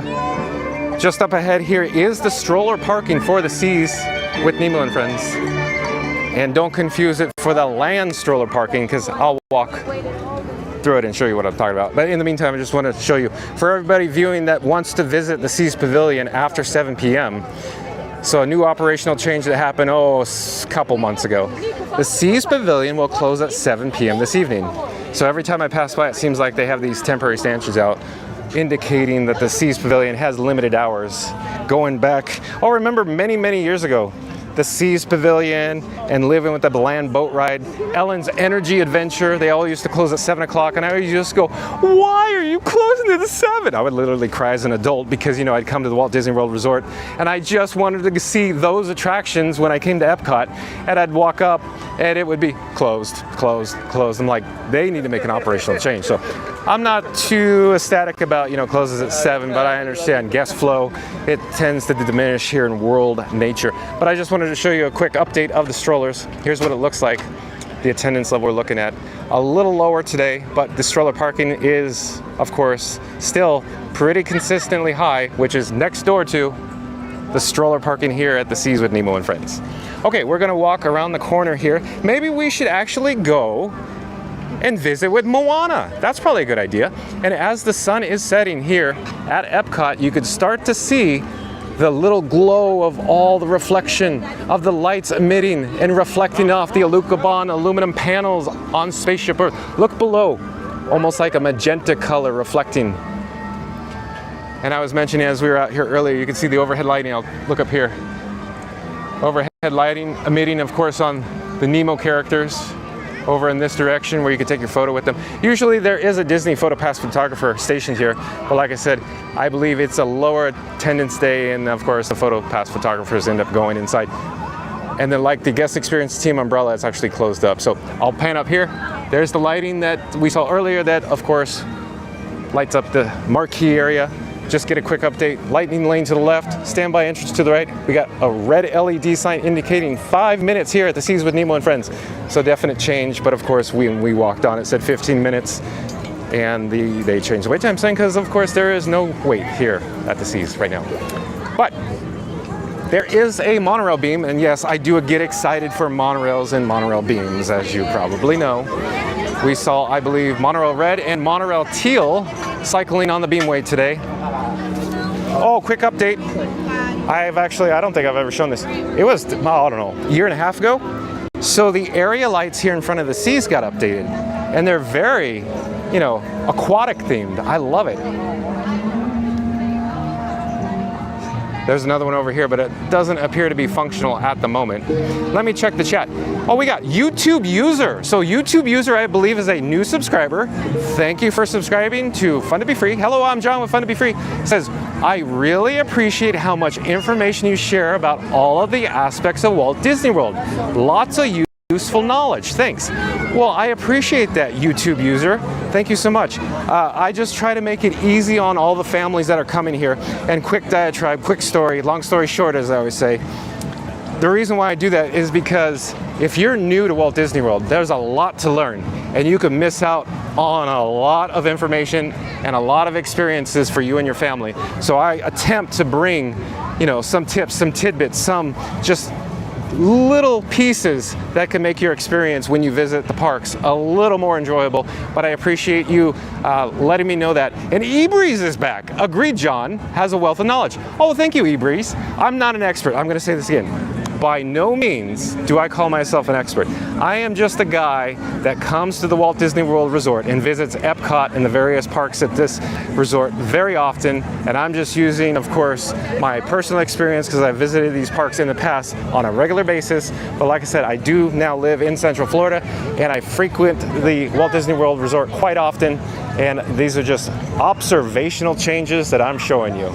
A: Just up ahead here is the stroller parking for the Seas with Nemo and Friends. And don't confuse it for the land stroller parking, because I'll walk through it and show you what I'm talking about. But in the meantime, I just want to show you, for everybody viewing that wants to visit the Seas Pavilion after 7 p.m., so a new operational change that happened, a couple months ago. The Seas Pavilion will close at 7 p.m. this evening. So every time I pass by, it seems like they have these temporary stanchions out, indicating that the Seas Pavilion has limited hours. Going back, remember many years ago, the Seas Pavilion and Living with the Bland boat ride, Ellen's Energy Adventure, they all used to close at 7 o'clock, and I would just go, why are you closing at 7? I would literally cry as an adult because, you know, I'd come to the Walt Disney World Resort and I just wanted to see those attractions when I came to Epcot, and I'd walk up and it would be closed. I'm like, they need to make an operational change. So I'm not too ecstatic about, you know, closes at 7, but I understand guest flow, it tends to diminish here in World Nature. But I just wanted to show you a quick update of the strollers. Here's what it looks like. The attendance level we're looking at. A little lower today, but the stroller parking is, of course, still pretty consistently high, which is next door to the stroller parking here at the Seas with Nemo and Friends. Okay, we're gonna walk around the corner here. Maybe we should actually go and visit with Moana. That's probably a good idea. And as the sun is setting here at Epcot, you could start to see the little glow of all the reflection of the lights emitting and reflecting off the Alucobon aluminum panels on Spaceship Earth. Look below, almost like a magenta color reflecting. And I was mentioning as we were out here earlier, you can see the overhead lighting. I'll look up here. Overhead lighting emitting, of course, on the Nemo characters over in this direction where you can take your photo with them. Usually there is a Disney PhotoPass photographer stationed here, but like I said, I believe it's a lower attendance day, and of course the PhotoPass photographers end up going inside. And then like the guest experience team umbrella, it's actually closed up. So I'll pan up here. There's the lighting that we saw earlier that of course lights up the marquee area. Just get a quick update. Lightning lane to the left, standby entrance to the right. We got a red LED sign indicating 5 minutes here at the Seas with Nemo and Friends. So definite change, but of course when we walked on it said 15 minutes, and they changed the wait time sign because of course there is no wait here at the Seas right now. But there is a monorail beam, and yes, I do get excited for monorails and monorail beams, as you probably know. We saw, I believe, monorail red and monorail teal cycling on the beamway today. Oh, quick update. I don't think I've ever shown this. It was, I don't know, a year and a half ago. So the area lights here in front of the Seas got updated, and they're very, you know, aquatic themed. I love it. There's another one over here, but it doesn't appear to be functional at the moment. Let me check the chat. Oh, we got YouTube User. So YouTube User, I believe, is a new subscriber. Thank you for subscribing to Fun to Be Free. Hello, I'm John with Fun to Be Free. It says, I really appreciate how much information you share about all of the aspects of Walt Disney World. Lots of useful knowledge. Thanks. Well, I appreciate that, YouTube User. Thank you so much. I just try to make it easy on all the families that are coming here. And quick diatribe, quick story, long story short, as I always say. The reason why I do that is because if you're new to Walt Disney World, there's a lot to learn, and you can miss out on a lot of information and a lot of experiences for you and your family. So I attempt to bring, you know, some tips, some tidbits, some just little pieces that can make your experience when you visit the parks a little more enjoyable. But I appreciate you letting me know that. And eBreeze is back. Agreed, John has a wealth of knowledge. Oh, thank you, eBreeze. I'm not an expert. I'm going to say this again. By no means do I call myself an expert. I am just a guy that comes to the Walt Disney World Resort and visits Epcot and the various parks at this resort very often. And I'm just using, of course, my personal experience because I've visited these parks in the past on a regular basis. But like I said, I do now live in Central Florida and I frequent the Walt Disney World Resort quite often. And these are just observational changes that I'm showing you.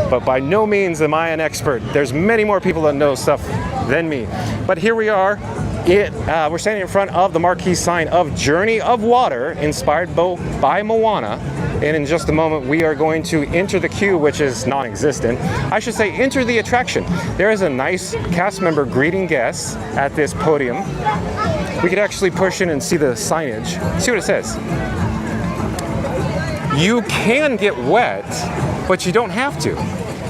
A: But by no means am I an expert. There's many more people that know stuff than me. But here we are. We're standing in front of the marquee sign of Journey of Water, inspired by Moana. And in just a moment, we are going to enter the queue, which is non-existent. I should say, enter the attraction. There is a nice cast member greeting guests at this podium. We could actually push in and see the signage. See what it says. You can get wet, but you don't have to.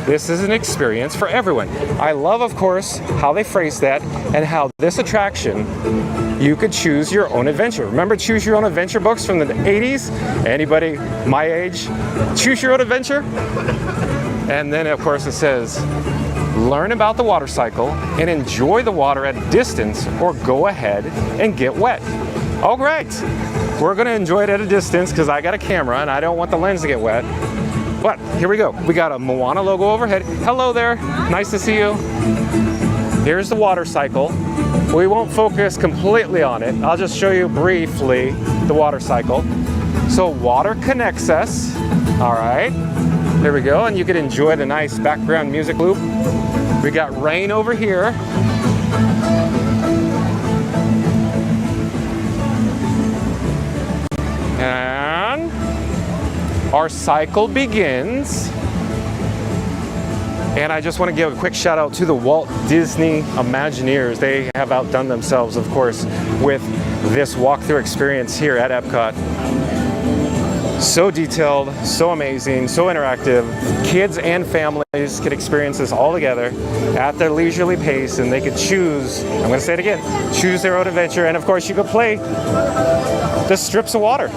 A: This is an experience for everyone. I love, of course, how they phrase that and how this attraction, you could choose your own adventure. Remember Choose Your Own Adventure books from the 80s? Anybody my age? Choose Your Own Adventure? And then, of course, it says, learn about the water cycle and enjoy the water at a distance or go ahead and get wet. All right. We're going to enjoy it at a distance because I got a camera and I don't want the lens to get wet. But here we go. We got a Moana logo overhead. Hello there. Nice to see you. Here's the water cycle. We won't focus completely on it. I'll just show you briefly the water cycle. So water connects us. All right. There we go. And you can enjoy the nice background music loop. We got rain over here. And our cycle begins. And I just want to give a quick shout out to the Walt Disney Imagineers. They have outdone themselves, of course, with this walkthrough experience here at Epcot. So detailed, so amazing, so interactive. Kids and families could experience this all together at their leisurely pace, and they could choose, I'm going to say it again, choose their own adventure. And of course, you could play the strips of water.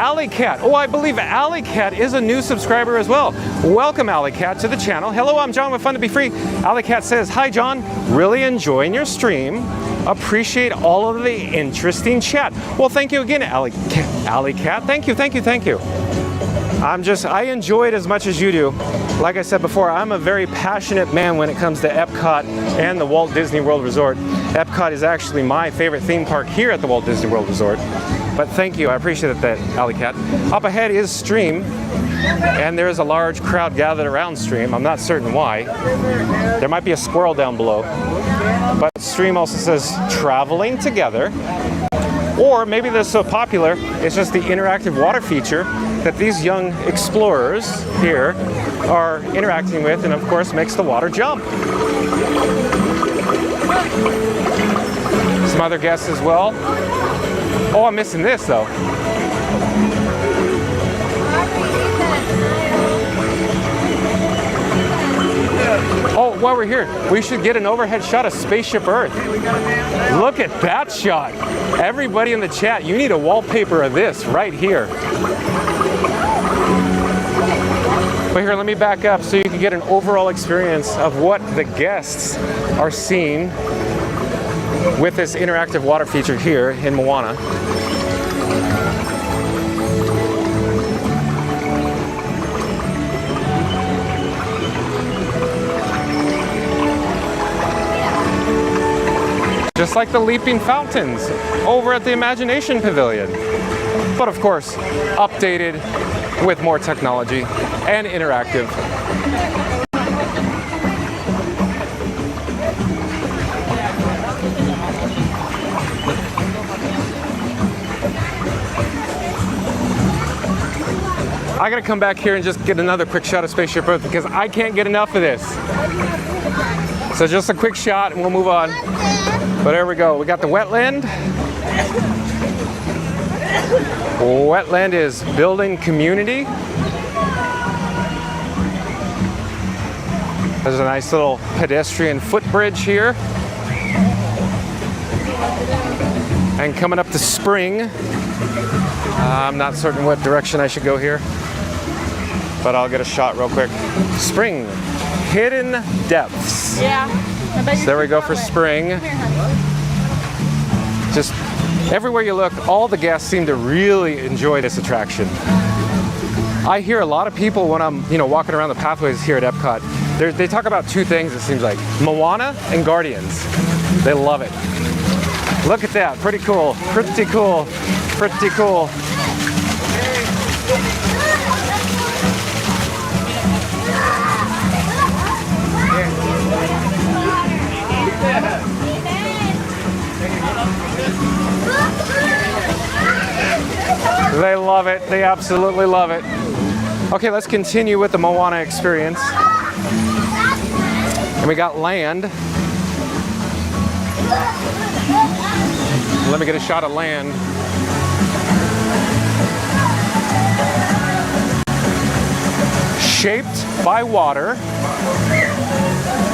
A: Alley Cat. Oh, I believe Alley Cat is a new subscriber as well. Welcome, Alley Cat, to the channel. Hello, I'm John with Fun to Be Free. Alley Cat says, hi, John. Really enjoying your stream. Appreciate all of the interesting chat. Well, thank you again, Alley Cat. Thank you, thank you, thank you. I enjoy it as much as you do. Like I said before, I'm a very passionate man when it comes to Epcot and the Walt Disney World Resort. Epcot is actually my favorite theme park here at the Walt Disney World Resort. But thank you, I appreciate that, Alley Cat. Up ahead is Stream, and there is a large crowd gathered around Stream. I'm not certain why. There might be a squirrel down below. But Stream also says traveling together. Or maybe they're so popular, it's just the interactive water feature that these young explorers here are interacting with, and of course makes the water jump. Some other guests as well. Oh, I'm missing this though. Oh, while we're here, we should get an overhead shot of Spaceship Earth. Look at that shot. Everybody in the chat, you need a wallpaper of this right here. But here, let me back up so you can get an overall experience of what the guests are seeing with this interactive water feature here in Moana. Just like the leaping fountains over at the Imagination Pavilion. But of course, updated with more technology and interactive. I gotta come back here and just get another quick shot of Spaceship Earth because I can't get enough of this. So just a quick shot and we'll move on. But there we go. We got the wetland. Wetland is building community. There's a nice little pedestrian footbridge here. And coming up to spring. I'm not certain what direction I should go here, but I'll get a shot real quick. Spring, hidden depths.
F: Yeah.
A: So there we go for spring. Just everywhere you look, all the guests seem to really enjoy this attraction. I hear a lot of people when I'm, walking around the pathways here at Epcot. They talk about two things. It seems like Moana and Guardians. They love it. Look at that, pretty cool, pretty cool, pretty cool. They love it, they absolutely love it. Okay, let's continue with the Moana experience. And we got land. Let me get a shot of land. Shaped by water.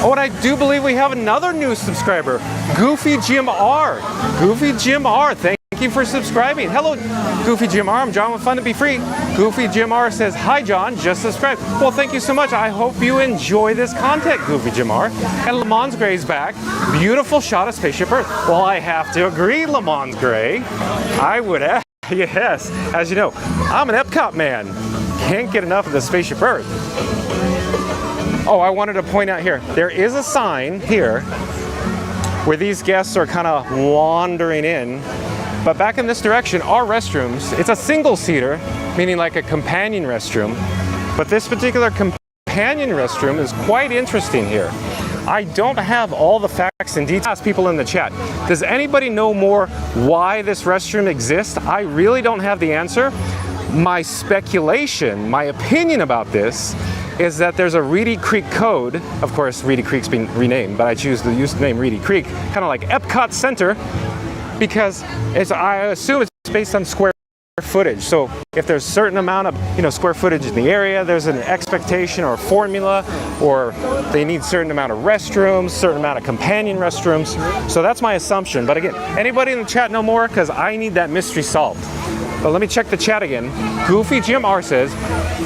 A: Oh, and I do believe we have another new subscriber, Goofy Jim R. Goofy Jim R, thank you for subscribing. Hello, Goofy Jim R. I'm John with Fun to Be Free. Goofy Jim R says, hi John, just subscribed. Well, thank you so much. I hope you enjoy this content, Goofy Jim R. And Lamont Gray's back. Beautiful shot of Spaceship Earth. Well, I have to agree, Lamont Gray. I would add, yes. As you know, I'm an Epcot man. Can't get enough of the Spaceship Earth. Oh, I wanted to point out here, there is a sign here where these guests are kind of wandering in. But back in this direction are restrooms. It's a single-seater, meaning like a companion restroom. But this particular companion restroom is quite interesting here. I don't have all the facts and details. Ask people in the chat. Does anybody know more why this restroom exists? I really don't have the answer. My speculation, my opinion about this is that there's a Reedy Creek code. Of course, Reedy Creek's been renamed, but I choose to use the name Reedy Creek, kind of like Epcot Center, because I assume it's based on square footage. So if there's a certain amount of square footage in the area, there's an expectation or a formula, or they need a certain amount of restrooms, certain amount of companion restrooms. So that's my assumption. But again, anybody in the chat know more? Because I need that mystery solved. But let me check the chat again. Goofy Jim R says,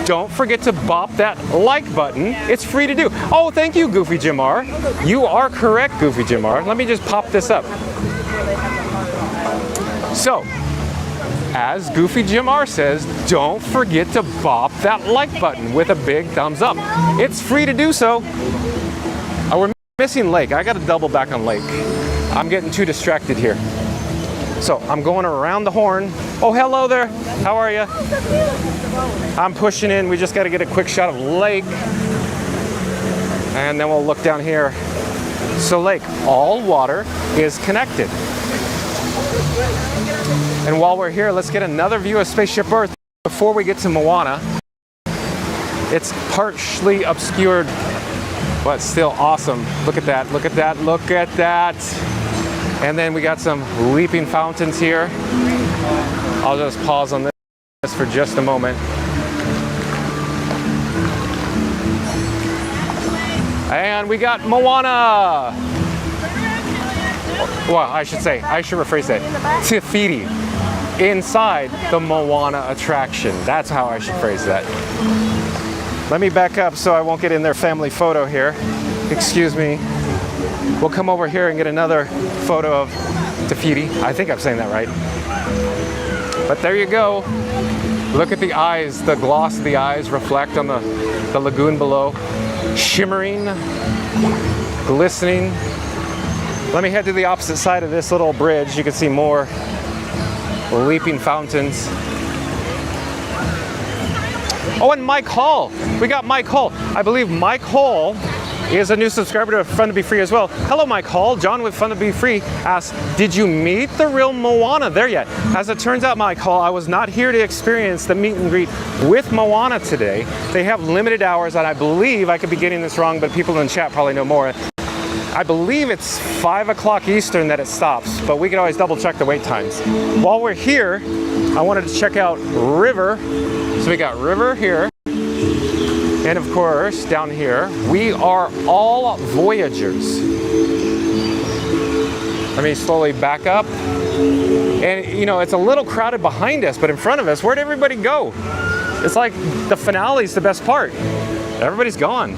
A: don't forget to bop that like button. It's free to do. Oh, thank you, Goofy Jim R. You are correct, Goofy Jim R. Let me just pop this up. So, as Goofy Jim R says, don't forget to bop that like button with a big thumbs up. It's free to do so. Oh, we're missing Lake. I gotta double back on Lake. I'm getting too distracted here. So I'm going around the horn. Oh, hello there. How are you? I'm pushing in. We just got to get a quick shot of Lake. And then we'll look down here. So Lake, all water is connected. And while we're here, let's get another view of Spaceship Earth before we get to Moana. It's partially obscured, but still awesome. Look at that, look at that, look at that. And then we got some leaping fountains here. I'll just pause on this for just a moment. And we got Moana. Well, I should rephrase that. Te Fiti inside the Moana attraction. That's how I should phrase that. Let me back up so I won't get in their family photo here. Excuse me. We'll come over here and get another photo of Te Fiti. I think I'm saying that right. But there you go. Look at the eyes, the gloss of the eyes reflect on the lagoon below. Shimmering, glistening. Let me head to the opposite side of this little bridge. You can see more leaping fountains. Oh, and Mike Hall. We got Mike Hall. I believe Mike Hall is a new subscriber to Fun to Be Free as well. Hello, Mike Hall. John with Fun to Be Free asks, did you meet the real Moana there yet? As it turns out, Mike Hall, I was not here to experience the meet and greet with Moana today. They have limited hours, and I believe, I could be getting this wrong, but people in the chat probably know more. I believe it's 5 o'clock Eastern that it stops, but we can always double check the wait times. While we're here, I wanted to check out River. So we got River here. And of course, down here, we are all Voyagers. Let me slowly back up. And you know, it's a little crowded behind us, but in front of us, where'd everybody go? It's like the finale's the best part. Everybody's gone.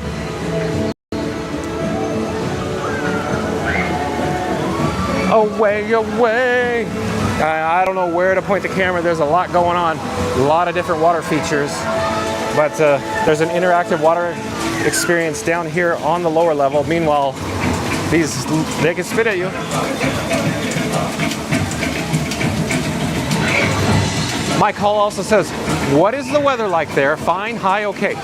A: Away, away. I don't know where to point the camera. There's a lot going on. A lot of different water features. But there's an interactive water experience down here on the lower level. Meanwhile, they can spit at you. Mike Hall also says, what is the weather like there? Fine, high, okay.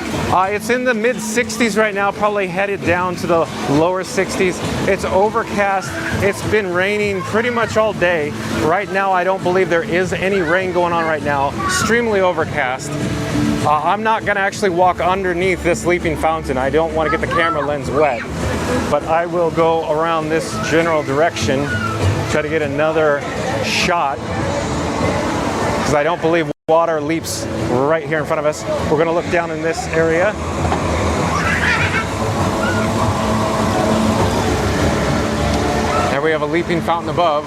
A: It's in the mid 60s right now, probably headed down to the lower 60s. It's overcast. It's been raining pretty much all day. Right now, I don't believe there is any rain going on right now. Extremely overcast. I'm not gonna actually walk underneath this leaping fountain. I don't want to get the camera lens wet, but I will go around this general direction, try to get another shot, because I don't believe water leaps right here in front of us. We're gonna look down in this area. And we have a leaping fountain above.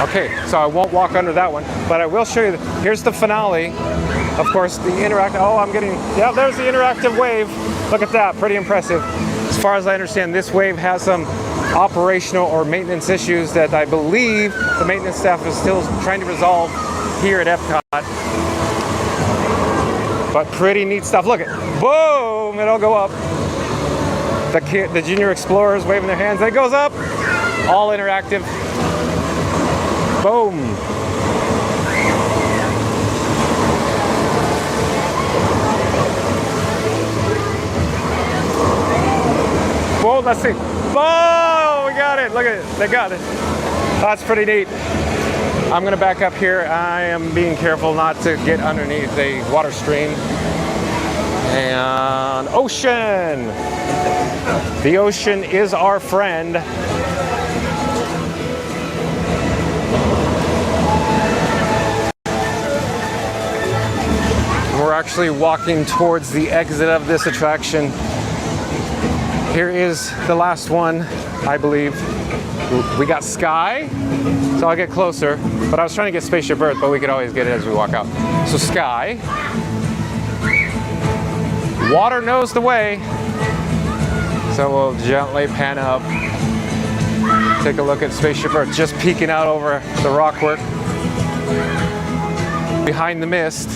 A: Okay, so I won't walk under that one, but I will show you. Here's the finale. Of course, the interactive, yeah, there's the interactive wave. Look at that, pretty impressive. As far as I understand, this wave has some operational or maintenance issues that I believe the maintenance staff is still trying to resolve here at Epcot. But pretty neat stuff. Look at, boom, it'll go up. The Junior Explorers waving their hands, it goes up. All interactive. Boom. Whoa, let's see. Whoa, we got it. Look at it. They got it. That's pretty neat. I'm going to back up here. I am being careful not to get underneath a water stream. And ocean. The ocean is our friend. We're actually walking towards the exit of this attraction. Here is the last one, I believe. We got Sky, so I'll get closer. But I was trying to get Spaceship Earth, but we could always get it as we walk out. So Sky. Water knows the way. So we'll gently pan up. Take a look at Spaceship Earth, just peeking out over the rockwork. Behind the mist.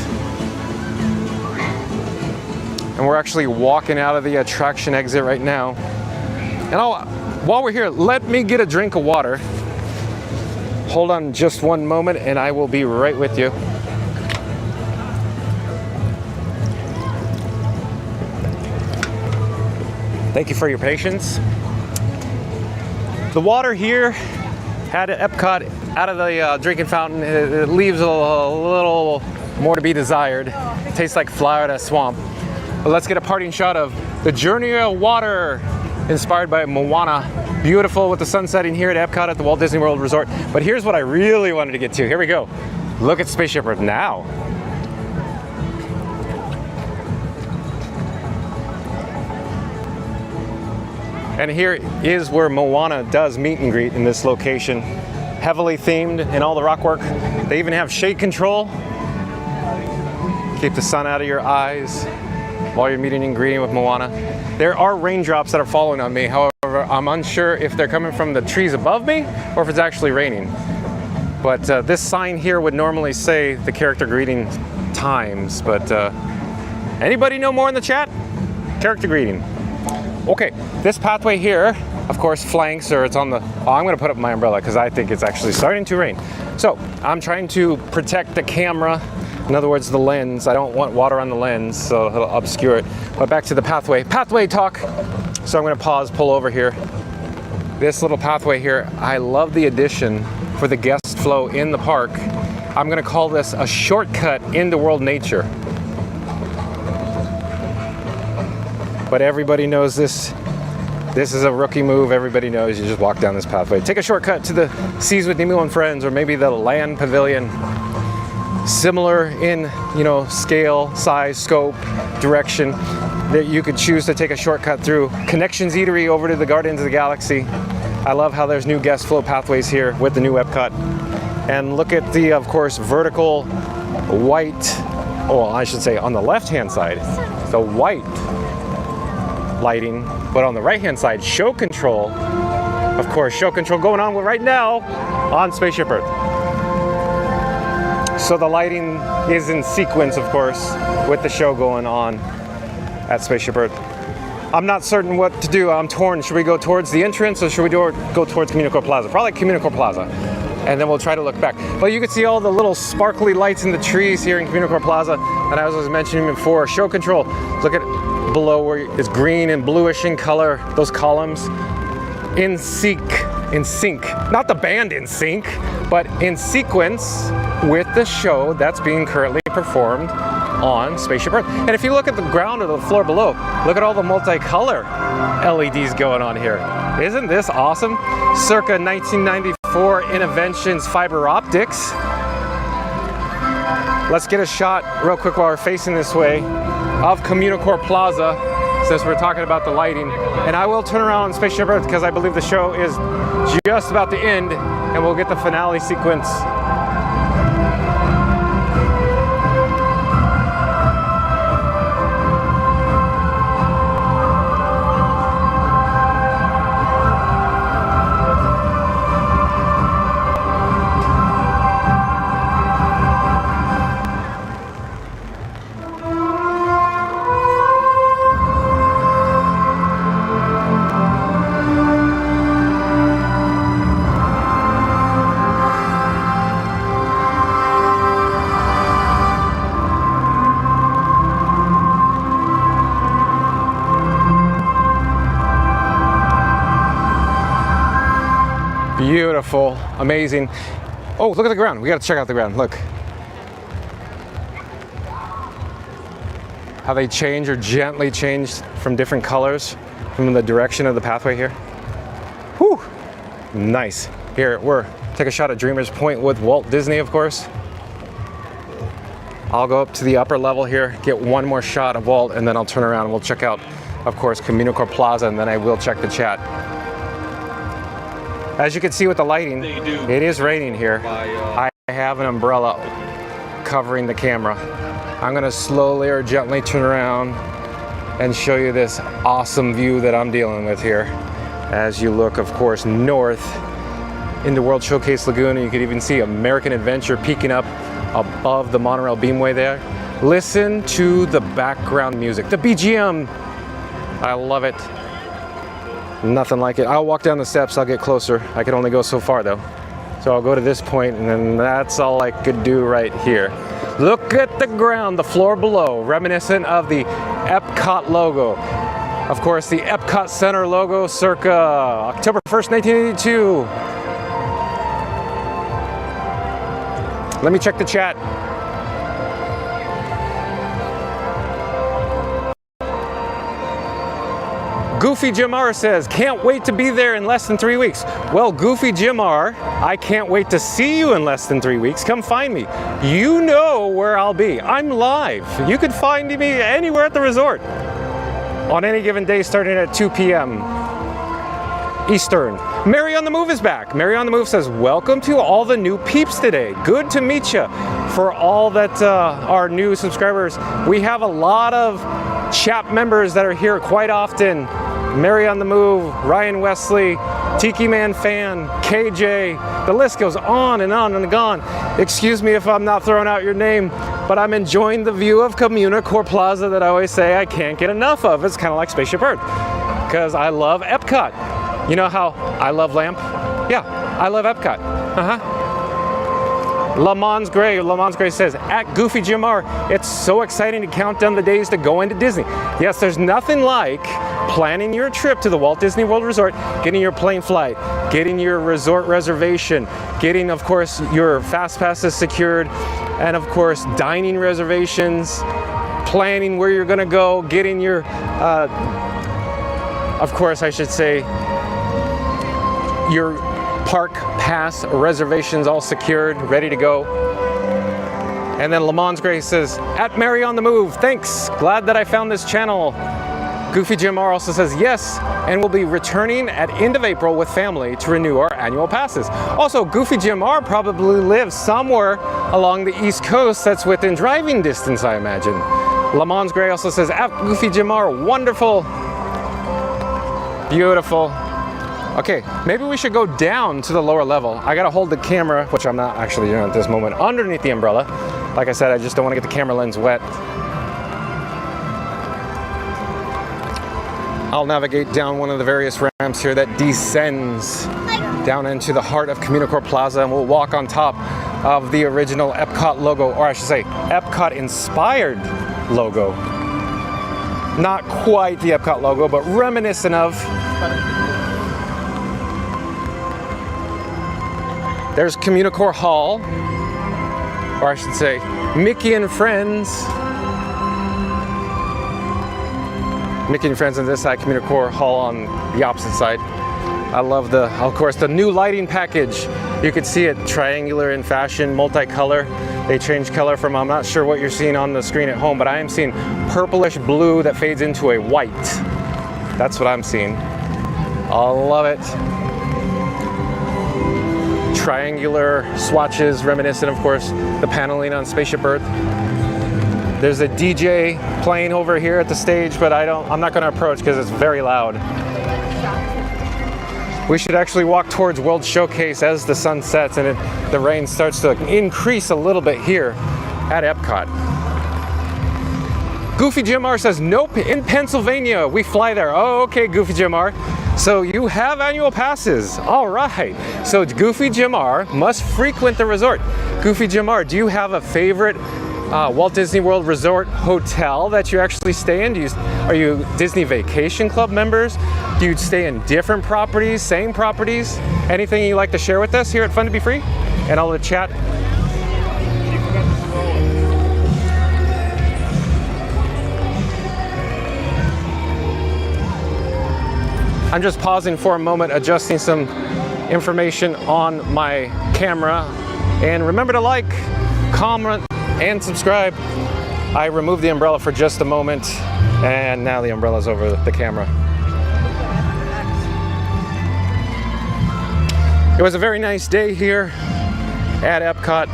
A: And we're actually walking out of the attraction exit right now. And while we're here, let me get a drink of water. Hold on just one moment and I will be right with you. Thank you for your patience. The water here at Epcot, out of the drinking fountain, it leaves a little more to be desired. It tastes like Florida swamp. But let's get a parting shot of the Journey of Water, inspired by Moana. Beautiful with the sun setting here at Epcot at the Walt Disney World Resort. But here's what I really wanted to get to. Here we go. Look at Spaceship Earth now. And here is where Moana does meet and greet in this location. Heavily themed in all the rockwork. They even have shade control. Keep the sun out of your eyes while you're meeting and greeting with Moana. There are raindrops that are falling on me. However, I'm unsure if they're coming from the trees above me or if it's actually raining. But this sign here would normally say the character greeting times, but anybody know more in the chat? Character greeting. Okay, this pathway here, of course, flanks, or it's on the, I'm gonna put up my umbrella because I think it's actually starting to rain. So I'm trying to protect the camera In other words, the lens. I don't want water on the lens, so it'll obscure it. But back to the pathway. Pathway talk. So I'm gonna pause, pull over here. This little pathway here, I love the addition for the guest flow in the park. I'm gonna call this a shortcut into world nature. But everybody knows this. This is a rookie move. Everybody knows you just walk down this pathway. Take a shortcut to the Seas with Nemo and Friends, or maybe the Land Pavilion. Similar in, you know, scale, size, scope, direction, that you could choose to take a shortcut through. Connections Eatery over to the Guardians of the Galaxy. I love how there's new guest flow pathways here with the new Epcot. And look at the, of course, vertical white, well, I should say on the left-hand side, the white lighting, but on the right-hand side, show control. Of course, show control going on right now on Spaceship Earth. So the lighting is in sequence, of course, with the show going on at Spaceship Earth. I'm not certain what to do. I'm torn. Should we go towards the entrance or should we go towards Communicore Plaza? Probably Communicore Plaza. And then we'll try to look back. Well, you can see all the little sparkly lights in the trees here in Communicore Plaza. And as I was mentioning before, show control. Look at below where it's green and bluish in color. Those columns in sync. Not the band in sync, but in sequence with the show that's being currently performed on Spaceship Earth. And if you look at the ground or the floor below, look at all the multicolor LEDs going on here. Isn't this awesome? Circa 1994 Innovations fiber optics. Let's get a shot real quick while we're facing this way of Communicore Plaza, since we're talking about the lighting. And I will turn around on Spaceship Earth because I believe the show is just about to end and we'll get the finale sequence. Beautiful, amazing. Oh, look at the ground. We gotta check out the ground. Look. How they change or gently changed from different colors from the direction of the pathway here. Whew, nice. Here, take a shot at Dreamer's Point with Walt Disney, of course. I'll go up to the upper level here, get one more shot of Walt, and then I'll turn around and we'll check out, of course, Communicore Plaza, and then I will check the chat. As you can see with the lighting, it is raining here. I have an umbrella covering the camera. I'm gonna slowly or gently turn around and show you this awesome view that I'm dealing with here. As you look, of course, north into World Showcase Lagoon, and you can even see American Adventure peeking up above the monorail beamway there. Listen to the background music, the BGM. I love it. Nothing like it. I'll walk down the steps, I'll get closer. I can only go so far though. So I'll go to this point and then that's all I could do right here. Look at the ground, the floor below, reminiscent of the Epcot logo. Of course, the Epcot Center logo circa October 1st, 1982. Let me check the chat. Goofy Jim R says, can't wait to be there in less than 3 weeks. Well, Goofy Jim R, I can't wait to see you in less than 3 weeks. Come find me. You know where I'll be. I'm live. You could find me anywhere at the resort on any given day starting at 2 p.m. Eastern. Mary on the Move is back. Mary on the Move says, welcome to all the new peeps today. Good to meet you. For all that are new subscribers, we have a lot of chat members that are here quite often. Mary on the Move, Ryan Wesley, Tiki Man Fan, KJ, the list goes on and on and on. Excuse me if I'm not throwing out your name, but I'm enjoying the view of Communicore Plaza that I always say I can't get enough of. It's kind of like Spaceship Earth, because I love Epcot. You know how I love Lamp? Yeah, I love Epcot. Lamons Gray says, at Goofy Jim R, it's so exciting to count down the days to go into Disney. Yes, there's nothing like planning your trip to the Walt Disney World Resort, getting your plane flight, getting your resort reservation, getting, of course, your fast passes secured, and of course, dining reservations, planning where you're gonna go, getting your, of course, I should say, your park pass reservations all secured, ready to go. And then Lamons Gray says, at Mary on the Move, thanks, glad that I found this channel. Goofy Jim R also says, yes, and we'll be returning at end of April with family to renew our annual passes. Also, Goofy Jim R probably lives somewhere along the East Coast that's within driving distance, I imagine. Lamons Gray also says, at Goofy Jim R, wonderful, beautiful. Okay, maybe we should go down to the lower level. I gotta hold the camera, which I'm not actually doing at this moment, underneath the umbrella. Like I said, I just don't wanna get the camera lens wet. I'll navigate down one of the various ramps here that descends down into the heart of Communicore Plaza, and we'll walk on top of the original Epcot logo, or I should say, Epcot inspired logo. Not quite the Epcot logo, but reminiscent of. There's Communicore Hall, or I should say, Mickey and Friends. Mickey and Friends on this side, Communicore Hall on the opposite side. I love the, of course, the new lighting package. You could see it triangular in fashion, multicolor. They changed color from, I'm not sure what you're seeing on the screen at home, but I am seeing purplish blue that fades into a white. That's what I'm seeing. I love it. Triangular swatches, reminiscent, of course, the paneling on Spaceship Earth. There's a DJ playing over here at the stage, but I'm not gonna approach because it's very loud. We should actually walk towards World Showcase as the sun sets and the rain starts to increase a little bit here at Epcot. Goofy Jim R says, nope, in Pennsylvania, we fly there. Oh, okay, Goofy Jim R. So you have annual passes. All right. So Goofy Jim R must frequent the resort. Goofy Jim R, do you have a favorite Walt Disney World Resort hotel that you actually stay in? Are you Disney Vacation Club members? Do you stay in different properties, same properties? Anything you'd like to share with us here at Fun to Be Free? And all the chat. I'm just pausing for a moment, adjusting some information on my camera. And remember to like, comment, and subscribe. I removed the umbrella for just a moment, and now the umbrella's over the camera. It was a very nice day here at Epcot,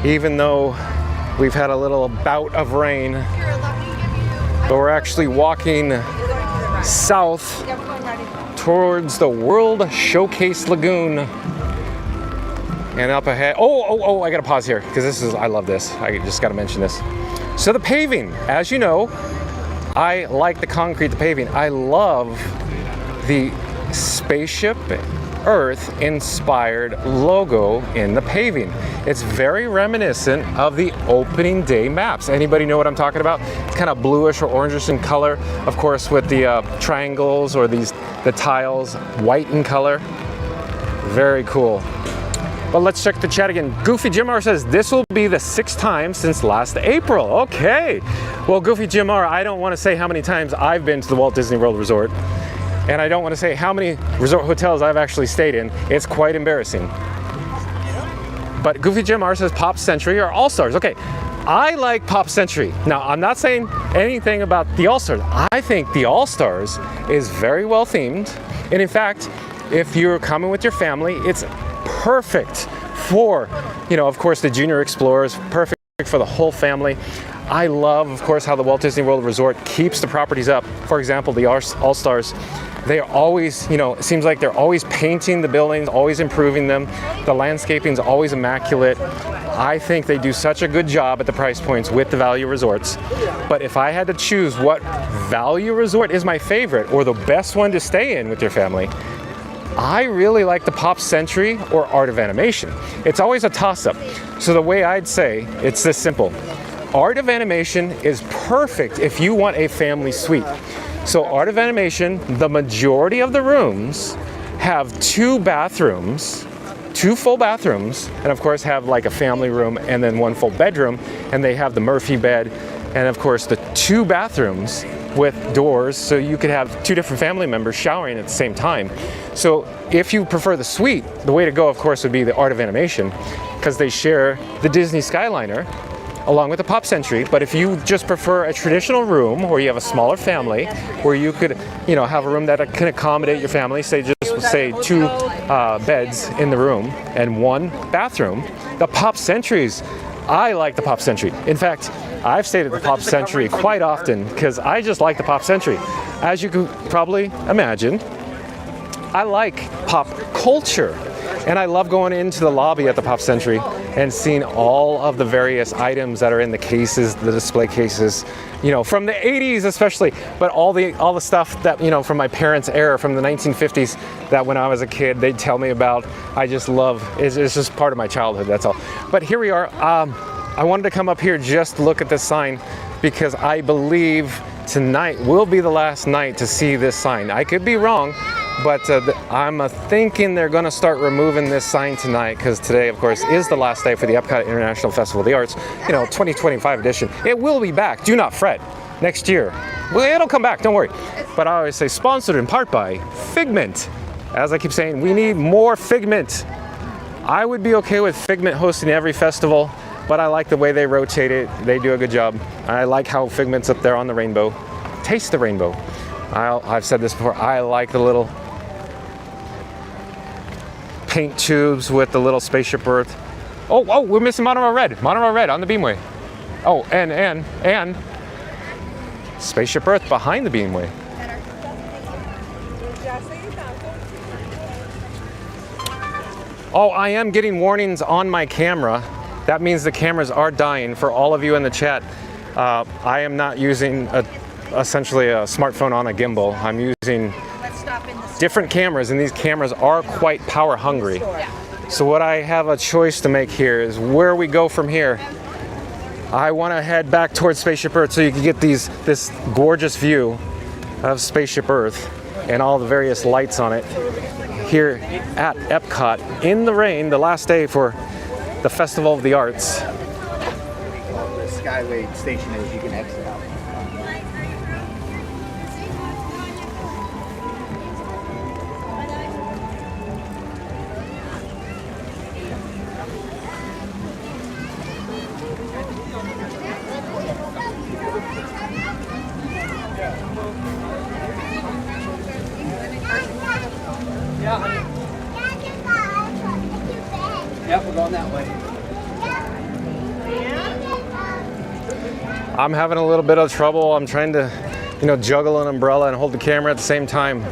A: even though we've had a little bout of rain. But we're actually walking south towards the World Showcase Lagoon. And up ahead, oh, I gotta pause here because I love this. I just gotta mention this. So the paving, as you know, I like the concrete, the paving. I love the Spaceship Earth inspired logo in the paving. It's very reminiscent of the opening day maps. Anybody know what I'm talking about? It's kind of bluish or orangish in color, of course, with the triangles or the tiles, white in color. Very cool. But let's check the chat again. Goofy Jim R says, this will be the 6th time since last April. Okay. Well, Goofy Jim R, I don't want to say how many times I've been to the Walt Disney World Resort. And I don't want to say how many resort hotels I've actually stayed in. It's quite embarrassing. But Goofy Jim R says Pop Century or All-Stars. Okay, I like Pop Century. Now, I'm not saying anything about the All-Stars. I think the All-Stars is very well themed. And in fact, if you're coming with your family, it's perfect for, of course, the Junior Explorers, perfect for the whole family. I love, of course, how the Walt Disney World Resort keeps the properties up. For example, the All-Stars, they are always, it seems like they're always painting the buildings, always improving them. The landscaping is always immaculate. I think they do such a good job at the price points with the value resorts. But if I had to choose what value resort is my favorite or the best one to stay in with your family, I really like the Pop Century or Art of Animation. It's always a toss-up. So the way I'd say, it's this simple. Art of Animation is perfect if you want a family suite. So Art of Animation, the majority of the rooms have 2 bathrooms, 2 full bathrooms, and of course have like a family room and then 1 full bedroom, and they have the Murphy bed, and of course the 2 bathrooms with doors, so you could have 2 different family members showering at the same time. So if you prefer the suite, the way to go of course would be the Art of Animation, because they share the Disney Skyliner along with the Pop Century. But if you just prefer a traditional room where you have a smaller family, where you could, you know, have a room that can accommodate your family, say 2 beds in the room and 1 bathroom, the Pop Centuries, I like the Pop Century. In fact, I've stayed at the Pop Century quite often because I just like the Pop Century. As you could probably imagine, I like pop culture. And I love going into the lobby at the Pop Century and seeing all of the various items that are in the cases, the display cases, you know, from the 80s especially, but all the stuff that, you know, from my parents' era, from the 1950s, that when I was a kid, they'd tell me about. I just love, it's just part of my childhood, that's all. But here we are. I wanted to come up here just to look at this sign because I believe tonight will be the last night to see this sign. I could be wrong, but I'm thinking they're going to start removing this sign tonight because today, of course, is the last day for the Epcot International Festival of the Arts, you know, 2025 edition. It will be back. Do not fret. Next year. Well, it'll come back. Don't worry. But I always say sponsored in part by Figment. As I keep saying, we need more Figment. I would be okay with Figment hosting every festival, but I like the way they rotate it. They do a good job. I like how Figment's up there on the rainbow. Taste the rainbow. I've said this before. I like the little paint tubes with the little Spaceship Earth. Oh, we're missing Monorail Red. Monorail Red on the Beamway. Oh, and Spaceship Earth behind the Beamway. Oh, I am getting warnings on my camera. That means the cameras are dying. For all of you in the chat, I am not using essentially a smartphone on a gimbal. I'm using different cameras, and these cameras are quite power hungry. So what I have a choice to make here is where we go from here. I want to head back towards Spaceship Earth so you can get this gorgeous view of Spaceship Earth and all the various lights on it here at Epcot in the rain, the last day for the Festival of the Arts.
E: The Skyway station is, you can exit out. Yep, we're going that way.
A: I'm having a little bit of trouble. I'm trying to, you know, juggle an umbrella and hold the camera at the same time.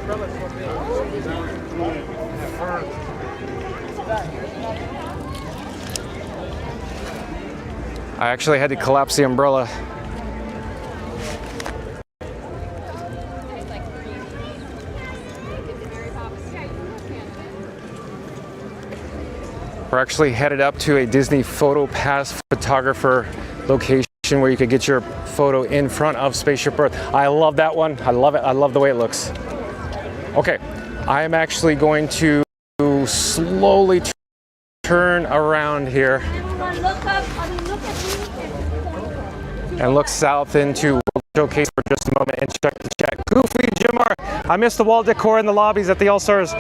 A: I actually had to collapse the umbrella. We're actually headed up to a Disney Photo Pass photographer location where you could get your photo in front of Spaceship Earth. I love that one. I love it. I love the way it looks. Okay, I am actually going to slowly turn around here and look south into World Showcase for just a moment and check the chat. Goofy Jimar, I missed the wall decor in the lobbies at the All-Stars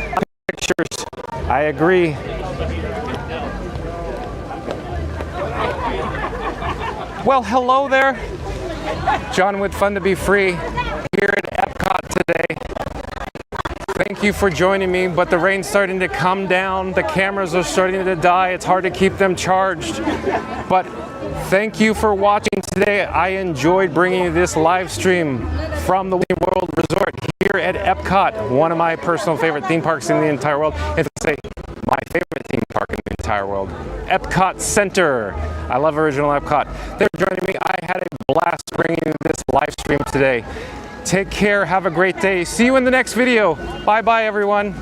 A: pictures. I agree. Well, hello there. John with Fun to Be Free here at Epcot today. Thank you for joining me, but the rain's starting to come down. The cameras are starting to die. It's hard to keep them charged. But thank you for watching today. I enjoyed bringing you this live stream from the Disney World Resort here at Epcot, one of my personal favorite theme parks in the entire world. And to say, my favorite theme park in the entire world, Epcot Center. I love original Epcot. Thanks for joining me. I had a blast bringing you this live stream today. Take care. Have a great day. See you in the next video. Bye-bye, everyone.